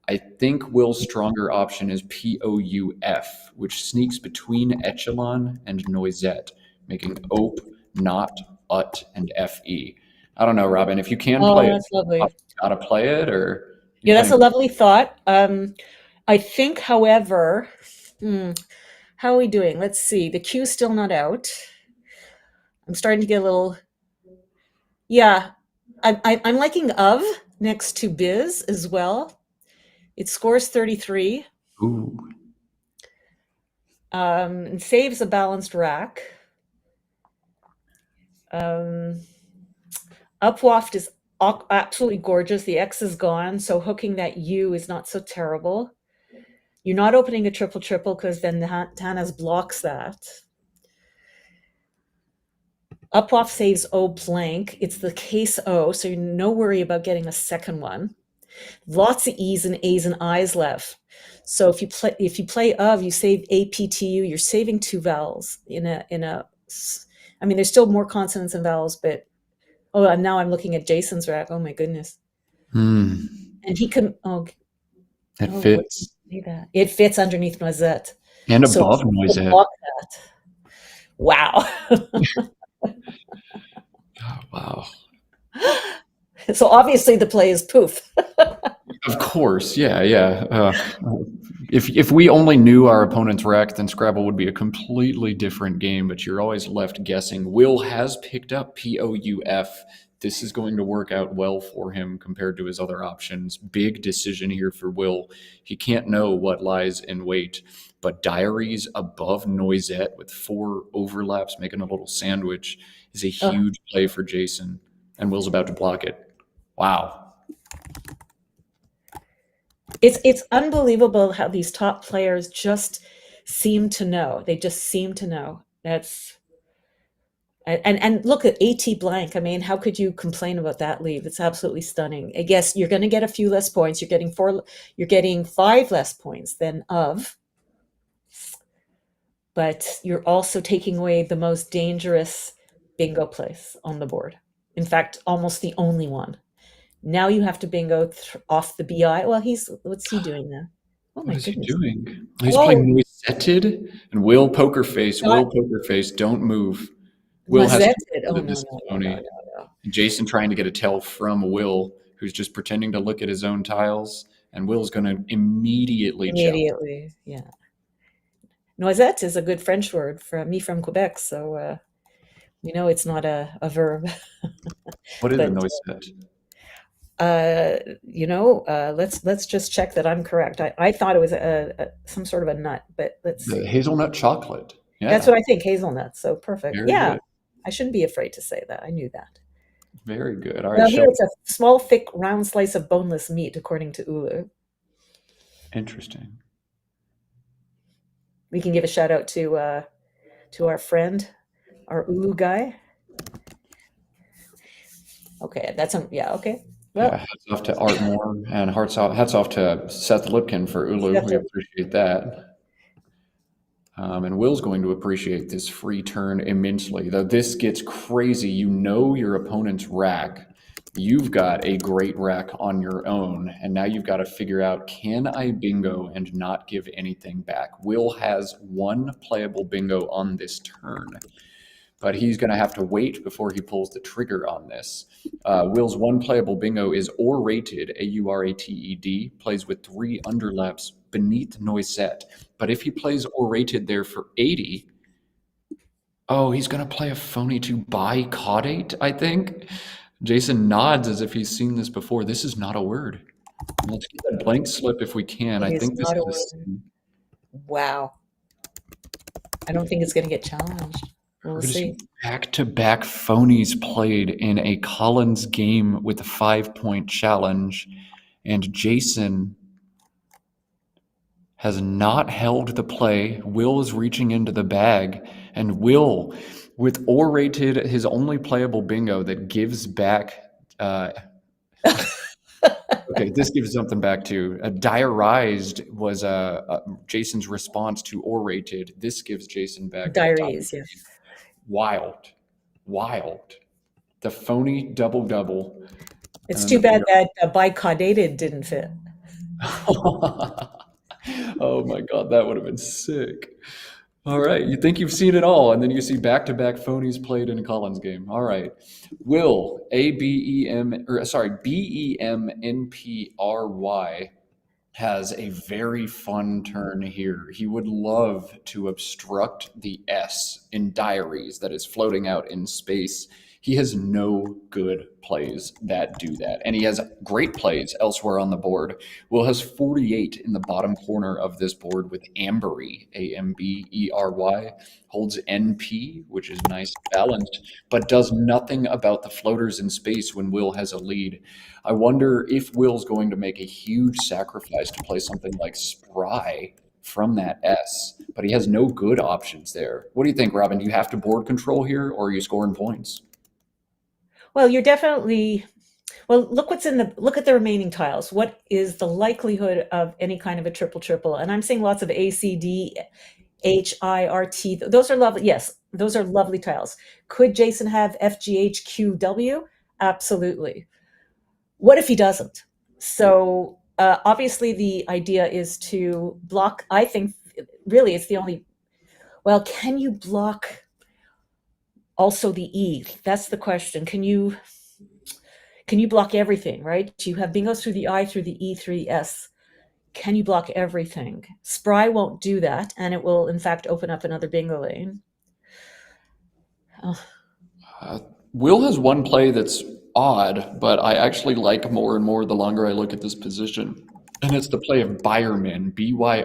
I think Will's stronger option is POUF, which sneaks between echelon and noisette, making OP, not, UT, and FE. I don't know, Robin, if you can play Oh, that's lovely. it, gotta play it, or Yeah, that's a lovely thought. I think, however, how are we doing? Let's see. The Q's still not out. I'm starting to get a little. Yeah, I'm liking of next to Biz as well. It scores 33. Ooh. And saves a balanced rack. Upwaft is absolutely gorgeous. The X is gone, so hooking that U is not so terrible. You're not opening a triple because then Tanas blocks that. Upwaft saves O blank. It's the case O, so you're no worry about getting a second one. Lots of E's and A's and I's left. So if you play of, you save APTU, you're saving two vowels in a. I mean, there's still more consonants and vowels, but and now I'm looking at Jason's rack. Oh my goodness. And he can. It fits. It fits underneath noisette. And above noisette. Wow. Oh, wow. So obviously the play is poof. Of course, yeah. If we only knew our opponent's rack, then Scrabble would be a completely different game, but you're always left guessing. Will has picked up POUF. This is going to work out well for him compared to his other options. Big decision here for Will. He can't know what lies in wait, but diaries above noisette with 4 overlaps, making a little sandwich, is a huge play for Jason, and Will's about to block it. Wow. It's unbelievable how these top players just seem to know. They just seem to know. And look at AT blank. I mean, how could you complain about that leave? It's absolutely stunning. I guess you're going to get a few less points. You're getting 5 less points than of, but you're also taking away the most dangerous bingo place on the board. In fact, almost the only one. Now you have to bingo off the BI. Well, what's he doing now? Oh my goodness. What is he doing? He's playing noisetted and Will poker face. Will poker face. Don't move. Will has no. Jason trying to get a tell from Will, who's just pretending to look at his own tiles, and Will's going to immediately, yeah. Noisette is a good French word for me from Quebec, so we know it's not a verb. What is a noisette? Let's just check that I'm correct. I thought it was some sort of a nut, but let's see. Hazelnut chocolate. Yeah. That's what I think, hazelnut. So perfect. Very yeah. good. I shouldn't be afraid to say that. I knew that. Very good. All right. Now here it's a small, thick, round slice of boneless meat, according to Ulu. Interesting. We can give a shout out to our friend, our Ulu guy. Okay, okay. Well, hats off to Art Moore and hats off to Seth Lipkin for Ulu. We appreciate that. And Will's going to appreciate this free turn immensely. Though this gets crazy, you know your opponent's rack. You've got a great rack on your own, and now you've got to figure out, can I bingo and not give anything back? Will has one playable bingo on this turn, but he's going to have to wait before he pulls the trigger on this. Will's one playable bingo is Aurated, A-U-R-A-T-E-D, plays with 3 underlaps beneath Noisette. But if he plays Aurated there for 80, oh, he's going to play a phony to buy caudate, I think. Jason nods as if he's seen this before. This is not a word. Let's get that blank slip if we can. I think this is... Wow. I don't think it's going to get challenged. We'll see. Back-to-back phonies played in a Collins game with a 5-point challenge, and Jason has not held the play. Will is reaching into the bag, and Will, with Aurated, his only playable bingo that gives back... Okay, this gives something back too. Diarized was Jason's response to Aurated. This gives Jason back... Diaries, yeah. Wild. The phony double. It's too bad that bicaudated didn't fit. Oh my God, that would have been sick. All right, you think you've seen it all, and then you see back-to-back phonies played in a Collins game. All right, Will, B-E-M-N-P-R-Y, has a very fun turn here. He would love to obstruct the S in diaries that is floating out in space. He has no good plays that do that, and he has great plays elsewhere on the board. Will has 48 in the bottom corner of this board with Ambery, A-M-B-E-R-Y, holds NP, which is nice balanced, but does nothing about the floaters in space when Will has a lead. I wonder if Will's going to make a huge sacrifice to play something like Spry from that S, but he has no good options there. What do you think, Robin? Do you have to board control here, or are you scoring points? Well, you're definitely, look at the remaining tiles. What is the likelihood of any kind of a triple? And I'm seeing lots of A, C, D, H, I, R, T. Those are lovely. Yes, those are lovely tiles. Could Jason have F, G, H, Q, W? Absolutely. What if he doesn't? So obviously the idea is to block. I think really it's the only, can you block also the E? That's the question. Can you block everything, right? You have bingos through the I, through the E, through the S. Can you block everything? Spry won't do that, and it will, in fact, open up another bingo lane. Will has one play that's odd, but I actually like more and more the longer I look at this position. And it's the play of Byremen, B-Y-R-E-M-E-N,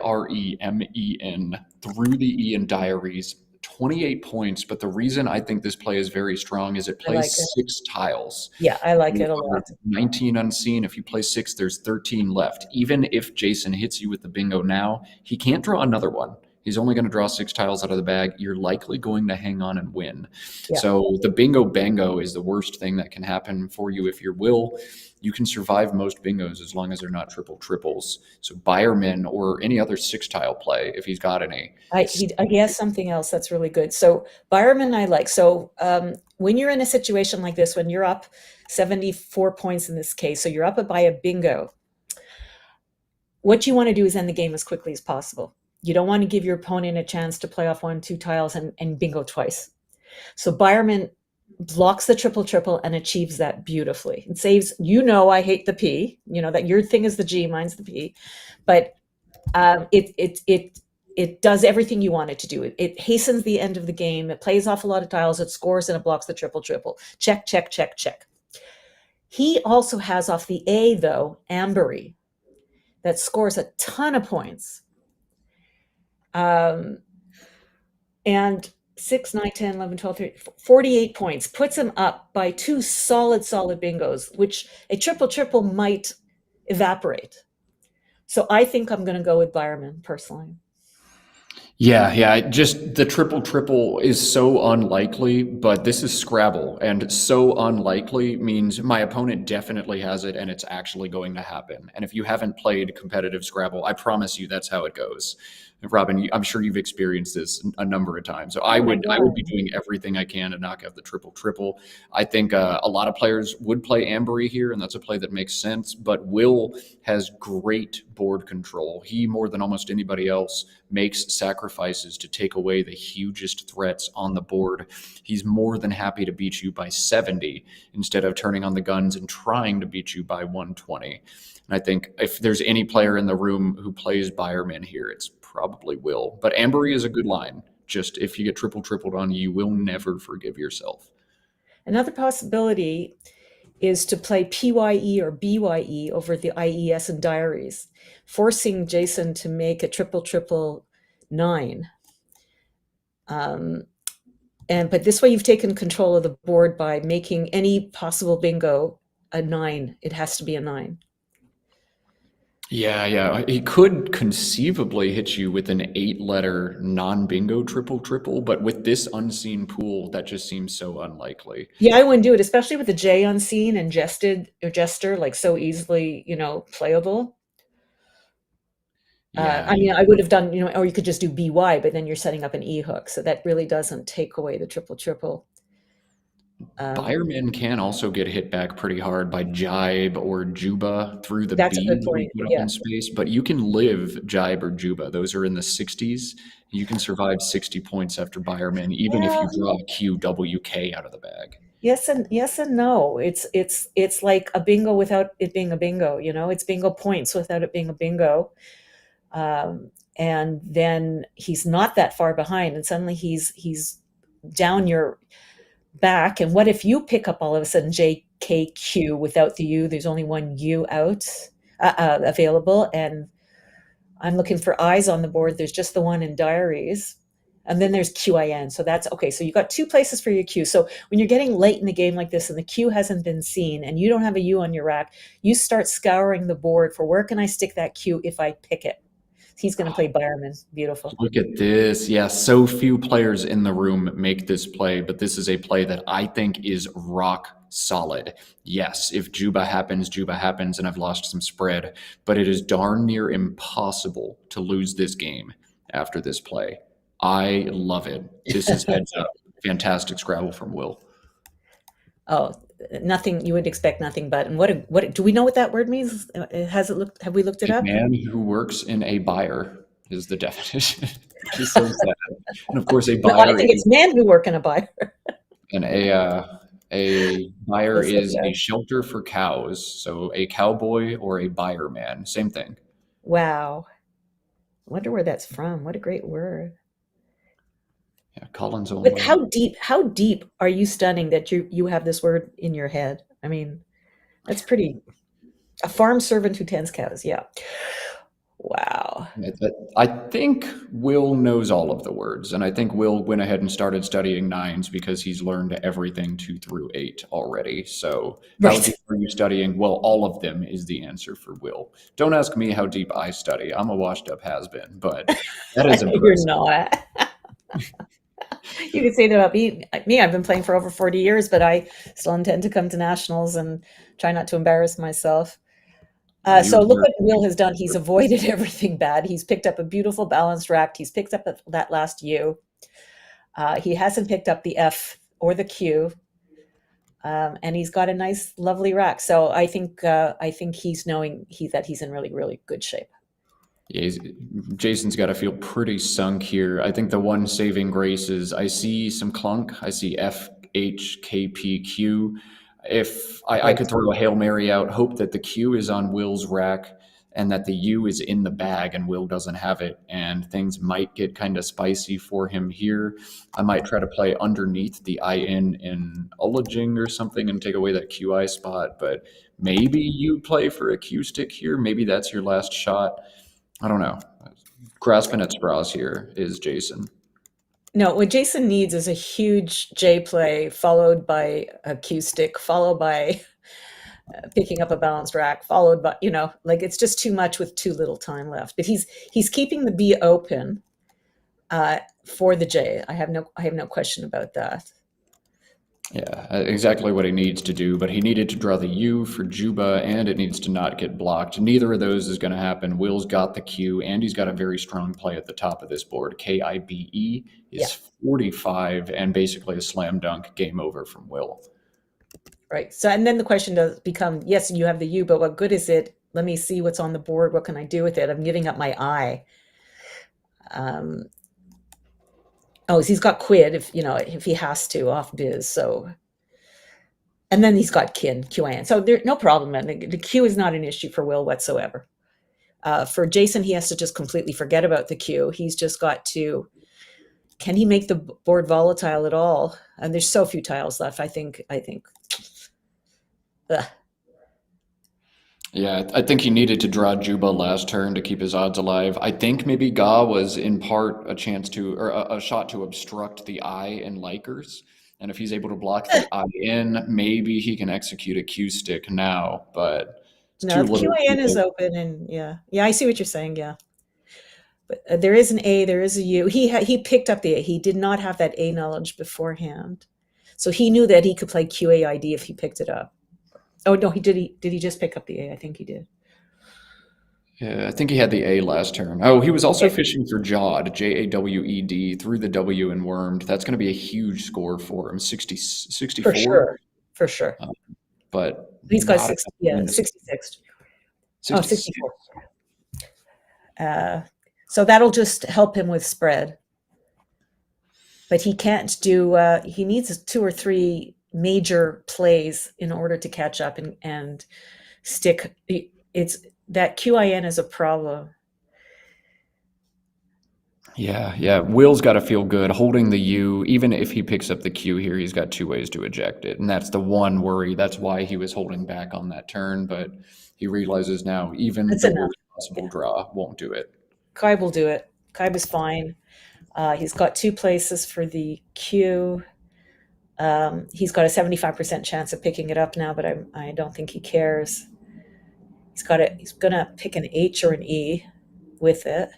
through the E in diaries. 28 points, but the reason I think this play is very strong is it plays 6 tiles. Yeah, I like it a lot. 19 unseen. If you play 6, there's 13 left. Even if Jason hits you with the bingo now, he can't draw another one. He's only going to draw 6 tiles out of the bag. You're likely going to hang on and win. Yeah. So the bingo bango is the worst thing that can happen for you if you're Will. You can survive most bingos as long as they're not triples. So Byremen or any other 6-tile play, if he's got any. He has something else that's really good. So Byremen I like. So when you're in a situation like this, when you're up 74 points in this case, so you're up by a bingo, what you want to do is end the game as quickly as possible. You don't want to give your opponent a chance to play off 1, 2 tiles and bingo twice. So Byremen blocks the triple and achieves that beautifully. It saves, I hate the P, that your thing is the G, mine's the P, but it does everything you want it to do. It hastens the end of the game. It plays off a lot of tiles. It scores and it blocks the triple. Check, check, check, check. He also has off the A though, Ambery, that scores a ton of points. And 6, 9, 10, 11, 12, 13, 48 points, puts him up by 2 solid bingos, which a triple might evaporate. So I think I'm going to go with Byremen personally. Yeah. Just the triple is so unlikely, but this is Scrabble, and so unlikely means my opponent definitely has it, and it's actually going to happen. And if you haven't played competitive Scrabble, I promise you that's how it goes. Robin, I'm sure you've experienced this a number of times. So I Oh my would be God. doing everything I can to knock out the triple triple. I think a lot of players would play Ambery here, and that's a play that makes sense. But Will has great board control. He, more than almost anybody else, makes sacrifices to take away the hugest threats on the board. He's more than happy to beat you by 70 instead of turning on the guns and trying to beat you by 120. And I think if there's any player in the room who plays Bayerman here, it's probably Will. But Ambery is a good line. Just if you get triple tripled on, you will never forgive yourself. Another possibility is to play PYE or BYE over the IES and diaries, forcing Jason to make a triple triple 9. But this way you've taken control of the board by making any possible bingo a 9. It has to be a 9. Yeah. He could conceivably hit you with an 8-letter non-bingo triple triple, but with this unseen pool, that just seems so unlikely. Yeah, I wouldn't do it, especially with the J unseen and jester, like so easily, playable. Yeah. I mean, I would have done, or you could just do BY, but then you're setting up an E hook. So that really doesn't take away the triple triple. Bayerman can also get hit back pretty hard by jibe or juba through the That's a good bead we point. put up Yeah. in space, but you can live jibe or juba. Those are in the 60s. You can survive 60 points after Bayerman, even if you Well, draw a QWK out of the bag. yes and no. It's like a bingo without it being a bingo, it's bingo points without it being a bingo. And then he's not that far behind, and suddenly he's down your back. And what if you pick up all of a sudden JKQ without the U? There's only one U out available, and I'm looking for eyes on the board. There's just the one in diaries, and then there's QIN. So that's okay. So you got 2 places for your Q. So when you're getting late in the game like this and the Q hasn't been seen and you don't have a U on your rack, you start scouring the board for where can I stick that Q if I pick it. He's going to play Bayerman. Beautiful. Look at this. Yeah, so few players in the room make this play, but this is a play that I think is rock solid. Yes, if Juba happens, and I've lost some spread, but it is darn near impossible to lose this game after this play. I love it. This is heads up. Fantastic Scrabble from Will. Oh, nothing. You would expect nothing but. And what do we know what that word means? Have we looked it A up? man who works in a buyer is the definition. Just so sad. And of course, a No, buyer I think it's men who work in a buyer. and a buyer That's so is a sad. shelter for cows. So a cowboy or a buyer man, same thing. Wow. I wonder where that's from. What a great word. Yeah, Collins But only. how deep are you stunning that you have this word in your head? I mean, that's pretty. A farm servant who tends cows. Yeah. Wow. I think Will knows all of the words, and I think Will went ahead and started studying 9s because he's learned everything 2 through 8 already. So how Right. deep are you studying? Well, all of them is the answer for Will. Don't ask me how deep I study. I'm a washed up has-been, but that is You're impressive. not. You could say that about me. I've been playing for over 40 years, but I still intend to come to nationals and try not to embarrass myself. So look what Will has done. He's avoided everything bad. He's picked up a beautiful balanced rack. He's picked up that last U. He hasn't picked up the F or the Q. And he's got a nice, lovely rack. So I think he's knowing that he's in really, really good shape. Yeah, Jason's got to feel pretty sunk here. I think the one saving grace is I see some clunk. I see F, H, K, P, Q. If I could throw a Hail Mary out, hope that the Q is on Will's rack and that the U is in the bag and Will doesn't have it, and things might get kind of spicy for him here. I might try to play underneath the IN in Ullaging or something and take away that QI spot, but maybe you play for a Q stick here. Maybe that's your last shot. I don't know. Grasping at straws here is Jason. No, what Jason needs is a huge J play followed by a Q stick, followed by picking up a balanced rack, followed by, like it's just too much with too little time left. But he's keeping the B open for the J. I have no question about that. Yeah, exactly what he needs to do, but he needed to draw the U for Juba, and it needs to not get blocked. Neither of those is going to happen. Will's got the Q, and he's got a very strong play at the top of this board. KIBE is 45, and basically a slam dunk game over from Will. Right. So, and then the question does become, yes, you have the U, but what good is it? Let me see what's on the board. What can I do with it? I'm giving up my I. Oh, he's got quid if he has to off biz. So, and then he's got QIN. So there's no problem. The Q is not an issue for Will whatsoever. For Jason, he has to just completely forget about the Q. He's just got to, can he make the board volatile at all? And there's so few tiles left. I think. Yeah, I think he needed to draw Juba last turn to keep his odds alive. I think maybe Ga was in part a chance to, or a shot to obstruct the I in Likers. And if he's able to block the I in, maybe he can execute a Q stick now, but it's No, too little. QAN is open, and yeah, I see what you're saying. Yeah, but there is an A, there is a U. He picked up the A. He did not have that A knowledge beforehand, so he knew that he could play QAID if he picked it up. Oh no, he did. Did he just pick up the A? I think he did. Yeah, I think he had the A last turn. Oh, he was also fishing for Jawed, Jawed, through the W and wormed. That's going to be a huge score for him, 64. For sure. But he's got 66. 66. Oh, 64. So that'll just help him with spread. But he can't do, he needs 2 or 3 major plays in order to catch up and stick. It's that QIN is a problem. Yeah. Will's got to feel good holding the U. Even if he picks up the Q here, he's got 2 ways to eject it. And that's the one worry. That's why he was holding back on that turn. But he realizes now even the worst possible draw won't do it. Kaib will do it. Kaib is fine. He's got 2 places for the Q. He's got a 75% chance of picking it up now, but I don't think he cares. He's gonna pick an H or an E with it.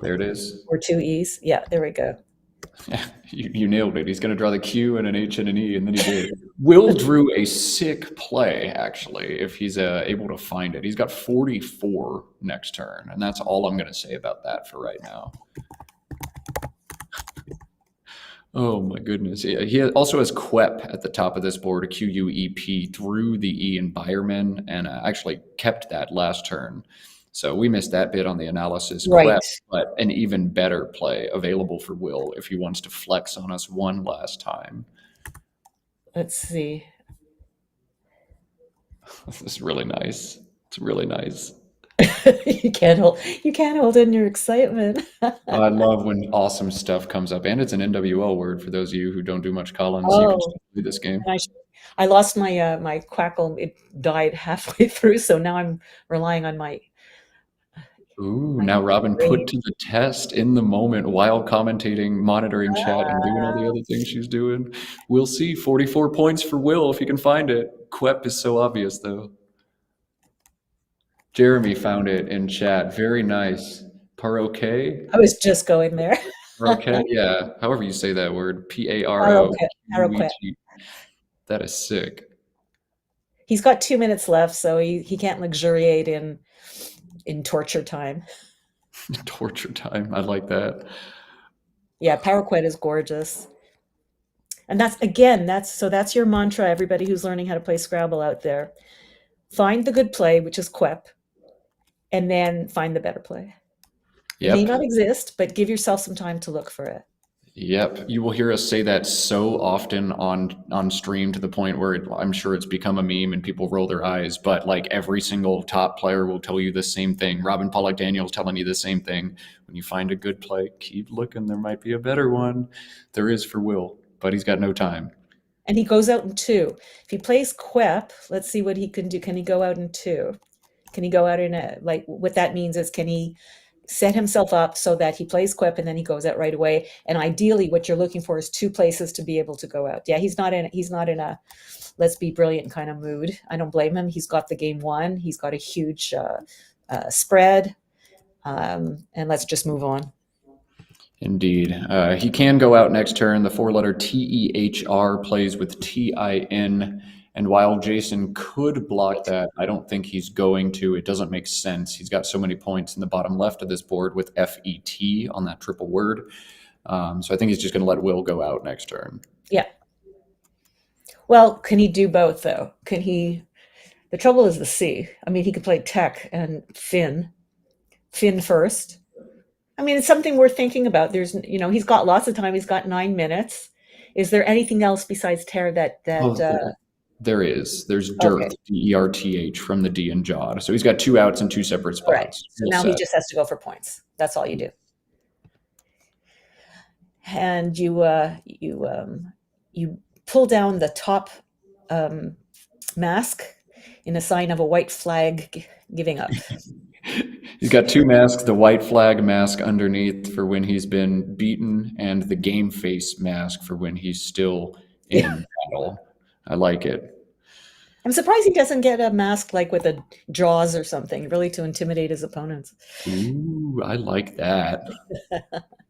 There it is. Or 2 E's. Yeah, there we go. Yeah, you nailed it. He's going to draw the Q and an H and an E, and then he did. Will drew a sick play, actually, if he's able to find it. He's got 44 next turn, and that's all I'm going to say about that for right now. Oh, my goodness. He also has Quep at the top of this board, a QUEP through the E in Byerman, and actually kept that last turn. So we missed that bit on the analysis. Right. Quep, but an even better play available for Will if he wants to flex on us one last time. Let's see. This is really nice. It's really nice. You can't hold in your excitement. I love when awesome stuff comes up, and it's an NWL word for those of you who don't do much Collins. You can still play this game. I lost my my Quackle. It died halfway through, so now I'm relying on my. Ooh, now Robin put to the test in the moment while commentating, monitoring chat, and doing all the other things she's doing. We'll see. 44 points for Will if he can find it. Quep is so obvious, though. Jeremy found it in chat. Very nice. Paroquet? I was just going there. Paroquet, yeah. However you say that word. Paro. Paroquet. That is sick. He's got 2 minutes left, so he can't luxuriate in torture time. Torture time. I like that. Yeah, Paroquet is gorgeous. And that's your mantra, everybody who's learning how to play Scrabble out there. Find the good play, which is Quep, and then find the better play. Yep. It may not exist, but give yourself some time to look for it. Yep. You will hear us say that so often on stream to the point where I'm sure it's become a meme and people roll their eyes, but like every single top player will tell you the same thing. Robin Pollock Daniel is telling you the same thing. When you find a good play, keep looking. There might be a better one. There is for Will, but he's got no time. And he goes out in 2. If he plays Quep, let's see what he can do. Can he go out in 2? Can he go out in what that means is, can he set himself up so that he plays Quep and then he goes out right away? And ideally what you're looking for is 2 places to be able to go out. Yeah, he's not in a let's be brilliant kind of mood. I don't blame him. He's got the game won. He's got a huge spread. And let's just move on. Indeed. He can go out next turn. The four-letter TEHR plays with TIN. And while Jason could block that, I don't think he's going to. It doesn't make sense. He's got so many points in the bottom left of this board with FET on that triple word. So I think he's just going to let Will go out next turn. Yeah. Well, can he do both, though? Can he? The trouble is the C. I mean, he could play Tech and Finn first. I mean, it's something worth thinking about. There's, he's got lots of time. He's got 9 minutes. Is there anything else besides Tear that there is. There's Dearth, Okay. DERTH from the D and Jod. So he's got 2 outs in 2 separate spots. Right. So now he just has to go for points. That's all you do. And you pull down the top mask in a sign of a white flag giving up. He's got 2 masks, the white flag mask underneath for when he's been beaten, and the game face mask for when he's still in battle. I like it. I'm surprised he doesn't get a mask like with a jaws or something, really to intimidate his opponents. Ooh, I like that.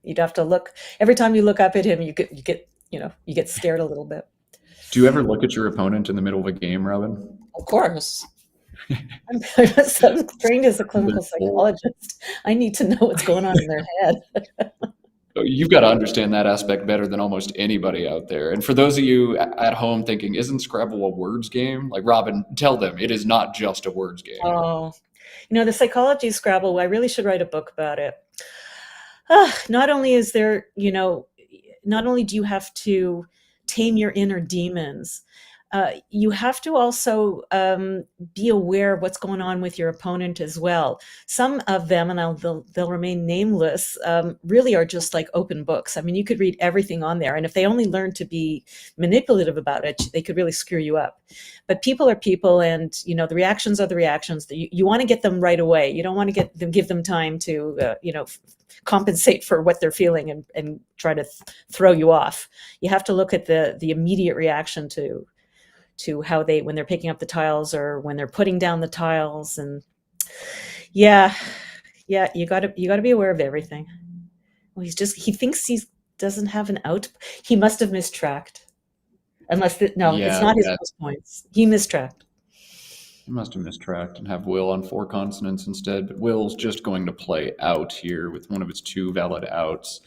You'd have to look every time you look up at him. You get scared a little bit. Do you ever look at your opponent in the middle of a game, Robin? Of course. I'm trained as a clinical psychologist. I need to know what's going on in their head. You've got to understand that aspect better than almost anybody out there. And for those of you at home thinking, isn't Scrabble a words game? Like, Robin, tell them it is not just a words game. Oh, the psychology of Scrabble, I really should write a book about it. Not only is there, not only do you have to tame your inner demons, you have to also be aware of what's going on with your opponent as well. Some of them, and they'll remain nameless, really are just like open books. I mean, you could read everything on there, and if they only learn to be manipulative about it, they could really screw you up. But people are people, and the reactions are the reactions. You want to get them right away. You don't want to give them time to compensate for what they're feeling and try to throw you off. You have to look at the immediate reaction to how when they're picking up the tiles or when they're putting down the tiles. And you gotta be aware of everything. Well, he thinks he doesn't have an out. He must have mistracked. It's not his most points. He mistracked. He must have mistracked and have Will on 4 consonants instead. But Will's just going to play out here with one of his 2 valid outs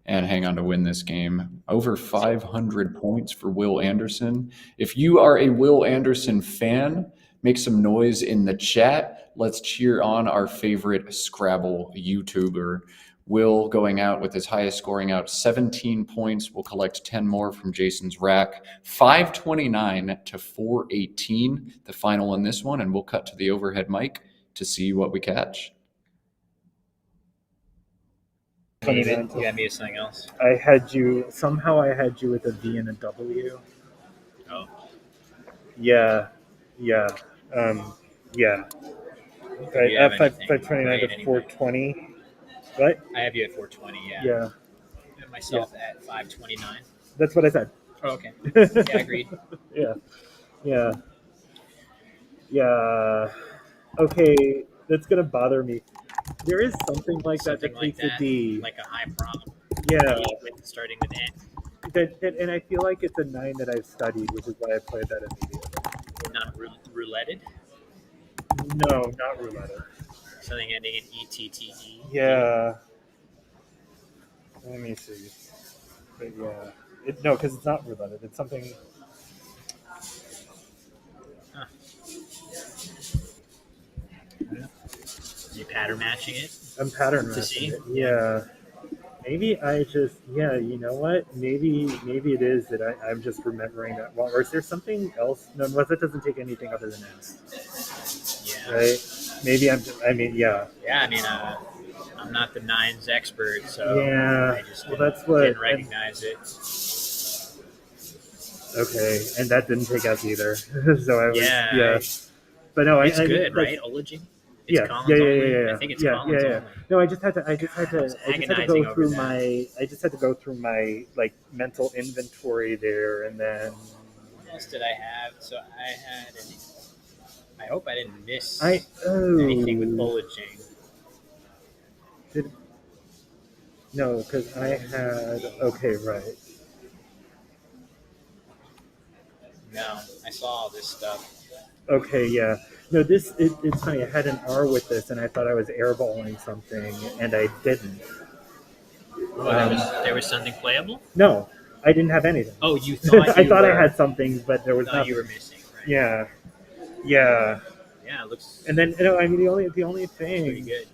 and hang on to win this game. Over 500 points for Will Anderson. If you are a Will Anderson fan, make some noise in the chat. Let's cheer on our favorite Scrabble YouTuber. Will going out with his highest scoring out, 17 points. We'll collect 10 more from Jason's rack. 529 to 418, the final in this one, and we'll cut to the overhead mic to see what we catch. David, you had me as something else. I had you with a V and a W. Oh. Yeah. Yeah. 529 to 420. What? I have you at 420, yeah. Yeah. And myself at 529. That's what I said. Oh, okay. Yeah, agreed. Yeah. Okay, that's going to bother me. There is something like Something that like takes a D. like a high problem. Yeah. Starting with N. And I feel like it's a 9 that I've studied, which is why I played that immediately. Not rouletted? No, not roulette. Something ending in ETTE. Yeah. Let me see. But yeah. No, because it's not roulette. It's something. Huh. You pattern matching it? I'm pattern matching it. Yeah. Maybe I just, you know what? Maybe it is that I'm just remembering that. Or is there something else? No, unless it doesn't take anything other than S. Yeah. Right? Maybe Yeah, I mean, I'm not the nines expert, so yeah. I just didn't recognize it. Okay, and that didn't take us either. So I was, But no, it's good, right? Ologing. It's Yeah. I think it's Collins only. No, I just had to go through my like mental inventory there, and then. What else did I have? So I hope I didn't miss anything with Ologing. No, because I had. Okay, right. No, I saw all this stuff. Okay, yeah. No, it's funny. I had an R with this, and I thought I was airballing something, and I didn't. There was something playable? No, I didn't have anything. Oh, you thought I thought I had something, but there was nothing. you were missing, right? Yeah. Yeah, it looks And then I mean the only pretty thing. good.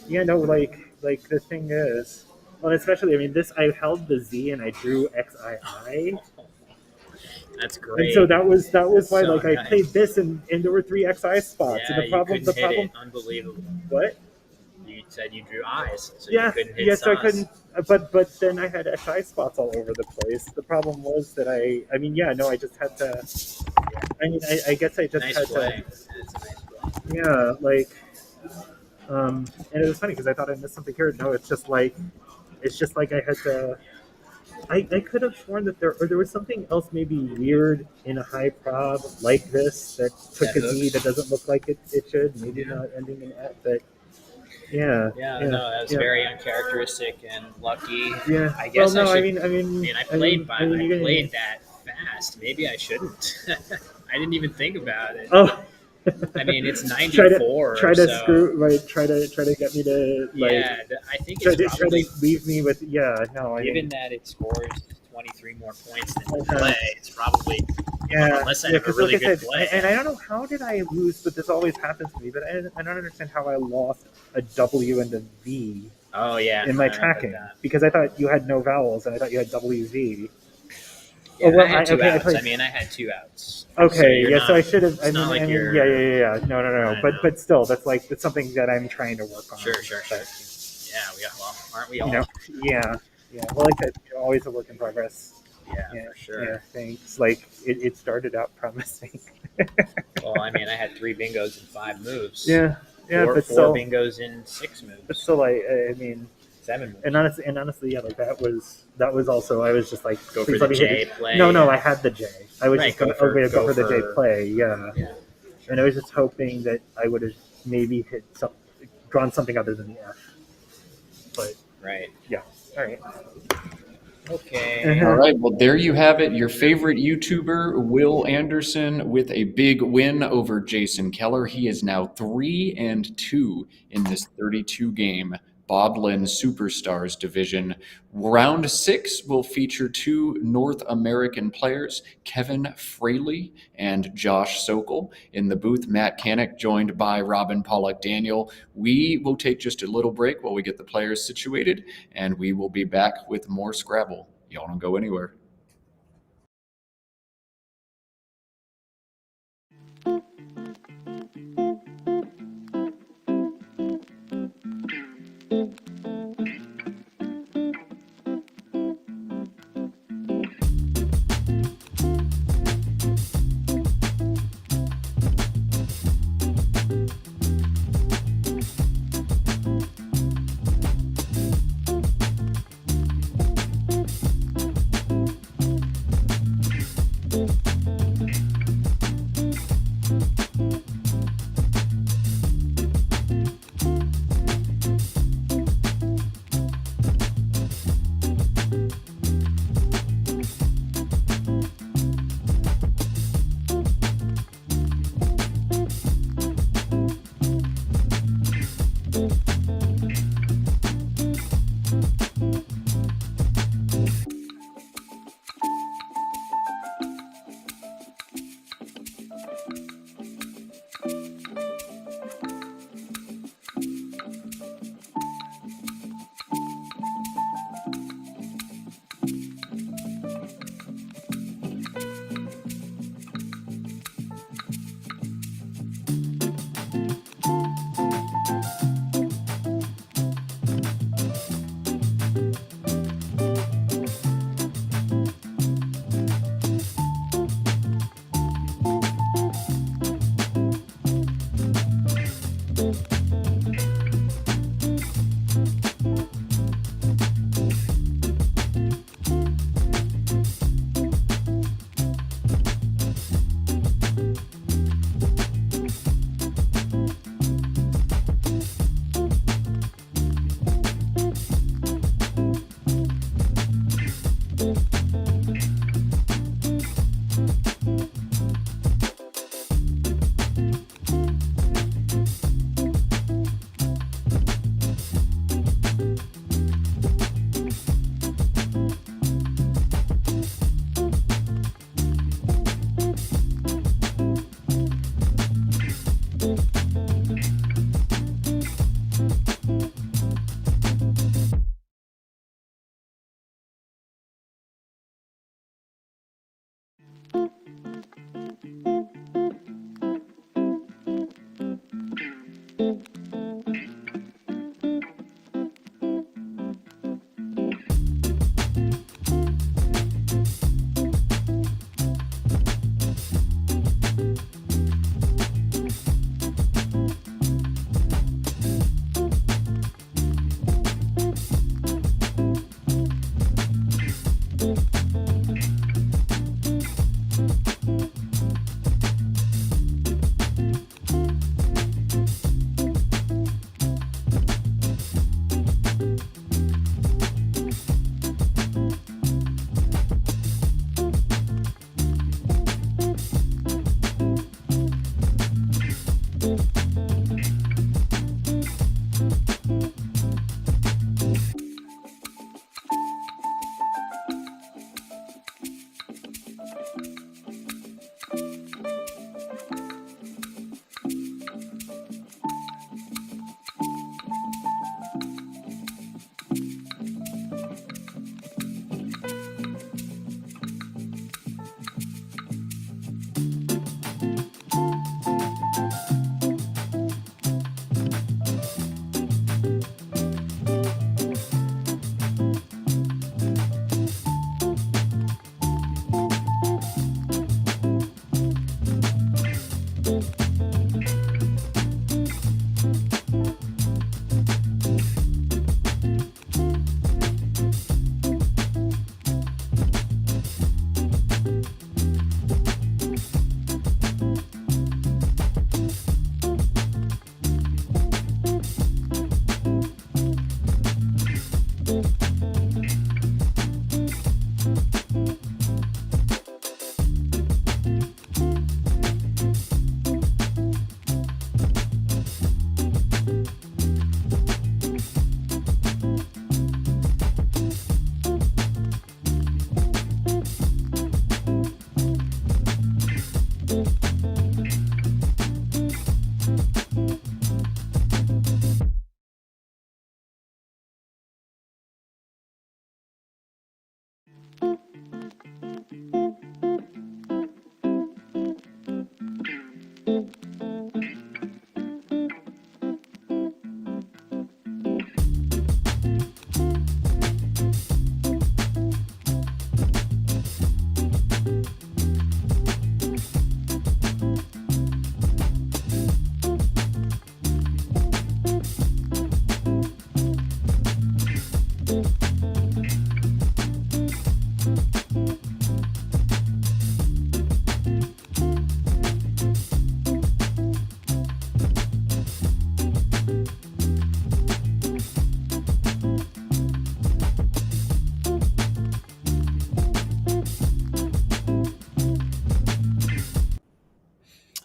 Yeah, no, like the thing is, well, especially I mean this. I held the Z and I drew XII. That's great. And so that was why So like I nice. played this and there were 3 XI spots. Yeah, And the problem you couldn't hit it. Unbelievable. What? You said you drew eyes, so Yeah, you couldn't hit yes, sauce. I couldn't. But then I had XI spots all over the place. The problem was that I mean, yeah, no, I just had to. I mean, I guess I just Nice had play. to. It's a nice play. Yeah, like, and it was funny because I thought I missed something here. No, it's just like I had to. I could have sworn that there was something else maybe weird in a high prob like this that took That a Z that doesn't look like it should. Maybe not ending in F, but yeah. Yeah, no, that was very uncharacteristic and lucky. Yeah. I guess well, no, I I should. mean, I played you played that fast. Maybe I shouldn't. I didn't even think about it. Oh. I mean, it's try 94. to so, screw right. Try to get me to like. Yeah, I think Try it's to probably leave me with no. I given mean, that it scores 23 more points than the play. It's probably unless I have a 'cause really like I good said, play. and I don't know how did I lose, but this always happens to me. But I don't understand how I lost a W and a V Oh yeah, in my I remember tracking that. because I thought you had no vowels and I thought you had WV. Yeah, well, I had two okay, outs. I I mean, I had 2 outs. Okay, you're yeah, not- so I should have. it's I mean, not like I mean, you're- yeah. No. I know. But still, that's something that I'm trying to work on. Sure. But, Yeah, aren't we all? you know, yeah. Well, like that, always a work in progress. Yeah, for sure. Yeah, thanks. Like it started out promising. Well, I mean, I had 3 bingos in 5 moves. Yeah, four, but four still, bingos in 6 moves. but still, I mean, 7 moves. and honestly, yeah, like that was also. I was just like, Go for please the let me J hit it. play. No, I had the J. I was Right, just going go for- to go for the go J for- play. Yeah. Yeah. And I was just hoping that I would have maybe drawn something other than the F. But Right. yeah, all right. Okay. All right, well, there you have it. Your favorite YouTuber, Will Anderson, with a big win over Jason Keller. He is now 3-2 in this 32 game Bob Linn Superstars Division. Round 6 will feature 2 North American players, Kevin Fraley and Josh Sokol. In the booth, Matt Canik, joined by Robin Pollock Danial. We will take just a little break while we get the players situated, and we will be back with more Scrabble. Y'all don't go anywhere.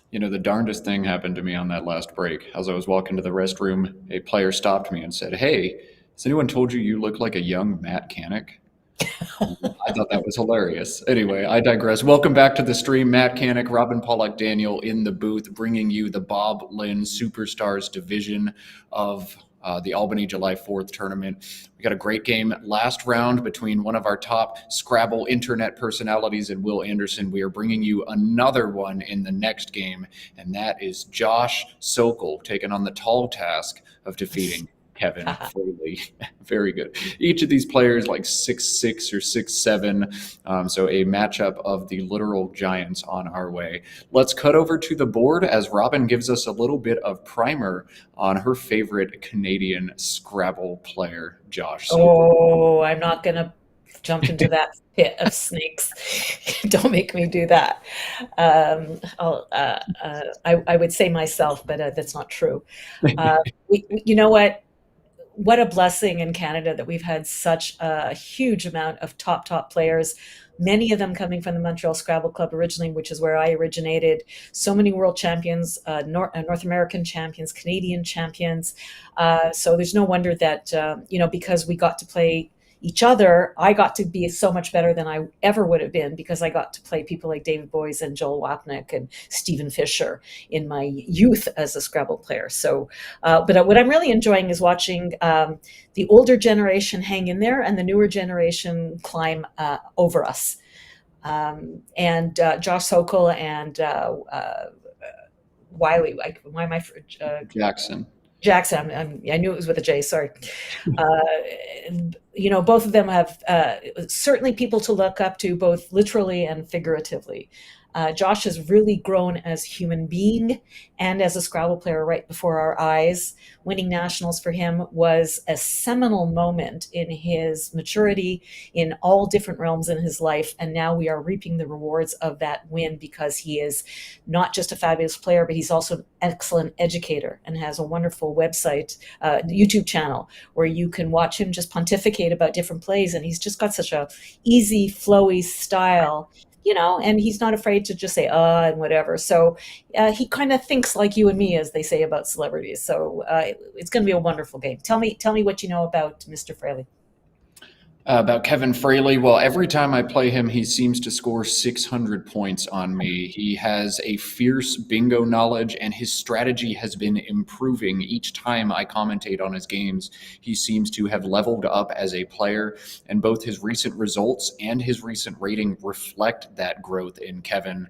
You know, the darndest thing happened to me on that last break. As I was walking to the restroom, a player stopped me and said, "Hey, has anyone told you you look like a young Matt Canik?" I thought that was hilarious. Anyway, I digress. Welcome back to the stream. Matt Canik, Robin Pollock Daniel in the booth, bringing you the Bob Linn Superstars Division of the Albany July 4th tournament. We got a great game last round between one of our top Scrabble internet personalities and Will Anderson. We are bringing you another one in the next game, and that is Josh Sokol taking on the tall task of defeating Kevin Foley. Very good. Each of these players like 6'6" or 6'7", so a matchup of the literal giants on our way. Let's cut over to the board as Robin gives us a little bit of primer on her favorite Canadian Scrabble player, Josh Sokol. Oh, I'm not going to jump into that pit of snakes. Don't make me do that. I would say myself, but that's not true. You know what? What a blessing in Canada that we've had such a huge amount of top players, many of them coming from the Montreal Scrabble Club originally, which is where I originated. So many world champions, North American champions, Canadian champions. So there's no wonder that, because we got to play each other, I got to be so much better than I ever would have been because I got to play people like David Boyes and Joel Wapnick and Stephen Fisher in my youth as a Scrabble player. So, but what I'm really enjoying is watching the older generation hang in there and the newer generation climb over us. And Josh Sokol and Wiley, why am I Jackson. I knew it was with a J. Sorry. Both of them have certainly people to look up to, both literally and figuratively. Josh has really grown as a human being and as a Scrabble player right before our eyes. Winning nationals for him was a seminal moment in his maturity in all different realms in his life. And now we are reaping the rewards of that win, because he is not just a fabulous player, but he's also an excellent educator and has a wonderful website, YouTube channel, where you can watch him just pontificate about different plays. And he's just got such a easy, flowy style, and he's not afraid to just say, and whatever. So he kind of thinks like you and me, as they say about celebrities. So it's going to be a wonderful game. Tell me what you know about Mr. Fraley. About Kevin Fraley, well, every time I play him, he seems to score 600 points on me. He has a fierce bingo knowledge, and his strategy has been improving each time I commentate on his games. He seems to have leveled up as a player, and both his recent results and his recent rating reflect that growth in Kevin.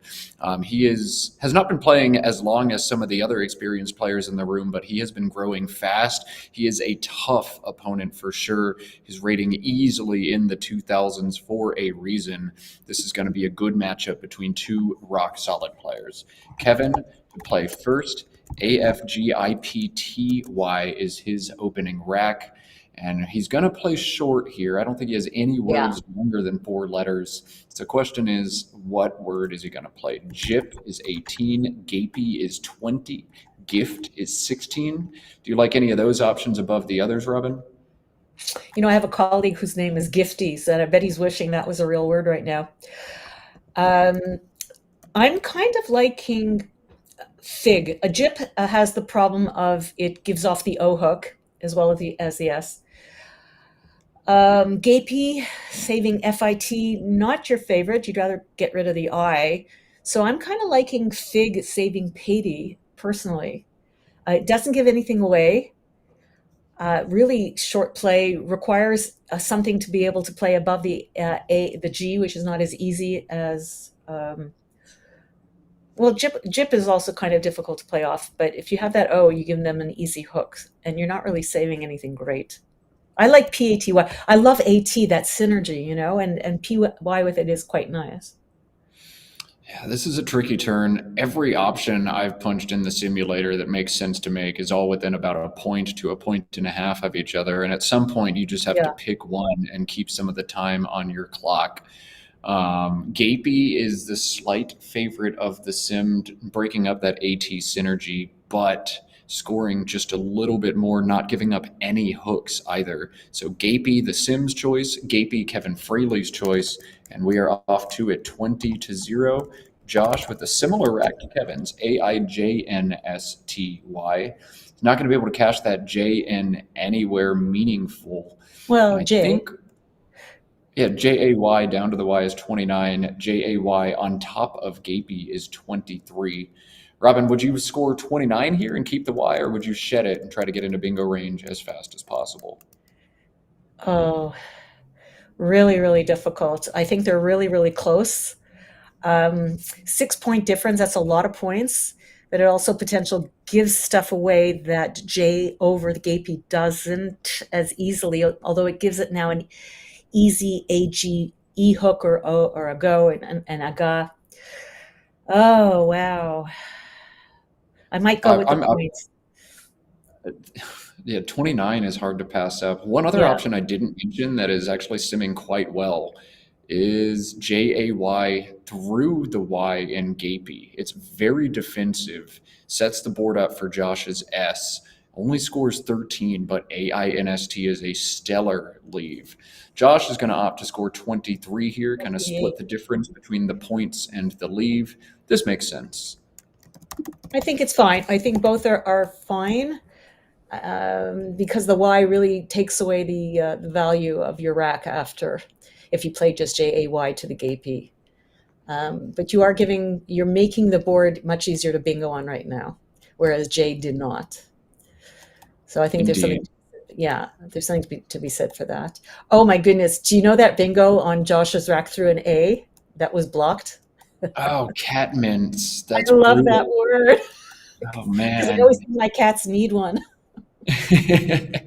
He has not been playing as long as some of the other experienced players in the room, but he has been growing fast. He is a tough opponent for sure. His rating easily in the 2000s for a reason. This is going to be a good matchup between two rock-solid players. Kevin to play first. AFGIPTY is his opening rack, and he's going to play short here. I don't think he has any words longer than 4 letters. So the question is, what word is he going to play? Jip is 18, Gapey is 20, Gift is 16. Do you like any of those options above the others, Robin? I have a colleague whose name is Gifties, and I bet he's wishing that was a real word right now. I'm kind of liking Fig. A Jip has the problem of it gives off the O hook as well as the S. Gapey, saving FIT, not your favorite. You'd rather get rid of the I. So I'm kind of liking Fig saving Patey, personally. It doesn't give anything away. Really short play, requires something to be able to play above the G, which is not as easy as Jip is also kind of difficult to play off, but if you have that O, you give them an easy hook, and you're not really saving anything great. I like PATY. I love AT, that synergy, and PY with it is quite nice. Yeah, this is a tricky turn. Every option I've punched in the simulator that makes sense to make is all within about a point to a point and a half of each other. And at some point, you just have to pick one and keep some of the time on your clock. Gapey is the slight favorite of the sim, breaking up that AT synergy, but scoring just a little bit more, not giving up any hooks either. So Gapey, the sim's choice, Gapey, Kevin Fraley's choice, and we are off to it 20-0. Josh with a similar rack to Kevin's, AIJNSTY. He's not going to be able to cash that J in anywhere meaningful. Well, J. JAY down to the Y is 29. JAY on top of Gapey is 23. Robin, would you score 29 here and keep the Y, or would you shed it and try to get into bingo range as fast as possible? Oh, really, really difficult. I think they're really, really close. 6-point difference, that's a lot of points, but it also potential gives stuff away that J over the Gapey doesn't as easily, although it gives it now an easy AG E hook or O or a go and a ga. Oh, wow. I might go with the points. Yeah, 29 is hard to pass up. One other option I didn't mention that is actually simming quite well is JAY through the Y in Gapey. It's very defensive, sets the board up for Josh's S. Only scores 13, but AINST is a stellar leave. Josh is going to opt to score 23 here, kind of split the difference between the points and the leave. This makes sense. I think it's fine. I think both are fine because the Y really takes away the value of your rack after if you play just JAY to the Gapey. But you're making the board much easier to bingo on right now, whereas J did not. So I think there's something to be said for that. Oh my goodness. Do you know that bingo on Josh's rack through an A that was blocked? Oh, cat mints. That's I love brutal. that word. Oh, man. I always think my cats need one. If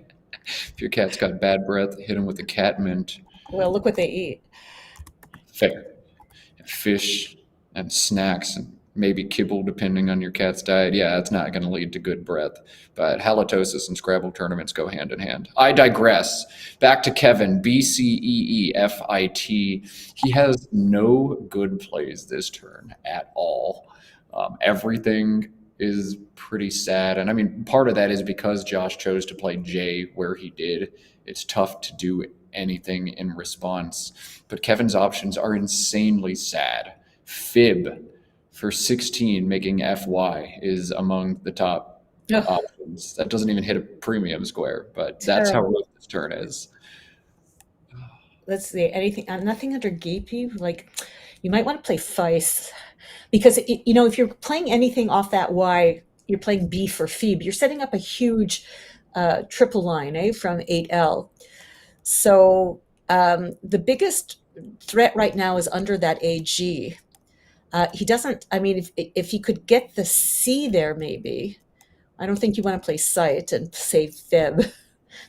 your cat's got bad breath, hit them with a cat mint. Well, look what they eat. Fair. Fish, and snacks and maybe kibble depending on your cat's diet. Yeah, it's not going to lead to good breath. But halitosis and Scrabble tournaments go hand in hand. I digress. Back to Kevin, BCEEFIT. He has no good plays this turn at all. Everything is pretty sad. And I mean, part of that is because Josh chose to play J where he did. It's tough to do anything in response. But Kevin's options are insanely sad. Fib for 16, making FY is among the top options. That doesn't even hit a premium square, but that's how rough this turn is. Let's see, anything, nothing under Gapey. Like, you might want to play Feist, because if you're playing anything off that Y, you're playing B for Phoebe. You're setting up a huge triple line, from 8L. So the biggest threat right now is under that AG. He doesn't, I mean, if he could get the C there, maybe. I don't think you want to play Sight and save Fib.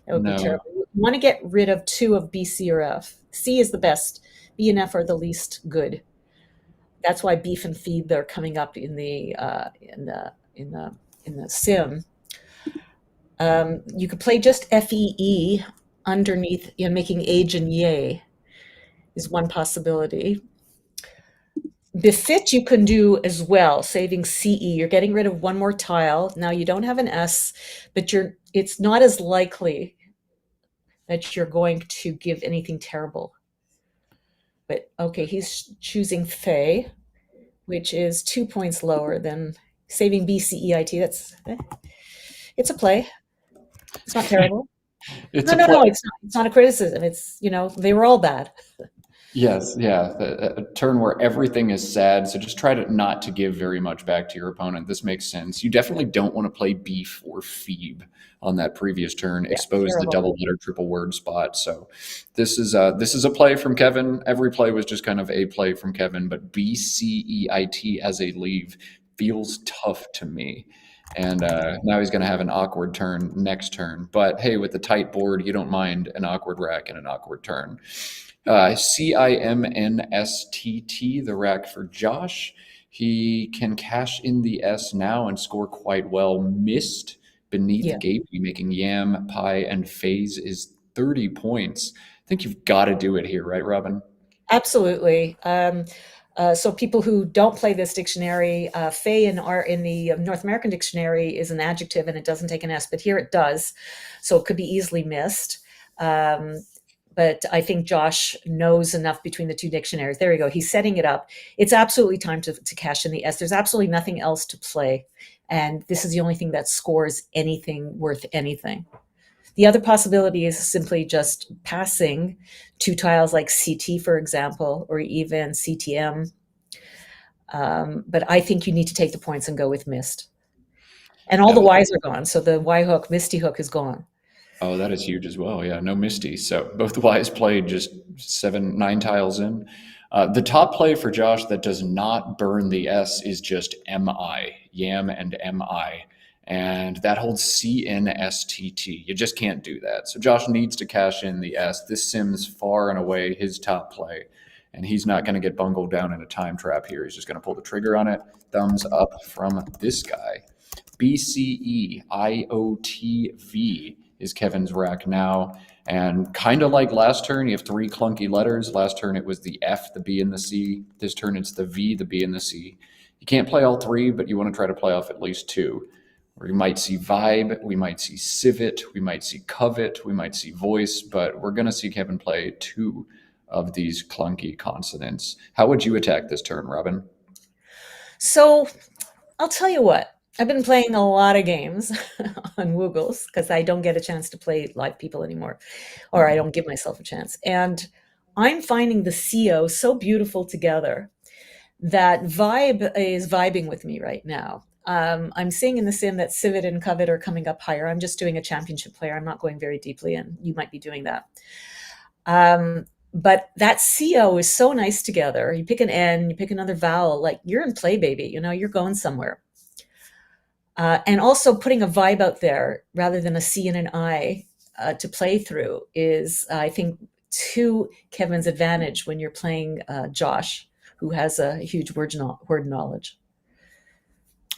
That would be terrible. You want to get rid of 2 of B, C, or F. C is the best. B and F are the least good. That's why Beef and Phoebe, they're coming up in the sim. You could play just FEE underneath, making Age and Yay is one possibility. Befit you can do as well, saving CE. You're getting rid of one more tile. Now you don't have an S, but it's not as likely that you're going to give anything terrible. But okay, he's choosing Fey, which is 2 points lower than saving BCEIT. It's a play. It's not terrible. No, it's not. It's not a criticism. It's, they were all bad. Yes, yeah, a turn where everything is sad, so just try not to give very much back to your opponent. This makes sense. You definitely don't want to play Beef or Phoebe on that previous turn, expose the double letter triple word spot. So this is a play from Kevin. Every play was just kind of a play from Kevin, but BCEIT as a leave feels tough to me. And now he's going to have an awkward turn next turn. But hey, with the tight board, you don't mind an awkward rack and an awkward turn. CIMNSTT, the rack for Josh. He can cash in the S now and score quite well. Missed beneath Gapey, making Yam, Pie, and Phase is 30 points. I think you've got to do it here, right, Robin? Absolutely. So people who don't play this dictionary, Fey in the North American dictionary is an adjective and it doesn't take an S, but here it does. So it could be easily missed. But I think Josh knows enough between the two dictionaries. There you go. He's setting it up. It's absolutely time to cash in the S. There's absolutely nothing else to play. And this is the only thing that scores anything worth anything. The other possibility is simply just passing 2 tiles like CT, for example, or even CTM. But I think you need to take the points and go with Mist. And all the Ys are gone. So the Y hook, Misty hook is gone. Oh, that is huge as well. Yeah, no Misty. So both Ys played just 9 tiles in. The top play for Josh that does not burn the S is just MI, Yam and MI. And that holds CNSTT. You just can't do that. So Josh needs to cash in the S. This sim's far and away his top play. And he's not going to get bungled down in a time trap here. He's just going to pull the trigger on it. Thumbs up from this guy. BCEIOTV is Kevin's rack now. And kind of like last turn, you have 3 clunky letters. Last turn it was the F, the B, and the C. This turn it's the V, the B, and the C. You can't play all 3, but you want to try to play off at least 2. We might see Vibe, we might see Civet, we might see Covet, we might see Voice, but we're going to see Kevin play 2 of these clunky consonants. How would you attack this turn, Robin? So I'll tell you what. I've been playing a lot of games on Woogles because I don't get a chance to play live people anymore, or I don't give myself a chance. And I'm finding the CO so beautiful together that Vibe is vibing with me right now. I'm seeing in the sim that Civet and Covet are coming up higher. I'm just doing a championship player. I'm not going very deeply, and you might be doing that. But that CO is so nice together. You pick an N, you pick another vowel, like you're in play, baby. You're going somewhere. And also putting a vibe out there rather than a C and an I to play through is, I think, to Kevin's advantage when you're playing Josh, who has a huge word knowledge.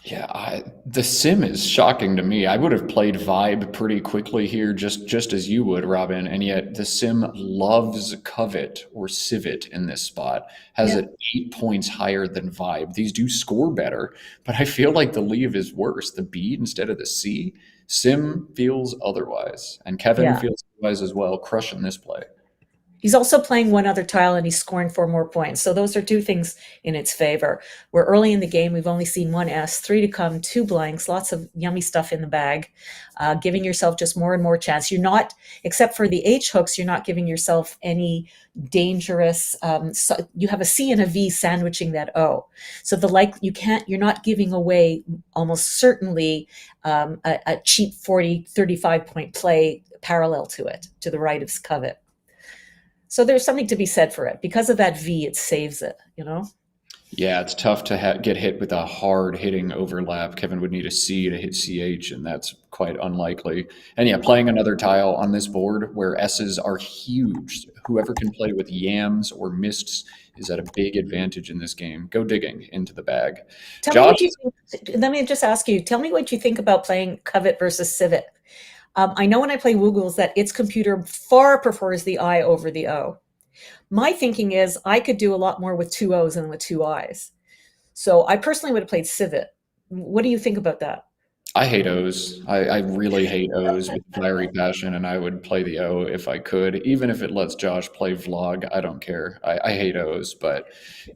Yeah, the sim is shocking to me. I would have played Vibe pretty quickly here, just as you would, Robin, and yet the sim loves Covet or Civet in this spot, has Yeah. it 8 points higher than Vibe. These do score better, but I feel like the leave is worse. The B instead of the C. Sim feels otherwise, and Kevin Yeah. feels otherwise as well, crushing this play. He's also playing one other tile and he's scoring 4 more points. So those are two things in its favor. We're early in the game. We've only seen one S, 3 to come, 2 blanks, lots of yummy stuff in the bag, giving yourself just more and more chance. You're not, except for the H hooks, you're not giving yourself any dangerous, so you have a C and a V sandwiching that O. So you're not giving away almost certainly a cheap 40, 35 point play parallel to it, to the right of Covet. So there's something to be said for it. Because of that V, it saves it, Yeah, it's tough to get hit with a hard hitting overlap. Kevin would need a C to hit CH, and that's quite unlikely. And yeah, playing another tile on this board where S's are huge. Whoever can play with yams or mists is at a big advantage in this game. Go digging into the bag. Let me just ask you, tell me what you think about playing Covet versus Civet. I know when I play Woogles that its computer far prefers the I over the O. My thinking is I could do a lot more with 2 O's than with 2 I's. So I personally would have played Civet. What do you think about that? I hate O's. I really hate O's with fiery passion, and I would play the O if I could, even if it lets Josh play Vlog. I don't care. I hate O's, but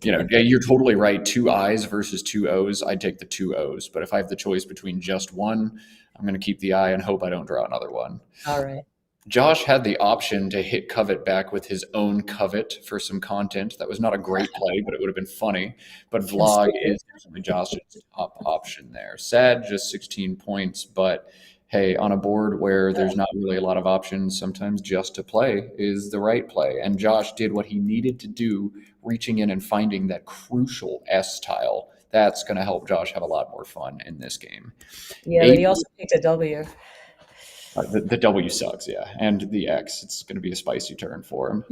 you're totally right. 2 I's versus 2 O's. I'd take the 2 O's, but if I have the choice between just one, I'm going to keep the I and hope I don't draw another one. All right. Josh had the option to hit Covet back with his own Covet for some content. That was not a great play, but it would have been funny. But Vlog is definitely Josh's top option there. Sad, just 16 points, but hey, on a board where there's not really a lot of options, sometimes just to play is the right play. And Josh did what he needed to do, reaching in and finding that crucial S tile. That's going to help Josh have a lot more fun in this game. Yeah, but he also picked a W. The W sucks, yeah. And the X, it's going to be a spicy turn for him.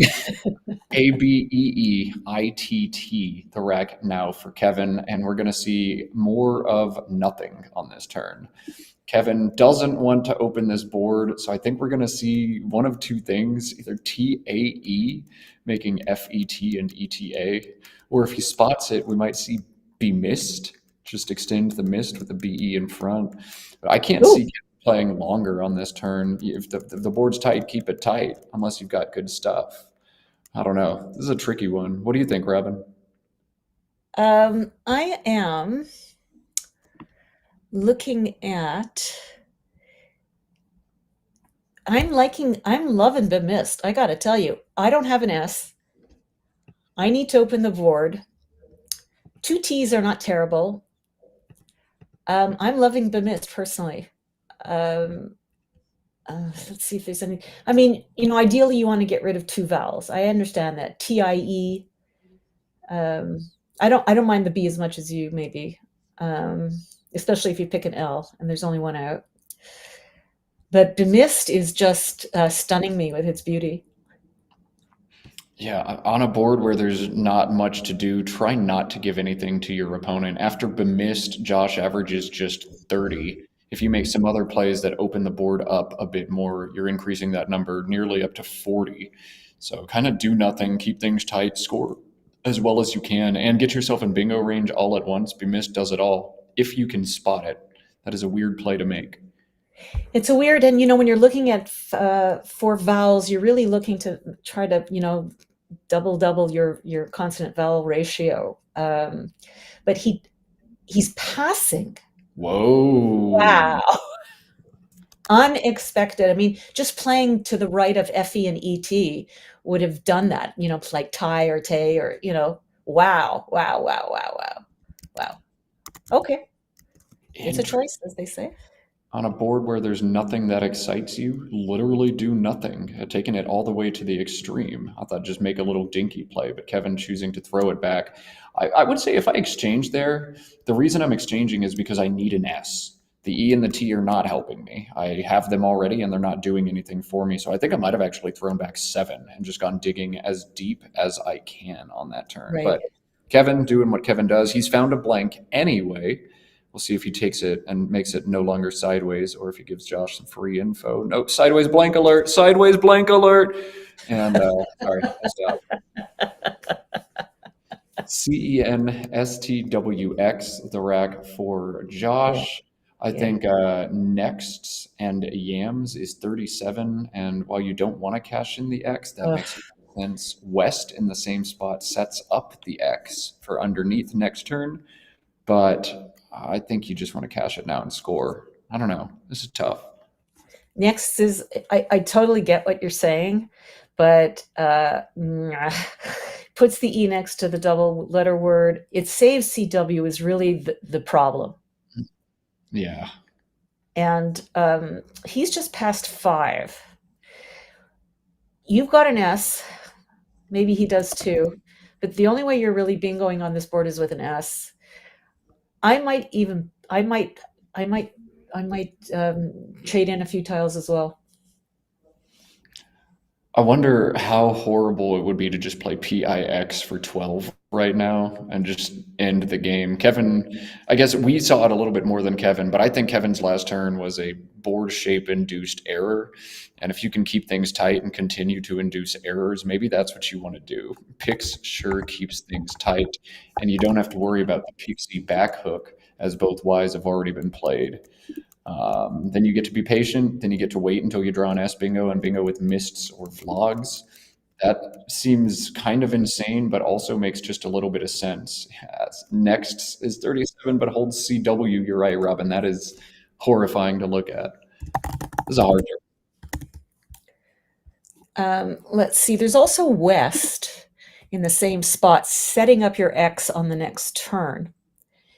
ABEEITT, the rack now for Kevin, and we're going to see more of nothing on this turn. Kevin doesn't want to open this board, so I think we're going to see one of two things, either TAE, making FET and ETA, or if he spots it, we might see be missed, just extend the mist with the BE in front. But I can't see playing longer on this turn. If the board's tight, keep it tight, unless you've got good stuff. I don't know. This is a tricky one. What do you think, Robin? I am looking at. I'm loving the mist. I got to tell you, I don't have an S. I need to open the board. 2 T's are not terrible. I'm loving the mist personally. Let's see if there's any. I mean, ideally you want to get rid of 2 vowels. I understand that. TIE. I don't mind the B as much as you maybe, especially if you pick an L and there's only one out. But the mist is just stunning me with its beauty. Yeah, on a board where there's not much to do, try not to give anything to your opponent. After Bemist, Josh averages just 30. If you make some other plays that open the board up a bit more, you're increasing that number nearly up to 40. So kind of do nothing, keep things tight, score as well as you can, and get yourself in bingo range all at once. Bemist does it all, if you can spot it. That is a weird play to make. It's a weird, and when you're looking at 4 vowels, you're really looking to try to, double your consonant vowel ratio. But he's passing. Whoa. Wow. Unexpected. I mean, just playing to the right of FE and ET would have done that, like tie or tay or, wow. Okay. It's a choice, as they say. On a board where there's nothing that excites you, literally do nothing, taking it all the way to the extreme. I thought just make a little dinky play, but Kevin choosing to throw it back. I would say if I exchange there, the reason I'm exchanging is because I need an S. The E and the T are not helping me. I have them already and they're not doing anything for me. So I think I might have actually thrown back 7 and just gone digging as deep as I can on that turn. Right. But Kevin doing what Kevin does. He's found a blank anyway. We'll see if he takes it and makes it no longer sideways, or if he gives Josh some free info. Nope, sideways blank alert, sideways blank alert. And sorry, I stopped. CENSTWX, the rack for Josh. I think next and yams is 37. And while you don't want to cash in the X, that makes sense. West in the same spot sets up the X for underneath next turn. But I think you just want to cash it now and score. I don't know. This is tough. Next is, I totally get what you're saying, but puts the E next to the double letter word. It saves CW is really the problem. Yeah. And he's just past 5. You've got an S. Maybe he does too. But the only way you're really bingoing on this board is with an S. I might trade in a few tiles as well. I wonder how horrible it would be to just play PIX for 12 right now and just end the game. Kevin, I guess we saw it a little bit more than Kevin, but I think Kevin's last turn was a board shape induced error. And if you can keep things tight and continue to induce errors, maybe that's what you want to do. Pix sure keeps things tight, and you don't have to worry about the Pixie back hook, as both Ys have already been played. Then you get to be patient. Then you get to wait until you draw an S bingo and bingo with mists or vlogs. That seems kind of insane, but also makes just a little bit of sense. Next is 37, but holds CW. You're right, Robin. That is horrifying to look at. This is a hard turn. Let's see. There's also West in the same spot, setting up your X on the next turn.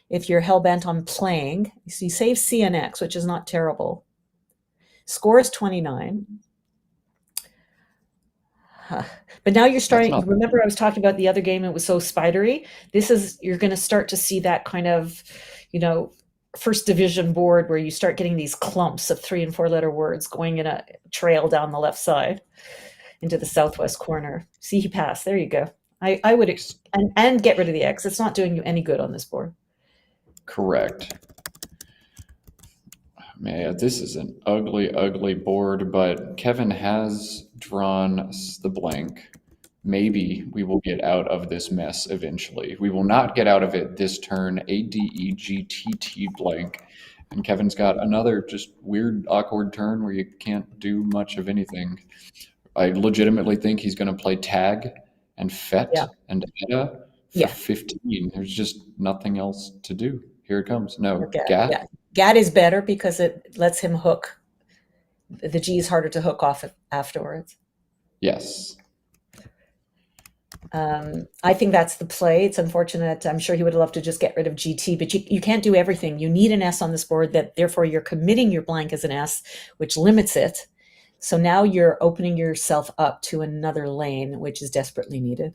If you're hell-bent on playing, so you save C and X, which is not terrible. Score is 29. But now you're starting, remember I was talking about the other game, it was so spidery. This is, you're going to start to see that kind of, first division board where you start getting these clumps of 3 and 4 letter words going in a trail down the left side into the southwest corner. See, he passed. There you go. I would, and get rid of the X. It's not doing you any good on this board. Correct. Man, this is an ugly, ugly board, but Kevin has drawn the blank. Maybe we will get out of this mess eventually. We will not get out of it this turn. ADEGTT blank. And Kevin's got another just weird, awkward turn where you can't do much of anything. I legitimately think he's going to play tag and fet and Edda for 15. There's just nothing else to do. Here it comes. No, GAT. Yeah. GAT is better because it lets him hook. The G is harder to hook off afterwards. Yes. I think that's the play. It's unfortunate. I'm sure he would love to just get rid of GT, but you can't do everything. You need an S on this board, that therefore you're committing your blank as an S, which limits it. So now you're opening yourself up to another lane, which is desperately needed.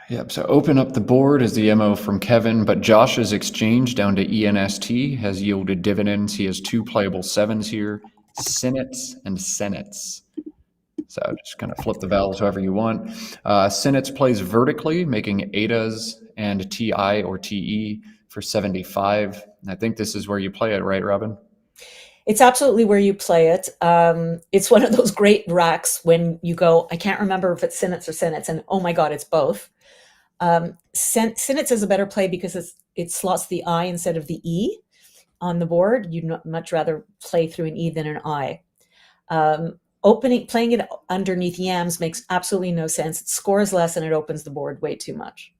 Yep, so open up the board is the MO from Kevin, but Josh's exchange down to ENST has yielded dividends. He has 2 playable 7s here, Senates and Senates. So just kind of flip the vowels however you want. Senates plays vertically, making Adas and TI or TE for 75. I think this is where you play it, right, Robin? It's absolutely where you play it. It's one of those great racks when you go, I can't remember if it's Senates or Senates, and oh my God, it's both. Senates is a better play because it slots the I instead of the E on the board. You'd much rather play through an E than an I. Playing it underneath yams makes absolutely no sense. It scores less and it opens the board way too much.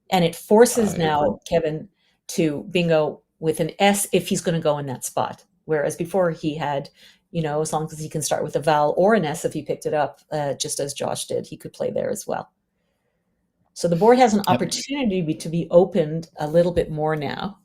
And it forces now Kevin to bingo with an S if he's going to go in that spot. Whereas before he had, as long as he can start with a vowel or an S if he picked it up, just as Josh did, he could play there as well. So the board has an opportunity to be opened a little bit more now.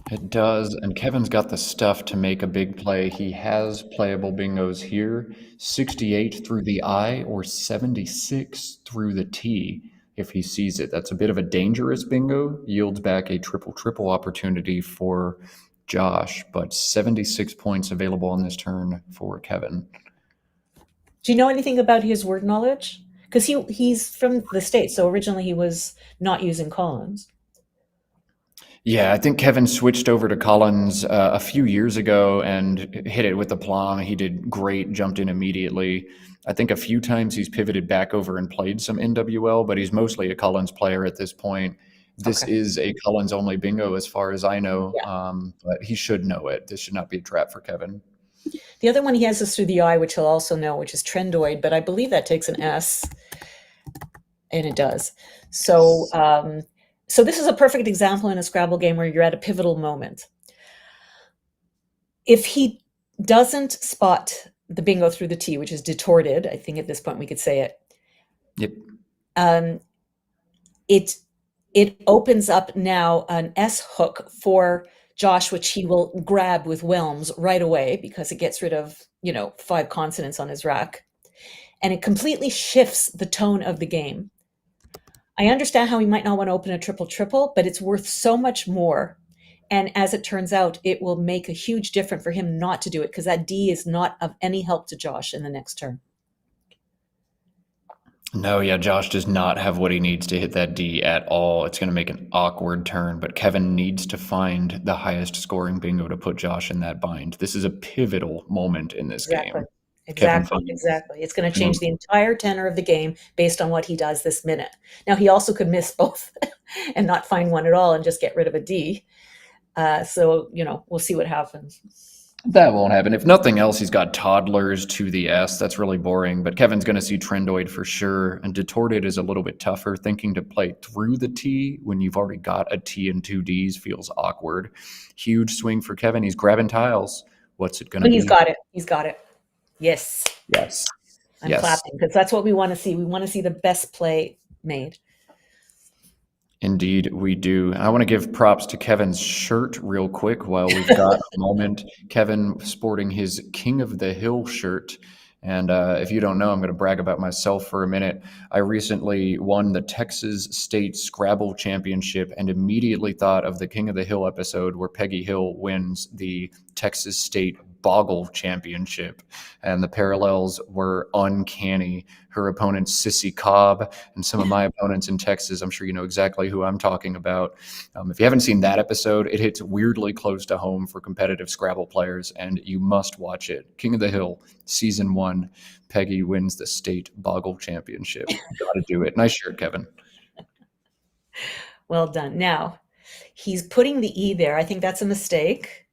It does, and Kevin's got the stuff to make a big play. He has playable bingos here, 68 through the I or 76 through the T if he sees it. That's a bit of a dangerous bingo, yields back a triple opportunity for Josh, but 76 points available on this turn for Kevin. Do you know anything about his word knowledge? because he's from the States, so originally he was not using Collins. Yeah, I think Kevin switched over to Collins a few years ago and hit it with aplomb. He did great, jumped in immediately. I think a few times he's pivoted back over and played some NWL, but he's mostly a Collins player at this point. This Okay. is a Collins only bingo as far as I know, Yeah. but he should know it. This should not be a trap for Kevin. The other one he has is through the eye, which he'll also know, which is Trendoid, but I believe that takes an S, and it does. So, so this is a perfect example in a Scrabble game where you're at a pivotal moment. If he doesn't spot the bingo through the T, which is detorted, I think at this point we could say it. Yep. It opens up now an S hook for Josh, which he will grab with whelms right away because it gets rid of, 5 consonants on his rack. And it completely shifts the tone of the game. I understand how he might not want to open a triple, but it's worth so much more. And as it turns out, it will make a huge difference for him not to do it because that D is not of any help to Josh in the next turn. No, yeah, Josh does not have what he needs to hit that D at all. It's going to make an awkward turn, but Kevin needs to find the highest scoring bingo to put Josh in that bind. This is a pivotal moment in this game. Exactly. It's going to change the entire tenor of the game based on what he does this minute. Now, he also could miss both and not find one at all and just get rid of a D. So, we'll see what happens. That won't happen. If nothing else, he's got toddlers to the S. That's really boring, but Kevin's going to see Trendoid for sure. And Detorted is a little bit tougher. Thinking to play through the T when you've already got a T and 2 Ds feels awkward. Huge swing for Kevin. He's grabbing tiles. What's it going to be? He's got it. Yes. I'm Yes. clapping because that's what we want to see. We want to see the best play made. Indeed, we do. I want to give props to Kevin's shirt real quick while we've got a moment. Kevin sporting his King of the Hill shirt. And if you don't know, I'm going to brag about myself for a minute. I recently won the Texas State Scrabble Championship and immediately thought of the King of the Hill episode where Peggy Hill wins the Texas State Boggle Championship. And the parallels were uncanny. Her opponent, Sissy Cobb, and some of my opponents in Texas, I'm sure you know exactly who I'm talking about. If you haven't seen that episode, it hits weirdly close to home for competitive Scrabble players, and you must watch it. King of the Hill, Season 1. Peggy wins the State Boggle Championship. Got to do it. Nice shirt, Kevin. Well done. Now, he's putting the E there. I think that's a mistake.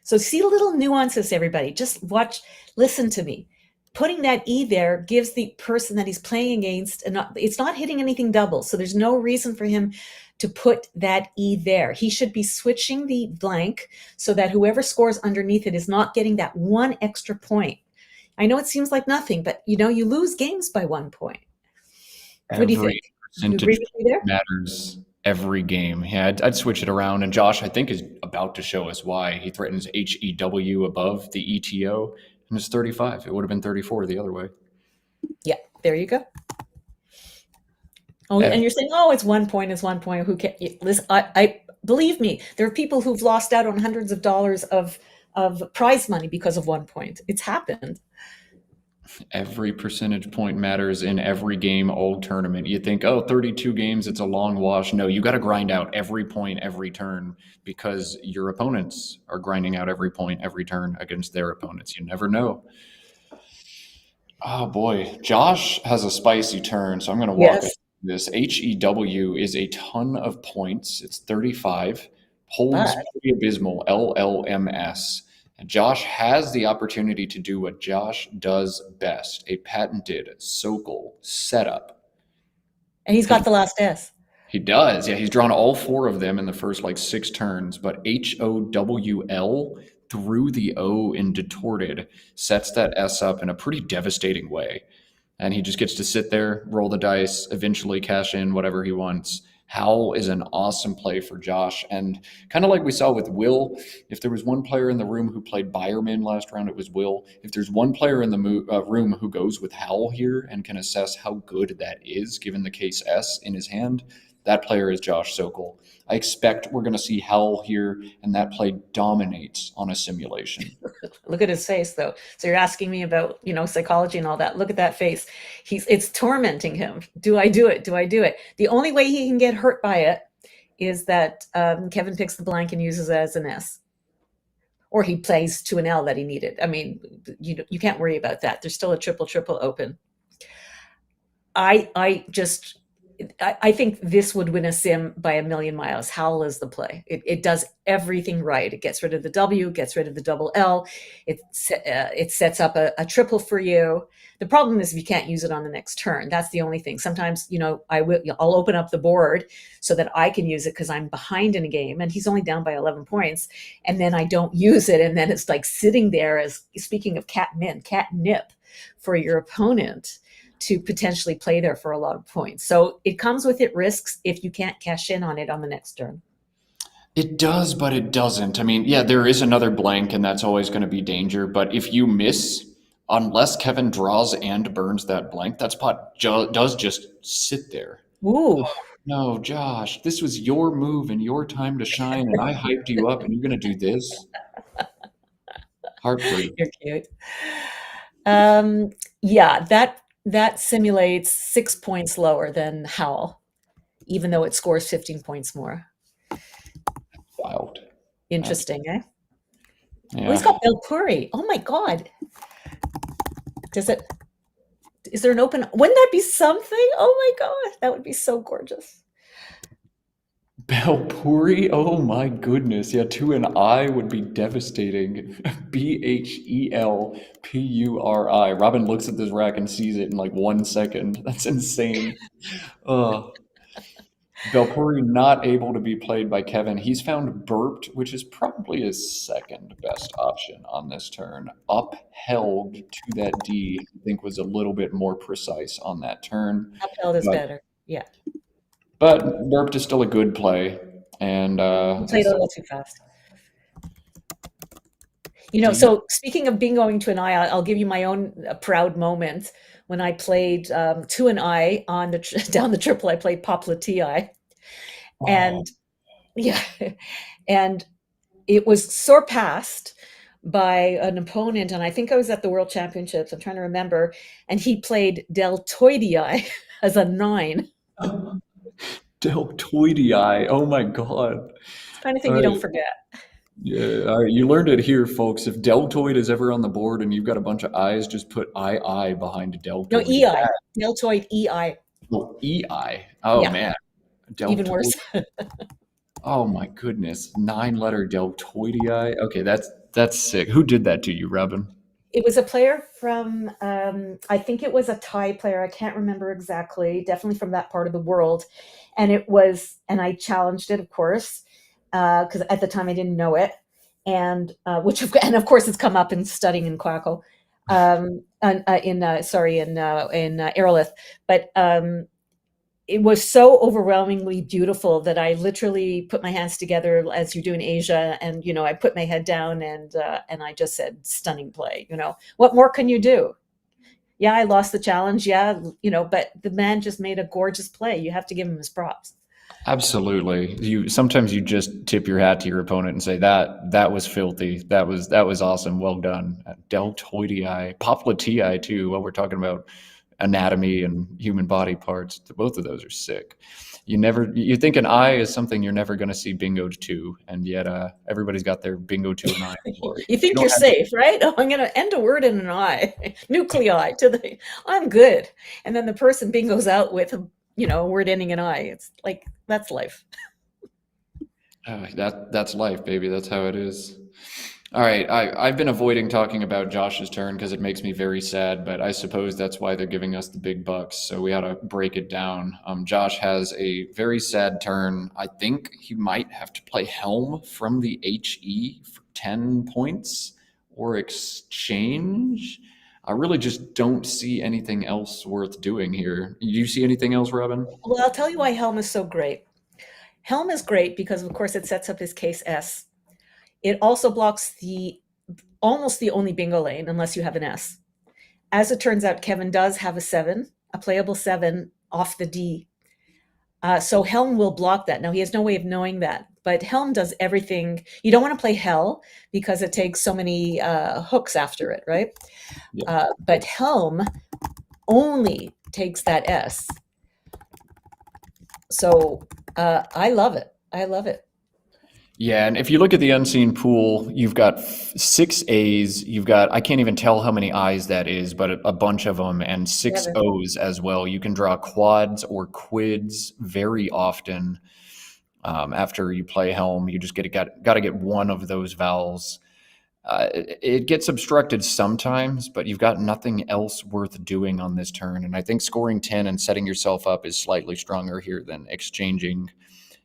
So see little nuances, everybody. Just watch, listen to me. Putting that E there gives the person that he's playing against, it's not hitting anything double. So there's no reason for him to put that E there. He should be switching the blank so that whoever scores underneath it is not getting that one extra point. I know it seems like nothing, but you lose games by 1 point. What do you think? You agree with me there? Matters every game. Yeah, I'd switch it around. And Josh, I think, is about to show us why. He threatens HEW above the ETO, and it's 35. It would have been 34 the other way. Yeah, there you go. Oh, and you're saying, it's 1 point, it's 1 point. Who can listen? I believe me, there are people who've lost out on hundreds of dollars of prize money because of 1 point. It's happened. Every percentage point matters in every game, all tournament. You think, 32 games, it's a long wash. No, you got to grind out every point, every turn, because your opponents are grinding out every point, every turn against their opponents. You never know. Oh, boy. Josh has a spicy turn, so I'm going to walk us through this. HEW is a ton of points. It's 35. Holds pretty abysmal, LLMS. Josh has the opportunity to do what Josh does best, a patented Sokol setup. And he's got the last S. He does. Yeah, he's drawn all 4 of them in the first 6 turns, but HOWL through the O in Detorted sets that S up in a pretty devastating way. And he just gets to sit there, roll the dice, eventually cash in whatever he wants. Howl is an awesome play for Josh. And kind of like we saw with Will, if there was one player in the room who played Bayerman last round, it was Will. If there's one player in the room who goes with Howl here and can assess how good that is, given the case S in his hand, That player is Josh Sokol. I expect we're going to see hell here, and that play dominates on a simulation. Look at his face, though. So you're asking me about, psychology and all that. Look at that face. It's tormenting him. Do I do it? Do I do it? The only way he can get hurt by it is that Kevin picks the blank and uses it as an S. Or he plays to an L that he needed. I mean, you can't worry about that. There's still a triple open. I think this would win a sim by a million miles. Howl is the play. It does everything right. It gets rid of the W, gets rid of the double L. It sets up a triple for you. The problem is if you can't use it on the next turn. That's the only thing. Sometimes, I'll open up the board so that I can use it because I'm behind in a game and he's only down by 11 points. And then I don't use it. And then it's like sitting there as, speaking of catnip for your opponent to potentially play there for a lot of points. So it comes with it risks if you can't cash in on it on the next turn. It does, but it doesn't. I mean, yeah, there is another blank, and that's always going to be danger. But if you miss, unless Kevin draws and burns that blank, that spot does just sit there. Ooh. Oh, no, Josh, this was your move and your time to shine, and I hyped you up, and you're going to do this? Heartbreak. You're cute. Yeah, that simulates 6 points lower than Howl, even though it scores 15 points more. Wild. Interesting, eh? Yeah. Oh, he's got Belpuri. Oh my God. Is there an open? Wouldn't that be something? Oh my God, that would be so gorgeous. Belpuri? Oh my goodness. Yeah, to an I would be devastating. Bhelpuri. Robin looks at this rack and sees it in like 1 second. That's insane. Belpuri not able to be played by Kevin. He's found burped, which is probably his second best option on this turn. Upheld to that D, I think was a little bit more precise on that turn. Upheld is better. Yeah. But burped is still a good play. And played a little too fast. So speaking of going to an I, I'll give you my own proud moment. When I played to an I on down the triple, I played Popla TI. And yeah, and it was surpassed by an opponent. And I think I was at the World Championships. I'm trying to remember. And he played Deltoidii as a 9. Deltoidii. Oh my God. It's the kind of thing you don't forget. Yeah, all right, you learned it here, folks. If deltoid is ever on the board and you've got a bunch of I's, just put II behind deltoid. No, EI. Deltoid EI. Oh, EI. Oh, yeah. Man. Deltoid. Even worse. Oh, my goodness. 9-letter deltoidii. Okay, that's sick. Who did that to you, Robin? It was a player from, I think it was a Thai player. I can't remember exactly. Definitely from that part of the world. And I challenged it, of course. Because at the time I didn't know it, and of course it's come up in studying in Quackle, in Aerolith, but it was so overwhelmingly beautiful that I literally put my hands together as you do in Asia, and I put my head down and I just said, "Stunning play." What more can you do? Yeah, I lost the challenge. Yeah, but the man just made a gorgeous play. You have to give him his props. Absolutely. Sometimes you just tip your hat to your opponent and say that was filthy. That was awesome. Well done. Deltoidii, Popla TI too. While we're talking about anatomy and human body parts, both of those are sick. You think an I is something you're never going to see bingoed to, and yet everybody's got their bingo to an I. You think you're safe, right? Oh, I'm going to end a word in an I. Nuclei I'm good, and then the person bingos out with a word ending in I. It's like, that's life. That's life, baby. That's how it is. All right. I've been avoiding talking about Josh's turn because it makes me very sad, but I suppose that's why they're giving us the big bucks. So we ought to break it down. Josh has a very sad turn. I think he might have to play Helm from the HE for 10 points or exchange. I really just don't see anything else worth doing here. Do you see anything else, Robin? Well, I'll tell you why Helm is so great. Helm is great because, of course, it sets up his case S. It also blocks almost the only bingo lane, unless you have an S. As it turns out, Kevin does have a 7, a playable 7 off the D. So Helm will block that. Now he has no way of knowing that, but Helm does everything. You don't want to play Hell because it takes so many hooks after it, right? Yeah. But Helm only takes that S. So I love it. I love it. Yeah, and if you look at the unseen pool, you've got 6 A's. You've got, I can't even tell how many I's that is, but a bunch of them, and 6 O's as well. You can draw quads or quids very often. After you play Helm, you just got to get one of those vowels. It gets obstructed sometimes, but you've got nothing else worth doing on this turn. And I think scoring 10 and setting yourself up is slightly stronger here than exchanging.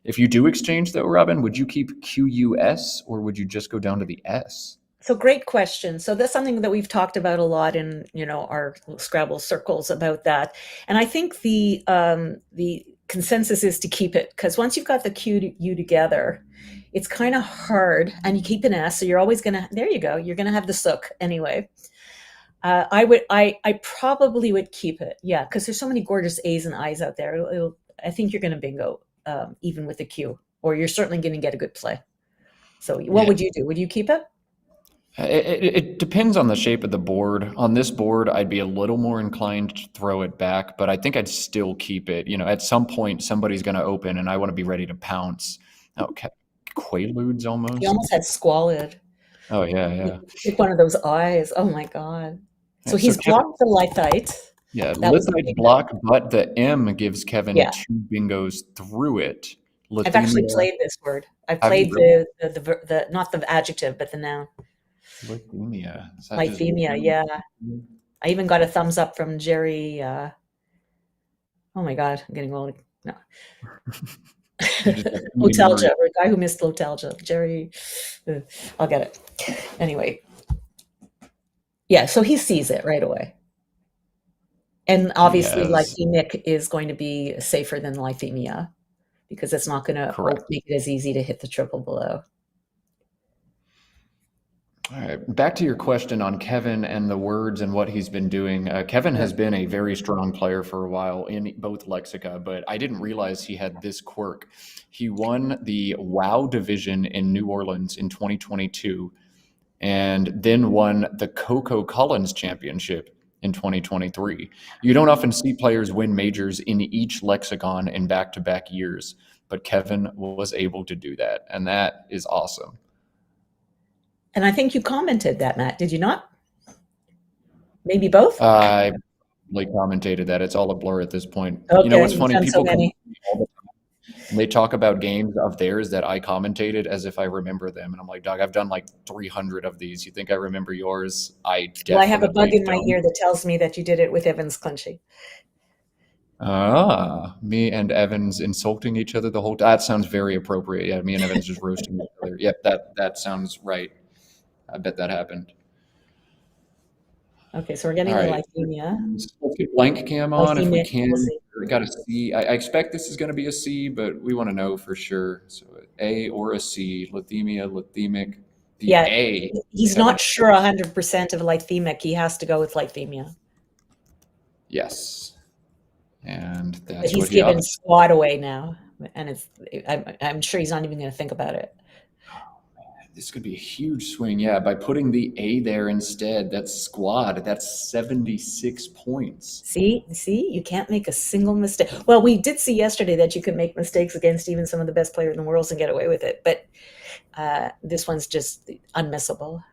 If you do exchange, though, Robin, would you keep QUS or would you just go down to the S? So great question. So that's something that we've talked about a lot in our Scrabble circles about that. And I think the consensus is to keep it, because once you've got the Q to U together, it's kind of hard, and you keep an S, so you're always gonna. There you go. You're gonna have the sook anyway. I probably would keep it, yeah, because there's so many gorgeous A's and I's out there. I think you're gonna bingo even with the Q, or you're certainly gonna get a good play. So what would you do? Would you keep it? It depends on the shape of the board. On this board, I'd be a little more inclined to throw it back, but I think I'd still keep it. At some point, somebody's going to open, and I want to be ready to pounce. Okay, Quaaludes almost. You almost had squalid. Oh yeah. Pick one of those eyes. Oh my god. So he's blocked the Lithite. Yeah, Lithite block, but the M gives Kevin 2 bingos through it. I've actually played this word. I played the not the adjective, but the noun. Lithemia. Lithemia, yeah. I even got a thumbs up from Jerry. Oh my god, I'm getting old. No. Lotelja, or a guy who missed Lotelja. Jerry, I'll get it. Anyway. Yeah, so he sees it right away. And obviously Lithemic is going to be safer than Lithemia, because it's not going to make it as easy to hit the triple below. All right, back to your question on Kevin and the words and what he's been doing. Kevin has been a very strong player for a while in both Lexica, but I didn't realize he had this quirk. He won the WoW division in New Orleans in 2022, and then won the Coco Collins Championship in 2023. You don't often see players win majors in each Lexicon in back-to-back years, but Kevin was able to do that, and that is awesome. And I think you commented that, Matt, did you not? Maybe both? I commentated that. It's all a blur at this point. Okay, you know what's funny? so People come all the time, and they talk about games of theirs that I commentated as if I remember them. And I'm like, Doug, I've done like 300 of these. You think I remember yours? I have a bug in my ear that tells me that you did it with Evans Clinchy. Me and Evans insulting each other the whole time. That sounds very appropriate. Yeah, me and Evans just roasting each other. Yep, that sounds right. I bet that happened. Okay, so we're getting the Lithemia. Let's get blank cam on if we can. We got a C. I expect this is going to be a C, but we want to know for sure. So A or a C, Lithemia, Lithemic. A. He's not sure 100% of Lithemic. He has to go with Lithemia. Yes. And that's but he's given squad away now. And I'm sure he's not even going to think about it. This could be a huge swing. Yeah, by putting the A there instead, that's squad. That's 76 points. See, you can't make a single mistake. Well, we did see yesterday that you could make mistakes against even some of the best players in the world and get away with it. But this one's just unmissable.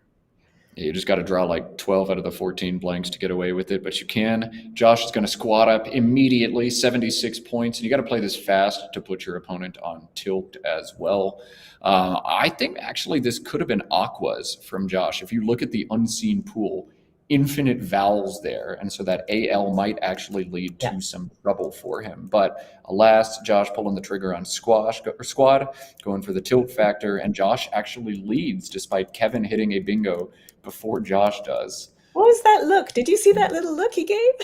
Yeah, you just got to draw like 12 out of the 14 blanks to get away with it, but you can. Josh is going to squat up immediately, 76 points, and you got to play this fast to put your opponent on tilt as well. I think actually this could have been aquas from Josh. If you look at the unseen pool, infinite vowels there, and so that AL might actually lead to some trouble for him. But alas, Josh pulling the trigger on squad, going for the tilt factor, and Josh actually leads despite Kevin hitting a bingo before Josh does. What was that look? Did you see that little look he gave?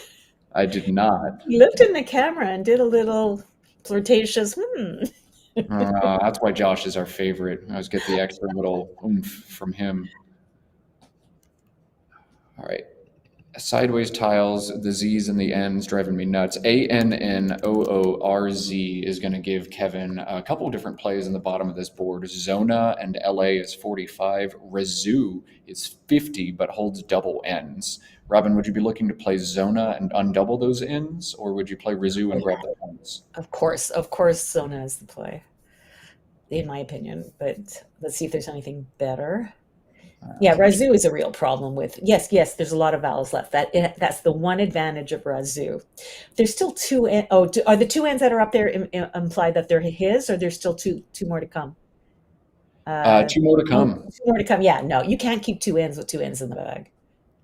I did not. He looked in the camera and did a little flirtatious, That's why Josh is our favorite. I always get the extra little oomph from him. All right. Sideways tiles, the Z's and the N's driving me nuts. ANNOORZ is going to give Kevin a couple of different plays in the bottom of this board. Zona and LA is 45. Razoo is 50, but holds double N's. Robin, would you be looking to play Zona and undouble those N's, or would you play Razoo and grab the N's? Of course, Zona is the play, in my opinion. But let's see if there's anything better. Yeah, Razoo is a real problem with. Yes, there's a lot of vowels left. That's the one advantage of Razoo. There's still two. Are the two N's that are up there imply that they're his, or there's still two more to come? Two more to come. Two more to come. Yeah, no, you can't keep two N's with two N's in the bag.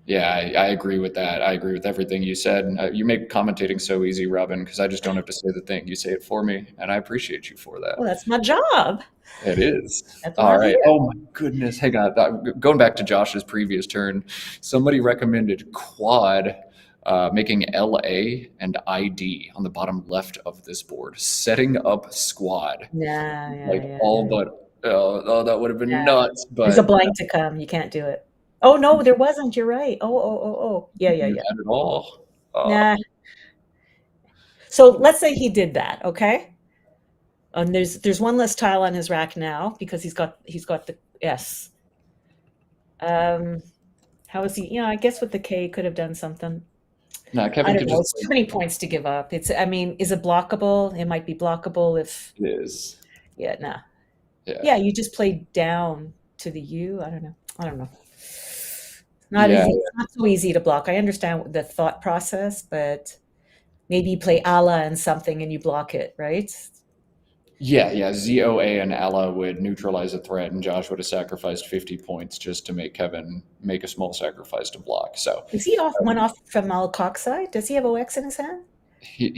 Yeah, I agree with that. I agree with everything you said. You make commentating so easy, Robin, because I just don't have to say the thing. You say it for me, and I appreciate you for that. Well, that's my job. It is. That's All right. Oh, my goodness. Hang on. Going back to Josh's previous turn, somebody recommended quad, making LA and ID on the bottom left of this board, setting up squad. Yeah. All but, that would have been nuts. But there's a blank to come. You can't do it. Oh, no, there wasn't. You're right. Oh. Yeah. Not at all. Nah. So let's say he did that, okay? And there's one less tile on his rack now because he's got the S. How is he? I guess with the K could have done something. No, Kevin could It's too many points to give up. Is it blockable? It might be blockable if it is. Yeah, nah. Yeah. You just play down to the U. I don't know. Not easy. It's not so easy to block. I understand the thought process, but maybe you play Allah and something and you block it, right? Yeah. ZOA and Allah would neutralize a threat, and Josh would have sacrificed 50 points just to make Kevin make a small sacrifice to block. So is he off from Alcock's side? Does he have OX in his hand? He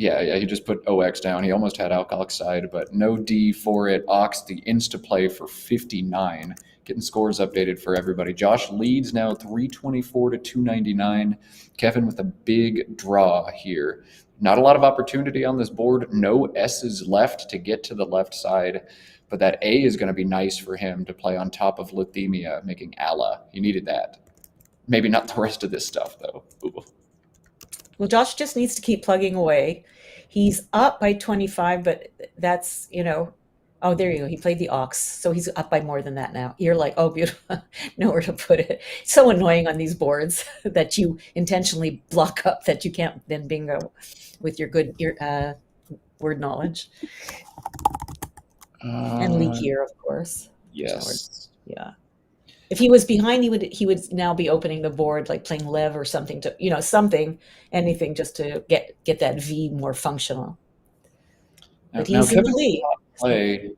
just put OX down. He almost had Alcock's side, but no D for it. Ox, the insta play for 59. Getting scores updated for everybody. Josh leads now 324 to 299. Kevin with a big draw here. Not a lot of opportunity on this board. No S's left to get to the left side, but that A is going to be nice for him to play on top of Lithemia, making Allah. He needed that. Maybe not the rest of this stuff, though. Ooh. Well, Josh just needs to keep plugging away. He's up by 25, but that's, oh, there you go. He played the ox, so he's up by more than that now. You're like, oh, beautiful. Nowhere to put it. It's so annoying on these boards that you intentionally block up that you can't then bingo with your good word knowledge. And leakier, of course. Yes. Yeah. If he was behind, he would now be opening the board, like playing Lev or something to, anything just to get that V more functional. But he's in the lead. Play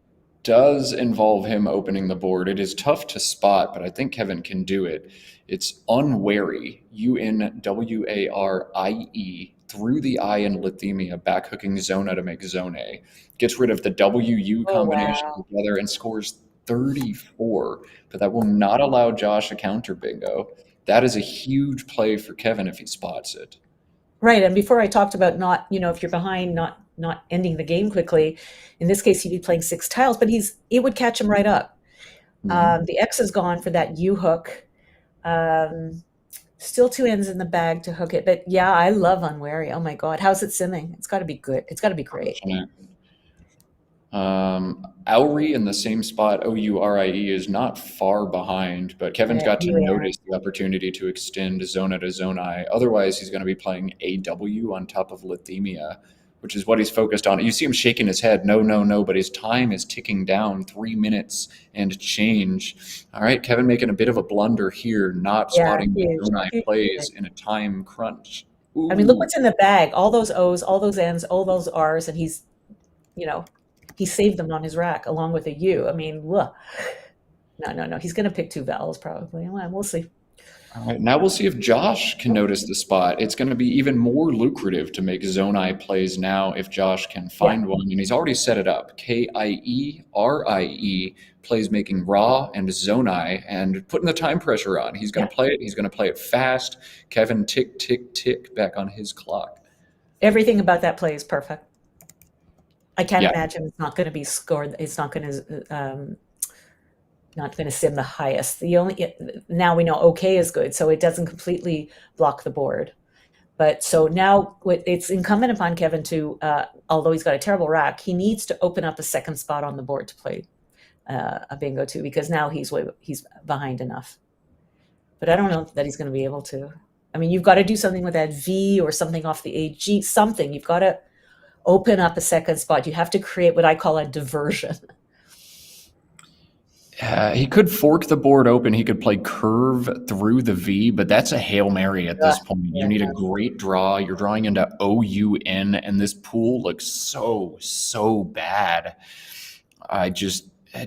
does involve him opening the board. It is tough to spot, but I think Kevin can do it. It's unwary, UNWARIE, through the I in Lithemia, back hooking Zona to make Zone A. Gets rid of the WU combination together and scores 34, but that will not allow Josh a counter bingo. That is a huge play for Kevin if he spots it. Right, and before I talked about not, if you're behind, not ending the game quickly. In this case, he'd be playing 6 tiles, but it would catch him right up. Mm-hmm. The X is gone for that U hook. Still 2 ends in the bag to hook it, but yeah, I love Unwary. Oh my God, how's it simming? It's got to be good. It's got to be great. Ourie in the same spot, OURIE, is not far behind, but Kevin's got to notice the opportunity to extend Zona to Zone I. Otherwise, he's going to be playing AW on top of Lithemia, which is what he's focused on. You see him shaking his head, no, but his time is ticking down, 3 minutes and change. All right, Kevin making a bit of a blunder here, not spotting the Zone I plays in a time crunch. Ooh. I mean, look what's in the bag. All those O's, all those N's, all those R's, and he's, he saved them on his rack along with a U. I mean, no. He's going to pick 2 vowels probably. Well, we'll see. All right, now we'll see if Josh can notice the spot. It's going to be even more lucrative to make Zone I plays now if Josh can find one, and he's already set it up. KIERIE plays making Raw and Zone I and putting the time pressure on. He's going to play it. He's going to play it fast. Kevin tick, tick, tick back on his clock. Everything about that play is perfect. I can't imagine it's not going to be scored. It's not going to not going to sim the highest. Now we know OK is good, so it doesn't completely block the board. But so now it's incumbent upon Kevin to, although he's got a terrible rack, he needs to open up a second spot on the board to play a bingo too, because now he's behind enough. But I don't know that he's going to be able to. I mean, you've got to do something with that V or something off the AG, something. You've got to open up a second spot. You have to create what I call a diversion. He could fork the board open. He could play curve through the V, but that's a Hail Mary at this point. You need a great draw. You're drawing into OUN, and this pool looks so bad. It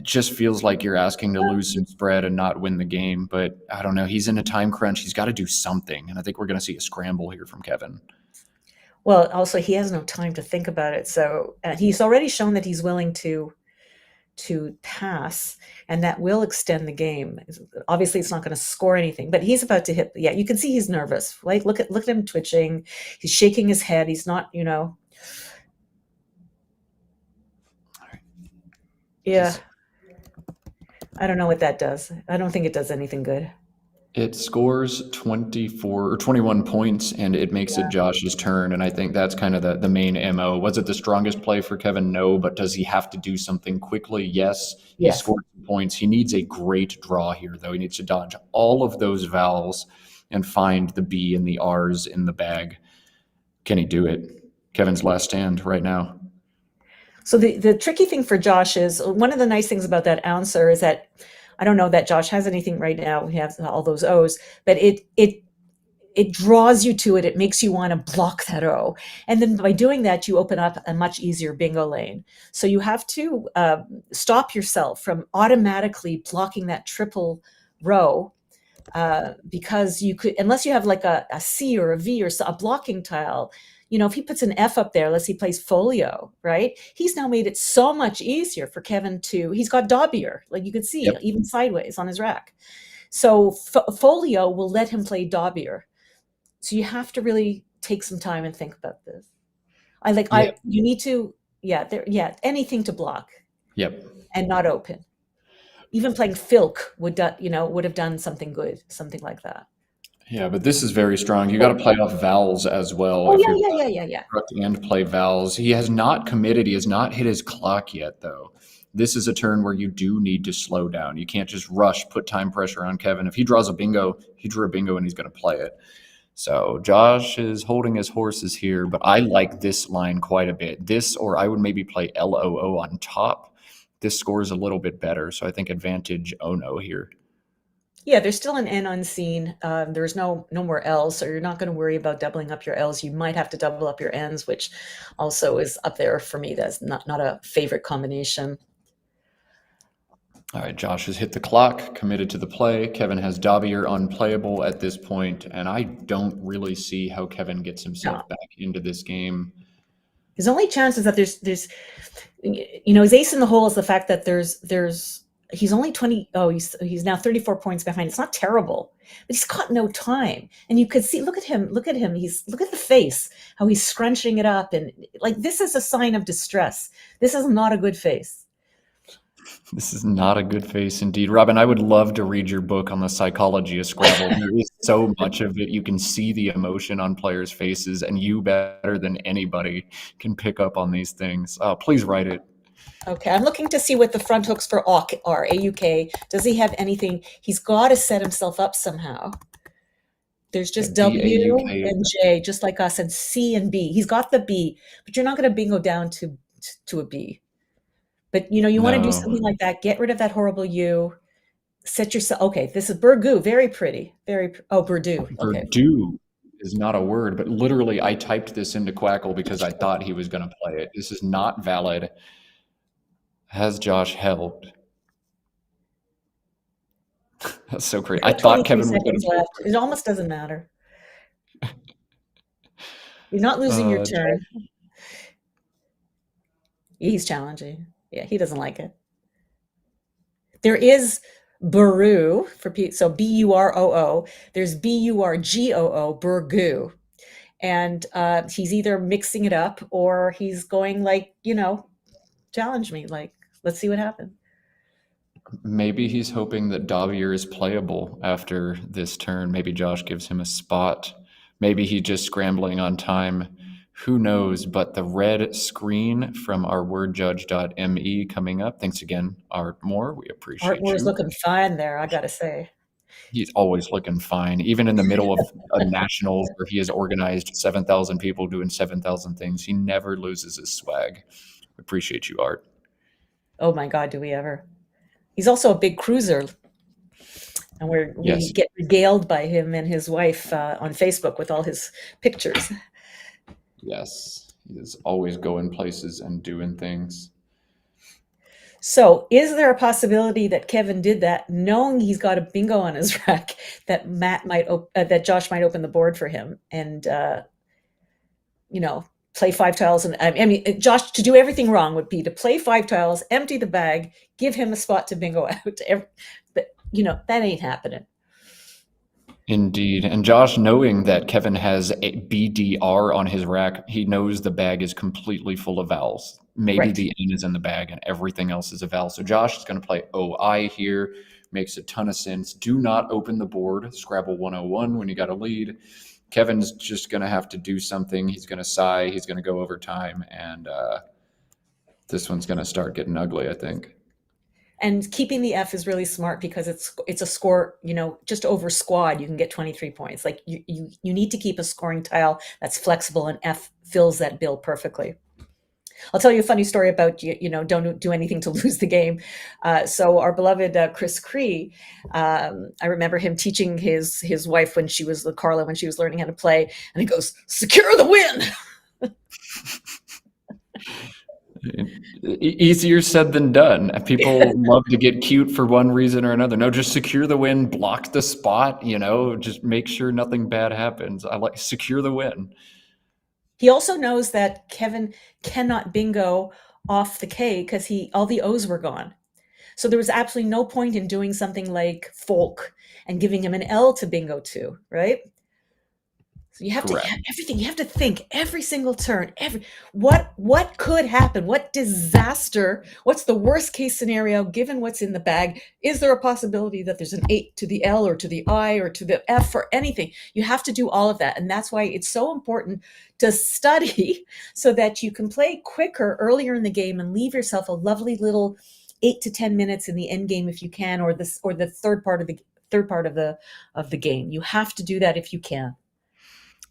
just feels like you're asking to lose some spread and not win the game. But I don't know. He's in a time crunch. He's got to do something, and I think we're going to see a scramble here from Kevin. Well, also, he has no time to think about it. So he's already shown that he's willing to pass, and that will extend the game. Obviously, it's not going to score anything, but he's about to hit. Yeah, you can see he's nervous. Like, look at him twitching. He's shaking his head. He's not, Yeah. I don't know what that does. I don't think it does anything good. It scores 24 or 21 points, and it makes it Josh's turn. And I think that's kind of the main MO. Was it the strongest play for Kevin? No, but does he have to do something quickly? Yes. He scored points. He needs a great draw here, though. He needs to dodge all of those vowels and find the B and the R's in the bag. Can he do it? Kevin's last stand right now. So the tricky thing for Josh is, one of the nice things about that answer is that, I don't know that Josh has anything right now. He has all those O's, but it draws you to it. It makes you want to block that O. And then by doing that, you open up a much easier bingo lane. So you have to stop yourself from automatically blocking that triple row, because you could, unless you have like a C or a V or a blocking tile, if he puts an F up there, let's say he plays folio, right? He's now made it so much easier for Kevin he's got Dobbier, like you can see, even sideways on his rack. So folio will let him play Dobbier. So you have to really take some time and think about this. You need to, anything to block. Yep. And not open. Even playing Filk would have done something good, something like that. Yeah, but this is very strong. You got to play off vowels as well. Oh, yeah. And play vowels. He has not committed. He has not hit his clock yet, though. This is a turn where you do need to slow down. You can't just rush, put time pressure on Kevin. If he draws a bingo, he drew a bingo and he's going to play it. So Josh is holding his horses here, but I like this line quite a bit. This, or I would maybe play LOO on top. This scores a little bit better, so I think advantage Ono here. Yeah, there's still an N unseen. There's no more L's, so you're not going to worry about doubling up your L's. You might have to double up your N's, which also is up there for me. That's not a favorite combination. All right, Josh has hit the clock, committed to the play. Kevin has Dobbier unplayable at this point, and I don't really see how Kevin gets himself back into this game. His only chance is that there's his ace in the hole is the fact that he's only 20. Oh, he's now 34 points behind. It's not terrible, but he's got no time. And you could see, look at him. Look at the face, how he's scrunching it up. And like, this is a sign of distress. This is not a good face. This is not a good face indeed. Robin, I would love to read your book on the psychology of Scrabble. There is so much of it. You can see the emotion on players' faces, and you better than anybody can pick up on these things. Please write it. Okay, I'm looking to see what the front hooks for AUK are. AUK. Does he have anything? He's got to set himself up somehow. There's just W and J, just like us, and C and B. He's got the B, but you're not going to bingo down to a B. But you want to do something like that. Get rid of that horrible U. Set yourself. Okay, this is Burgoo. Very pretty. Burdu. Okay. Burdu is not a word, but literally I typed this into Quackle because I thought he was going to play it. This is not valid. Has Josh helped? That's so crazy. I thought Kevin was going to play. It almost doesn't matter. You're not losing your turn. He's challenging. Yeah, he doesn't like it. There is Buru so Buroo. There's Burgoo, Burgoo, and he's either mixing it up or he's going like, challenge me. Like, let's see what happens. Maybe he's hoping that Davier is playable after this turn. Maybe Josh gives him a spot. Maybe he's just scrambling on time. Who knows? But the red screen from our wordjudge.me coming up. Thanks again, Art Moore. We appreciate Artmore's you. looking fine there, I gotta say. He's always looking fine, even in the middle of a nationals where he has organized 7,000 people doing 7,000 things. He never loses his swag. Appreciate you, Art. Oh my God, do we ever? He's also a big cruiser, and we Yes. get regaled by him and his wife on Facebook with all his pictures. Yes. He is always going places and doing things. So, is there a possibility that Kevin did that, knowing he's got a bingo on his rack, that that Josh might open the board for him and play 5 tiles? And I mean, Josh, to do everything wrong would be to play 5 tiles, empty the bag, give him a spot to bingo out. But that ain't happening. Indeed. And Josh, knowing that Kevin has a BDR on his rack, he knows the bag is completely full of vowels. Maybe Right. the N is in the bag and everything else is a vowel. So Josh is going to play OI here. Makes a ton of sense. Do not open the board. Scrabble 101 when you got a lead. Kevin's just going to have to do something. He's going to sigh. He's going to go over time. And this one's going to start getting ugly, I think. And keeping the F is really smart because it's a score, just over squad, you can get 23 points. Like you need to keep a scoring tile that's flexible, and F fills that bill perfectly. I'll tell you a funny story about, don't do anything to lose the game. So our beloved Chris Cree, I remember him teaching his wife Carla, when she was learning how to play, and he goes, "Secure the win." Easier said than done. People love to get cute for one reason or another. No, just secure the win, block the spot, just make sure nothing bad happens. I like secure the win. He also knows that Kevin cannot bingo off the K because all the O's were gone. So there was absolutely no point in doing something like folk and giving him an L to bingo to, right? So you have Correct. to have everything. You have to think every single turn. What could happen? What disaster? What's the worst case scenario given what's in the bag? Is there a possibility that there's an 8 to the L or to the I or to the F or anything? You have to do all of that, and that's why it's so important to study so that you can play quicker earlier in the game and leave yourself a lovely little 8 to 10 minutes in the end game if you can, or the third part of the game. You have to do that if you can.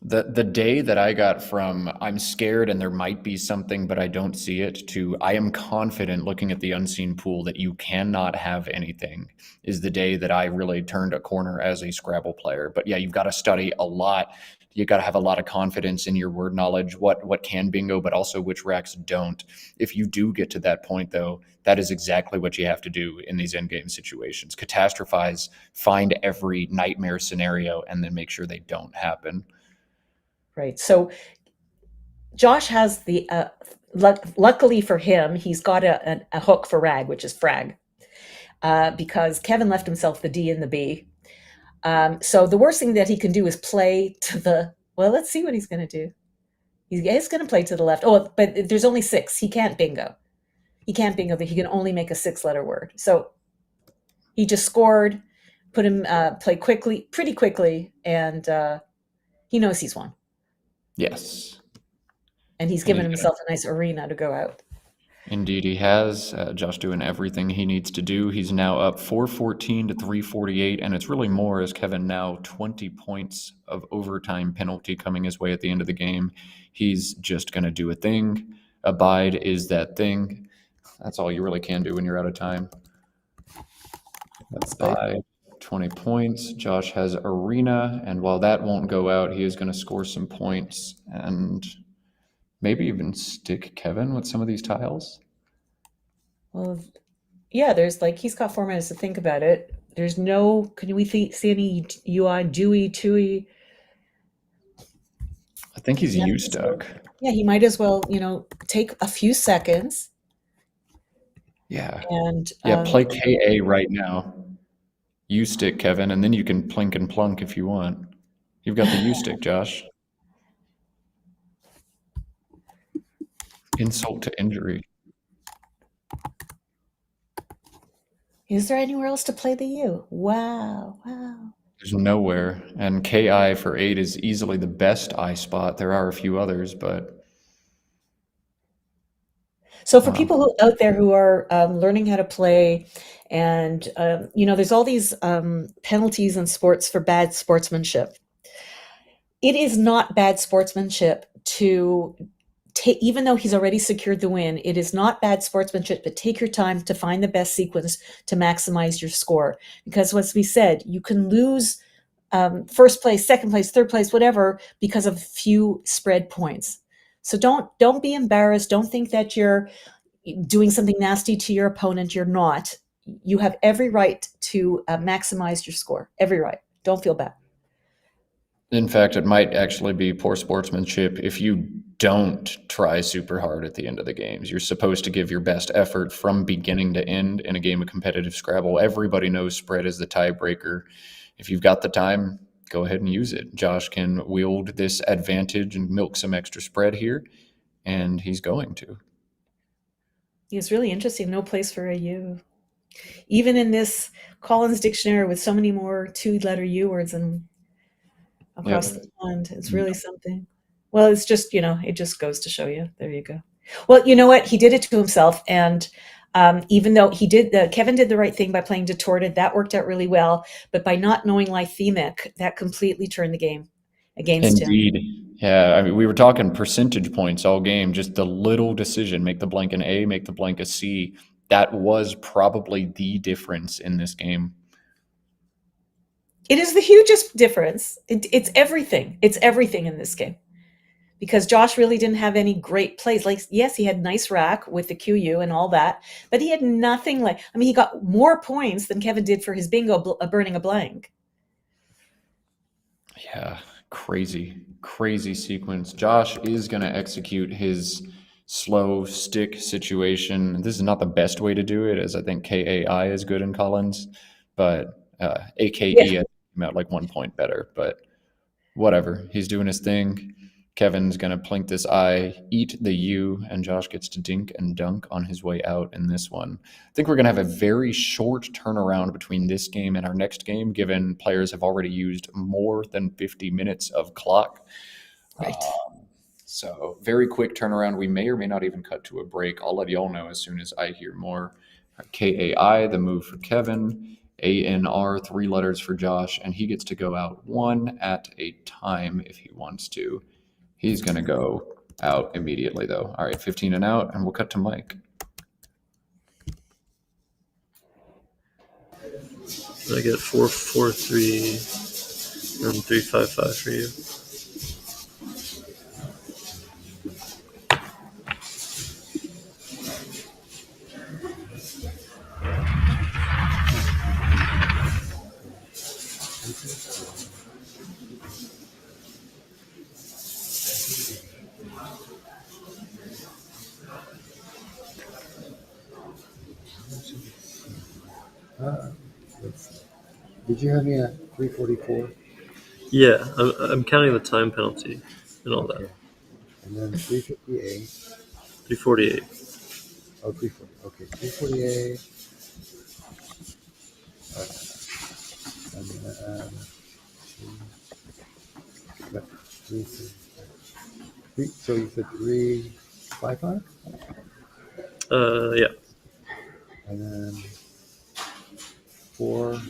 The day that I got from I'm scared and there might be something, but I don't see it, to I am confident looking at the unseen pool that you cannot have anything, is the day that I really turned a corner as a Scrabble player. But yeah, you've got to study a lot. You got to have a lot of confidence in your word knowledge, what can bingo, but also which racks don't. If you do get to that point, though, that is exactly what you have to do in these endgame situations. Catastrophize, find every nightmare scenario, and then make sure they don't happen. Right. So Josh has the, luckily for him, he's got a hook for rag, which is frag, because Kevin left himself the D and the B. So the worst thing that he can do is play to let's see what he's going to do. He's going to play to the left. Oh, but there's only 6. He can't bingo. He can only make a 6-letter word. So he just scored, put him play pretty quickly, and he knows he's won. Yes. And he's given himself a nice arena to go out. Indeed, he has. Josh doing everything he needs to do. He's now up 414 to 348, and it's really more as Kevin now 20 points of overtime penalty coming his way at the end of the game. He's just going to do a thing. Abide is that thing. That's all you really can do when you're out of time. Abide, 20 points. Josh has arena, and while that won't go out, he is going to score some points and maybe even stick Kevin with some of these tiles. Well, yeah, there's he's got 4 minutes to think about it. There's can we see any UI, Dewey, Tui? I think he's U-stuck. Yeah, he might as well, take a few seconds. Yeah. And play KA right now. U-stick, Kevin, and then you can plink and plunk if you want. You've got the U-stick, Josh. Insult to injury. Is there anywhere else to play the U? Wow, wow. There's nowhere. And KI for 8 is easily the best I spot. There are a few others, but So for people who out there who are learning how to play, and there's all these penalties in sports for bad sportsmanship. It is not bad sportsmanship to take, even though he's already secured the win. It is not bad sportsmanship, but take your time to find the best sequence to maximize your score. Because as we said, you can lose first place, second place, third place, whatever, because of few spread points. So don't be embarrassed. Don't think that you're doing something nasty to your opponent. You're not. You have every right to maximize your score. Every right. Don't feel bad. in fact, it might actually be poor sportsmanship if you don't try super hard at the end of the games. You're supposed to give your best effort from beginning to end in a game of competitive Scrabble. Everybody knows spread is the tiebreaker. If you've got the time, go ahead and use it. Josh can wield this advantage and milk some extra spread here, and he's going to. It's really interesting. No place for a U. Even in this Collins dictionary with so many more two-letter U words and across the pond, it's really something. Well, it's just, it just goes to show you. There you go. Well, you know what? He did it to himself. And even though Kevin did the right thing by playing Detorted, that worked out really well. But by not knowing Lythemic, that completely turned the game against him. Indeed. Yeah, I mean, we were talking percentage points all game, just the little decision, make the blank an A, make the blank a C. That was probably the difference in this game. It is the hugest difference. It's everything. It's everything in this game. Because Josh really didn't have any great plays. Like, yes, he had nice rack with the QU and all that, but he had nothing he got more points than Kevin did for his bingo burning a blank. Yeah, crazy sequence. Josh is going to execute his slow stick situation. This is not the best way to do it, as I think KAI is good in Collins, but AKE came out like 1 point better, but whatever. He's doing his thing. Kevin's going to plink this I, eat the U, and Josh gets to dink and dunk on his way out in this one. I think we're going to have a very short turnaround between this game and our next game, given players have already used more than 50 minutes of clock. Right. So very quick turnaround. We may or may not even cut to a break. I'll let y'all know as soon as I hear more. KAI, the move for Kevin. ANR, 3 letters for Josh, and he gets to go out one at a time if he wants to. He's going to go out immediately, though. All right, 15 and out, and we'll cut to Mike. I get 4-4-3 and 3-5-5 for you. Did you have me at 344? Yeah, I'm counting the time penalty and all that. And then 358. 348. Oh, 340. Okay, 348. I'm gonna add 3. So you said 355? Yeah. And then 4-3.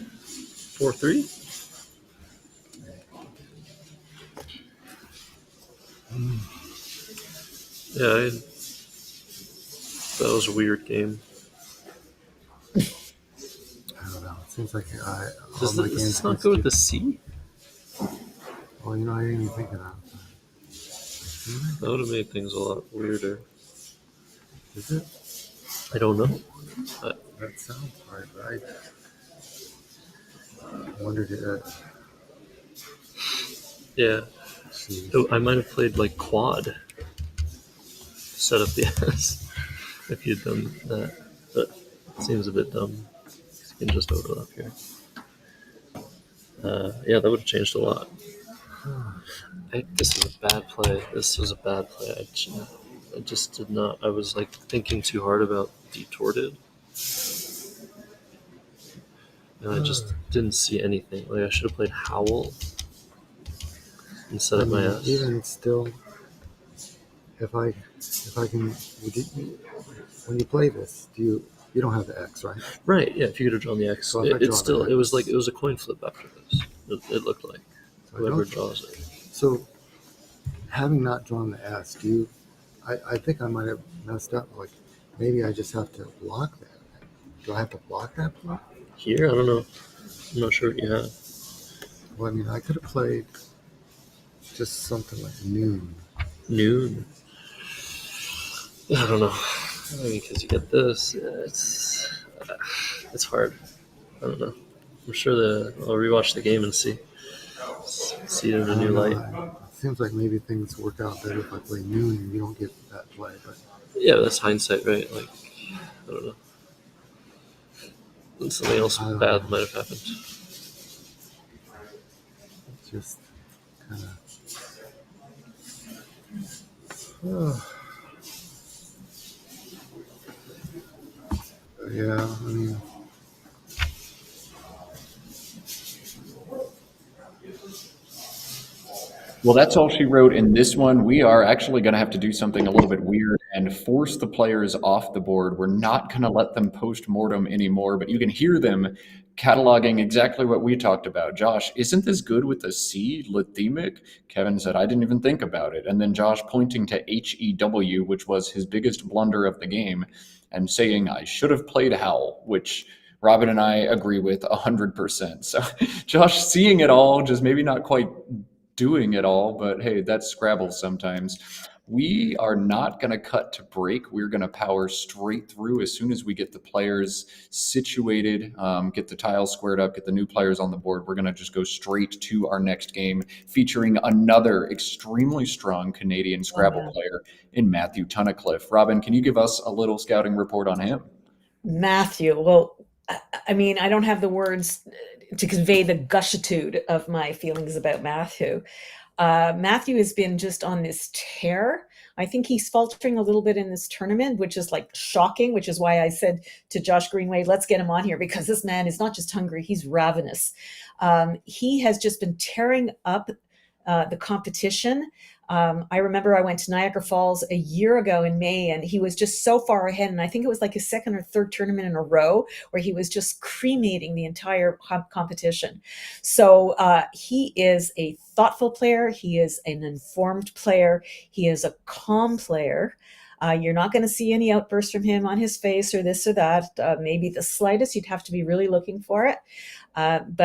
Yeah, that was a weird game. I don't know. It seems like Does this not go with the C? Well, I didn't even think of that. That would have made things a lot weirder. Is it? I don't know. That sounds hard, right? I wondered it. Yeah. Oh, I might have played like quad. Set up the S if you'd done that. But it seems a bit dumb. You can just overlap here. Yeah, that would have changed a lot. This is a bad play. This was a bad play. I just did not. I was thinking too hard about Detorted. And I just didn't see anything. Like I should have played Howl instead of my S. Even still, if I can, when you play this, you don't have the X, right? Right. Yeah. If you could have drawn the X, So it was like it was a coin flip after this. It looked like whoever draws it. So, having not drawn the S, I think I might have messed up. Like maybe I just have to block that. Do I have to block that block? Here, I don't know. I'm not sure what you have. Well, I mean, I could have played just something like noon. Noon. I don't know. I mean, because you get this, it's hard. I don't know. I'm sure I'll rewatch the game and see it in a new light. It seems like maybe things work out better if I play noon and you don't get that play. But yeah, that's hindsight, right? Like, I don't know. And something else bad might have happened. Just kind of. Yeah, I mean. Well, that's all she wrote in this one. We are actually going to have to do something a little bit weird and force the players off the board. We're not going to let them post-mortem anymore, but you can hear them cataloging exactly what we talked about. Josh, isn't this good with the C, lithemic? Kevin said, I didn't even think about it. And then Josh pointing to HEW, which was his biggest blunder of the game, and saying, I should have played Howl, which Robin and I agree with 100%. So Josh seeing it all, just maybe not quite doing it all, but hey, that's Scrabble sometimes. We are not going to cut to break. We're going to power straight through as soon as we get the players situated, get the tiles squared up, get the new players on the board. We're going to just go straight to our next game, featuring another extremely strong Canadian Scrabble player in Matthew Tunnicliffe. Robin, can you give us a little scouting report on him? Matthew, well, I mean, I don't have the words to convey the gushitude of my feelings about Matthew. Matthew has been just on this tear. I think he's faltering a little bit in this tournament, which is like shocking, which is why I said to Josh Greenway, let's get him on here, because this man is not just hungry, he's ravenous. He has just been tearing up the competition. I remember I went to Niagara Falls a year ago in May, and he was just so far ahead. And I think it was like his second or third tournament in a row where he was just cremating the entire competition. So he is a thoughtful player. He is an informed player. He is a calm player. You're not going to see any outbursts from him on his face or this or that. Maybe the slightest. You'd have to be really looking for it. And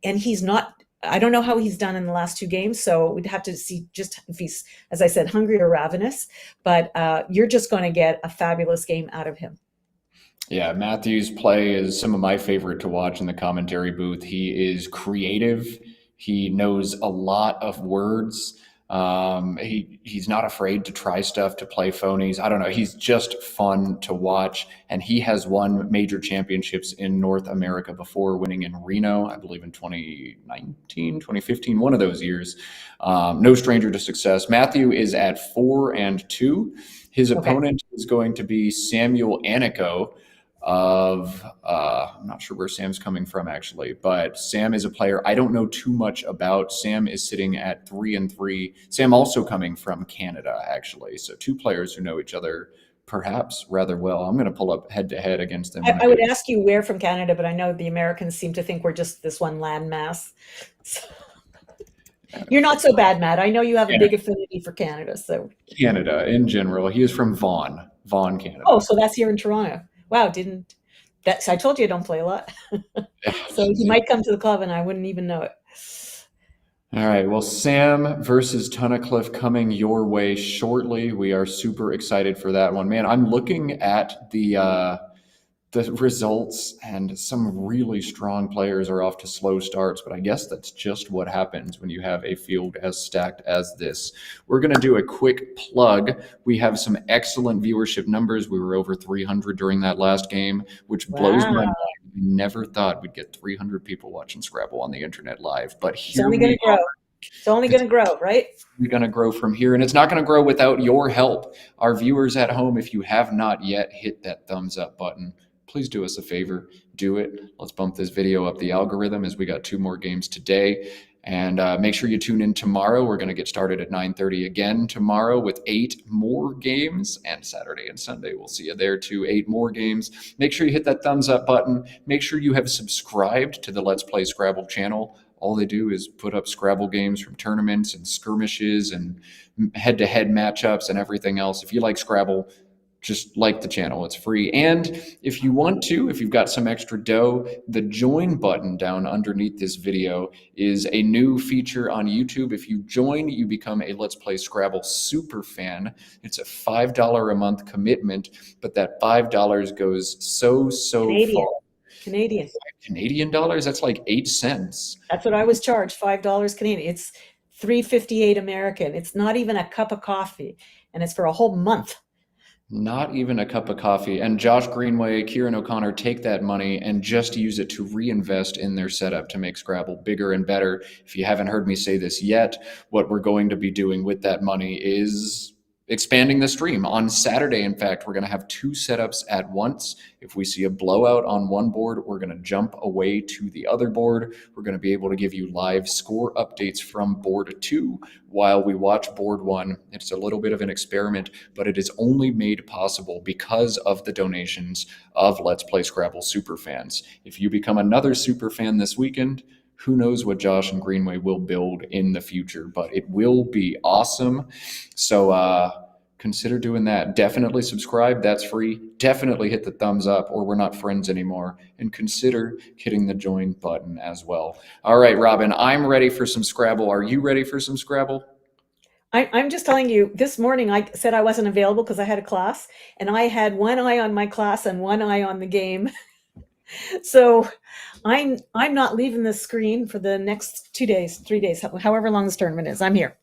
he's not. I don't know how he's done in the last two games, so we'd have to see just if he's, as I said, hungry or ravenous. But you're just going to get a fabulous game out of him. Yeah, Matthew's play is some of my favorite to watch in the commentary booth. He is creative. He knows a lot of words. He's not afraid to try stuff, to play phonies. I don't know. He's just fun to watch. And he has won major championships in North America before, winning in Reno, I believe in 2019, 2015, one of those years. No stranger to success. Matthew is at 4-2. His opponent is going to be Samuel Anico of I'm not sure where Sam's coming from actually, but Sam is a player I don't know too much about. Sam is sitting at 3-3. Sam also coming from Canada actually, so two players who know each other perhaps rather well. I'm going to pull up head to head against them. I would ask you where from Canada, but I know the Americans seem to think we're just this one landmass. So. You're not so bad, Matt. I know you have a big affinity for Canada. So Canada in general. He is from Vaughan, Canada. Oh, so that's here in Toronto. Wow, I told you I don't play a lot. So he might come to the club and I wouldn't even know it. All right, well, Sam versus Tunnicliffe coming your way shortly. We are super excited for that one. Man, I'm looking at the results, and some really strong players are off to slow starts, but I guess that's just what happens when you have a field as stacked as this. We're going to do a quick plug. We have some excellent viewership numbers. We were over 300 during that last game, which blows my mind. We never thought we'd get 300 people watching Scrabble on the internet live, but here we are. It's only going to grow, right? We're going to grow from here, and it's not going to grow without your help. Our viewers at home, if you have not yet hit that thumbs up button, please do us a favor. Do it. Let's bump this video up the algorithm as we got 2 more games today. And make sure you tune in tomorrow. We're going to get started at 9:30 again tomorrow with 8 more games. And Saturday and Sunday, we'll see you there too. 8 more games. Make sure you hit that thumbs up button. Make sure you have subscribed to the Let's Play Scrabble channel. All they do is put up Scrabble games from tournaments and skirmishes and head-to-head matchups and everything else. If you like Scrabble, just like the channel. It's free. And if you want to, if you've got some extra dough, the join button down underneath this video is a new feature on YouTube. If you join, you become a Let's Play Scrabble super fan. It's a $5 a month commitment, but that $5 goes so Canadian. far. Canadian dollars? That's like 8 cents. That's what I was charged, $5 Canadian. It's $3.58 American. It's not even a cup of coffee, and it's for a whole month. Not even a cup of coffee. And Josh Greenway, Kieran O'Connor take that money and just use it to reinvest in their setup to make Scrabble bigger and better. If you haven't heard me say this yet, what we're going to be doing with that money is expanding the stream. On Saturday, in fact, we're going to have 2 setups at once. If we see a blowout on one board, we're going to jump away to the other board. We're going to be able to give you live score updates from board 2 while we watch board 1. It's a little bit of an experiment, but it is only made possible because of the donations of Let's Play Scrabble superfans. If you become another superfan this weekend, who knows what Josh and Greenway will build in the future, but it will be awesome. So consider doing that. Definitely subscribe. That's free. Definitely hit the thumbs up or we're not friends anymore. And consider hitting the join button as well. All right, Robin, I'm ready for some Scrabble. Are you ready for some Scrabble? I'm just telling you, this morning I said I wasn't available because I had a class, and I had one eye on my class and one eye on the game. So I'm not leaving the screen for the next 2 days, 3 days, however long this tournament is. I'm here.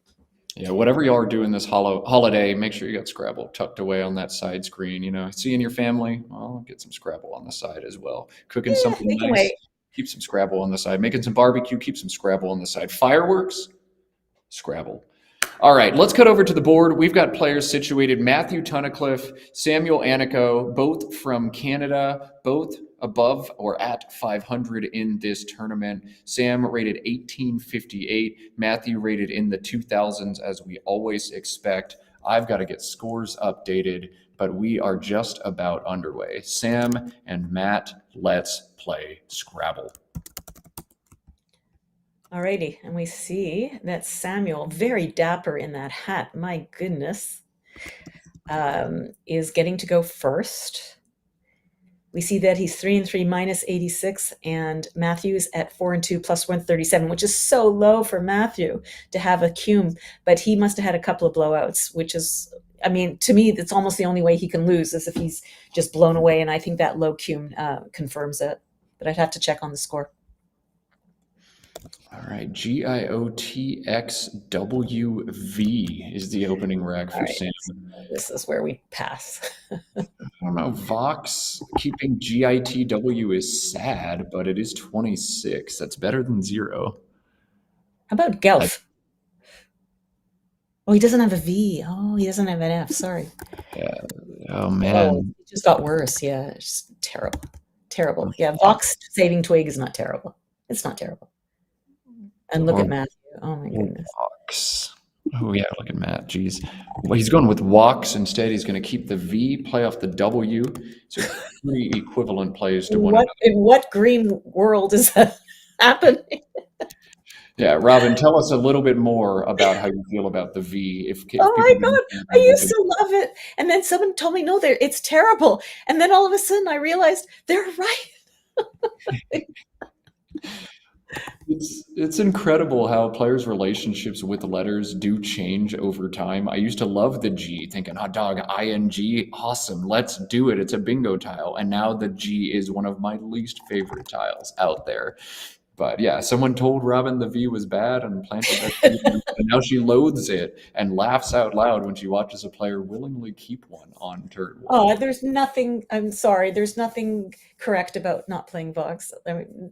Yeah, whatever you are doing this holiday, make sure you got Scrabble tucked away on that side screen. You know, seeing your family, well, get some Scrabble on the side as well. Cooking something nice, keep some Scrabble on the side. Making some barbecue, keep some Scrabble on the side. Fireworks, Scrabble. All right, let's cut over to the board. We've got players situated. Matthew Tunnicliffe, Samuel Anico, both from Canada, both above or at 500 in this tournament. Sam rated 1858. Matthew rated in the 2000s, as we always expect. I've got to get scores updated, but we are just about underway. Sam and Matt, let's play Scrabble. Alrighty, and we see that Samuel, very dapper in that hat, my goodness, is getting to go first. We see that he's 3-3 minus 86, and Matthew's at 4-2 plus 137, which is so low for Matthew to have a cum, but he must have had a couple of blowouts, which is, I mean, to me, it's almost the only way he can lose is if he's just blown away, and I think that low cum confirms it, but I'd have to check on the score. All right, GIOTXWV is the opening rack for Sam. This is where we pass. I don't know, Vox keeping GITW is sad, but it is 26. That's better than 0. How about Gelf? Oh, he doesn't have a V. Oh, he doesn't have an F. Sorry. Yeah. Oh, man. Oh, it just got worse. Yeah, it's just terrible. Terrible. Yeah, Vox saving Twig is not terrible. It's not terrible. And look at Matthew. Oh, my goodness. Vox. Oh, yeah, look at Matt. Jeez. Well, he's going with Vox instead. He's going to keep the V, play off the W. So 3 equivalent plays to one another. In what green world is that happening? Yeah, Robin, tell us a little bit more about how you feel about the V. Oh my God, I used to love it. And then someone told me, no, it's terrible. And then all of a sudden I realized they're right. It's incredible how players' relationships with letters do change over time. I used to love the G, thinking, hot dog, ING, awesome, let's do it. It's a bingo tile. And now the G is one of my least favorite tiles out there. But yeah, someone told Robin the V was bad and planted that seed, and now she loathes it and laughs out loud when she watches a player willingly keep one on turn 1. Oh, there's nothing, I'm sorry, there's nothing correct about not playing Vox. I mean,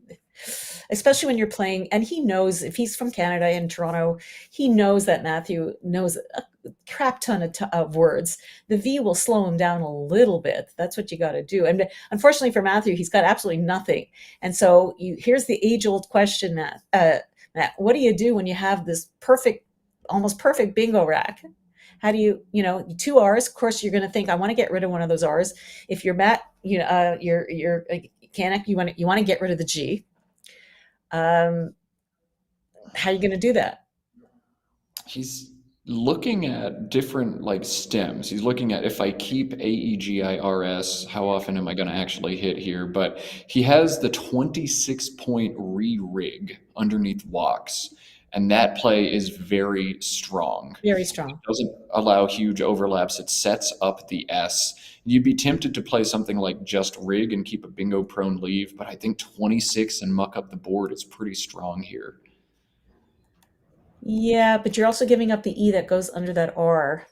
especially when you're playing. And he knows, if he's from Canada in Toronto, he knows that Matthew knows a crap ton of words. The V will slow him down a little bit. That's what you got to do. And unfortunately for Matthew, he's got absolutely nothing. And so here's the age-old question, Matt. Matt, what do you do when you have this almost perfect bingo rack? How do you, 2 R's? Of course, you're going to think, I want to get rid of one of those R's. If you're Matt, you're Canik, you want to get rid of the G. How are you going to do that? He's looking at different like stems. He's looking at, if I keep AEGIRS, how often am I going to actually hit here? But he has the 26-point re-rig underneath walks, and that play is very strong. Very strong. It doesn't allow huge overlaps. It sets up the S. You'd be tempted to play something like just rig and keep a bingo prone leave, but I think 26 and muck up the board is pretty strong here. Yeah, but you're also giving up the E that goes under that R.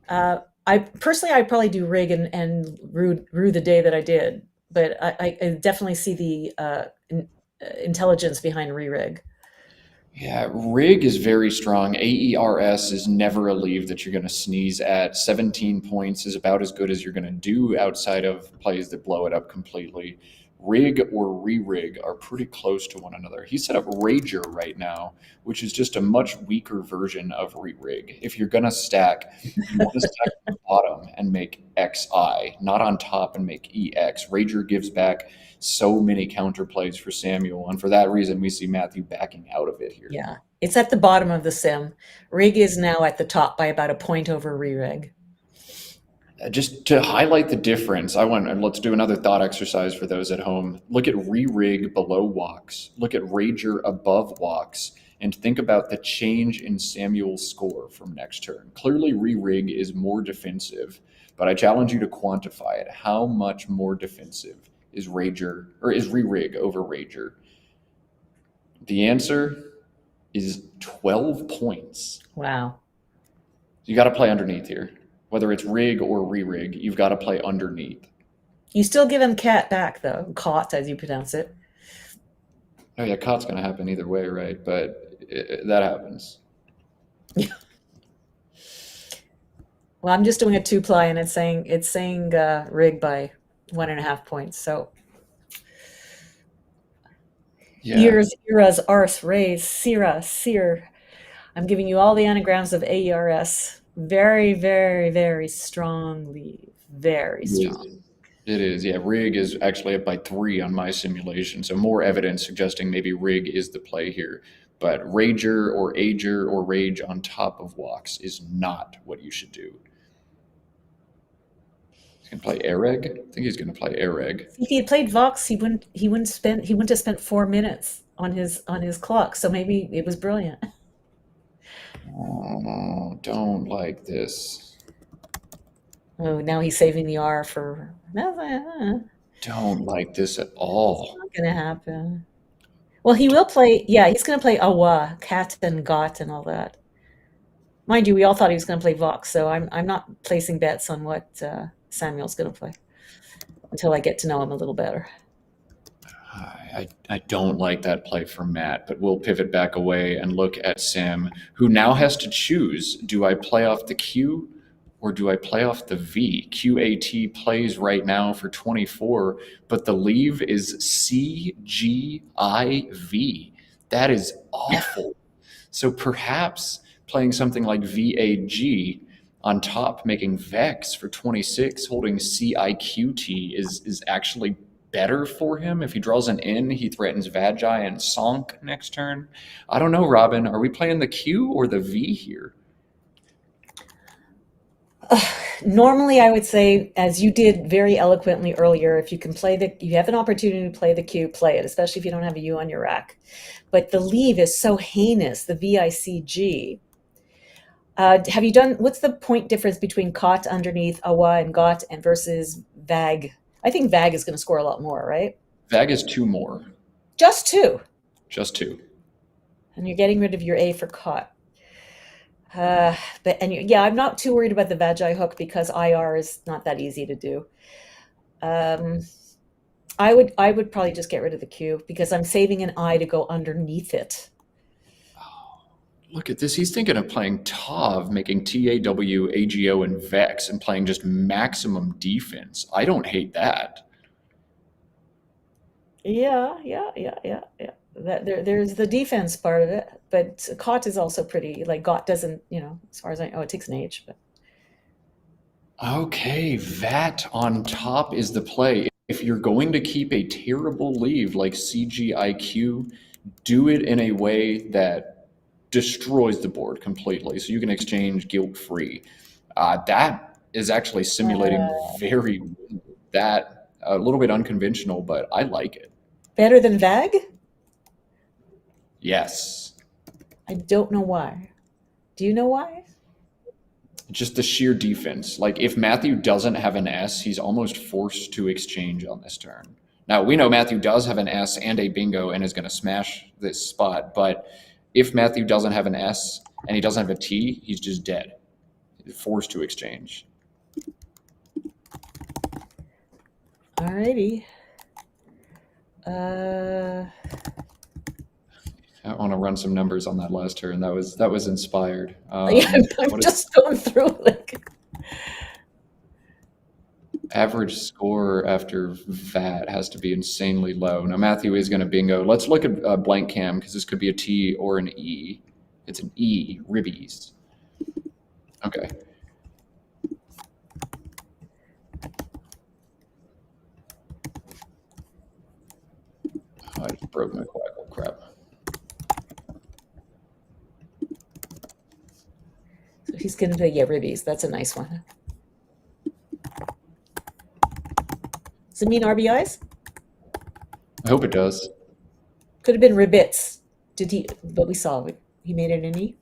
I'd probably do rig and rue the day that I did, but I definitely see the intelligence behind re-rig. Yeah, rig is very strong. AERS is never a leave that you're going to sneeze at. 17 points is about as good as you're going to do outside of plays that blow it up completely. Rig or re-rig are pretty close to one another. He set up Rager right now, which is just a much weaker version of re-rig. If you're going to stack, you want to stack at the bottom and make XI, not on top and make EX. Rager gives back so many counterplays for Samuel, and for that reason, we see Matthew backing out of it here. Yeah, it's at the bottom of the sim. Rig is now at the top by about a point over re-rig. Just to highlight the difference, let's do another thought exercise for those at home. Look at re-rig below walks. Look at Rager above walks. And think about the change in Samuel's score from next turn. Clearly, re-rig is more defensive, but I challenge you to quantify it. How much more defensive is re-rig over Rager? The answer is 12 points. Wow. You got to play underneath here. Whether it's rig or re-rig, you've got to play underneath. You still give him cat back, though. Caught, as you pronounce it. Oh, yeah, caught's going to happen either way, right? But that happens. Well, I'm just doing a 2-ply, and it's saying rig by 1.5 points. So Yeah. Eras, Ars, Rays, Sira, Seer. I'm giving you all the anagrams of AERS. Very, very, very strong leave. Very strong. It is. Yeah, rig is actually up by 3 on my simulation. So more evidence suggesting maybe rig is the play here. But Rager or Ager or Rage on top of walks is not what you should do. He's going to play Ereg? I think he's going to play Ereg. If he had played Vox, he wouldn't have spent 4 minutes on his clock. So maybe it was brilliant. Oh, don't like this. Oh, now he's saving the R for. Don't like this at all. It's not going to happen. Well, he will play. Yeah, he's going to play Awa, Cat and Got and all that. Mind you, we all thought he was going to play Vox, so I'm not placing bets on what Samuel's going to play until I get to know him a little better. I don't like that play from Matt, but we'll pivot back away and look at Sam, who now has to choose. Do I play off the Q or do I play off the V? QAT plays right now for 24, but the leave is CGIV. That is awful. So perhaps playing something like VAG on top, making Vex for 26, holding CIQT is actually better for him. If he draws an N, he threatens Vagi and Sonk next turn. I don't know, Robin. Are we playing the Q or the V here? Normally, I would say, as you did very eloquently earlier, if you can you have an opportunity to play the Q, play it, especially if you don't have a U on your rack. But the leave is so heinous, the VICG. Have you done, what's the point difference between Cot underneath Awa and Got and versus Vag? I think Vag is going to score a lot more, right? Vag is 2 more. Just 2? Just 2. And you're getting rid of your A for Cot. I'm not too worried about the Vagi hook because IR is not that easy to do. I would probably just get rid of the Q because I'm saving an I to go underneath it. Look at this. He's thinking of playing Tav, making TAW, AGO, and Vex, and playing just maximum defense. I don't hate that. Yeah. There's the defense part of it, but Cot is also pretty. Like Got doesn't, as far as I know, it takes an H, but Okay, that on top is the play. If you're going to keep a terrible leave like CGIQ, do it in a way that destroys the board completely so you can exchange guilt-free. That is actually simulating very that a little bit unconventional, but I like it. better than VAG? Yes. I don't know why. Do you know why? Just the sheer defense. Like if Matthew doesn't have an S, he's almost forced to exchange on this turn. Now we know Matthew does have an S and a bingo and is going to smash this spot, but if Matthew doesn't have an S and he doesn't have a T, he's just dead. He's forced to exchange. Alrighty. I want to run some numbers on that last turn. That was inspired. Yeah, I'm just going through like average score after that has to be insanely low. Now Matthew is going to bingo. Let's look at blank cam because this could be a T or an E. It's an E, ribbies. Okay. Oh, I just broke my quackle crap. So he's going to play ribbies. That's a nice one. Does it mean RBIs? I hope it does. Could have been ribbits. Did he? But we saw it. He made it an E.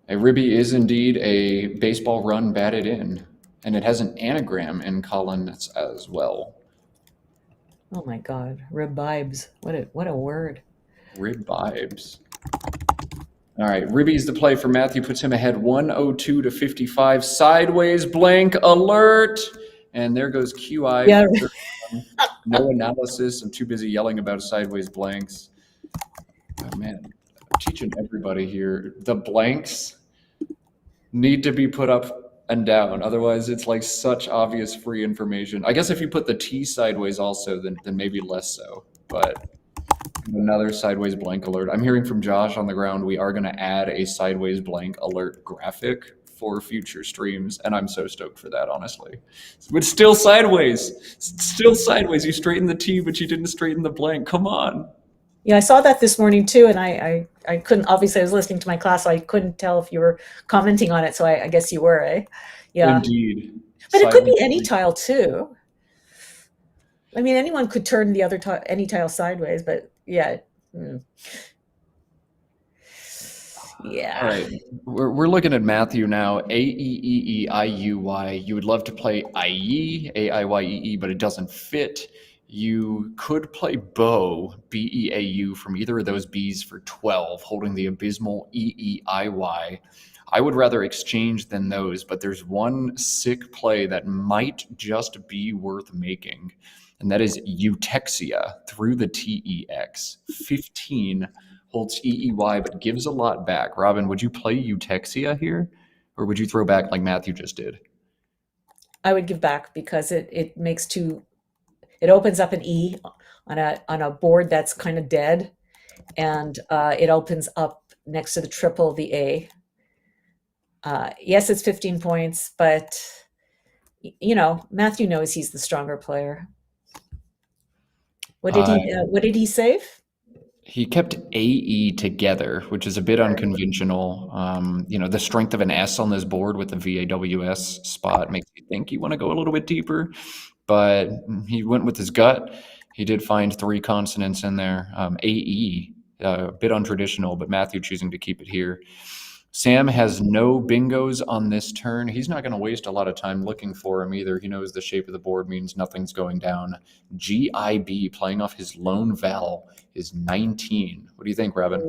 A ribby is indeed a baseball run batted in, and it has an anagram in Collins as well. Oh my God, ribibes! What a word. Ribibes. All right, ribby's the play for Matthew. Puts him ahead 102 to 55. Sideways blank alert, and there goes QI. Yeah. No analysis. I'm too busy yelling about sideways blanks. Oh man, I'm teaching everybody here. The blanks need to be put up and down. Otherwise, it's like such obvious free information. I guess if you put the T sideways also, then maybe less so. But another sideways blank alert. I'm hearing from Josh on the ground. We are going to add a sideways blank alert graphic for future streams, and I'm so stoked for that, honestly. But still sideways. Still sideways. You straightened the T, but you didn't straighten the blank. Come on. Yeah, I saw that this morning too, and I couldn't. Obviously, I was listening to my class, so I couldn't tell if you were commenting on it. So I guess you were, eh? Yeah. Indeed. But it could be any tile too. I mean, anyone could turn the other any tile sideways, but yeah. Yeah. All right, we're looking at Matthew now. A-E-E-E-I-U-Y. You would love to play I-E, A-I-Y-E-E, but it doesn't fit. You could play Beau, B-E-A-U, from either of those B's for 12, holding the abysmal E-E-I-Y. I would rather exchange than those, but there's one sick play that might just be worth making, and that is Eutexia through the T-E-X. 15 holds E-E-Y, but gives a lot back. Robin, would you play Eutexia here, or would you throw back like Matthew just did? I would give back because it makes two. It opens up an E on a board that's kind of dead, and it opens up next to the triple the A. Yes, it's 15 points, but Matthew knows he's the stronger player. What did he save? He kept AE together, which is a bit unconventional. The strength of an S on this board with the VAWS spot makes you think you want to go a little bit deeper, but he went with his gut. He did find 3 consonants in there. AE, a bit untraditional, but Matthew choosing to keep it here. Sam has no bingos on this turn. He's not going to waste a lot of time looking for him either. He knows the shape of the board means nothing's going down. GIB, playing off his lone vowel, is 19. What do you think, Robin?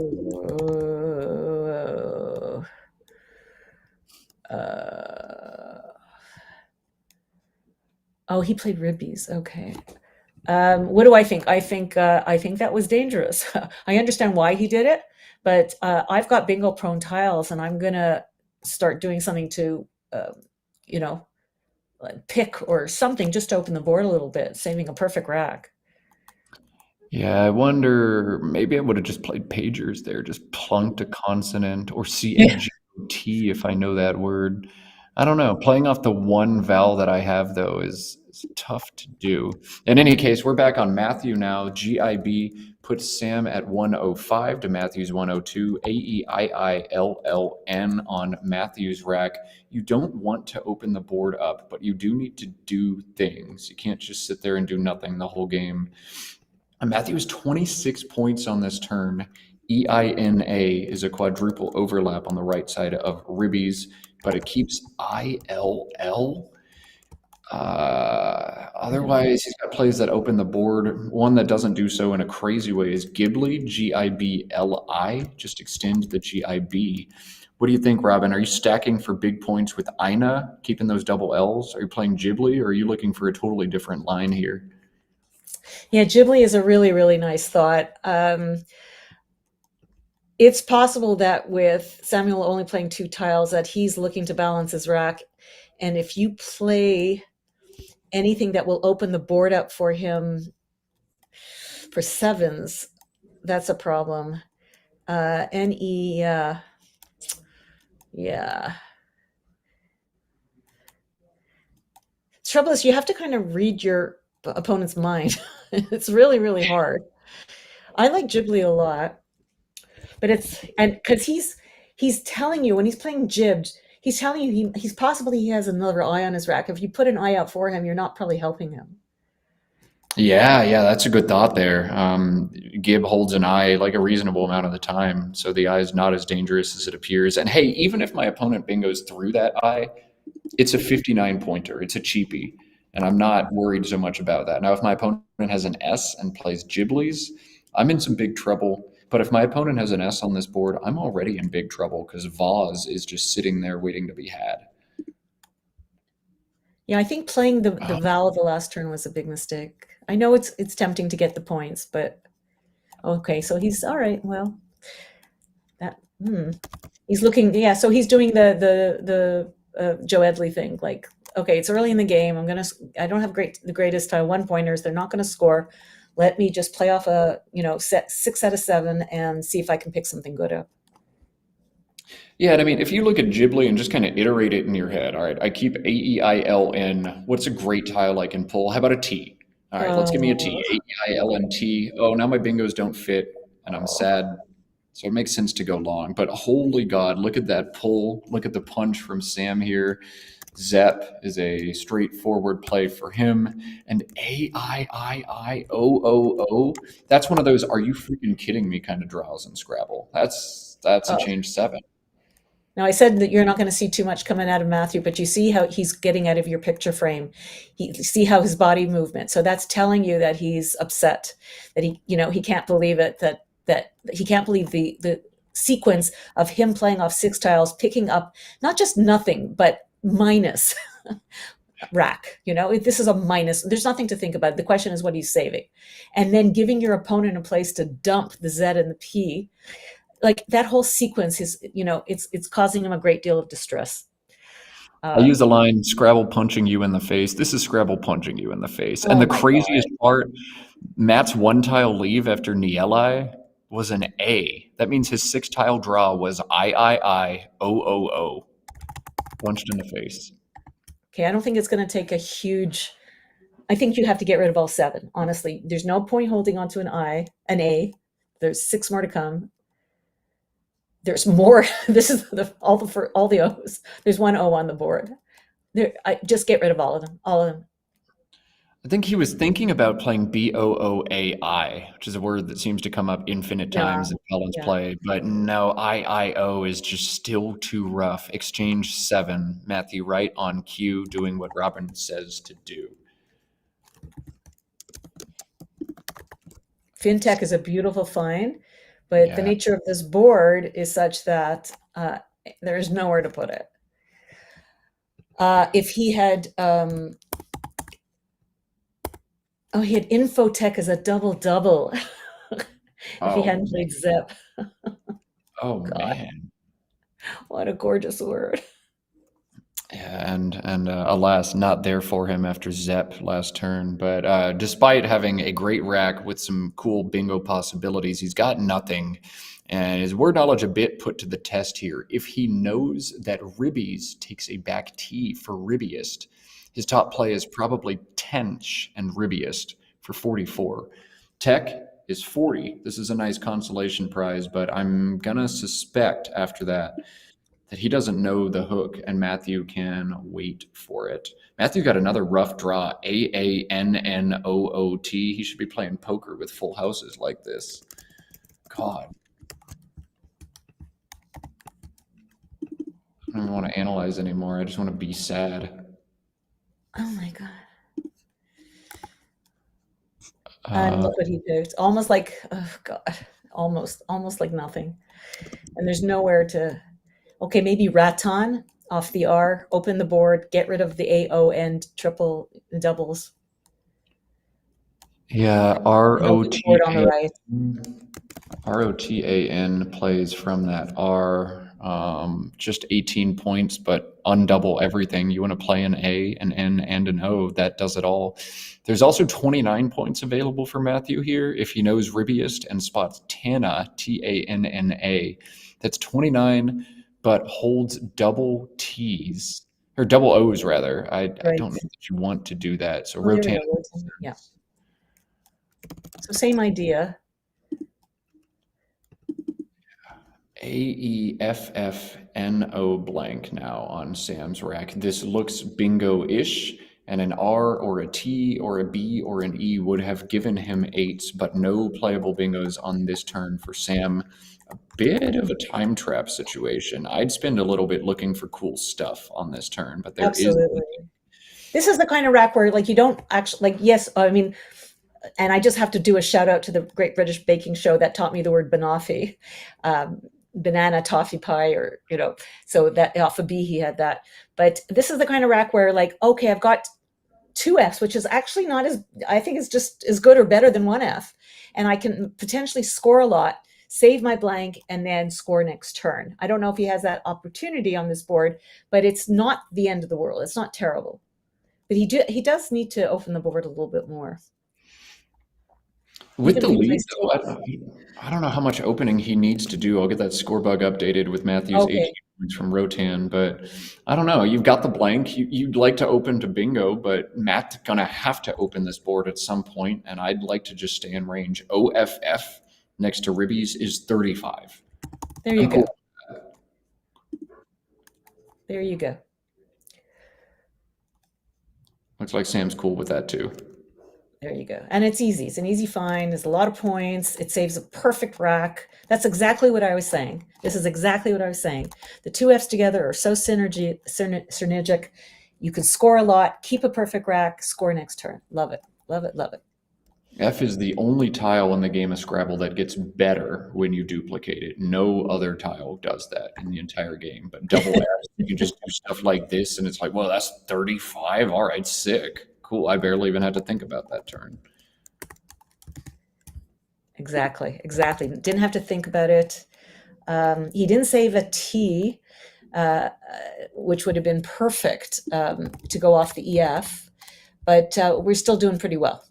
Oh, he played ribbies. Okay. What do I think? I think that was dangerous. I understand why he did it, but I've got bingo prone tiles, and I'm gonna start doing something to, you know, like pick or something just to open the board a little bit, saving a perfect rack. Yeah, I wonder, maybe I would have just played pagers there, just plunked a consonant, or CAGOT if I know that word. I don't know. Playing off the one vowel that I have, though, is tough to do. In any case, we're back on Matthew now. GIB puts Sam at 105 to Matthew's 102. AEIILLN on Matthew's rack. You don't want to open the board up, but you do need to do things. You can't just sit there and do nothing the whole game. And Matthew has 26 points on this turn. EINA is a quadruple overlap on the right side of Ribbies, but it keeps ILL. Otherwise, he's got plays that open the board. One that doesn't do so in a crazy way is Ghibli, GIBLI. Just extend the GIB. What do you think, Robin? Are you stacking for big points with INA, keeping those double L's? Are you playing Ghibli, or are you looking for a totally different line here? Yeah, Ghibli is a really, really nice thought. It's possible that with Samuel only playing 2 tiles, that he's looking to balance his rack. And if you play anything that will open the board up for him for 7s, that's a problem. NE, yeah. Trouble is, you have to kind of read your opponent's mind. It's really, really hard. I like Ghibli a lot, but because he's telling you when he's playing Gibbed, he's telling you he's possibly he has another eye on his rack. If you put an eye out for him, you're not probably helping him. Yeah, that's a good thought there. Gib holds an eye like a reasonable amount of the time, so the eye is not as dangerous as it appears. And hey, even if my opponent bingos through that eye, it's a 59 pointer. It's a cheapie, and I'm not worried so much about that. Now, if my opponent has an S and plays Ghiblies, I'm in some big trouble. But if my opponent has an S on this board, I'm already in big trouble because Vaz is just sitting there waiting to be had. Yeah, I think playing the vowel the last turn was a big mistake. I know it's tempting to get the points, but okay, so he's all right. Well, that he's looking. Yeah, so he's doing the Joe Edley thing. Like, okay, it's early in the game. I don't have the greatest 1-pointers. They're not gonna score. Let me just play off a set 6 out of 7 and see if I can pick something good up. Yeah, and I mean, if you look at Ghibli and just kind of iterate it in your head, all right, I keep AEILN. What's a great tile I can pull? How about a T? All right, let's give me a T. AEILNT. Oh, now my bingos don't fit, and I'm sad. So it makes sense to go long. But holy God, look at that pull. Look at the punch from Sam here. Zep is a straightforward play for him. And AIIIOOO. That's one of those "are you freaking kidding me" kind of draws in Scrabble. That's a change 7. Now, I said that you're not going to see too much coming out of Matthew, but you see how he's getting out of your picture frame. See how his body movement. So that's telling you that he's upset, that he can't believe it, that he can't believe the sequence of him playing off 6 tiles, picking up not just nothing, but minus rack. This is a minus. There's nothing to think about. The question is what he's saving. And then giving your opponent a place to dump the Z and the P. Like that whole sequence is, it's causing him a great deal of distress. I use the line "Scrabble punching you in the face." This is Scrabble punching you in the face. And the craziest part, Matt's 1-tile leave after Nielai was an A. That means his 6-tile draw was IIIOOO. Punched in the face. Okay, I don't think it's going to take a huge. I think you have to get rid of all 7. Honestly, there's no point holding on to an A. There's 6 more to come. There's more. This is all the O's. There's 1 O on the board. I just get rid of all of them. All of them. I think he was thinking about playing BOOAI, which is a word that seems to come up infinite times in Colin's play. But no, IIO is just still too rough. Exchange 7. Matthew right on cue, doing what Robin says to do. FinTech is a beautiful find. But the nature of this board is such that there's nowhere to put it. If he had Oh, he had infotech as a double-double if he Oh, hadn't played Zip. oh God, man. what a gorgeous word. Yeah, and alas, not there for him after Zep last turn. But despite having a great rack with some cool bingo possibilities, he's got nothing. And his word knowledge a bit put to the test here. If he knows that Ribbies takes a back T for Ribbiest, his top play is probably Tench and Ribbiest for 44. Tech is 40. This is a nice consolation prize, but I'm going to suspect after that he doesn't know the hook, and Matthew can wait for it. Matthew got another rough draw, AANNOOT. He should be playing poker with full houses like this. God. I don't even want to analyze anymore. I just want to be sad. Oh my God. And look what he picked. Almost like, oh God, almost like nothing. And there's nowhere to, okay, maybe Raton off the R, open the board, get rid of the AO and triple doubles. Yeah, Open the board on the right. ROTAN plays from that R. Just 18 points, but undouble everything. You want to play an A, an N, and an O. That does it all. There's also 29 points available for Matthew here if he knows Ribbiest and spots Tana, Tanna. That's 29, but holds double T's, or double O's rather. I don't know that you want to do that. So rotate. Yeah. So same idea. AEFFNO blank now on Sam's rack. This looks bingo-ish, and an R or a T or a B or an E would have given him 8s, but no playable bingos on this turn for Sam. A bit of a time trap situation. I'd spend a little bit looking for cool stuff on this turn, but there is. This is the kind of rack where like you don't actually like, yes, I mean, and I just have to do a shout out to the Great British Baking Show that taught me the word banoffee. Banana toffee pie, or so that off a B he had that. But this is the kind of rack where like, okay, I've got 2 Fs, which is actually not as, I think it's just as good or better than 1 F, and I can potentially score a lot, save my blank, and then score next turn. I don't know if he has that opportunity on this board, but it's not the end of the world. It's not terrible, but he does need to open the board a little bit more. With the lead, though, I don't know how much opening he needs to do. I'll get that score bug updated with Matthew's 18 points from Rotan, but I don't know. You've got the blank. You'd like to open to bingo, but Matt's going to have to open this board at some point, and I'd like to just stay in range. OFF next to Ribbies is 35. There you go. There you go. Looks like Sam's cool with that, too. There you go. And it's easy. It's an easy find. There's a lot of points. It saves a perfect rack. That's exactly what I was saying. This is exactly what I was saying. The 2 Fs together are so synergic. You can score a lot, keep a perfect rack, score next turn. Love it. Love it. Love it. F is the only tile in the game of Scrabble that gets better when you duplicate it. No other tile does that in the entire game. But double F, you can just do stuff like this, and it's like, well, that's 35. All right, sick. Cool. I barely even had to think about that turn. Exactly. Didn't have to think about it. He didn't save a T, which would have been perfect to go off the EF, but we're still doing pretty well.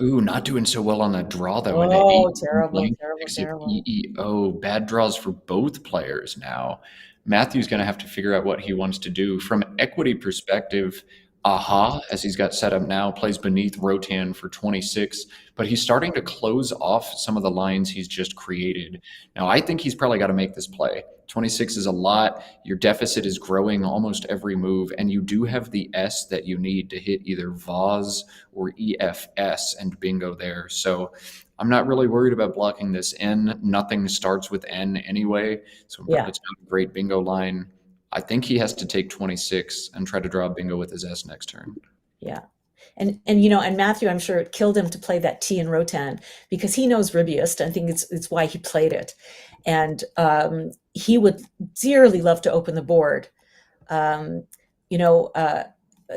Ooh, not doing so well on that draw, though. Oh, terrible. EEO. Bad draws for both players now. Matthew's going to have to figure out what he wants to do. From equity perspective, Aha, as he's got set up now, plays beneath Rotan for 26, but he's starting to close off some of the lines he's just created. Now, I think he's probably got to make this play. 26 is a lot. Your deficit is growing almost every move, and you do have the S that you need to hit either Vaz or EFS and bingo there. So I'm not really worried about blocking this N. Nothing starts with N anyway, so it's not a great bingo line. I think he has to take 26 and try to draw a bingo with his S next turn. Yeah. And Matthew, I'm sure it killed him to play that T in Rotan because he knows Ribbiest. I think it's why he played it. And he would dearly love to open the board.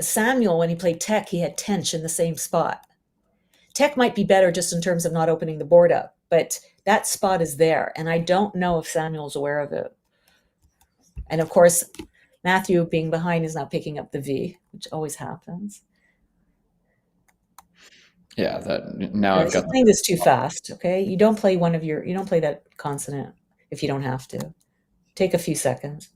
Samuel, when he played Tech, he had Tench in the same spot. Tech might be better just in terms of not opening the board up, but that spot is there, and I don't know if Samuel's aware of it. And of course, Matthew, being behind, is now picking up the V, which always happens. Yeah, that now I've got playing this too fast. Okay, you don't play that consonant if you don't have to. Take a few seconds.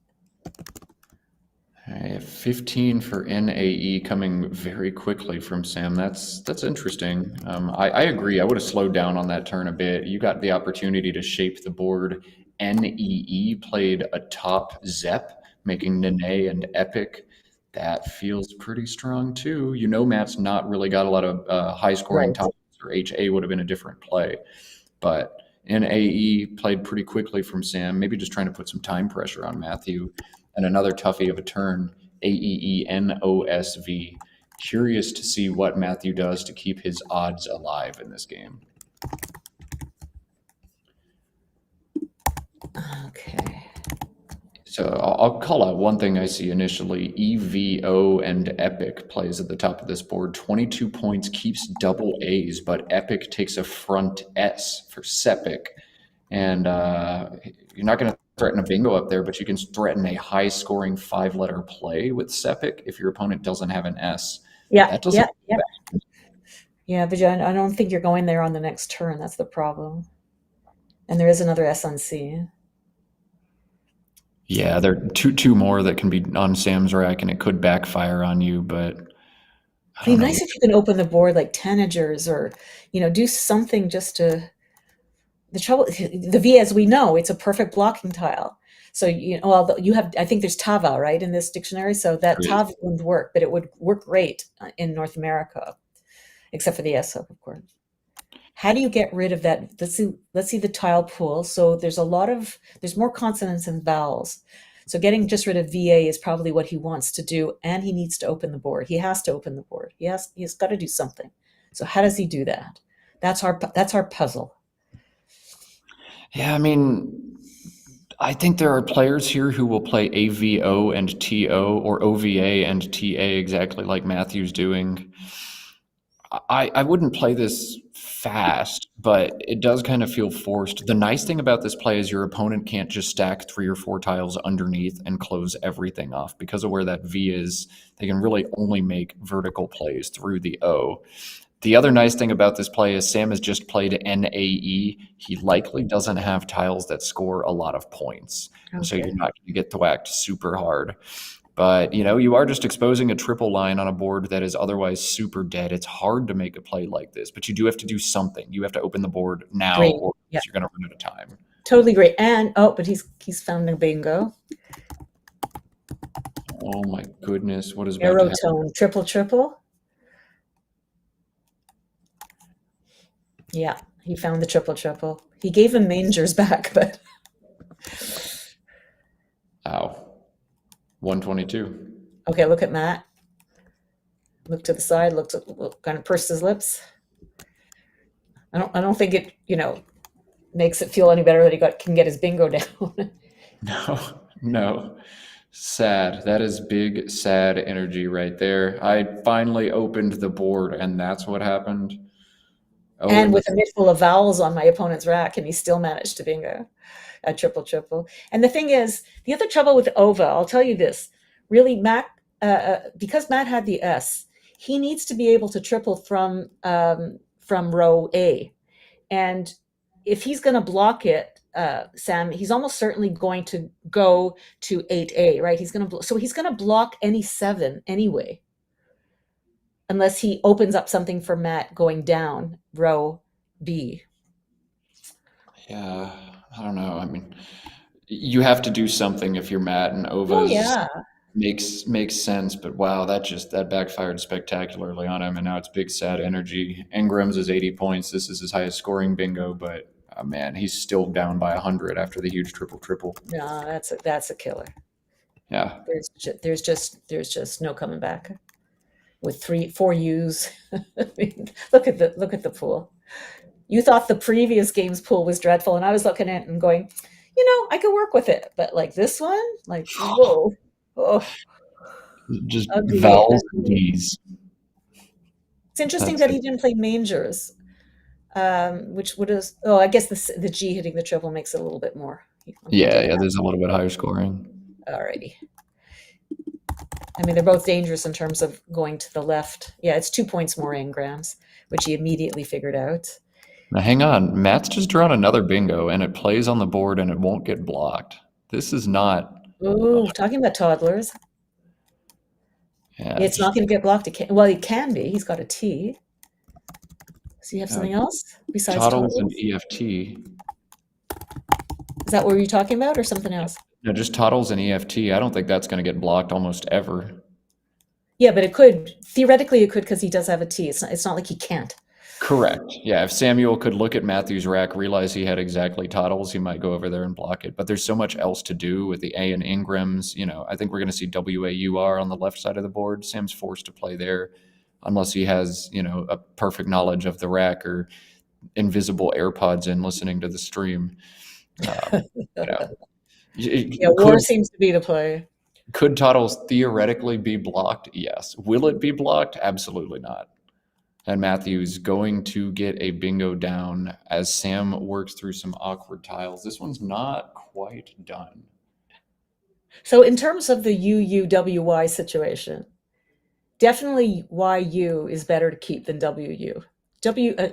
I have 15 for NAE coming very quickly from Sam. That's interesting. I agree. I would have slowed down on that turn a bit. You got the opportunity to shape the board. NEE played a top Zep, making Nene and Epic. That feels pretty strong too. Matt's not really got a lot of high-scoring tops, or HA would have been a different play. But NAE played pretty quickly from Sam, maybe just trying to put some time pressure on Matthew. And another toughie of a turn, AEENOSV. Curious to see what Matthew does to keep his odds alive in this game. Okay. So I'll call out one thing I see initially. EVO and Epic plays at the top of this board. 22 points, keeps double A's, but Epic takes a front S for Sepic. And you're not going to threaten a bingo up there, but you can threaten a high-scoring 5-letter play with Sepic if your opponent doesn't have an S. Yeah, but I don't think you're going there on the next turn. That's the problem. And there is another S on C. Yeah, there are two more that can be on Sam's rack, and it could backfire on you, but It'd be nice if you can open the board like tanagers or, do something just to... The V, as we know, it's a perfect blocking tile. So, you have, I think there's Tava, right, in this dictionary. So that Tava wouldn't work, but it would work great in North America, except for the S, of course. How do you get rid of that? Let's see the tile pool. So there's more consonants than vowels. So getting just rid of VA is probably what he wants to do. And he needs to open the board. He has to open the board. He's got to do something. So how does he do that? That's our puzzle. Yeah, I think there are players here who will play AVO and TO or OVA and TA exactly like Matthew's doing. I wouldn't play this fast, but it does kind of feel forced. The nice thing about this play is your opponent can't just stack 3 or 4 tiles underneath and close everything off. Because of where that V is, they can really only make vertical plays through the O. The other nice thing about this play is Sam has just played NAE. He likely doesn't have tiles that score a lot of points. Okay. So you're not going to get thwacked super hard. But, you are just exposing a triple line on a board that is otherwise super dead. It's hard to make a play like this, but you do have to do something. You have to open the board now or you're going to run out of time. Totally great. And, but he's found a bingo. Oh, my goodness. What is Aerotone, triple. Yeah, he found the triple. He gave him mangers back, but... Ow. 122. Okay, look at Matt. Look to the side, kind of pursed his lips. I don't think it, makes it feel any better that he can get his bingo down. No. Sad. That is big, sad energy right there. I finally opened the board, and that's what happened. Oh, and with a mitt full of vowels on my opponent's rack, and he still managed to bingo a triple. And the thing is, the other trouble with OVA, I'll tell you this, really, Matt, because Matt had the S, he needs to be able to triple from row A. And if he's going to block it, Sam, he's almost certainly going to go to 8A, right? He's going to block any 7 anyway, unless he opens up something for Matt going down row B. Yeah, I don't know. You have to do something if you're Matt, and Ova's makes sense. But wow, that backfired spectacularly on him, and now it's big sad energy. Ingram's is 80 points. This is his highest scoring bingo, but man, he's still down by 100 after the huge triple. No, that's a killer. Yeah, there's just no coming back with 4 U's. Look at the pool. You thought the previous game's pool was dreadful, and I was looking at it and going, I could work with it, but like this one, whoa, just vowels and D's. It's interesting That's that it. he didn't play mangers, which would have. Oh, I guess the G hitting the triple makes it a little bit more. Yeah, there's a little bit higher scoring. Alrighty. I mean, they're both dangerous in terms of going to the left. Yeah, it's 2 points more engrams, which he immediately figured out. Now, hang on. Matt's just drawn another bingo, and it plays on the board, and it won't get blocked. This is not... Ooh, talking about toddlers. Yeah, It's not going to get blocked. It can be. He's got a T. Does he have something else besides toddles toddlers? and EFT. Is that what you're talking about, or something else? No, just toddles and EFT. I don't think that's going to get blocked almost ever. Yeah, but it could. Theoretically, it could because he does have a T. It's not like he can't. Correct. Yeah, if Samuel could look at Matthew's rack, realize he had exactly toddles, he might go over there and block it. But there's so much else to do with the A and Ingrams. You know, I think we're going to see WAUR on the left side of the board. Sam's forced to play there unless he has, you know, a perfect knowledge of the rack or invisible AirPods in listening to the stream. War seems to be the play. Could toddles theoretically be blocked? Yes. Will it be blocked? Absolutely not. And Matthew's going to get a bingo down as Sam works through some awkward tiles. This one's not quite done. So in terms of the UUWY situation, definitely YU is better to keep than WU.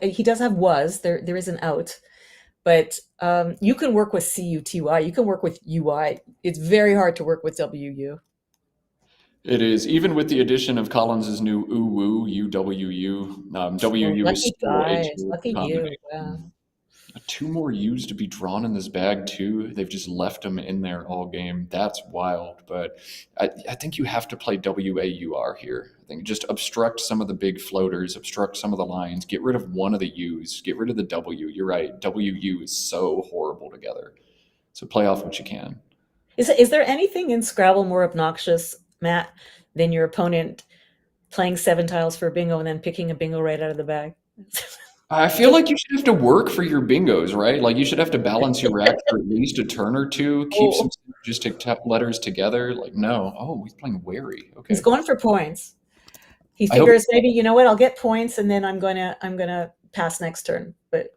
He does have was, there is an out, but you can work with CUTY, you can work with UI. It's very hard to work with WU. It is, even with the addition of Collins's new UWU, UWU. WU is still a lucky you. Wow. 2 more U's to be drawn in this bag too. They've just left them in there all game. That's wild. But I think you have to play WAUR here. I think just obstruct some of the big floaters, obstruct some of the lines, get rid of one of the U's, get rid of the W. You're right. WU is so horrible together. So play off what you can. Is there anything in Scrabble more obnoxious, Matt, than your opponent playing 7 tiles for a bingo and then picking a bingo right out of the bag? I feel like you should have to work for your bingos, right? Like you should have to balance your rack for at least a turn or two, keep some synergistic letters together. Like, no. Oh, he's playing wary. Okay. He's going for points. He figures maybe, you know what, I'll get points and then I'm gonna pass next turn. But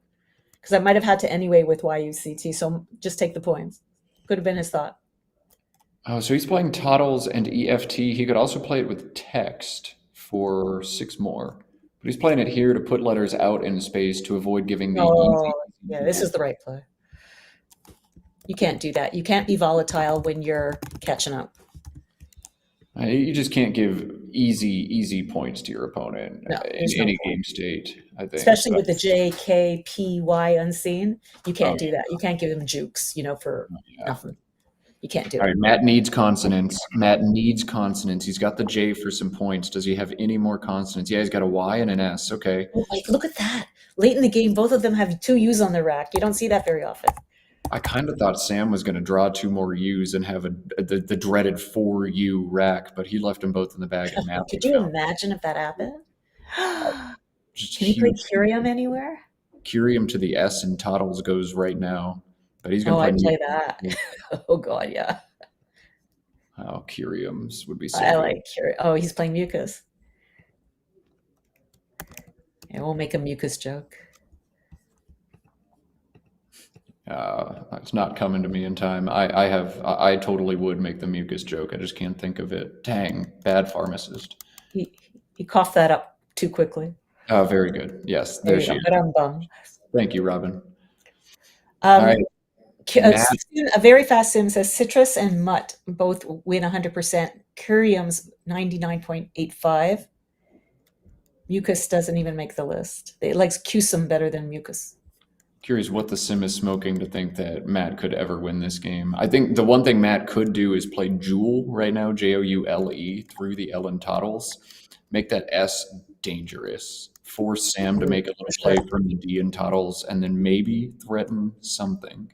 because I might have had to anyway with YUCT, so just take the points. Could have been his thought. Oh, so he's playing toddles and EFT. He could also play it with text for 6 more. But he's playing it here to put letters out in space to avoid giving the easy. Yeah, this is the right play. You can't do that. You can't be volatile when you're catching up. You just can't give easy points to your opponent in any game state, I think. Especially with the JKPY unseen. You can't do that. You can't give them jukes, for nothing. You can't do it. All right, Matt needs consonants. Matt needs consonants. He's got the J for some points. Does he have any more consonants? Yeah, he's got a Y and an S. Okay. Oh, look at that. Late in the game, both of them have 2 U's on their rack. You don't see that very often. I kind of thought Sam was going to draw 2 more U's and have the dreaded 4U rack, but he left them both in the bag. And Matt Could you imagine if that happened? Can he play Curium anywhere? Curium to the S and Toddles goes right now. But he's going to play that. Oh, God, yeah. Oh, Curiums would be so I good. like Curium. Oh, he's playing Mucus. Yeah, we'll make a Mucus joke. It's not coming to me in time. I totally would make the Mucus joke. I just can't think of it. Dang, bad pharmacist. He coughed that up too quickly. Oh, very good. Yes, there she is. Thank you, Robin. All right. A very fast sim says Citrus and Mutt both win 100%. Curium's 99.85. Mucus doesn't even make the list. It likes Cusum better than Mucus. Curious what the sim is smoking to think that Matt could ever win this game. I think the one thing Matt could do is play Joule right now, Joule, through the L and Toddles. Make that S dangerous. Force Sam to make a little play from the D and Toddles, and then maybe threaten something.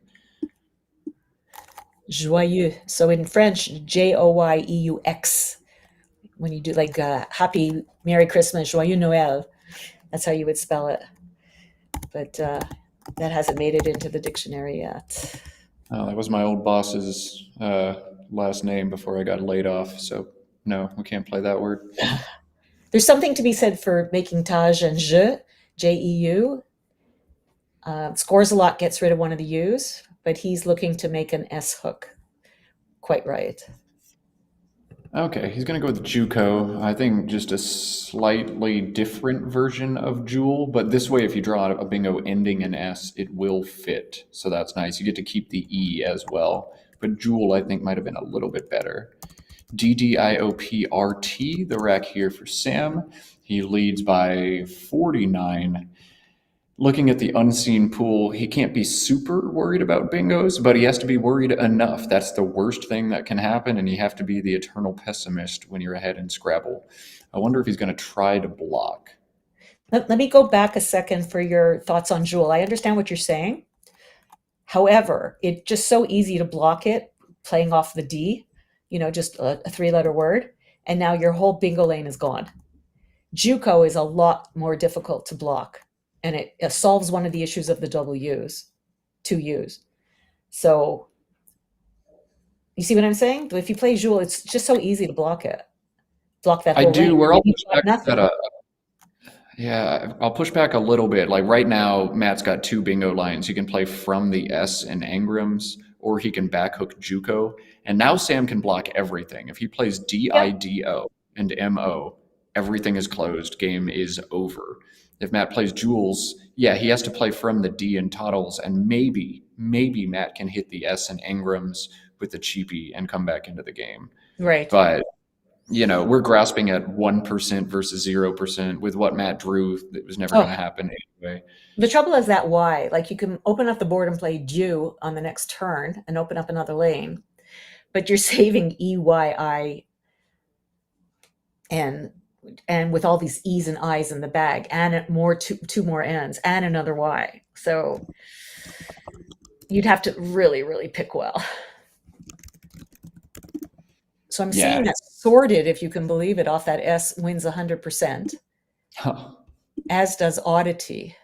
Joyeux. So in French, Joyeux. When you do like Happy Merry Christmas, Joyeux Noël. That's how you would spell it. But that hasn't made it into the dictionary yet. Oh, that was my old boss's last name before I got laid off. So no, we can't play that word. There's something to be said for making Taj and Je, J-E-U. Scores a lot, gets rid of one of the U's, but he's looking to make an S hook. Quite right. Okay, he's going to go with Juco. I think just a slightly different version of Jewel, but this way, if you draw a bingo ending in S, it will fit. So that's nice. You get to keep the E as well. But Jewel, I think, might have been a little bit better. DDIOPRT, the rack here for Sam. He leads by 49. Looking at the unseen pool, he can't be super worried about bingos, but he has to be worried enough. That's the worst thing that can happen, and you have to be the eternal pessimist when you're ahead in Scrabble. I wonder if he's going to try to block. Let me go back a second for your thoughts on Jewel. I understand what you're saying. However, it's just so easy to block it, playing off the D, just a three-letter word, and now your whole bingo lane is gone. Juco is a lot more difficult to block, and it solves one of the issues of the double U's, two U's. So you see what I'm saying? If you play Jewel, it's just so easy to block it. Block that whole I do. lane. We're all Maybe block nothing. Yeah, I'll push back a little bit. Like right now, Matt's got two bingo lines. He can play from the S and Engrams, or he can backhook Juco. And now Sam can block everything. If he plays D-I-D-O and M-O, everything is closed. Game is over. If Matt plays Jules, yeah, he has to play from the D and Toddles, and maybe Matt can hit the S and Engrams with the cheapie and come back into the game. Right. But we're grasping at 1% versus 0% with what Matt drew. That was never going to happen anyway. The trouble is that Y, like you can open up the board and play Jew on the next turn and open up another lane, but you're saving E-Y-I and with all these E's and I's in the bag and two more N's and another Y. So you'd have to really, really pick well. So I'm seeing that sorted, if you can believe it, off that S wins 100%, as does oddity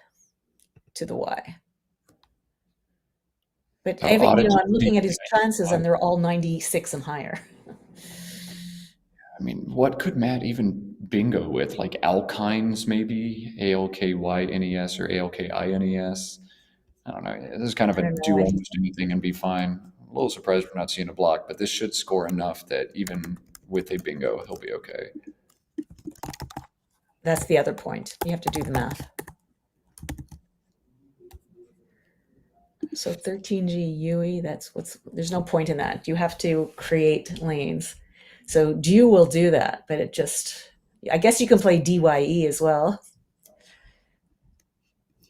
to the Y. But I'm looking at his chances, and they're all 96 and higher. I mean, what could Matt even bingo with? Like alkynes, maybe? ALKYNES or ALKINES? I don't know. This is kind of a do almost anything and be fine. I'm a little surprised we're not seeing a block, but this should score enough that even with a bingo, he'll be okay. That's the other point. You have to do the math. So 13G UE, there's no point in that. You have to create lanes. So Dew will do that, but I guess you can play DYE as well.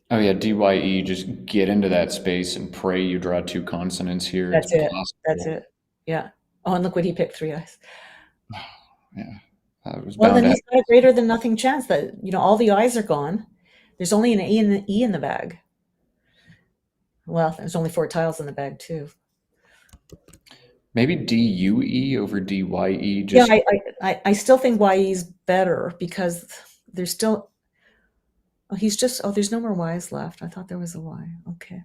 Oh yeah, DYE, just get into that space and pray you draw two consonants here. That's it. That's it. Yeah. Oh, and look what he picked, 3 eyes. Yeah. Well, then he's got a greater than nothing chance that, all the eyes are gone. There's only an A and an E in the bag. Well, there's only 4 tiles in the bag too. Maybe DUE over DYE. I still think YE is better because there's still. There's no more Y's left. I thought there was a Y. Okay.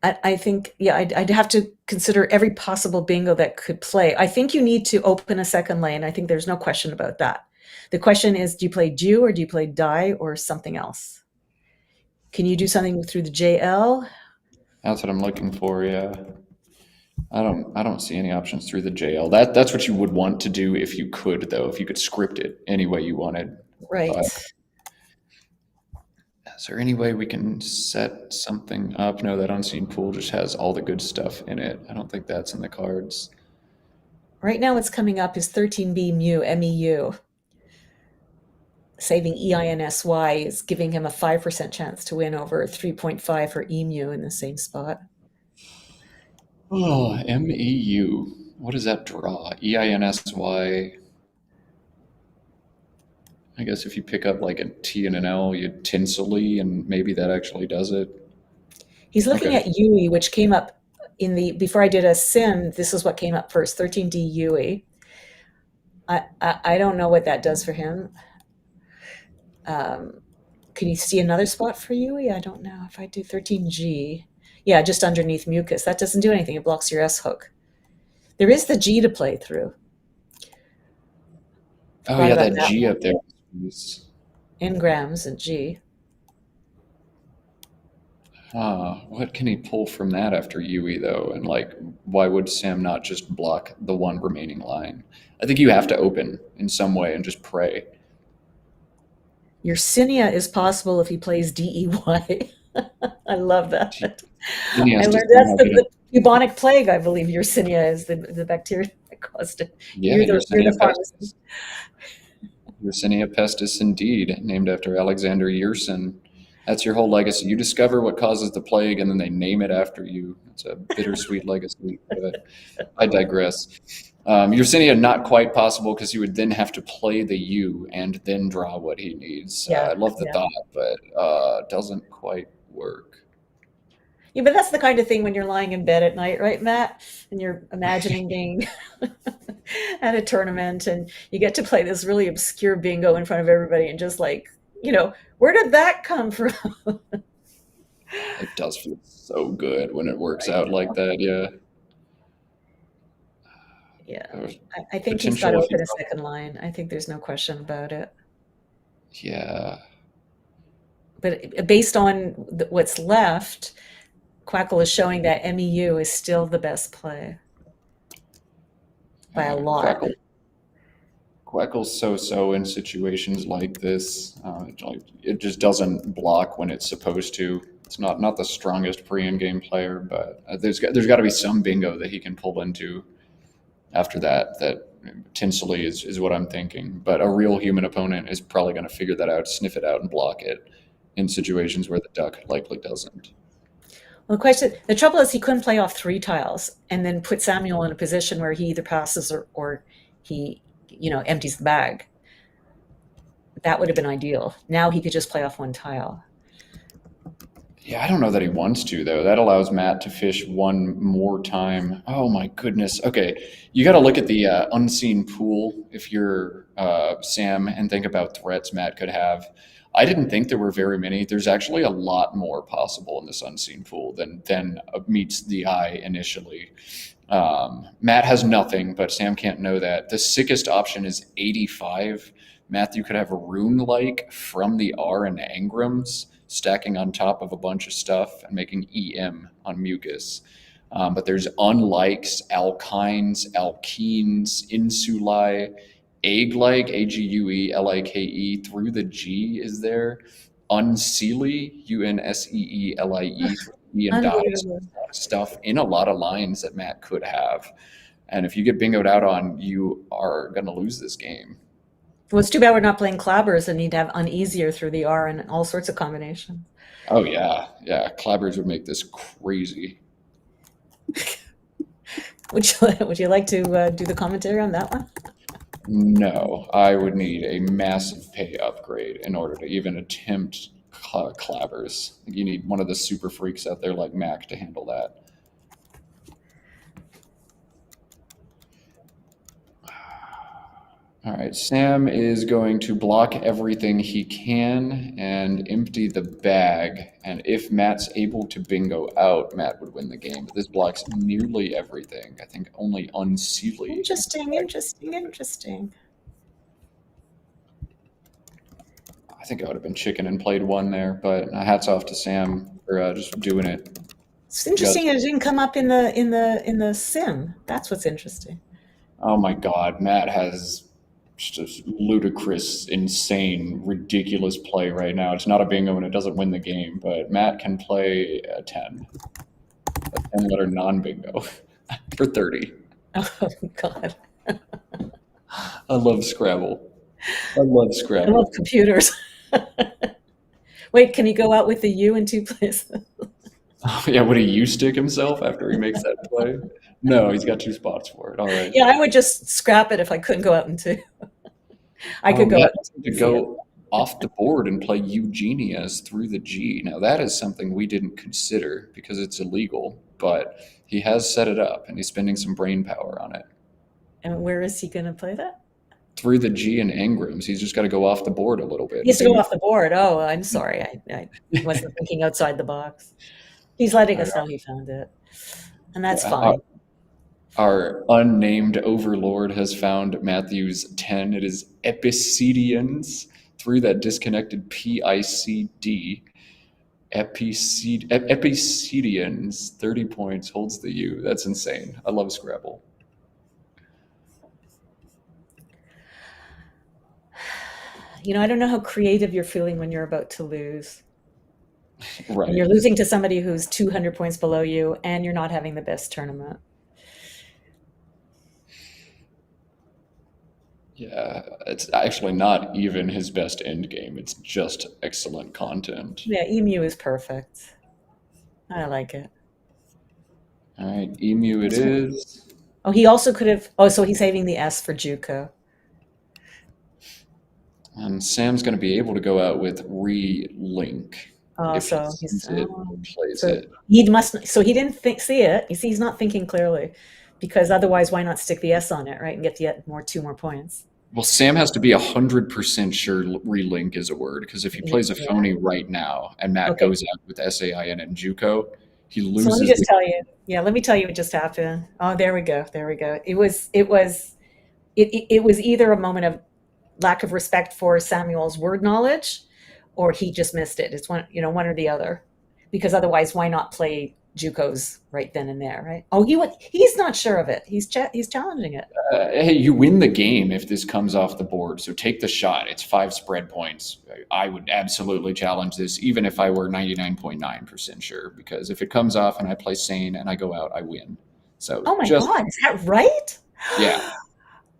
I think, I'd have to consider every possible bingo that could play. I think you need to open a second lane. I think there's no question about that. The question is, do you play Jew or do you play Die or something else? Can you do something through the JL? That's what I'm looking for, yeah. I don't see any options through the JL. That's what you would want to do if you could, though, if you could script it any way you wanted. Right. But is there any way we can set something up? No, that unseen pool just has all the good stuff in it. I don't think that's in the cards. Right now what's coming up is 13B mu, MEU. Saving EINSY is giving him a 5% chance to win over 3.5 for EMU in the same spot. Oh, MEU. What does that draw? EINSY. I guess if you pick up like a T and an L, you tinselly, and maybe that actually does it. He's looking at UE, which came up before I did a sim, this is what came up first, 13D UE. I don't know what that does for him. Can you see another spot for UE? I don't know. If I do 13G, yeah, just underneath mucus. That doesn't do anything. It blocks your S hook. There is the G to play through. Oh Thought yeah, about that that G one. up there. Engrams and G. What can he pull from that after Yui though? And like, why would Sam not just block the one remaining line? I think you have to open in some way and just pray. Yersinia is possible if he plays DEY. I love that. Then he I has to learned that's somehow get the it. bubonic plague, I believe Yersinia is the bacteria that caused it. Yeah, You're Yersinia the pharmacist. pestis. Yersinia pestis, indeed, named after Alexander Yersin. That's your whole legacy. You discover what causes the plague, and then they name it after you. It's a bittersweet legacy, but I digress. Yersinia, not quite possible because he would then have to play the U and then draw what he needs. Yeah, I love the yeah. thought, but doesn't quite work. Yeah, but that's the kind of thing when you're lying in bed at night, right, Matt? And you're imagining being at a tournament and you get to play this really obscure bingo in front of everybody and just like, where did that come from? It does feel so good when it works out like that, yeah. Yeah, I think he's got to open a second line. I think there's no question about it. Yeah. But based on what's left, Quackle is showing that MEU is still the best play by a lot. Quackle's so in situations like this. It just doesn't block when it's supposed to. It's not the strongest pre-in-game player, but there's got to be some bingo that he can pull into after that Tinsley is what I'm thinking. But a real human opponent is probably going to figure that out, sniff it out, and block it in situations where the duck likely doesn't. Well, the trouble is he couldn't play off 3 tiles and then put Samuel in a position where he either passes or he, empties the bag. That would have been ideal. Now he could just play off 1 tile. Yeah, I don't know that he wants to, though. That allows Matt to fish one more time. Oh, my goodness. Okay, you got to look at the unseen pool if you're Sam and think about threats Matt could have. I didn't think there were very many. There's actually a lot more possible in this unseen pool than meets the eye initially. Matt has nothing, but Sam can't know that. The sickest option is 85. Matthew could have a rune-like from the R and Engrams, stacking on top of a bunch of stuff and making EM on mucus. But there's unlikes, alkynes, alkenes, insulae, egg-like, A-G-U-E-L-I-K-E, through the G is there. Unseelie, U-N-S-E-E-L-I-E, and dies stuff in a lot of lines that Matt could have. And if you get bingoed out on, you are going to lose this game. Well, it's too bad we're not playing clabbers and need to have uneasier through the R and all sorts of combinations. Oh, yeah. Yeah, clabbers would make this crazy. Would you like to do the commentary on that one? No, I would need a massive pay upgrade in order to even attempt clabbers. You need one of the super freaks out there like Mac to handle that. All right, Sam is going to block everything he can and empty the bag. And if Matt's able to bingo out, Matt would win the game. But this blocks nearly everything. I think only Unseelie. Interesting. I think I would have been chicken and played 1 there, but hats off to Sam for just doing it. It's interesting it didn't come up in the sim. That's what's interesting. Oh my God, Matt has just a ludicrous, insane, ridiculous play right now. It's not a bingo and it doesn't win the game, but Matt can play a 10. A 10-letter non-bingo for 30. Oh, God. I love Scrabble. I love Scrabble. I love computers. Wait, can he go out with the U in 2 places? Oh, yeah, would he U-stick himself after he makes that play? No, he's got 2 spots for it. All right. Yeah, I would just scrap it if I couldn't go out in 2. I could go out to go off the board and play Eugenia's through the G. Now, that is something we didn't consider because it's illegal, but he has set it up and he's spending some brain power on it. And where is he going to play that? Through the G and Engrams. He's just got to go off the board a little bit. He has to go off the board. Oh, I'm sorry. I wasn't thinking outside the box. He's letting us know he found it. And that's fine. Our unnamed overlord has found Matthew's 10. It is Epicedians through that disconnected PICD. Epicedians, 30 points, holds the U. That's insane. I love Scrabble. I don't know how creative you're feeling when you're about to lose. Right. And you're losing to somebody who's 200 points below you, and you're not having the best tournament. Yeah, it's actually not even his best end game. It's just excellent content. Yeah, Emu is perfect. I like it. All right, Emu it is. Oh, he also could have... Oh, so he's saving the S for Juco. And Sam's going to be able to go out with relink. Oh, if so he he's... sees it, plays So it. he must... So he didn't see it. You see, he's not thinking clearly. Because otherwise, why not stick the S on it, right? And get two more points. Well, Sam has to be 100% sure relink is a word, because if he plays a phony right now and Matt goes out with SAIN and Juco, he loses. So let me just tell you. Yeah, let me tell you what just happened. Oh, there we go. There we go. It was either a moment of lack of respect for Samuel's word knowledge, or he just missed it. It's one or the other. Because otherwise, why not play Juco's right then and there, right? Oh, he's not sure of it. He's challenging it. Hey, you win the game if this comes off the board, so take the shot. It's 5 spread points. I would absolutely challenge this, even if I were 99.9% sure, because if it comes off and I play sane and I go out, I win. So oh my God, is that right? Yeah.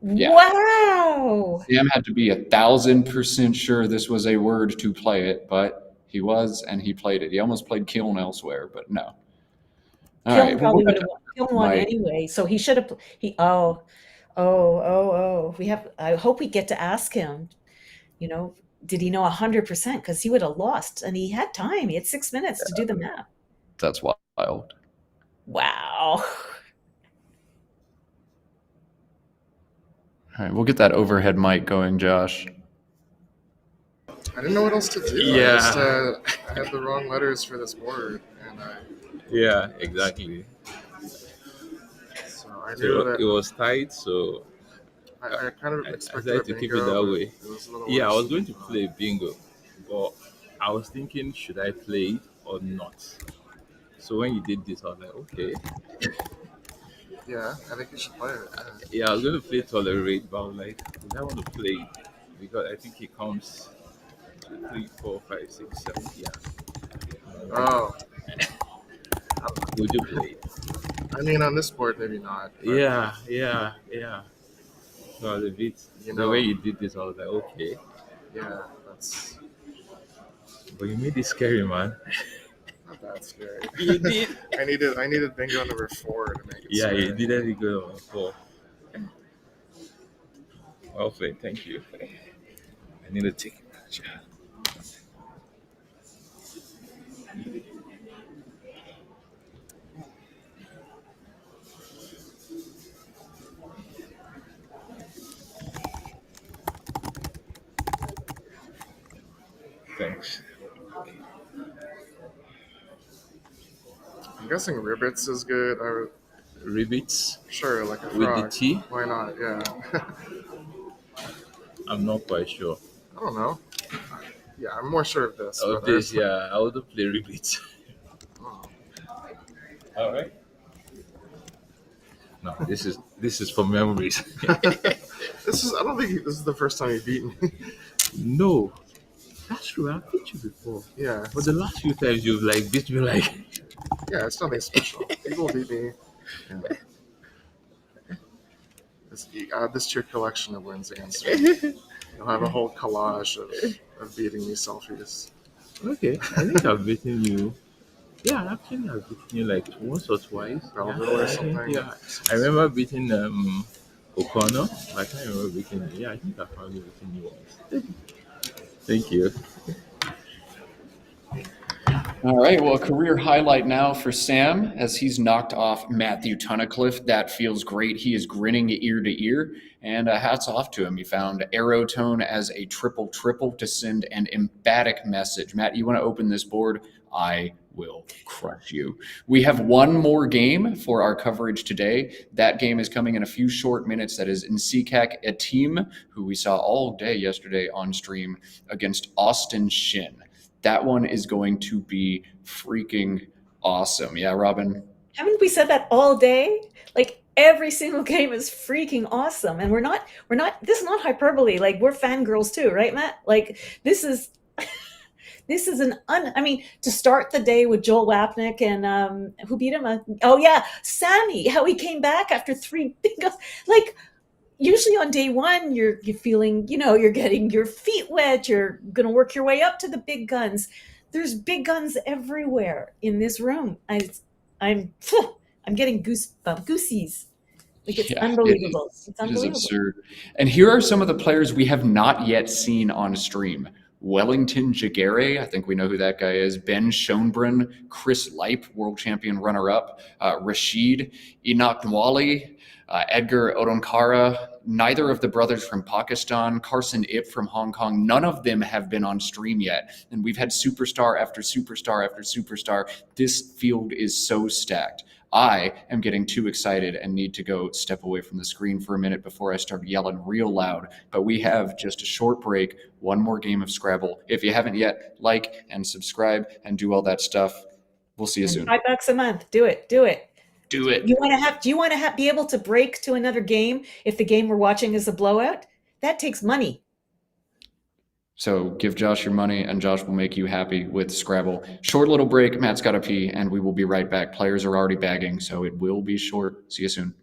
Yeah. Wow. Sam had to be 1,000% sure this was a word to play it, but he was, and he played it. He almost played Kiln elsewhere, but no. All Kiln right, probably we'll would have won anyway. So he should have. We have. I hope we get to ask him. Did he know 100%? Because he would have lost, and he had time. He had 6 minutes to do the math. That's wild. Wow. All right, we'll get that overhead mic going, Josh. I didn't know what else to do. Yeah. I had the wrong letters for this word, and Yeah, exactly. so I knew that It was tight, so I kind of I expected decided a to keep bingo, it that but way. it was a little Yeah, I worse. was going to play bingo, but I was thinking, should I play it or not? So when you did this, I was like, okay. Yeah, I think you should play it. Yeah, I was going to play Tolerate, but I was like, would I want to play it? Because I think it comes 3, 4, 5, 6, 7. Yeah. Oh. Would you play it? I mean, on this board, maybe not. But Yeah. So I was a bit. The way you did this, I was like, okay. Yeah, that's But you made it scary, man. not that scary. You did. I needed bingo number 4 to make it Yeah, scary. you didn't go on 4. Well played, thank you. I need to take a picture. Thanks. I'm guessing Ribbits is good. Ribbits? Sure, like a With the frog. T? Why not? Yeah. I'm not quite sure. I don't know. Yeah, I'm more sure of this. Of but this, yeah, I would play Ribbits. All right. No, this is for memories. I don't think this is the first time you've beaten me. No, that's true. I've beat you before. Yeah. But the last few times you've beat me Yeah, it's nothing special. People beat me. Yeah. Add this to your collection of wins against me. You'll have a whole collage of beating me selfies. Okay, I think I've beaten you. Yeah, actually, I've beaten you once or twice. Belleville or something. Yeah, I remember beating O'Connor. I can't remember beating you. Yeah, I think I probably beaten you once. Thank you. All right, well, a career highlight now for Sam as he's knocked off Matthew Tunnicliffe. That feels great. He is grinning ear to ear, and hats off to him. He found Aerotone as a triple to send an emphatic message. Matt, you want to open this board I will crush you. We have one more game for our coverage today. That game is coming in a few short minutes. That is Nsikak Etim, who we saw all day yesterday on stream, against Austin Shin. That one is going to be freaking awesome. Yeah, Robin? Haven't we said that all day? Like every single game is freaking awesome. And we're not, this is not hyperbole. Like we're fangirls too, right, Matt? Like this is to start the day with Joel Wapnick and who beat him? Sammy, how he came back after 3 bingos. Like usually on day one, you're feeling, you're getting your feet wet. You're going to work your way up to the big guns. There's big guns everywhere in this room. I'm getting goosies. Like it's unbelievable. It's unbelievable. It is absurd. And here are some of the players we have not yet seen on stream. Wellington Jagere, I think we know who that guy is. Ben Schoenbrunn, Chris Leip, world champion runner-up. Rashid Inaknwali, Edgar Odonkara, neither of the brothers from Pakistan, Carson Ip from Hong Kong. None of them have been on stream yet. And we've had superstar after superstar after superstar. This field is so stacked. I am getting too excited and need to go step away from the screen for a minute before I start yelling real loud. But we have just a short break, one more game of Scrabble. If you haven't yet, like and subscribe and do all that stuff. We'll see you soon. $5 a month. Do it. Do it. Do it. Do you want to be able to break to another game if the game we're watching is a blowout? That takes money. So give Josh your money and Josh will make you happy with Scrabble. Short little break. Matt's got to pee and we will be right back. Players are already bagging, so it will be short. See you soon.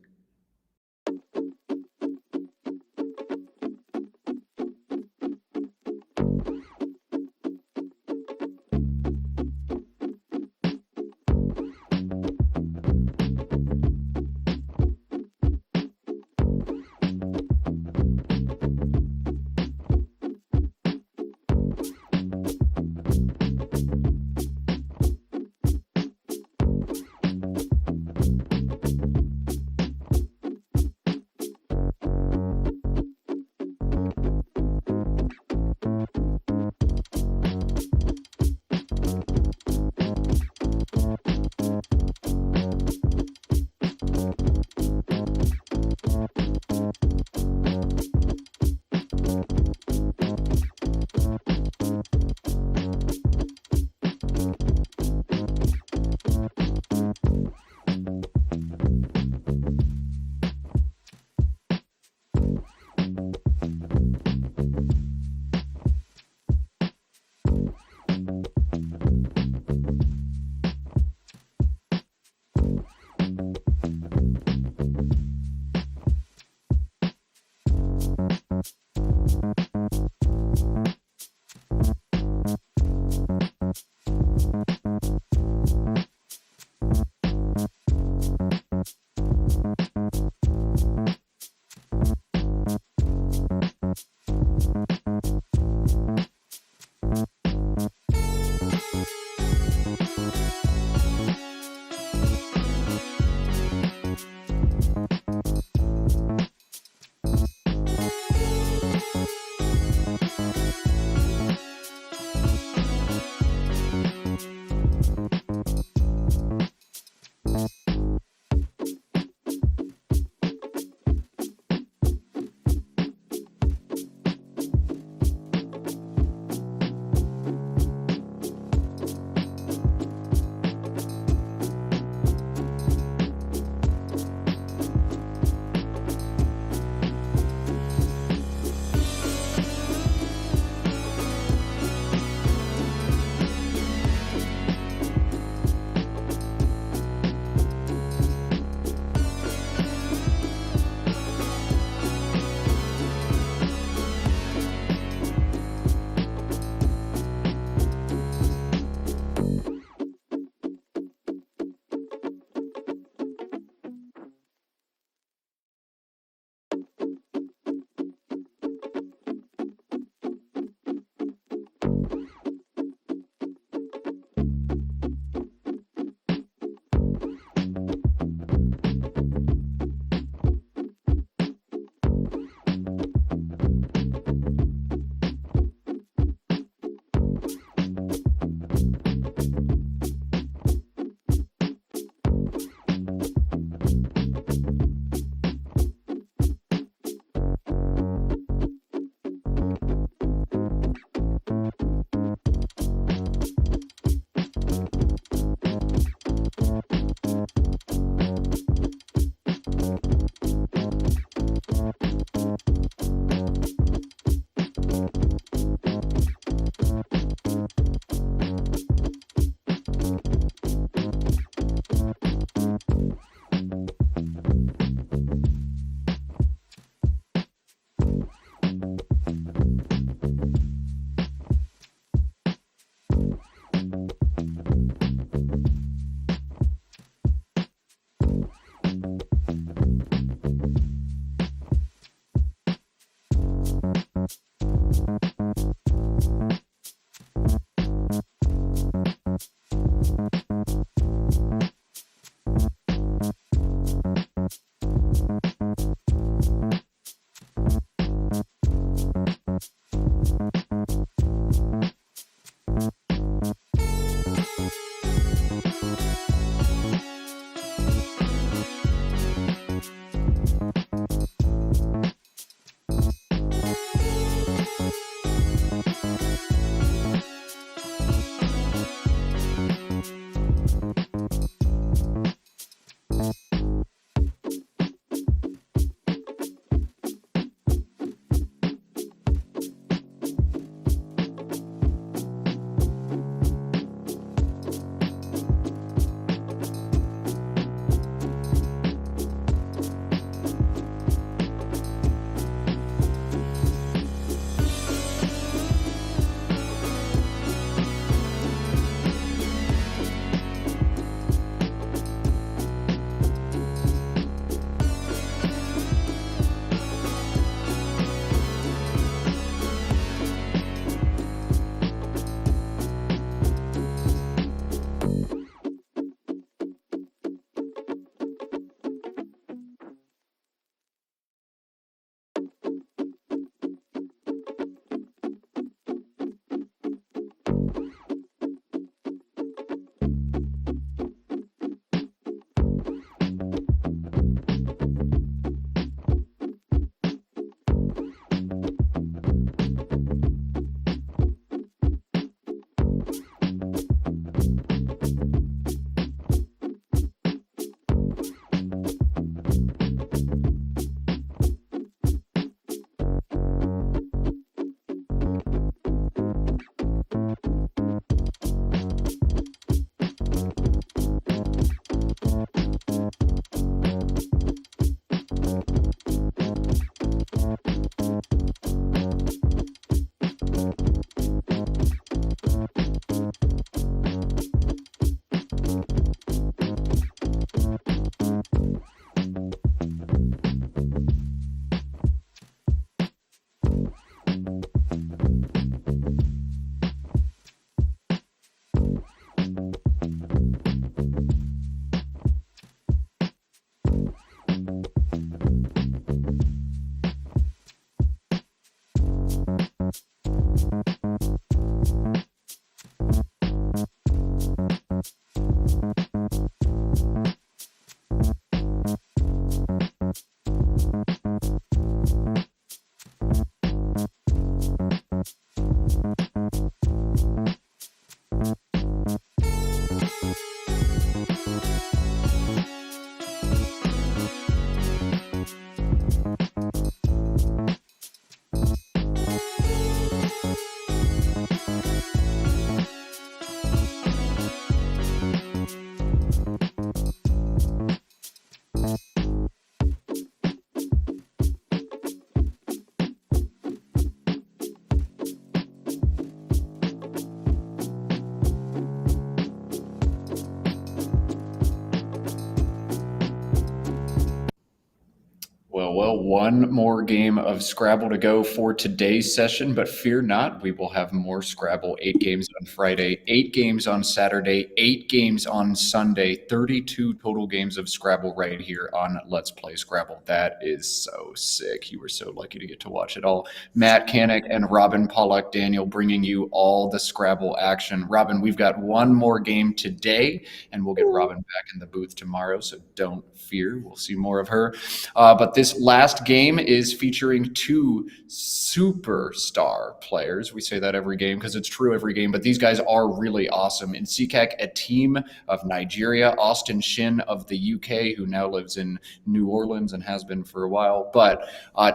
Well, one more game of Scrabble to go for today's session, but fear not, we will have more Scrabble. 8 games on Friday, 8 games on Saturday, 8 games on Sunday, 32 total games of Scrabble right here on Let's Play Scrabble. That is so sick. You were so lucky to get to watch it all. Matt Canik and Robin Pollock Daniel bringing you all the Scrabble action. Robin, we've got one more game today, and we'll get Robin back in the booth tomorrow, so don't fear. We'll see more of her. But this last game is featuring 2 superstar players. We say that every game because it's true every game, but these guys are really awesome. In CCAC, a team of Nigeria, Austin Shin of the UK, who now lives in New Orleans and has been for a while, but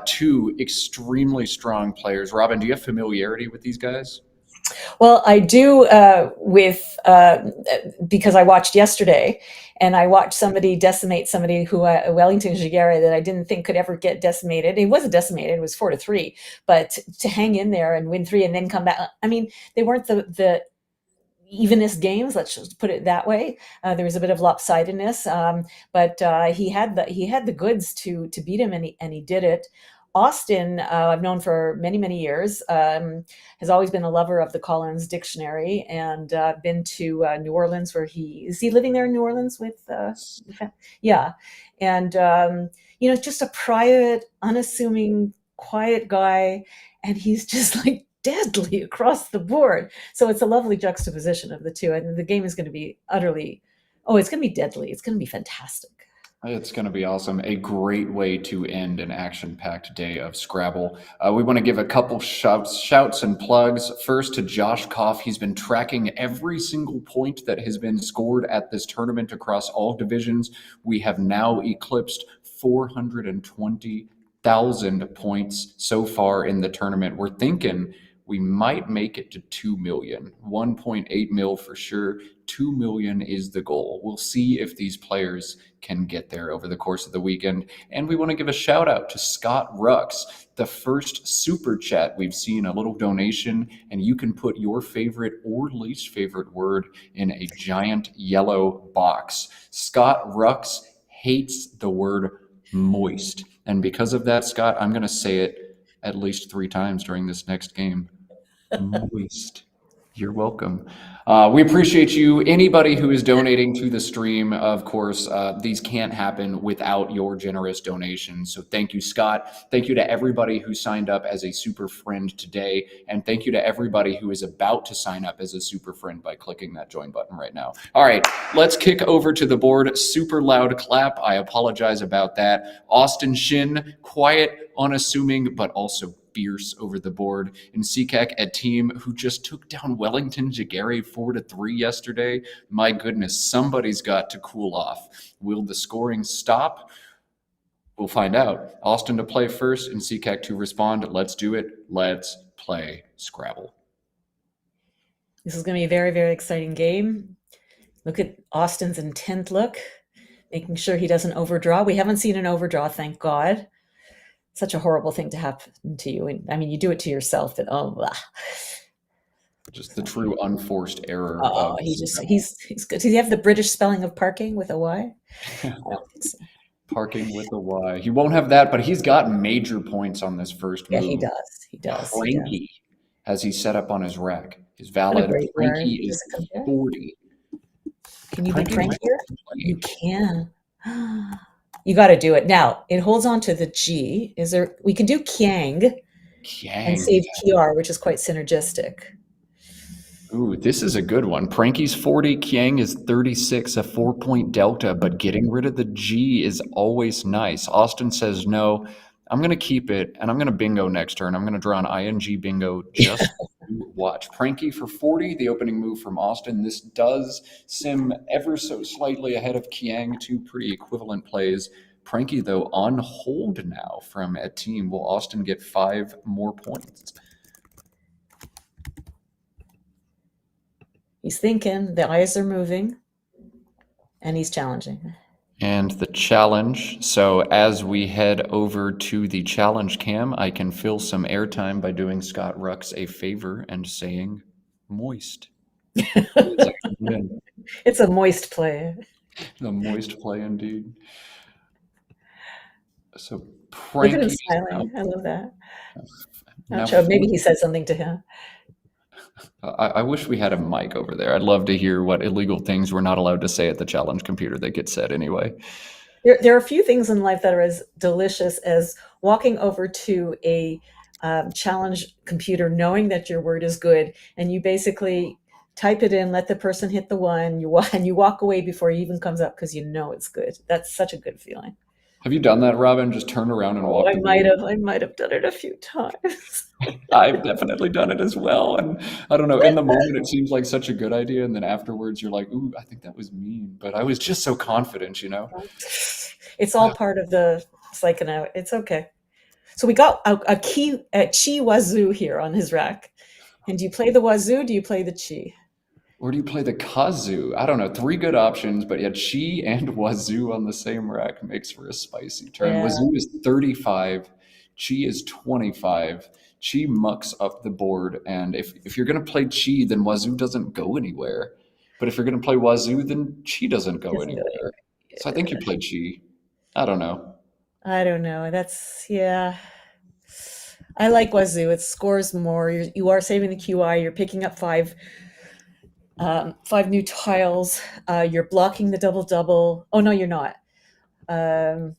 2 extremely strong players. Robin, do you have familiarity with these guys? Well, I do because I watched yesterday, and I watched somebody decimate somebody who Wellington Jigare that I didn't think could ever get decimated. It wasn't decimated; it was 4-3. But to hang in there and win 3 and then come back, I mean, they weren't the evenest games. Let's just put it that way. There was a bit of lopsidedness, but he had the goods to beat him, and he did it. Austin, I've known for many, many years, has always been a lover of the Collins Dictionary, and been to New Orleans, where is he living there in New Orleans with? Yeah, and just a private, unassuming, quiet guy, and he's just like deadly across the board. So it's a lovely juxtaposition of the two, and the game is going to be it's going to be deadly. It's going to be fantastic. It's going to be awesome. A great way to end an action-packed day of Scrabble. We want to give a couple shouts and plugs. First to Josh Koff. He's been tracking every single point that has been scored at this tournament across all divisions. We have now eclipsed 420,000 points so far in the tournament. We're thinking we might make it to 2 million. 1.8 mil for sure. 2 million is the goal. We'll see if these players can get there over the course of the weekend. And we want to give a shout out to Scott Rux, the first super chat we've seen, a little donation, and you can put your favorite or least favorite word in a giant yellow box. Scott Rux hates the word moist. And because of that, Scott, I'm going to say it at least 3 times during this next game. Moist. You're welcome. We appreciate you. Anybody who is donating to the stream, of course, these can't happen without your generous donations. So thank you, Scott. Thank you to everybody who signed up as a super friend today. And thank you to everybody who is about to sign up as a super friend by clicking that join button right now. All right, let's kick over to the board. Super loud clap. I apologize about that. Austin Shin, quiet, unassuming, but also fierce over the board. In CCAC, a team who just took down Wellington Jigare 4-3 yesterday. My goodness, somebody's got to cool off. Will the scoring stop? We'll find out. Austin to play first and CCAC to respond. Let's do it. Let's play Scrabble. This is going to be a very, very exciting game. Look at Austin's intent look, making sure he doesn't overdraw. We haven't seen an overdraw, thank God. Such a horrible thing to happen to you. And I mean, you do it to yourself, but blah. Just the true unforced error. He's good. Does he have the British spelling of parking with a Y? I don't think so. Parking with a Y. He won't have that, but he's got major points on this first move. Yeah, he does. He does. Frankie has he set up on his rack. His valid Frankie is 40. Can you beat Frankie here? You can. You got to do it. Now, it holds on to the G. We can do Kiang and save PR, which is quite synergistic. Ooh, this is a good one. Frankie's 40, Kiang is 36, a 4-point delta, but getting rid of the G is always nice. Austin says no. I'm going to keep it, and I'm going to bingo next turn. I'm going to draw an ING bingo just to watch. Frankie for 40, the opening move from Austin. This does sim ever so slightly ahead of Kiang, 2 pretty equivalent plays. Frankie, though, on hold now from a team. Will Austin get 5 more points? He's thinking, the eyes are moving, and he's challenging. And the challenge. So as we head over to the challenge cam, I can fill some airtime by doing Scott Rux a favor and saying moist. It's a moist play. A moist play indeed. So Look at him Pranky is smiling. I love that. now Not sure. Maybe 40. he said something to him. I wish we had a mic over there. I'd love to hear what illegal things we're not allowed to say at the challenge computer that get said anyway. There are a few things in life that are as delicious as walking over to a challenge computer, knowing that your word is good, and you basically type it in, let the person hit the one, and you walk away before it even comes up because you know it's good. That's such a good feeling. Have you done that, Robin? Just turn around and walk I away? might have done it a few times. I've definitely done it as well. And I don't know, in the moment, it seems like such a good idea. And then afterwards, you're like, ooh, I think that was mean. But I was just so confident, you know? It's all part of the psyching out. It's okay. So we got a Chi Wazoo here on his rack. And do you play the Wazoo? Do you play the Chi? Or do you play the Kazoo? I don't know. 3 good options, but yeah, Chi and Wazoo on the same rack makes for a spicy turn. Yeah. Wazoo is 35. Chi is 25. Chi mucks up the board. And if you're going to play Chi, then Wazoo doesn't go anywhere. But if you're going to play Wazoo, then Chi doesn't go anywhere. So I think you play Chi. I don't know. I don't know. Yeah. I like Wazoo. It scores more. You are saving the QI. You're picking up 5 new tiles. You're blocking the double. Oh no, you're not. I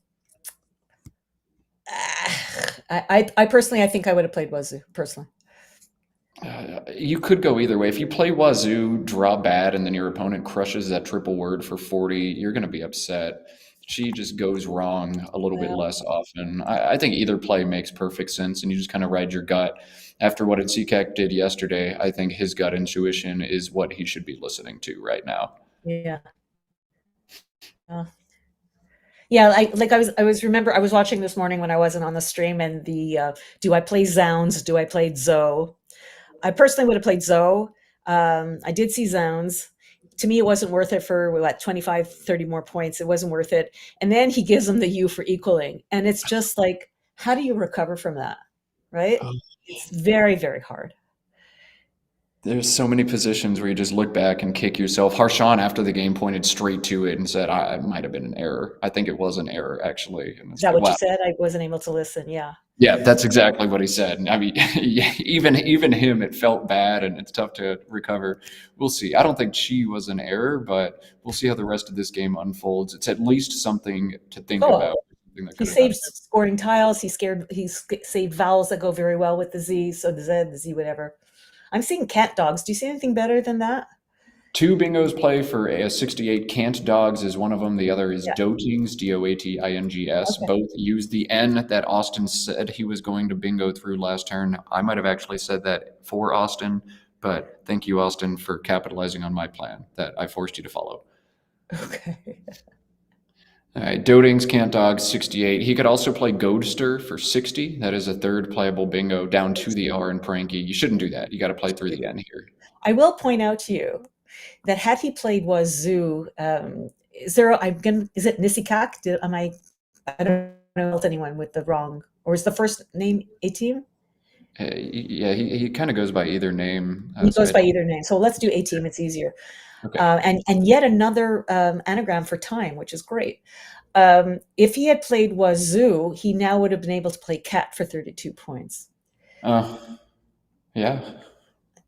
personally, I think I would have played Wazoo personally. You could go either way. If you play Wazoo, draw bad, and then your opponent crushes that triple word for 40, you're going to be upset. She just goes wrong a little bit less often. I think either play makes perfect sense, and you just kind of ride your gut. After what Adzikak did yesterday, I think his gut intuition is what he should be listening to right now. Yeah. Yeah, I was watching this morning when I wasn't on the stream, and do I play Zounds? Do I play Zoe? I personally would have played Zoe. I did see Zounds. To me, it wasn't worth it for 25, 30 more points. It wasn't worth it. And then he gives him the U for equaling. And it's just like, how do you recover from that? Right? It's very, very hard. There's so many positions where you just look back and kick yourself. Harshawn, after the game, pointed straight to it and said, it might have been an error. I think it was an error, actually. Is that what you said? I wasn't able to listen. Yeah. Yeah, that's exactly what he said. I mean, even him, it felt bad, and it's tough to recover. We'll see. I don't think Chi was an error, but we'll see how the rest of this game unfolds. It's at least something to think about. He saved scoring tiles. He saved vowels that go very well with the Z. So the Z, the Z, whatever. I'm seeing cat dogs. Do you see anything better than that? 2 bingos play for a 68. Cant Dogs is one of them. The other is Dotings, Doatings. Okay. Both use the N that Austin said he was going to bingo through last turn. I might have actually said that for Austin, but thank you, Austin, for capitalizing on my plan that I forced you to follow. Okay. All right, Dotings, Cant Dogs, 68. He could also play Goadster for 60. That is a 3rd playable bingo down to the R in Pranky. You shouldn't do that. You got to play through the N here. I will point out to you that had he played Wazoo, is it Nisikak? I don't know anyone with the wrong, or is the first name a team? Yeah, he kind of goes by either name. He goes by either name. So let's do a team. It's easier. Okay. And yet another anagram for time, which is great. If he had played Wazoo, he now would have been able to play Cat for 32 points. Yeah.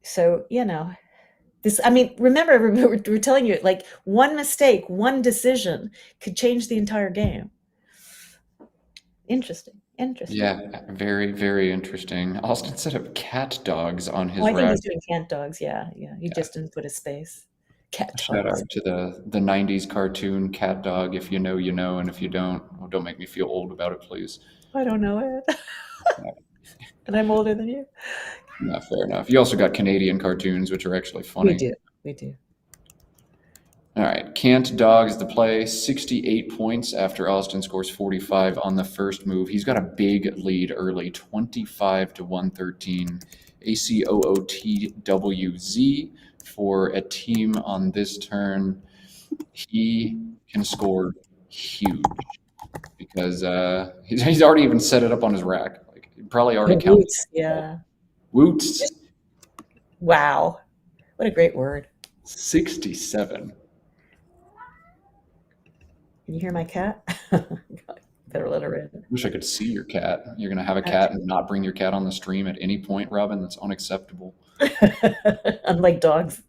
So, remember, we're telling you, like, one mistake, one decision could change the entire game. Interesting. Yeah, very, very interesting. Austin set up Cat Dogs on his rack. I think he's doing Cat Dogs, yeah. He just didn't put a space. Cat Dogs. Shout out to the 90s cartoon Cat Dog. If you know, you know, and if you don't, well, don't make me feel old about it, please. I don't know it. And I'm older than you. No, fair enough. You also got Canadian cartoons, which are actually funny. We do. All right, Cant Dogs the play, 68 points after Austin scores 45 on the first move. He's got a big lead early, 25 to 113. ACOOTWZ for a team on this turn. He can score huge because he's already even set it up on his rack. Like, he probably already counted. Woots. Wow. What a great word. 67. Can you hear my cat? Better let her in. Wish I could see your cat. You're gonna have a cat and not bring your cat on the stream at any point, Robin? That's unacceptable. Unlike dogs.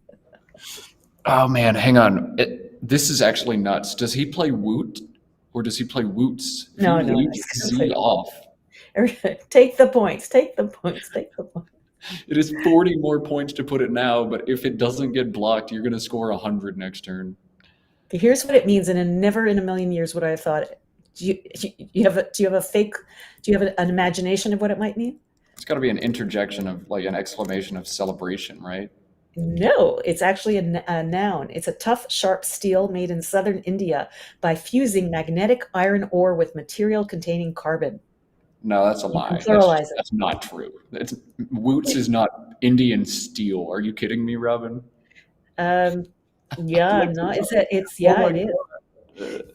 Oh man, hang on. This is actually nuts. Does he play Woot or does he play Woots? If No, he no, leaves he's gonna Z play off. Take the points. Take the points. Take the points. It is 40 more points to put it now, but if it doesn't get blocked, you're gonna score 100 next turn. Okay, here's what it means, and never in a million years would I have thought. Do you have an imagination of what it might mean? It's got to be an interjection of like an exclamation of celebration, right? No, it's actually a noun. It's a tough, sharp steel made in southern India by fusing magnetic iron ore with material containing carbon. No, that's a lie. Pluralize it. That's not true. Woots is not Indian steel. Are you kidding me, Robin? Yeah, no, it is.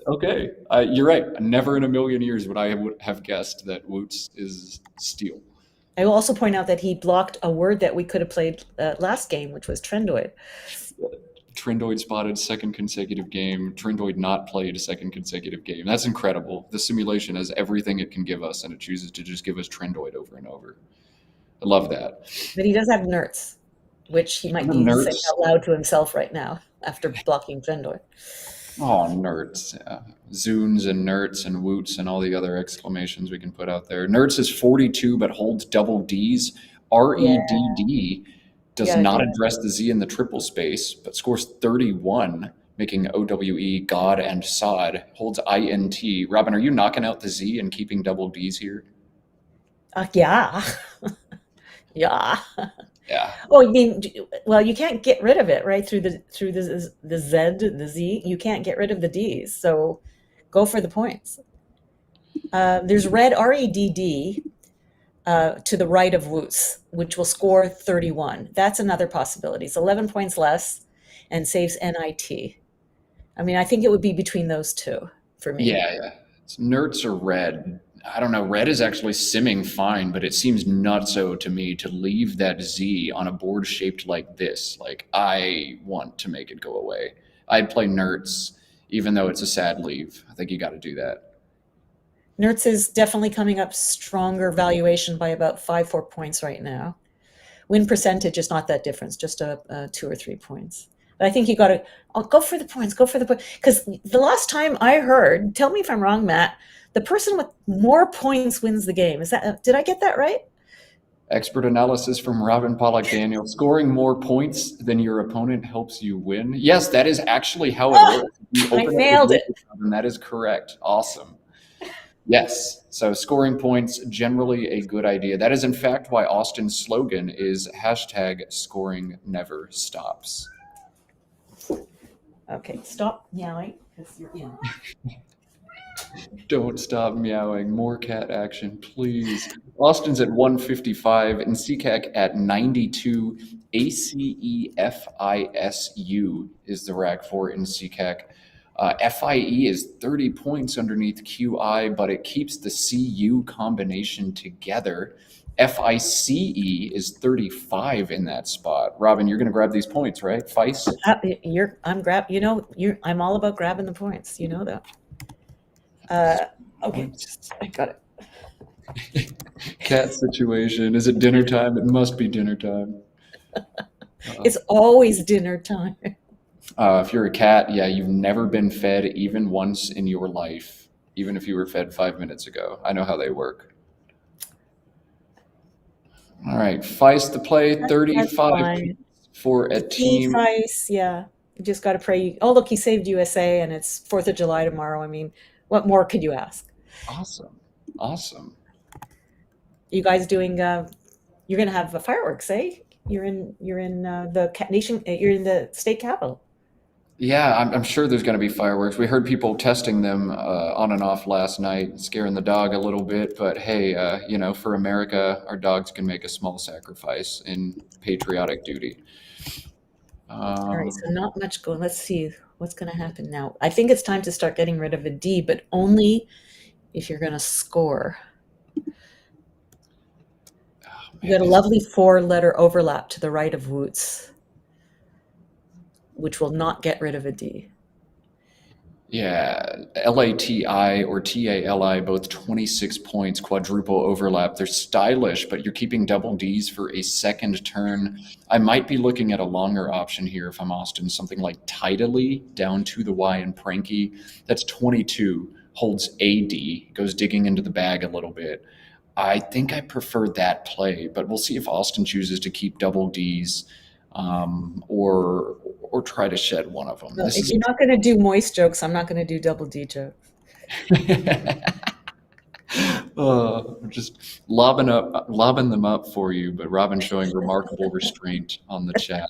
Okay, you're right. Never in a million years would I have guessed that Woots is steel. I will also point out that he blocked a word that we could have played last game, which was trendoid. Trendoid spotted second consecutive game. Trendoid not played a second consecutive game. That's incredible. The simulation has everything it can give us, and it chooses to just give us Trendoid over and over. I love that. But he does have nerds, which he might be saying out loud to himself right now after blocking trendoid. Oh, nerds. Yeah. Zunes and nerds and woots and all the other exclamations we can put out there. Nerds is 42 but holds double Ds. REDD does not address the Z in the triple space, but scores 31, making OWE God and Sod. Holds INT. Robin, are you knocking out the Z and keeping double Ds here? Yeah. Yeah. Yeah. Oh, I mean, well, you can't get rid of it, right? Through the Z, the Z, you can't get rid of the D's. So go for the points. There's red REDD to the right of Woots, which will score 31. That's another possibility. It's 11 points less and saves NIT. I mean, I think it would be between those two for me. Yeah. It's nerds or red. I don't know. Red is actually simming fine, but it seems nutso to me to leave that Z on a board shaped like this. Like, I want to make it go away. I'd play nerds, even though it's a sad leave. I think you got to do that. Nerds is definitely coming up stronger valuation by about 5-4 points right now. Win percentage is not that difference, just 2 or 3 points. But I think you got to go for the points. Go for the points. Because the last time I heard, tell me if I'm wrong, Matt, the person with more points wins the game. Did I get that right? Expert analysis from Robin Pollock Danial. Scoring more points than your opponent helps you win. Yes, that is actually how it works. I nailed it. And that is correct. Awesome. Yes. So scoring points, generally a good idea. That is in fact why Austin's slogan is #scoring never stops. Okay, stop meowing because you're in. Don't stop meowing. More cat action, please. Austin's at 155 and CCAC at 92. ACEFISU is the rack for in CCAC. FIE is 30 points underneath QI, but it keeps the CU combination together. FICE is 35 in that spot. Robin, you're going to grab these points, right? FICE? I'm all about grabbing the points. You know that. Okay, I got it. Cat situation. Is it dinner time? It must be dinner time. It's always dinner time. If you're a cat, yeah, you've never been fed even once in your life, even if you were fed 5 minutes ago. I know how they work. All right, Feist to play, 35 for a team. Feist, yeah. You just got to pray. Oh, look, he saved USA, and it's 4th of July tomorrow. I mean, what more could you ask? Awesome. You guys doing? You're going to have fireworks, eh? You're in the nation. You're in the state capitol. Yeah, I'm sure there's going to be fireworks. We heard people testing them on and off last night, scaring the dog a little bit. But hey, for America, our dogs can make a small sacrifice in patriotic duty. All right, so not much going. Let's see what's going to happen now. I think it's time to start getting rid of a D, but only if you're going to score. You got a lovely 4-letter overlap to the right of Woots, which will not get rid of a D. Yeah, LATI or TALI, both 26 points, quadruple overlap. They're stylish, but you're keeping double Ds for a second turn. I might be looking at a longer option here if I'm Austin, something like Tidally down to the Y and Pranky. That's 22, holds AD, goes digging into the bag a little bit. I think I prefer that play, but we'll see if Austin chooses to keep double Ds or try to shed one of them. Well, if you're not going to do moist jokes, I'm not going to do double D jokes. Just lobbing them up for you, but Robin showing remarkable restraint on the chat.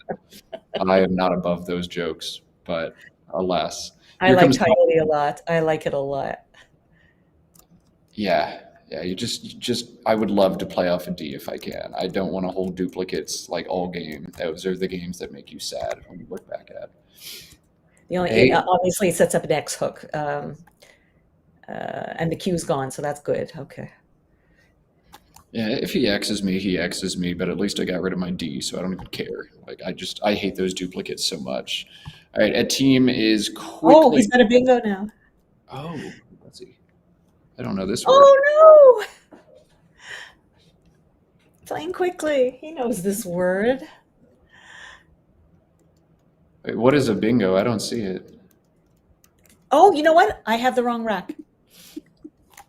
I am not above those jokes, but alas. I like Tidally a lot. I like it a lot. Yeah, you just I would love to play off a D if I can. I don't want to hold duplicates like all game. Those are the games that make you sad when you look back at. Obviously it sets up an X hook, and the Q's gone, so that's good. Okay. Yeah, if he X's me, he X's me, but at least I got rid of my D, so I don't even care. Like I hate those duplicates so much. All right, a team is quickly. Oh, he's got a bingo now. Oh, let's see. I don't know this word. Oh no! Playing quickly. He knows this word. Wait, what is a bingo? I don't see it. Oh, you know what? I have the wrong rack.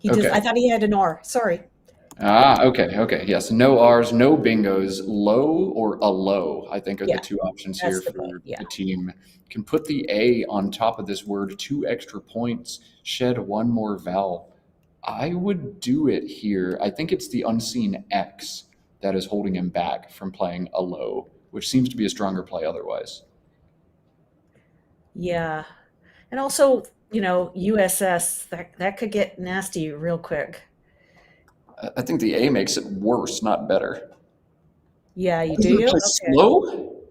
Okay. I thought he had an R. Sorry. Okay. Yes, no R's, no bingos, low or a low, I think are the two options here for the team. You can put the A on top of this word, 2 extra points, shed 1 more vowel. I would do it here. I think it's the unseen X that is holding him back from playing a low, which seems to be a stronger play otherwise. Yeah. And also, USS, that could get nasty real quick. I think the A makes it worse, not better. Yeah, you do? Okay. Slow?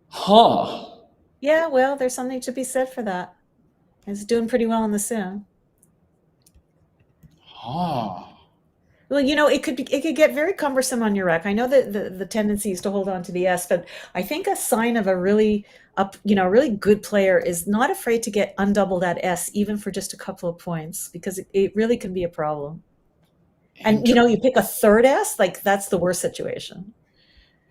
Huh. Yeah, well, there's something to be said for that. It's doing pretty well in the sim. Huh. Well, it could get very cumbersome on your rack. I know that the tendency is to hold on to the S, but I think a sign of a really good player is not afraid to get undouble that S, even for just a couple of points, because it really can be a problem. And you pick a third S, like that's the worst situation.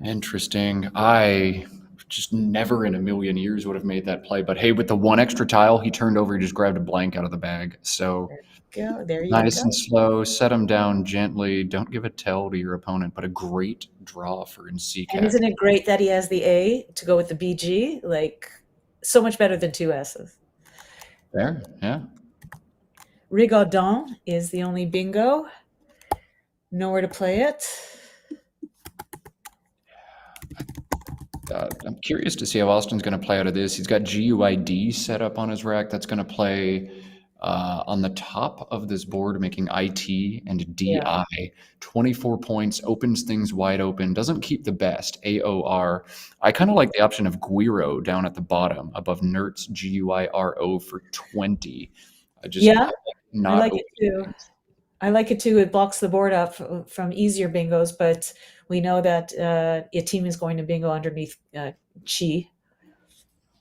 Interesting. I just never in a million years would have made that play. But hey, with the 1 extra tile he turned over, he just grabbed a blank out of the bag. So there you nice go. And slow, set him down gently. Don't give a tell to your opponent, but a great draw for NCCAC. And isn't it great that he has the A to go with the BG? Like, so much better than 2 S's. Fair, yeah. Rigaudon is the only bingo. Nowhere to play it. I'm curious to see how Austin's going to play out of this. He's got GUID set up on his rack. That's going to play on the top of this board, making IT and DI. 24 points, opens things wide open, doesn't keep the best, AOR. I kind of like the option of Guiro down at the bottom, above Nertz, GUIRO for 20. I like it too. I like it too. It blocks the board up from easier bingos, but we know that a team is going to bingo underneath Chi,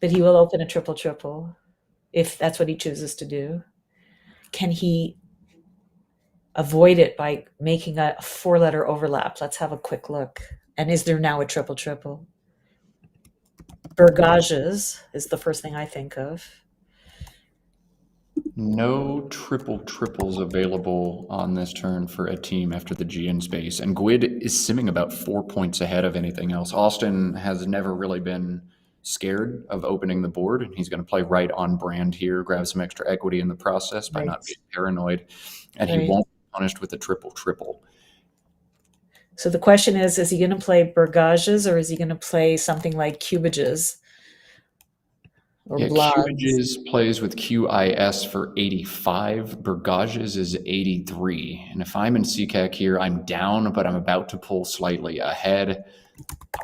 but he will open a triple if that's what he chooses to do. Can he avoid it by making a 4-letter overlap? Let's have a quick look. And is there now a triple? Burgages is the first thing I think of. No triples available on this turn for a team after the G in space. And Gwyd is simming about 4 points ahead of anything else. Austin has never really been scared of opening the board, and he's going to play right on brand here, grab some extra equity in the process by not being paranoid, and he won't be punished with a triple. So the question is he going to play Burgages or is he going to play something like Cubages? Cubages plays with QIS for 85. Burgages is 83. And if I'm in CCAC here, I'm down, but I'm about to pull slightly ahead.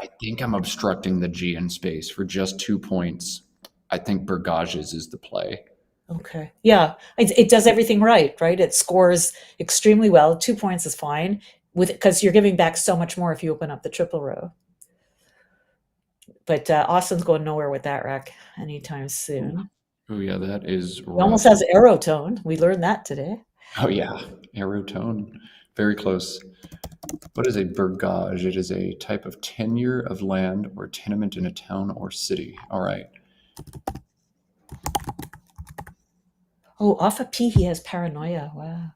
I think I'm obstructing the G in space for just 2 points. I think Burgages is the play. Okay. Yeah. It does everything right? It scores extremely well. 2 points is fine because you're giving back so much more if you open up the triple row. But Austin's going nowhere with that rack anytime soon. Oh yeah, that is It almost rough. has aerotone. We learned that today. Oh yeah, aerotone. Very close. What is a burgage? It is a type of tenure of land or tenement in a town or city. All right. Oh, off a P, he has paranoia. Wow.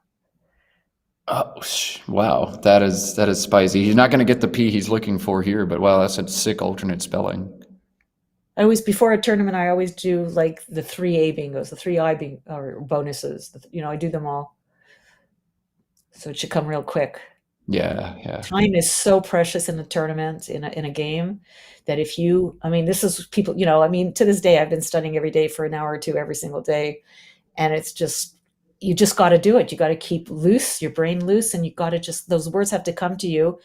Oh, wow, that is spicy. He's not going to get the P he's looking for here, but wow, that's a sick alternate spelling. I always, before a tournament, I always do like the 3A bingos, the 3I or bonuses. I do them all. So it should come real quick. Yeah. Time is so precious in a tournament, in a game, that if you, this is people, to this day, I've been studying every day for an hour or two every single day. And it's just, you just got to do it. You got to keep your brain loose, and you got to those words have to come to you.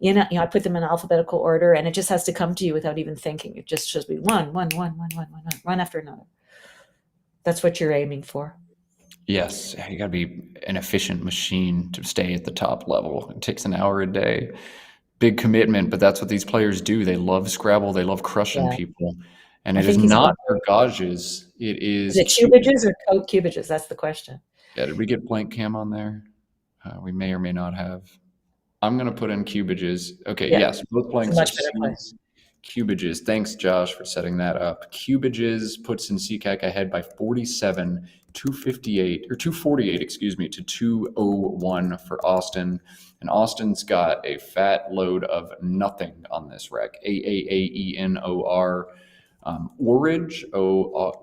I put them in alphabetical order, and it just has to come to you without even thinking. It just should be one after another. That's what you're aiming for. Yes, you got to be an efficient machine to stay at the top level. It takes an hour a day. Big commitment, but that's what these players do. They love Scrabble. They love crushing people. And it is not burgages. It is. Is it cubages or cubages? That's the question. Yeah, did we get blank cam on there? We may or may not have. I'm going to put in cubages. Okay, yeah. Yes, both blanks are C's. Cubages. Thanks, Josh, for setting that up. Cubages puts in CCAC ahead by 47, 248, or 248, to 201 for Austin. And Austin's got a fat load of nothing on this rec. AAAENOR. Orage,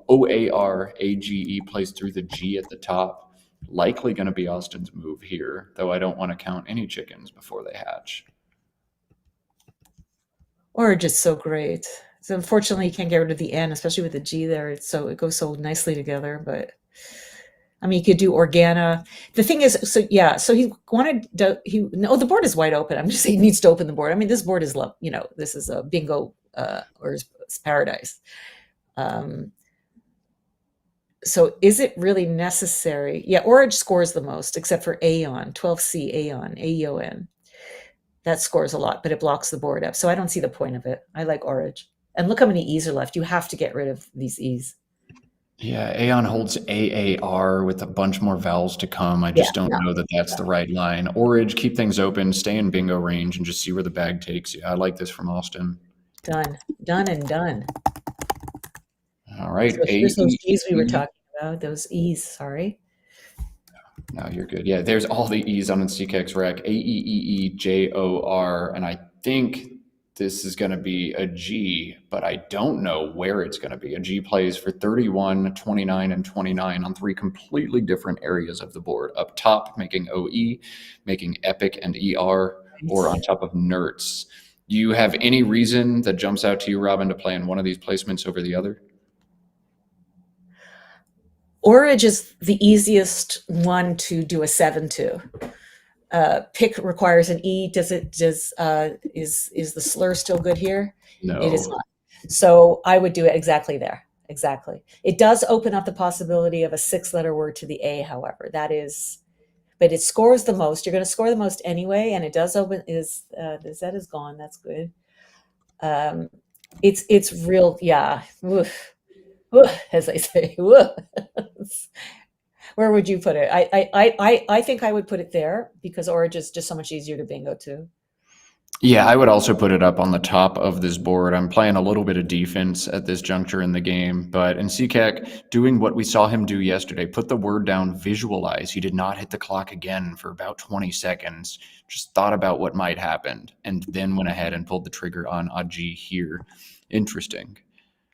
OARAGE plays through the G at the top. Likely going to be Austin's move here, though I don't want to count any chickens before they hatch. Orage is so great. So unfortunately, you can't get rid of the N, especially with the G there. It goes so nicely together. But you could do Organa. The thing is, so he wanted the board is wide open. I'm just saying he needs to open the board. This board is this is a bingo or it's paradise. So is it really necessary? Yeah, Orage scores the most, except for Aeon, 12C Aeon, AEON. That scores a lot, but it blocks the board up. So I don't see the point of it. I like Orage. And look how many E's are left. You have to get rid of these E's. Yeah, Aeon holds AAR with a bunch more vowels to come. I just don't know that that's the right line. Orage, keep things open, stay in bingo range, and just see where the bag takes you. I like this from Austin. Done and done. All right. So here's those G's we were talking about, those E's, sorry. No, you're good. Yeah, there's all the E's on the CKX rec. AEEEJOR, and I think this is going to be a G, but I don't know where it's going to be. A G plays for 31, 29, and 29 on three completely different areas of the board. Up top, making OE, making Epic and ER, or on top of Nerds. Do you have any reason that jumps out to you, Robin, to play in one of these placements over the other? Orage is the easiest one to do a 7-2. Pick requires an E. Is the slur still good here? No. It is not. So I would do it exactly there. Exactly. It does open up the possibility of a 6-letter word to the A, however. But it scores the most. You're going to score the most anyway, and it does open. The Z is gone. That's good. It's real. Yeah. Oof. As I say. Where would you put it? I think I would put it there because Orage is just so much easier to bingo too. Yeah, I would also put it up on the top of this board. I'm playing a little bit of defense at this juncture in the game, but in CCAC, doing what we saw him do yesterday, put the word down, visualize. He did not hit the clock again for about 20 seconds, just thought about what might happen, and then went ahead and pulled the trigger on Aji here. Interesting.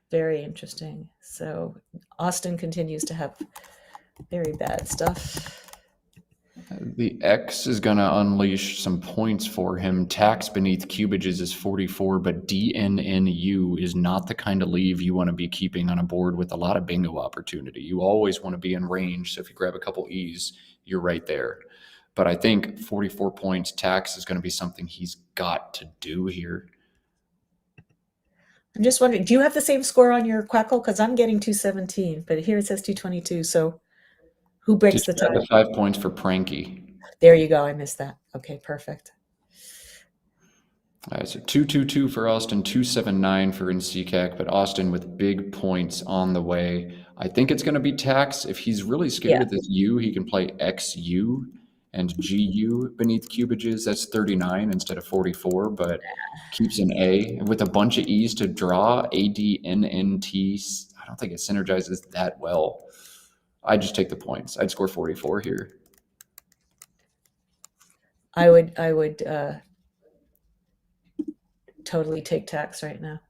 Very interesting. So Austin continues to have very bad stuff. The X is going to unleash some points for him. Tax beneath cubages is 44, but DNNU is not the kind of leave you want to be keeping on a board with a lot of bingo opportunity. You always want to be in range, so if you grab a couple E's, you're right there. But I think 44 points tax is going to be something he's got to do here. I'm just wondering, do you have the same score on your Quackle? Because I'm getting 217, but here it says 222, so who breaks the tie? The 5 points for Pranky. There you go. I missed that. Okay, perfect. All right, so 222 for Austin, 279 for NCCAC, but Austin with big points on the way. I think it's going to be tax. If he's really scared of this U, he can play XU and GU beneath cubages. That's 39 instead of 44, but keeps an A. With a bunch of E's to draw, ADNNT, I don't think it synergizes that well. I'd just take the points. I'd score 44 here. I would totally take tax right now.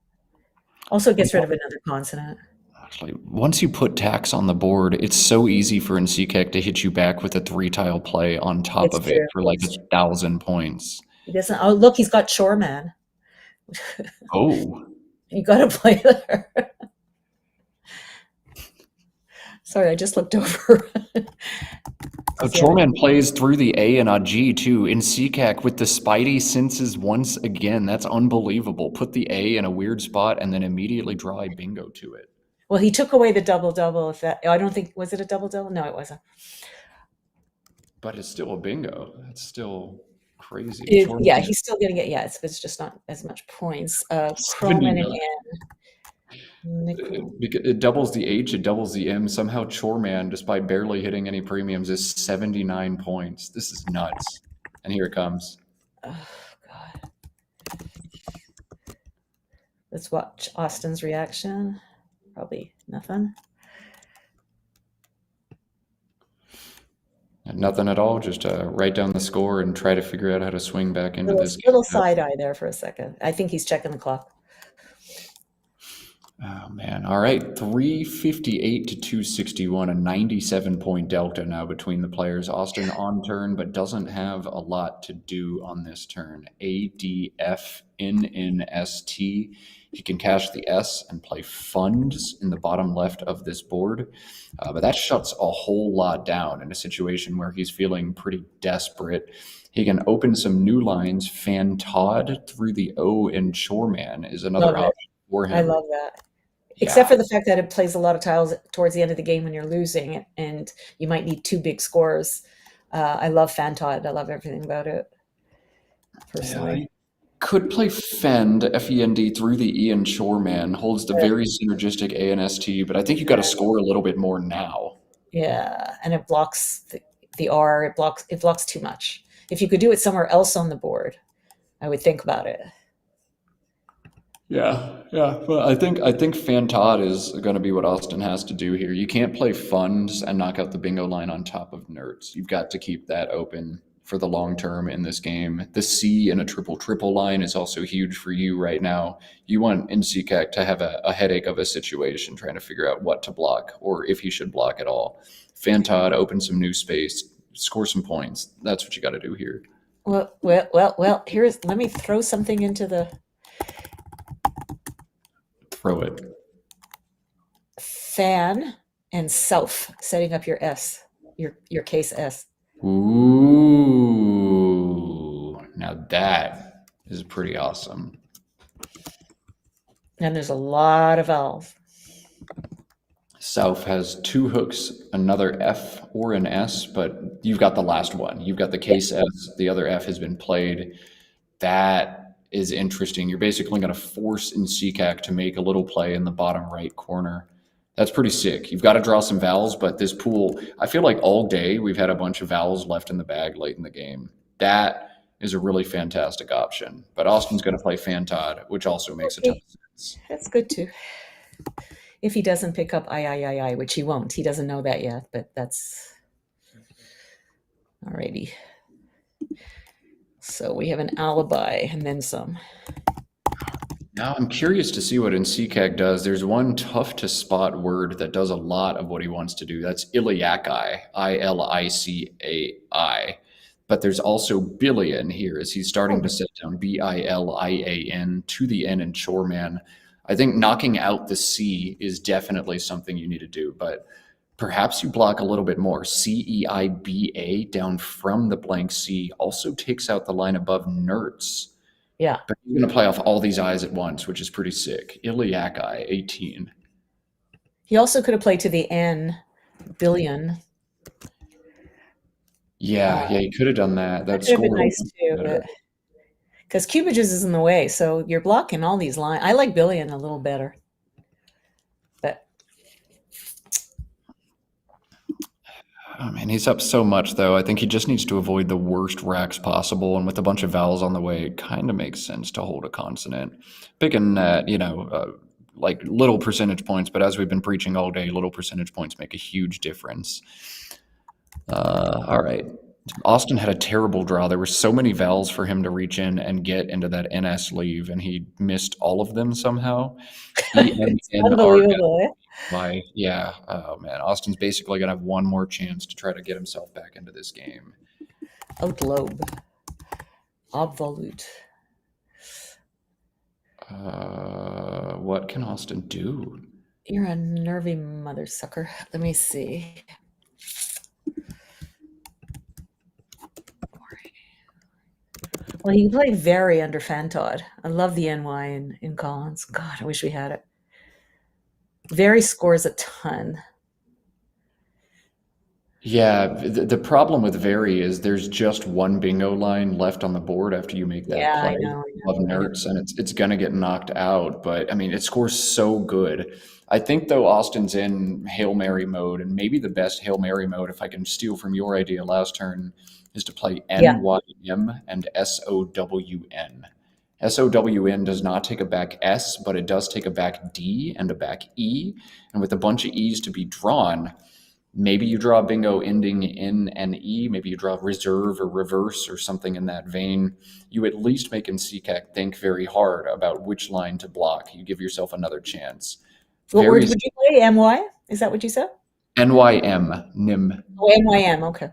Also gets rid of another consonant. Actually, once you put tax on the board, it's so easy for NCCAC to hit you back with a 3-tile play on top of it for like 1,000 points. He doesn't. Oh, look, he's got Shoreman. Oh. You got to play there. Sorry, I just looked over. So Shoreman plays through the A and a G too. In CCAC with the Spidey senses once again. That's unbelievable. Put the A in a weird spot and then immediately draw a bingo to it. Well, he took away the double-double. I don't think, was it a double-double? No, it wasn't. But it's still a bingo. It's still crazy. Yeah, he's still going to get, it's just not as much points. Croman and N. It doubles the H, it doubles the M. Somehow Choreman, despite barely hitting any premiums, is 79 points. This is nuts. And here it comes. Oh, God. Let's watch Austin's reaction. Probably nothing. Nothing at all. Just write down the score and try to figure out how to swing back into this. Little side eye there for a second. I think he's checking the clock. Oh man! All right, 358 to 261, a 97-point delta now between the players. Austin on turn, but doesn't have a lot to do on this turn. ADFNNST. He can cash the S and play funds in the bottom left of this board, but that shuts a whole lot down in a situation where he's feeling pretty desperate. He can open some new lines. Fantod through the O in Shoreman is another option for him. I love that. Except for the fact that it plays a lot of tiles towards the end of the game when you're losing, and you might need 2 big scores. I love Fantod. I love everything about it, personally. Yeah, could play Fend, F-E-N-D, through the E and Shoreman. Holds the very synergistic A and ST, but I think you got to score a little bit more now. Yeah, and it blocks the R. It blocks too much. If you could do it somewhere else on the board, I would think about it. Yeah. Well, I think Fantod is going to be what Austin has to do here. You can't play funds and knock out the bingo line on top of nerds. You've got to keep that open for the long term in this game. The C in a triple line is also huge for you right now. You want NCCAC to have a headache of a situation trying to figure out what to block or if he should block at all. Fantod, open some new space, score some points. That's what you got to do here. Well, let me throw something into the... Throw it. Fan and self, setting up your S, your case S. Ooh, now that is pretty awesome. And there's a lot of vowels. South has 2 hooks, another F or an S, but you've got the last one. You've got the case S, the other F has been played. That is interesting. You're basically going to force NCCAC to make a little play in the bottom right corner. That's pretty sick. You've got to draw some vowels, but this pool, I feel like all day we've had a bunch of vowels left in the bag late in the game. That is a really fantastic option. But Austin's going to play Fantod, which also makes a ton of sense. That's good too. If he doesn't pick up I, which he won't. He doesn't know that yet, but that's... Alrighty. So we have an alibi and then some. Now I'm curious to see what NCCAC does. There's one tough to spot word that does a lot of what he wants to do. That's Iliacai, I-L-I-C-A-I. But there's also billion here as he's starting to set down B-I-L-I-A-N to the N in Shoreman. I think knocking out the C is definitely something you need to do, but perhaps you block a little bit more. C-E-I-B-A down from the blank C also takes out the line above nerds. Yeah. But you're going to play off all these I's at once, which is pretty sick. Iliacai, 18. He also could have played to the N, billion. Yeah, he could have done that. That would have been nice too. because cubages is in the way, so you're blocking all these lines. I like billion a little better, but Oh man, he's up so much though. I think he just needs to avoid the worst racks possible, and with a bunch of vowels on the way, it kind of makes sense to hold a consonant. Picking at, like little percentage points, but as we've been preaching all day, little percentage points make a huge difference. All right. Austin had a terrible draw. There were so many vowels for him to reach in and get into that NS leave, and he missed all of them somehow. it's unbelievable. Eh? Why? Yeah. Oh man, Austin's basically gonna have one more chance to try to get himself back into this game. Outlobe. Obvolute. What can Austin do? You're a nervy mother sucker. Let me see. Well, he played very under Fantod. I love the NY in Collins. God, I wish we had it. Very scores a ton. Yeah, the problem with Very is there's just one bingo line left on the board after you make that Yeah, play I know. of Nertz, and it's gonna get knocked out. But I mean, it scores so good. I think though Austin's in Hail Mary mode, and maybe the best Hail Mary mode, if I can steal from your idea last turn, is to play Yeah. NYM and SOWN. SOWN does not take a back S, but it does take a back D and a back E. And with a bunch of E's to be drawn, maybe you draw a bingo ending in an E, maybe you draw reserve or reverse or something in that vein. You at least make NCCAC think very hard about which line to block. You give yourself another chance. What word would you play? MY? Is that what you said? NYM, NIM. Oh, NYM, okay.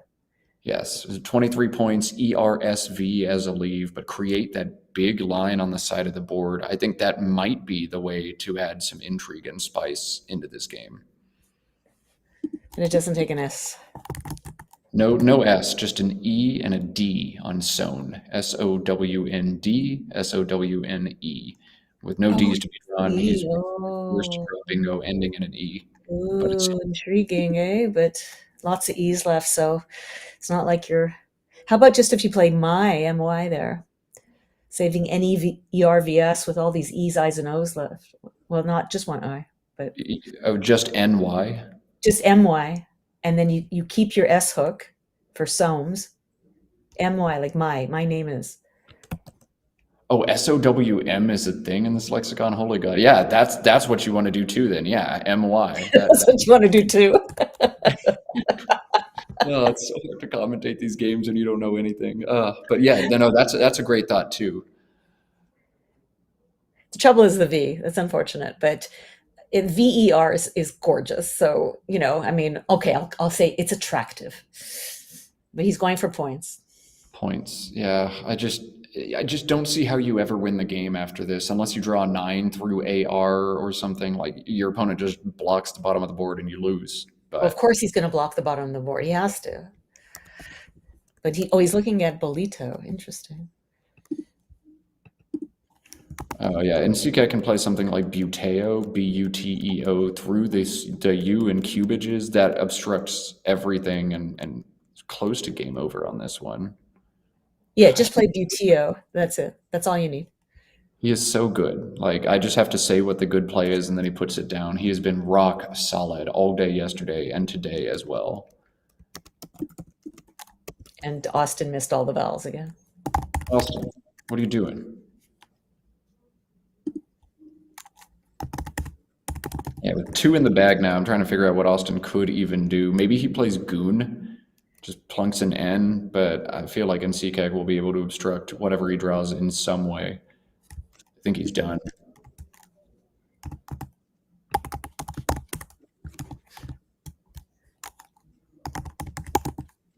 Yes, 23 points, ERSV as a leave, but create that big line on the side of the board. I think that might be the way to add some intrigue and spice into this game. And it doesn't take an S. No S, just an E and a D on SOWN. SOWND, SOWNE. With no D's to be drawn, he's forced to draw bingo ending in an E. Ooh, intriguing, eh? But lots of E's left, so it's not like you're... How about just if you played MY there? Saving NERVS with all these E's, I's, and O's left. Well, not just one I, but... Oh, just NY? Just MY, and then you keep your S hook for Soames. MY, like my name is. Oh, SOWM is a thing in this lexicon? Holy God. Yeah, that's what you want to do too then. Yeah, MY. That's what you want to do too. No, it's so hard to commentate these games and you don't know anything. But yeah, no, that's a great thought too. The trouble is the V. That's unfortunate, but VER is gorgeous. So, I mean, okay, I'll say it's attractive, but he's going for points. Points. Yeah. I just don't see how you ever win the game after this, unless you draw 9 through AR or something. Like your opponent just blocks the bottom of the board and you lose. But well, of course he's going to block the bottom of the board. He has to. But he's looking at Bolito. Interesting. Oh yeah, and CK can play something like Buteo, Buteo, through the U and cubages. That obstructs everything and it's close to game over on this one. Yeah, just play Buteo. That's it. That's all you need. He is so good. Like, I just have to say what the good play is, and then he puts it down. He has been rock solid all day yesterday and today as well. And Austin missed all the vowels again. Austin, what are you doing? Yeah, with 2 in the bag now, I'm trying to figure out what Austin could even do. Maybe he plays Goon, just plunks an N, but I feel like NCCAG will be able to obstruct whatever he draws in some way. I think he's done.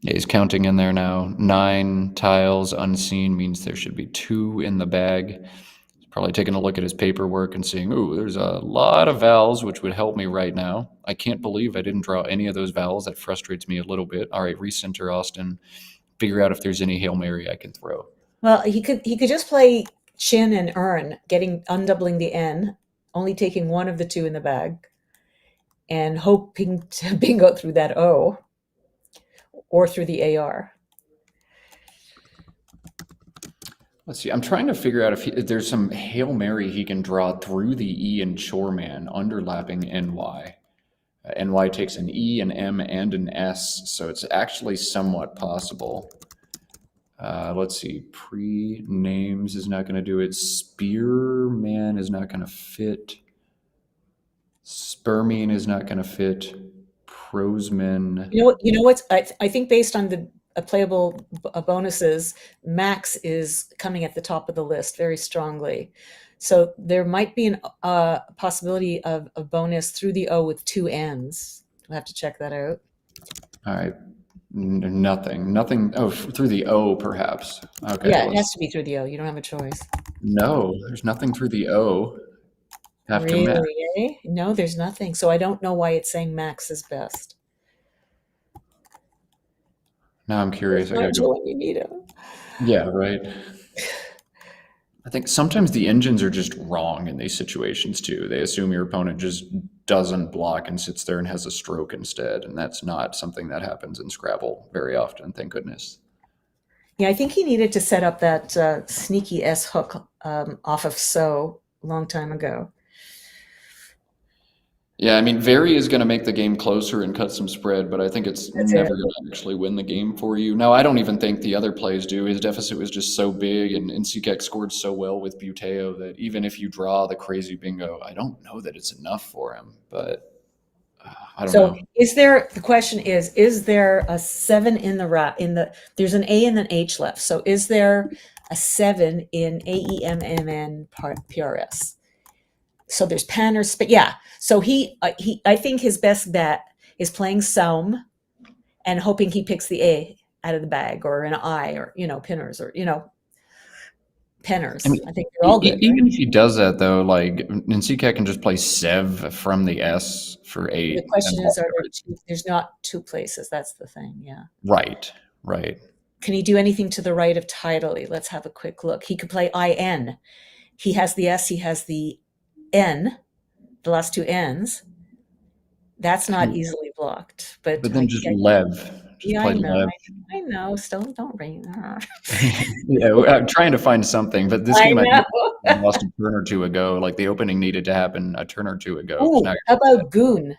Yeah, he's counting in there now. 9 tiles unseen means there should be 2 in the bag. He's probably taking a look at his paperwork and seeing, ooh, there's a lot of vowels, which would help me right now. I can't believe I didn't draw any of those vowels. That frustrates me a little bit. All right, recenter Austin. Figure out if there's any Hail Mary I can throw. Well, he could just play Chin and Earn, undoubling the N, only taking one of the 2 in the bag, and hoping to bingo through that O or through the AR. Let's see. I'm trying to figure out if there's some Hail Mary he can draw through the E and Shoreman, underlapping NY. NY takes an E, an M, and an S, so it's actually somewhat possible. Let's see. Pre-names is not going to do it. Spearman is not going to fit. Spermine is not going to fit. Proseman. You know what? I think based on the playable bonuses, Max is coming at the top of the list very strongly. So there might be a possibility of a bonus through the O with 2 N's. We'll have to check that out. All right. Nothing. Oh, through the O, perhaps. Okay. Yeah, it has to be through the O. You don't have a choice. No, there's nothing through the O. After Max. Really, eh? No, there's nothing. So I don't know why it's saying Max is best. Now I'm curious. I gotta go. You need him. Yeah, right. I think sometimes the engines are just wrong in these situations too. They assume your opponent just doesn't block and sits there and has a stroke instead, and that's not something that happens in Scrabble very often, thank goodness. Yeah, I think he needed to set up that sneaky S hook off of So a long time ago. Yeah, I mean, vary is going to make the game closer and cut some spread, but I think it's never going to actually win the game for you. Now, I don't even think the other plays do. His deficit was just so big, and Sikek scored so well with Buteo that even if you draw the crazy bingo, I don't know that it's enough for him, but I don't know. So the question is there a 7 in the, there's an A and an H left. So is there a 7 in AEMMN PRS? So there's Panners, but yeah. So I think his best bet is playing Saum and hoping he picks the A out of the bag, or an I, or pinners, or penners. I think they're all good. Even if he does that though, like Nsikek can just play Sev from the S for 8. The question is, there's not 2 places. That's the thing. Yeah. Right. Can he do anything to the right of tidally? Let's have a quick look. He could play IN. He has the S. He has the N, the last 2 N's. That's not easily blocked. But then just Lev. I know. Still don't ring. Yeah, I'm trying to find something, but this game I lost a turn or 2 ago. Like the opening needed to happen a turn or 2 ago. Ooh, how about Goon?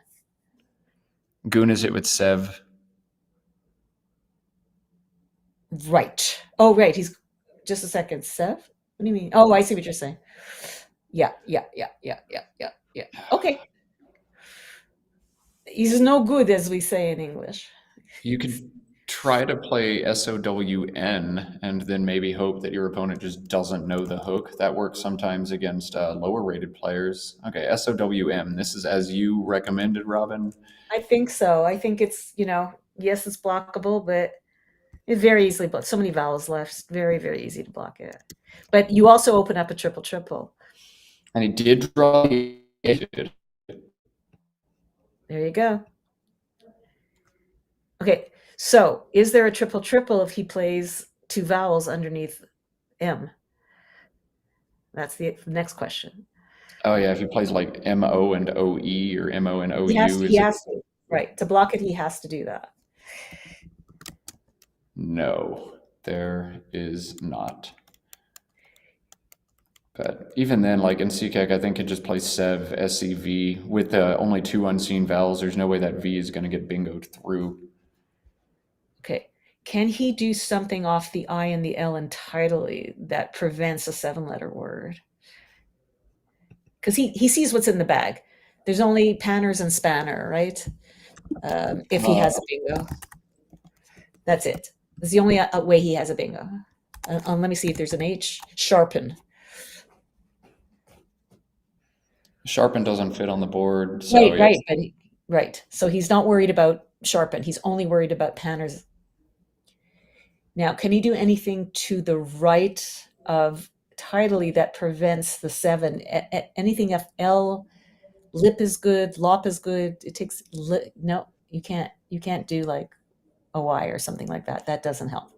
Goon is it with Sev? Right. Oh, right. He's just a second. Sev? What do you mean? Oh, I see what you're saying. Yeah. Okay. He's no good, as we say in English. You could try to play SOWN and then maybe hope that your opponent just doesn't know the hook. That works sometimes against lower rated players. Okay, SOWM. This is as you recommended, Robin? I think so. I think it's, yes, it's blockable, but it's very easily blocked. So many vowels left. Very, very easy to block it. But you also open up a triple. And he did draw. There you go. Okay, so is there a triple if he plays 2 vowels underneath M? That's the next question. Oh yeah, if he plays like MO and OE or MO and OU. He has to. Right, to block it, he has to do that. No, there is not. But even then, like in CCAC, I think it just plays Sev, SCV, with only 2 unseen vowels. There's no way that V is going to get bingoed through. Okay. Can he do something off the I and the L entirely that prevents a 7-letter word? Because he sees what's in the bag. There's only Panners and Spanner, right? If he has a bingo. That's it. That's the only way he has a bingo. Let me see if there's an H. Sharpen. Sharpen doesn't fit on the board. So Right. So he's not worried about Sharpen. He's only worried about Panners. Now, can he do anything to the right of tidally that prevents the 7? Anything if L, lip is good, lop is good. It takes no. You can't do like OI or something like that. That doesn't help.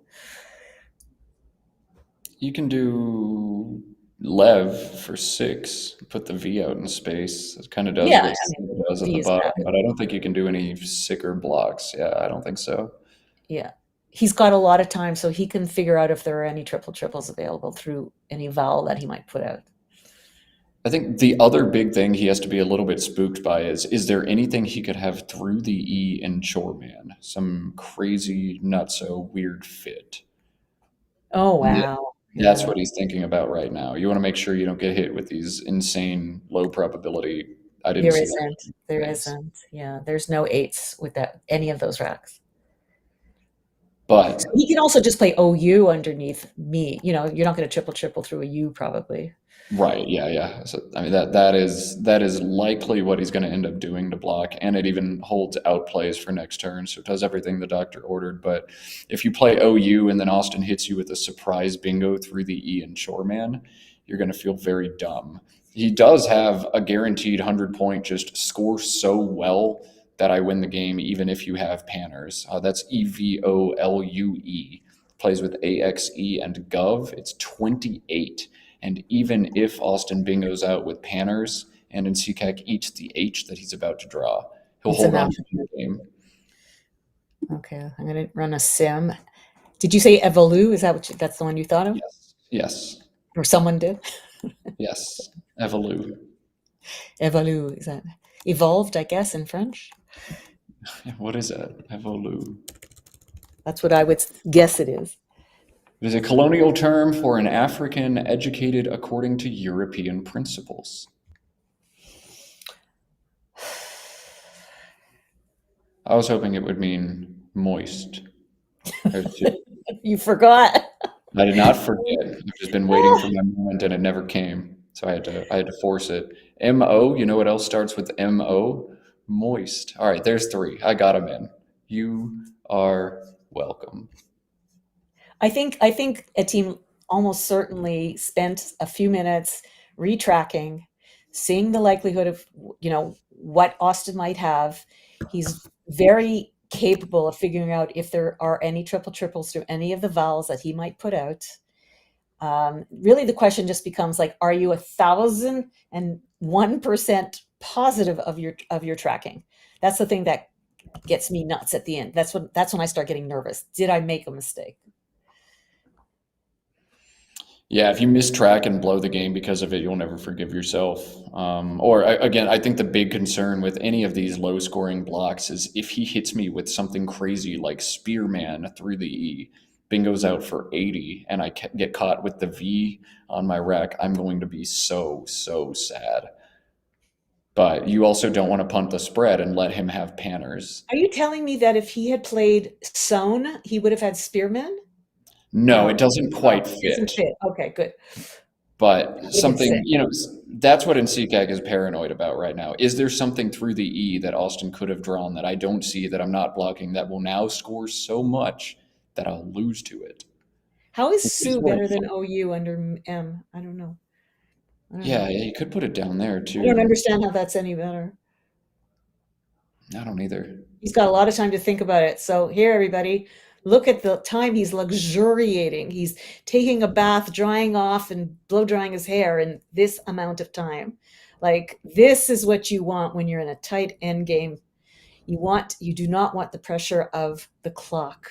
You can do Lev for 6, put the V out in space. It kind of does what it does at the bottom, but I don't think you can do any sicker blocks. Yeah, I don't think so. Yeah. he's got a lot of time, so he can figure out if there are any triples available through any vowel that he might put out. I think the other big thing he has to be a little bit spooked by is there anything he could have through the E in Choreman? Some crazy, nutso, weird fit. Oh, wow. That's what he's thinking about right now. You want to make sure you don't get hit with these insane low probability. I didn't see that. There isn't. Yeah, there's no 8s with that any of those racks. But so he can also just play OU underneath me. You're not going to triple through a U probably. Right. Yeah. So I mean that is likely what he's going to end up doing to block, and it even holds outplays for next turn, so it does everything the doctor ordered. But if you play OU and then Austin hits you with a surprise bingo through the E and Shoreman, you're going to feel very dumb. He does have a guaranteed 100-point just score so well that I win the game, even if you have Panners. That's EVOLUE. Plays with AXE and Gov. It's 28. And even if Austin bingos out with Panners and Nsekak eats the H that he's about to draw, he'll hold on to the game. Okay, I'm going to run a sim. Did you say Evolu? Is that that's the one you thought of? Yes. Or someone did? Yes, Evolu. Evolu, is that evolved, I guess, in French? What is that? Evolu. That's what I would guess it is. It is a colonial term for an African educated according to European principles. I was hoping it would mean moist. You forgot. I did not forget. I've just been waiting for my moment and it never came. So I had to force it. M-O, you know what else starts with M-O? Moist. All right, there's 3. I got them in. You are welcome. I think a team almost certainly spent a few minutes retracking, seeing the likelihood of, what Austin might have. He's very capable of figuring out if there are any triples through any of the vowels that he might put out. Really, the question just becomes like, are you 1,001% positive of your tracking? That's the thing that gets me nuts at the end. That's when I start getting nervous. Did I make a mistake? Yeah, if you miss track and blow the game because of it, you'll never forgive yourself. Again, I think the big concern with any of these low-scoring blocks is if he hits me with something crazy like Spearman through the E, bingo's out for 80, and I get caught with the V on my rack, I'm going to be so sad. But you also don't want to punt the spread and let him have Panners. Are you telling me that if he had played Sohn, he would have had Spearman? No, it doesn't quite fit. It doesn't fit. Okay, good. But something, that's what Nsekak is paranoid about right now. Is there something through the E that Austin could have drawn that I don't see, that I'm not blocking, that will now score so much that I'll lose to it? How is Sue better than OU under M? I don't know. Yeah, you could put it down there too. I don't understand how that's any better. I don't either. He's got a lot of time to think about it. So here, everybody, look at the time he's luxuriating. He's taking a bath, drying off, and blow drying his hair in this amount of time. Like, this is what you want when you're in a tight end game. You do not want the pressure of the clock.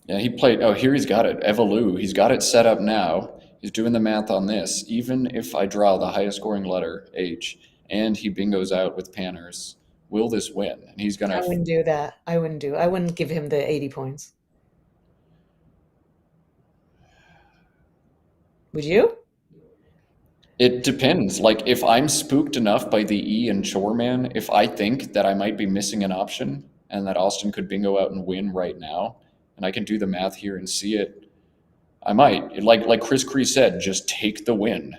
Yeah, he played. Oh, here he's got it. Evolu. He's got it set up now. He's doing the math on this. Even if I draw the highest scoring letter, H, and he bingos out with Panners, will this win? And he's gonna. I wouldn't do that. I wouldn't give him the 80 points. Would you? It depends. Like, if I'm spooked enough by the E and Choreman, if I think that I might be missing an option and that Austin could bingo out and win right now, and I can do the math here and see it, I might. Like Chris Cree said, just take the win.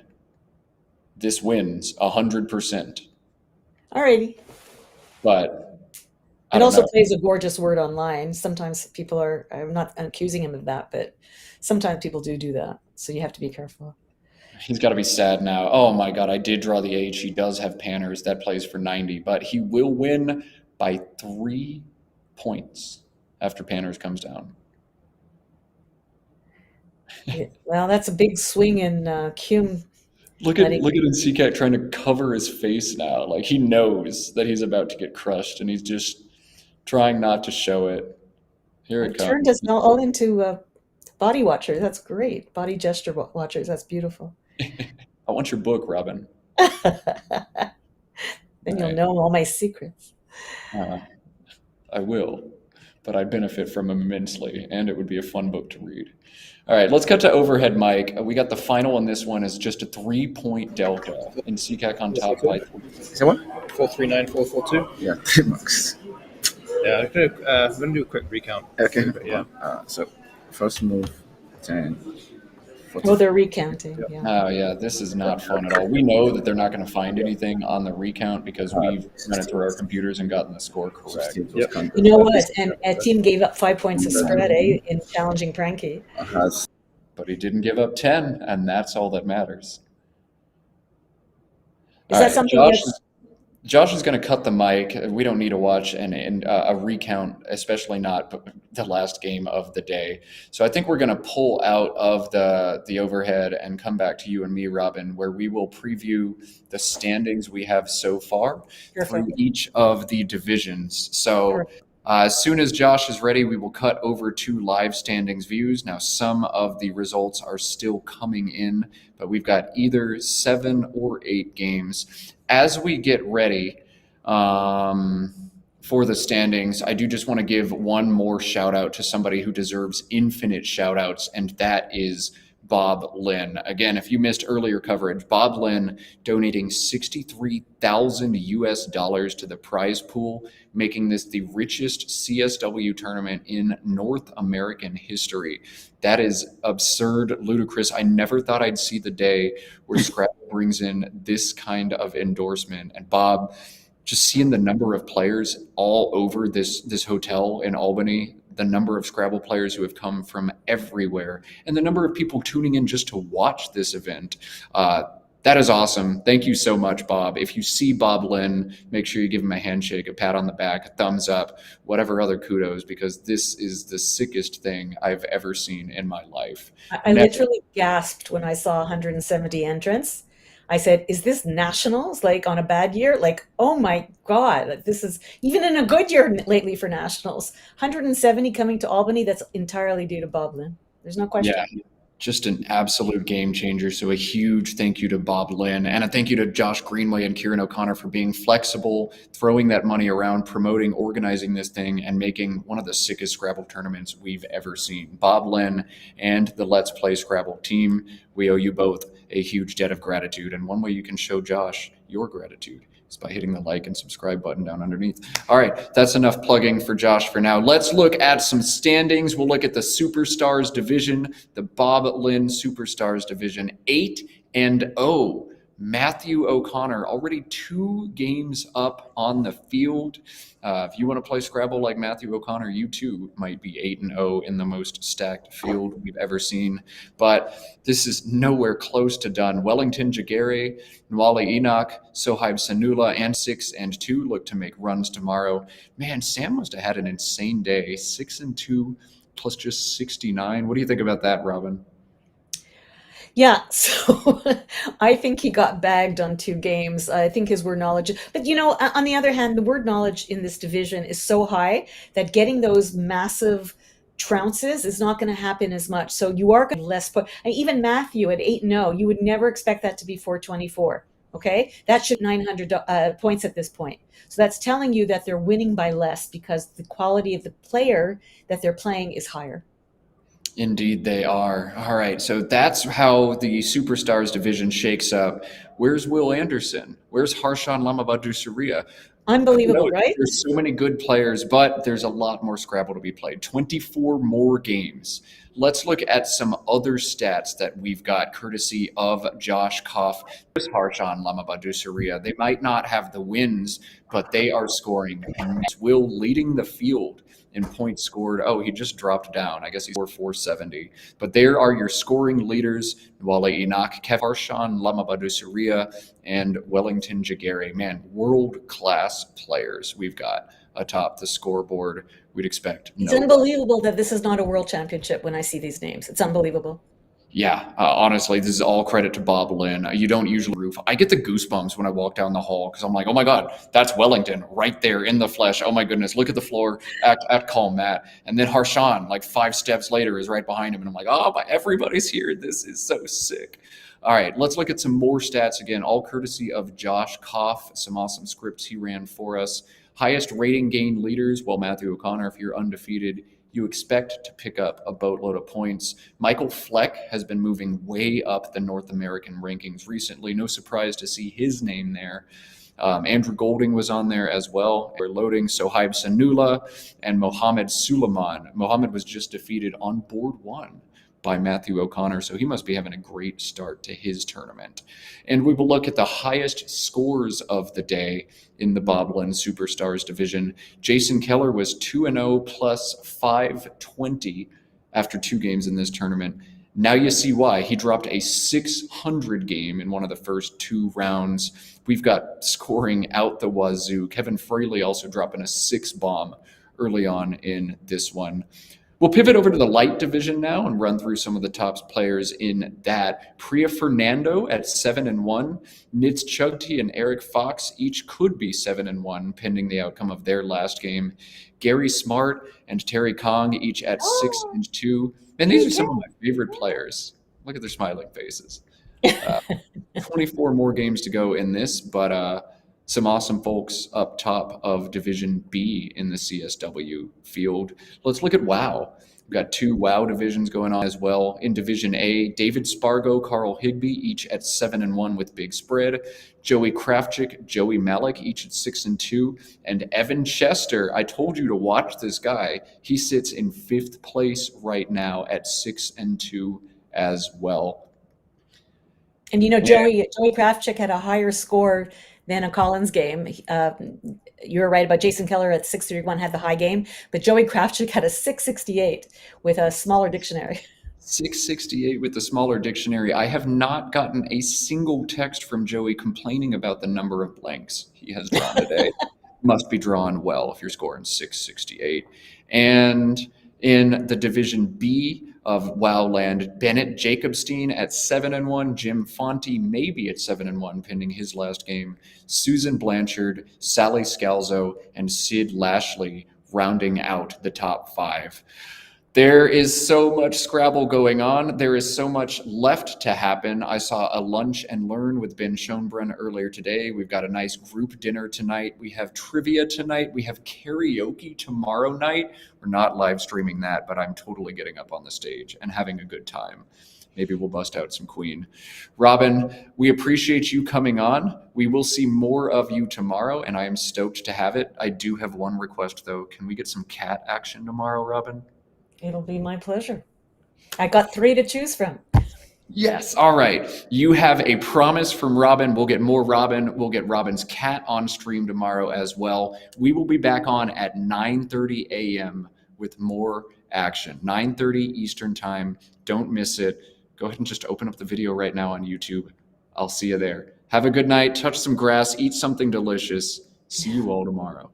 This wins 100%. Alrighty. But it also plays a gorgeous word online. Sometimes people are, I'm not accusing him of that, but sometimes people do that. So you have to be careful. He's got to be sad now. Oh my God, I did draw the H. He does have Panners. That plays for 90, but he will win by 3 points after Panners comes down. Well, that's a big swing in Cume. Look at Nsekak trying to cover his face now. Like, he knows that he's about to get crushed, and he's just trying not to show it. Here it I've comes. turned us all into body watchers. That's great. Body gesture watchers. That's beautiful. I want your book, Robin. Then you'll know all my secrets. I will, but I benefit from them immensely, and it would be a fun book to read. All right, let's cut to overhead mic. We got the final on this one is just a 3-point delta, and CCAC on top by 3. Say what? 439, 442? Yeah, 3 months. Yeah, I'm gonna do a quick recount. Okay. But yeah. So first move, 10. Well, they're recounting. Yeah. Oh yeah, this is not fun at all. We know that they're not going to find anything on the recount because we've run it through our computers and gotten the score correct. You know what? And a team gave up 5 points of spread, in challenging Pranky. But he didn't give up 10, and that's all that matters. Is that something Josh is going to cut the mic. We don't need to watch a recount, especially not the last game of the day. So I think we're going to pull out of the overhead and come back to you and me, Robin, where we will preview the standings we have so far for each of the divisions. So as soon as Josh is ready, we will cut over to live standings views. Now, some of the results are still coming in, but we've got either 7 or 8 games. As we get ready for the standings, I do just want to give one more shout out to somebody who deserves infinite shout outs, and that is Bob Linn. Again, if you missed earlier coverage, Bob Linn donating $63,000 to the prize pool, making this the richest CSW tournament in North American history. That is absurd, ludicrous. I never thought I'd see the day where Scrabble brings in this kind of endorsement. And Bob, just seeing the number of players all over this hotel in Albany, the number of Scrabble players who have come from everywhere, and the number of people tuning in just to watch this event. That is awesome. Thank you so much, Bob. If you see Bob Linn, make sure you give him a handshake, a pat on the back, a thumbs up, whatever other kudos, because this is the sickest thing I've ever seen in my life. I literally gasped when I saw 170 entrants. I said, is this nationals, like on a bad year? Like, oh my God, this is even in a good year lately for nationals. 170 coming to Albany, that's entirely due to Bob Linn. There's no question. Yeah, just an absolute game changer. So a huge thank you to Bob Linn, and a thank you to Josh Greenway and Kieran O'Connor for being flexible, throwing that money around, promoting, organizing this thing, and making one of the sickest Scrabble tournaments we've ever seen. Bob Linn and the Let's Play Scrabble team, we owe you both a huge debt of gratitude. And one way you can show Josh your gratitude is by hitting the like and subscribe button down underneath. All right, that's enough plugging for Josh for now. Let's look at some standings. We'll look at the Superstars Division, the Bob Linn Superstars Division, 8-0. Matthew O'Connor already 2 games up on the field. If you want to play Scrabble like Matthew O'Connor, you too might be 8-0 in the most stacked field we've ever seen. But this is nowhere close to done. Wellington Jagere, Nwali Enoch, Sohaib Sanula, and 6-2 look to make runs tomorrow. Man, Sam must have had an insane day. 6-2 plus just 69. What do you think about that, Robin? Yeah, so I think he got bagged on 2 games. I think his word knowledge, but on the other hand, the word knowledge in this division is so high that getting those massive trounces is not going to happen as much. So you are going to less put, and even Matthew at 8-0, you would never expect that to be 424. Okay, that should 900 points at this point. So that's telling you that they're winning by less because the quality of the player that they're playing is higher. Indeed, they are. All right, so that's how the Superstars division shakes up. Where's Will Anderson? Where's Harshan Lamabadu-Surya? Unbelievable, right? There's so many good players, but there's a lot more Scrabble to be played. 24 more games. Let's look at some other stats that we've got courtesy of Josh Koff. There's Harshan Lamabadu-Surya. They might not have the wins, but they are scoring. And Will leading the field in points scored. Oh, he just dropped down. I guess he's 470. But there are your scoring leaders: Nwali Enoch, Harshan Lamabadu-Surya, and Wellington Jagere. Man, world-class players we've got atop the scoreboard. We'd expect. It's unbelievable that this is not a world championship when I see these names. It's unbelievable. Yeah, honestly, this is all credit to Bob Linn. You don't usually roof. I get the goosebumps when I walk down the hall because I'm like, oh my God, that's Wellington right there in the flesh. Oh my goodness, look at the floor. Act calm, Matt. And then Harshan, like 5 steps later, is right behind him. And I'm like, oh, everybody's here. This is so sick. All right, let's look at some more stats again, all courtesy of Josh Koff. Some awesome scripts he ran for us. Highest rating gain leaders. Well, Matthew O'Connor, if you're undefeated, you expect to pick up a boatload of points. Michael Fleck has been moving way up the North American rankings recently. No surprise to see his name there. Andrew Golding was on there as well. We're loading Sohaib Sanula and Mohammed Suleiman. Mohammed was just defeated on board 1 by Matthew O'Connor, so he must be having a great start to his tournament. And we will look at the highest scores of the day in the Bob Linn Superstars Division. Jason Keller was 2-0 plus 520 after 2 games in this tournament. Now you see why. He dropped a 600 game in one of the first 2 rounds. We've got scoring out the wazoo. Kevin Fraley also dropping a 6 bomb early on in this one. We'll pivot over to the light division now and run through some of the top players in that. Priya Fernando at 7-1. Nitz Chugti and Eric Fox each could be 7-1, pending the outcome of their last game. Gary Smart and Terry Kong each at 6-2. And these are some of my favorite players. Look at their smiling faces. 24 more games to go in this, but some awesome folks up top of Division B in the CSW field. Let's look at WoW. We've got 2 WoW divisions going on as well. In Division A, David Spargo, Carl Higby, each at 7-1 with big spread. Joey Kravchik, Joey Malik, each at 6-2. And Evan Chester, I told you to watch this guy. He sits in 5th place right now at 6-2 as well. And Joey Kravchik had a higher score than a Collins game. You're right about Jason Keller at 631 had the high game, but Joey Kravchik had a 668 with a smaller dictionary. 668 with the smaller dictionary. I have not gotten a single text from Joey complaining about the number of blanks he has drawn today. Must be drawn well if you're scoring 668. And in the Division B of WoWland, Bennett Jacobstein at 7-1, Jim Fonte maybe at 7-1, pending his last game, Susan Blanchard, Sally Scalzo, and Sid Lashley rounding out the top 5. There is so much Scrabble going on. There is so much left to happen. I saw a lunch and learn with Ben Schoenbrunn earlier today. We've got a nice group dinner tonight. We have trivia tonight. We have karaoke tomorrow night. We're not live streaming that, but I'm totally getting up on the stage and having a good time. Maybe we'll bust out some Queen. Robin, we appreciate you coming on. We will see more of you tomorrow, and I am stoked to have it. I do have one request, though. Can we get some cat action tomorrow, Robin? It'll be my pleasure. I got 3 to choose from. Yes. All right. You have a promise from Robin. We'll get more Robin. We'll get Robin's cat on stream tomorrow as well. We will be back on at 9:30 a.m. with more action. 9:30 Eastern time. Don't miss it. Go ahead and just open up the video right now on YouTube. I'll see you there. Have a good night. Touch some grass. Eat something delicious. See you all tomorrow.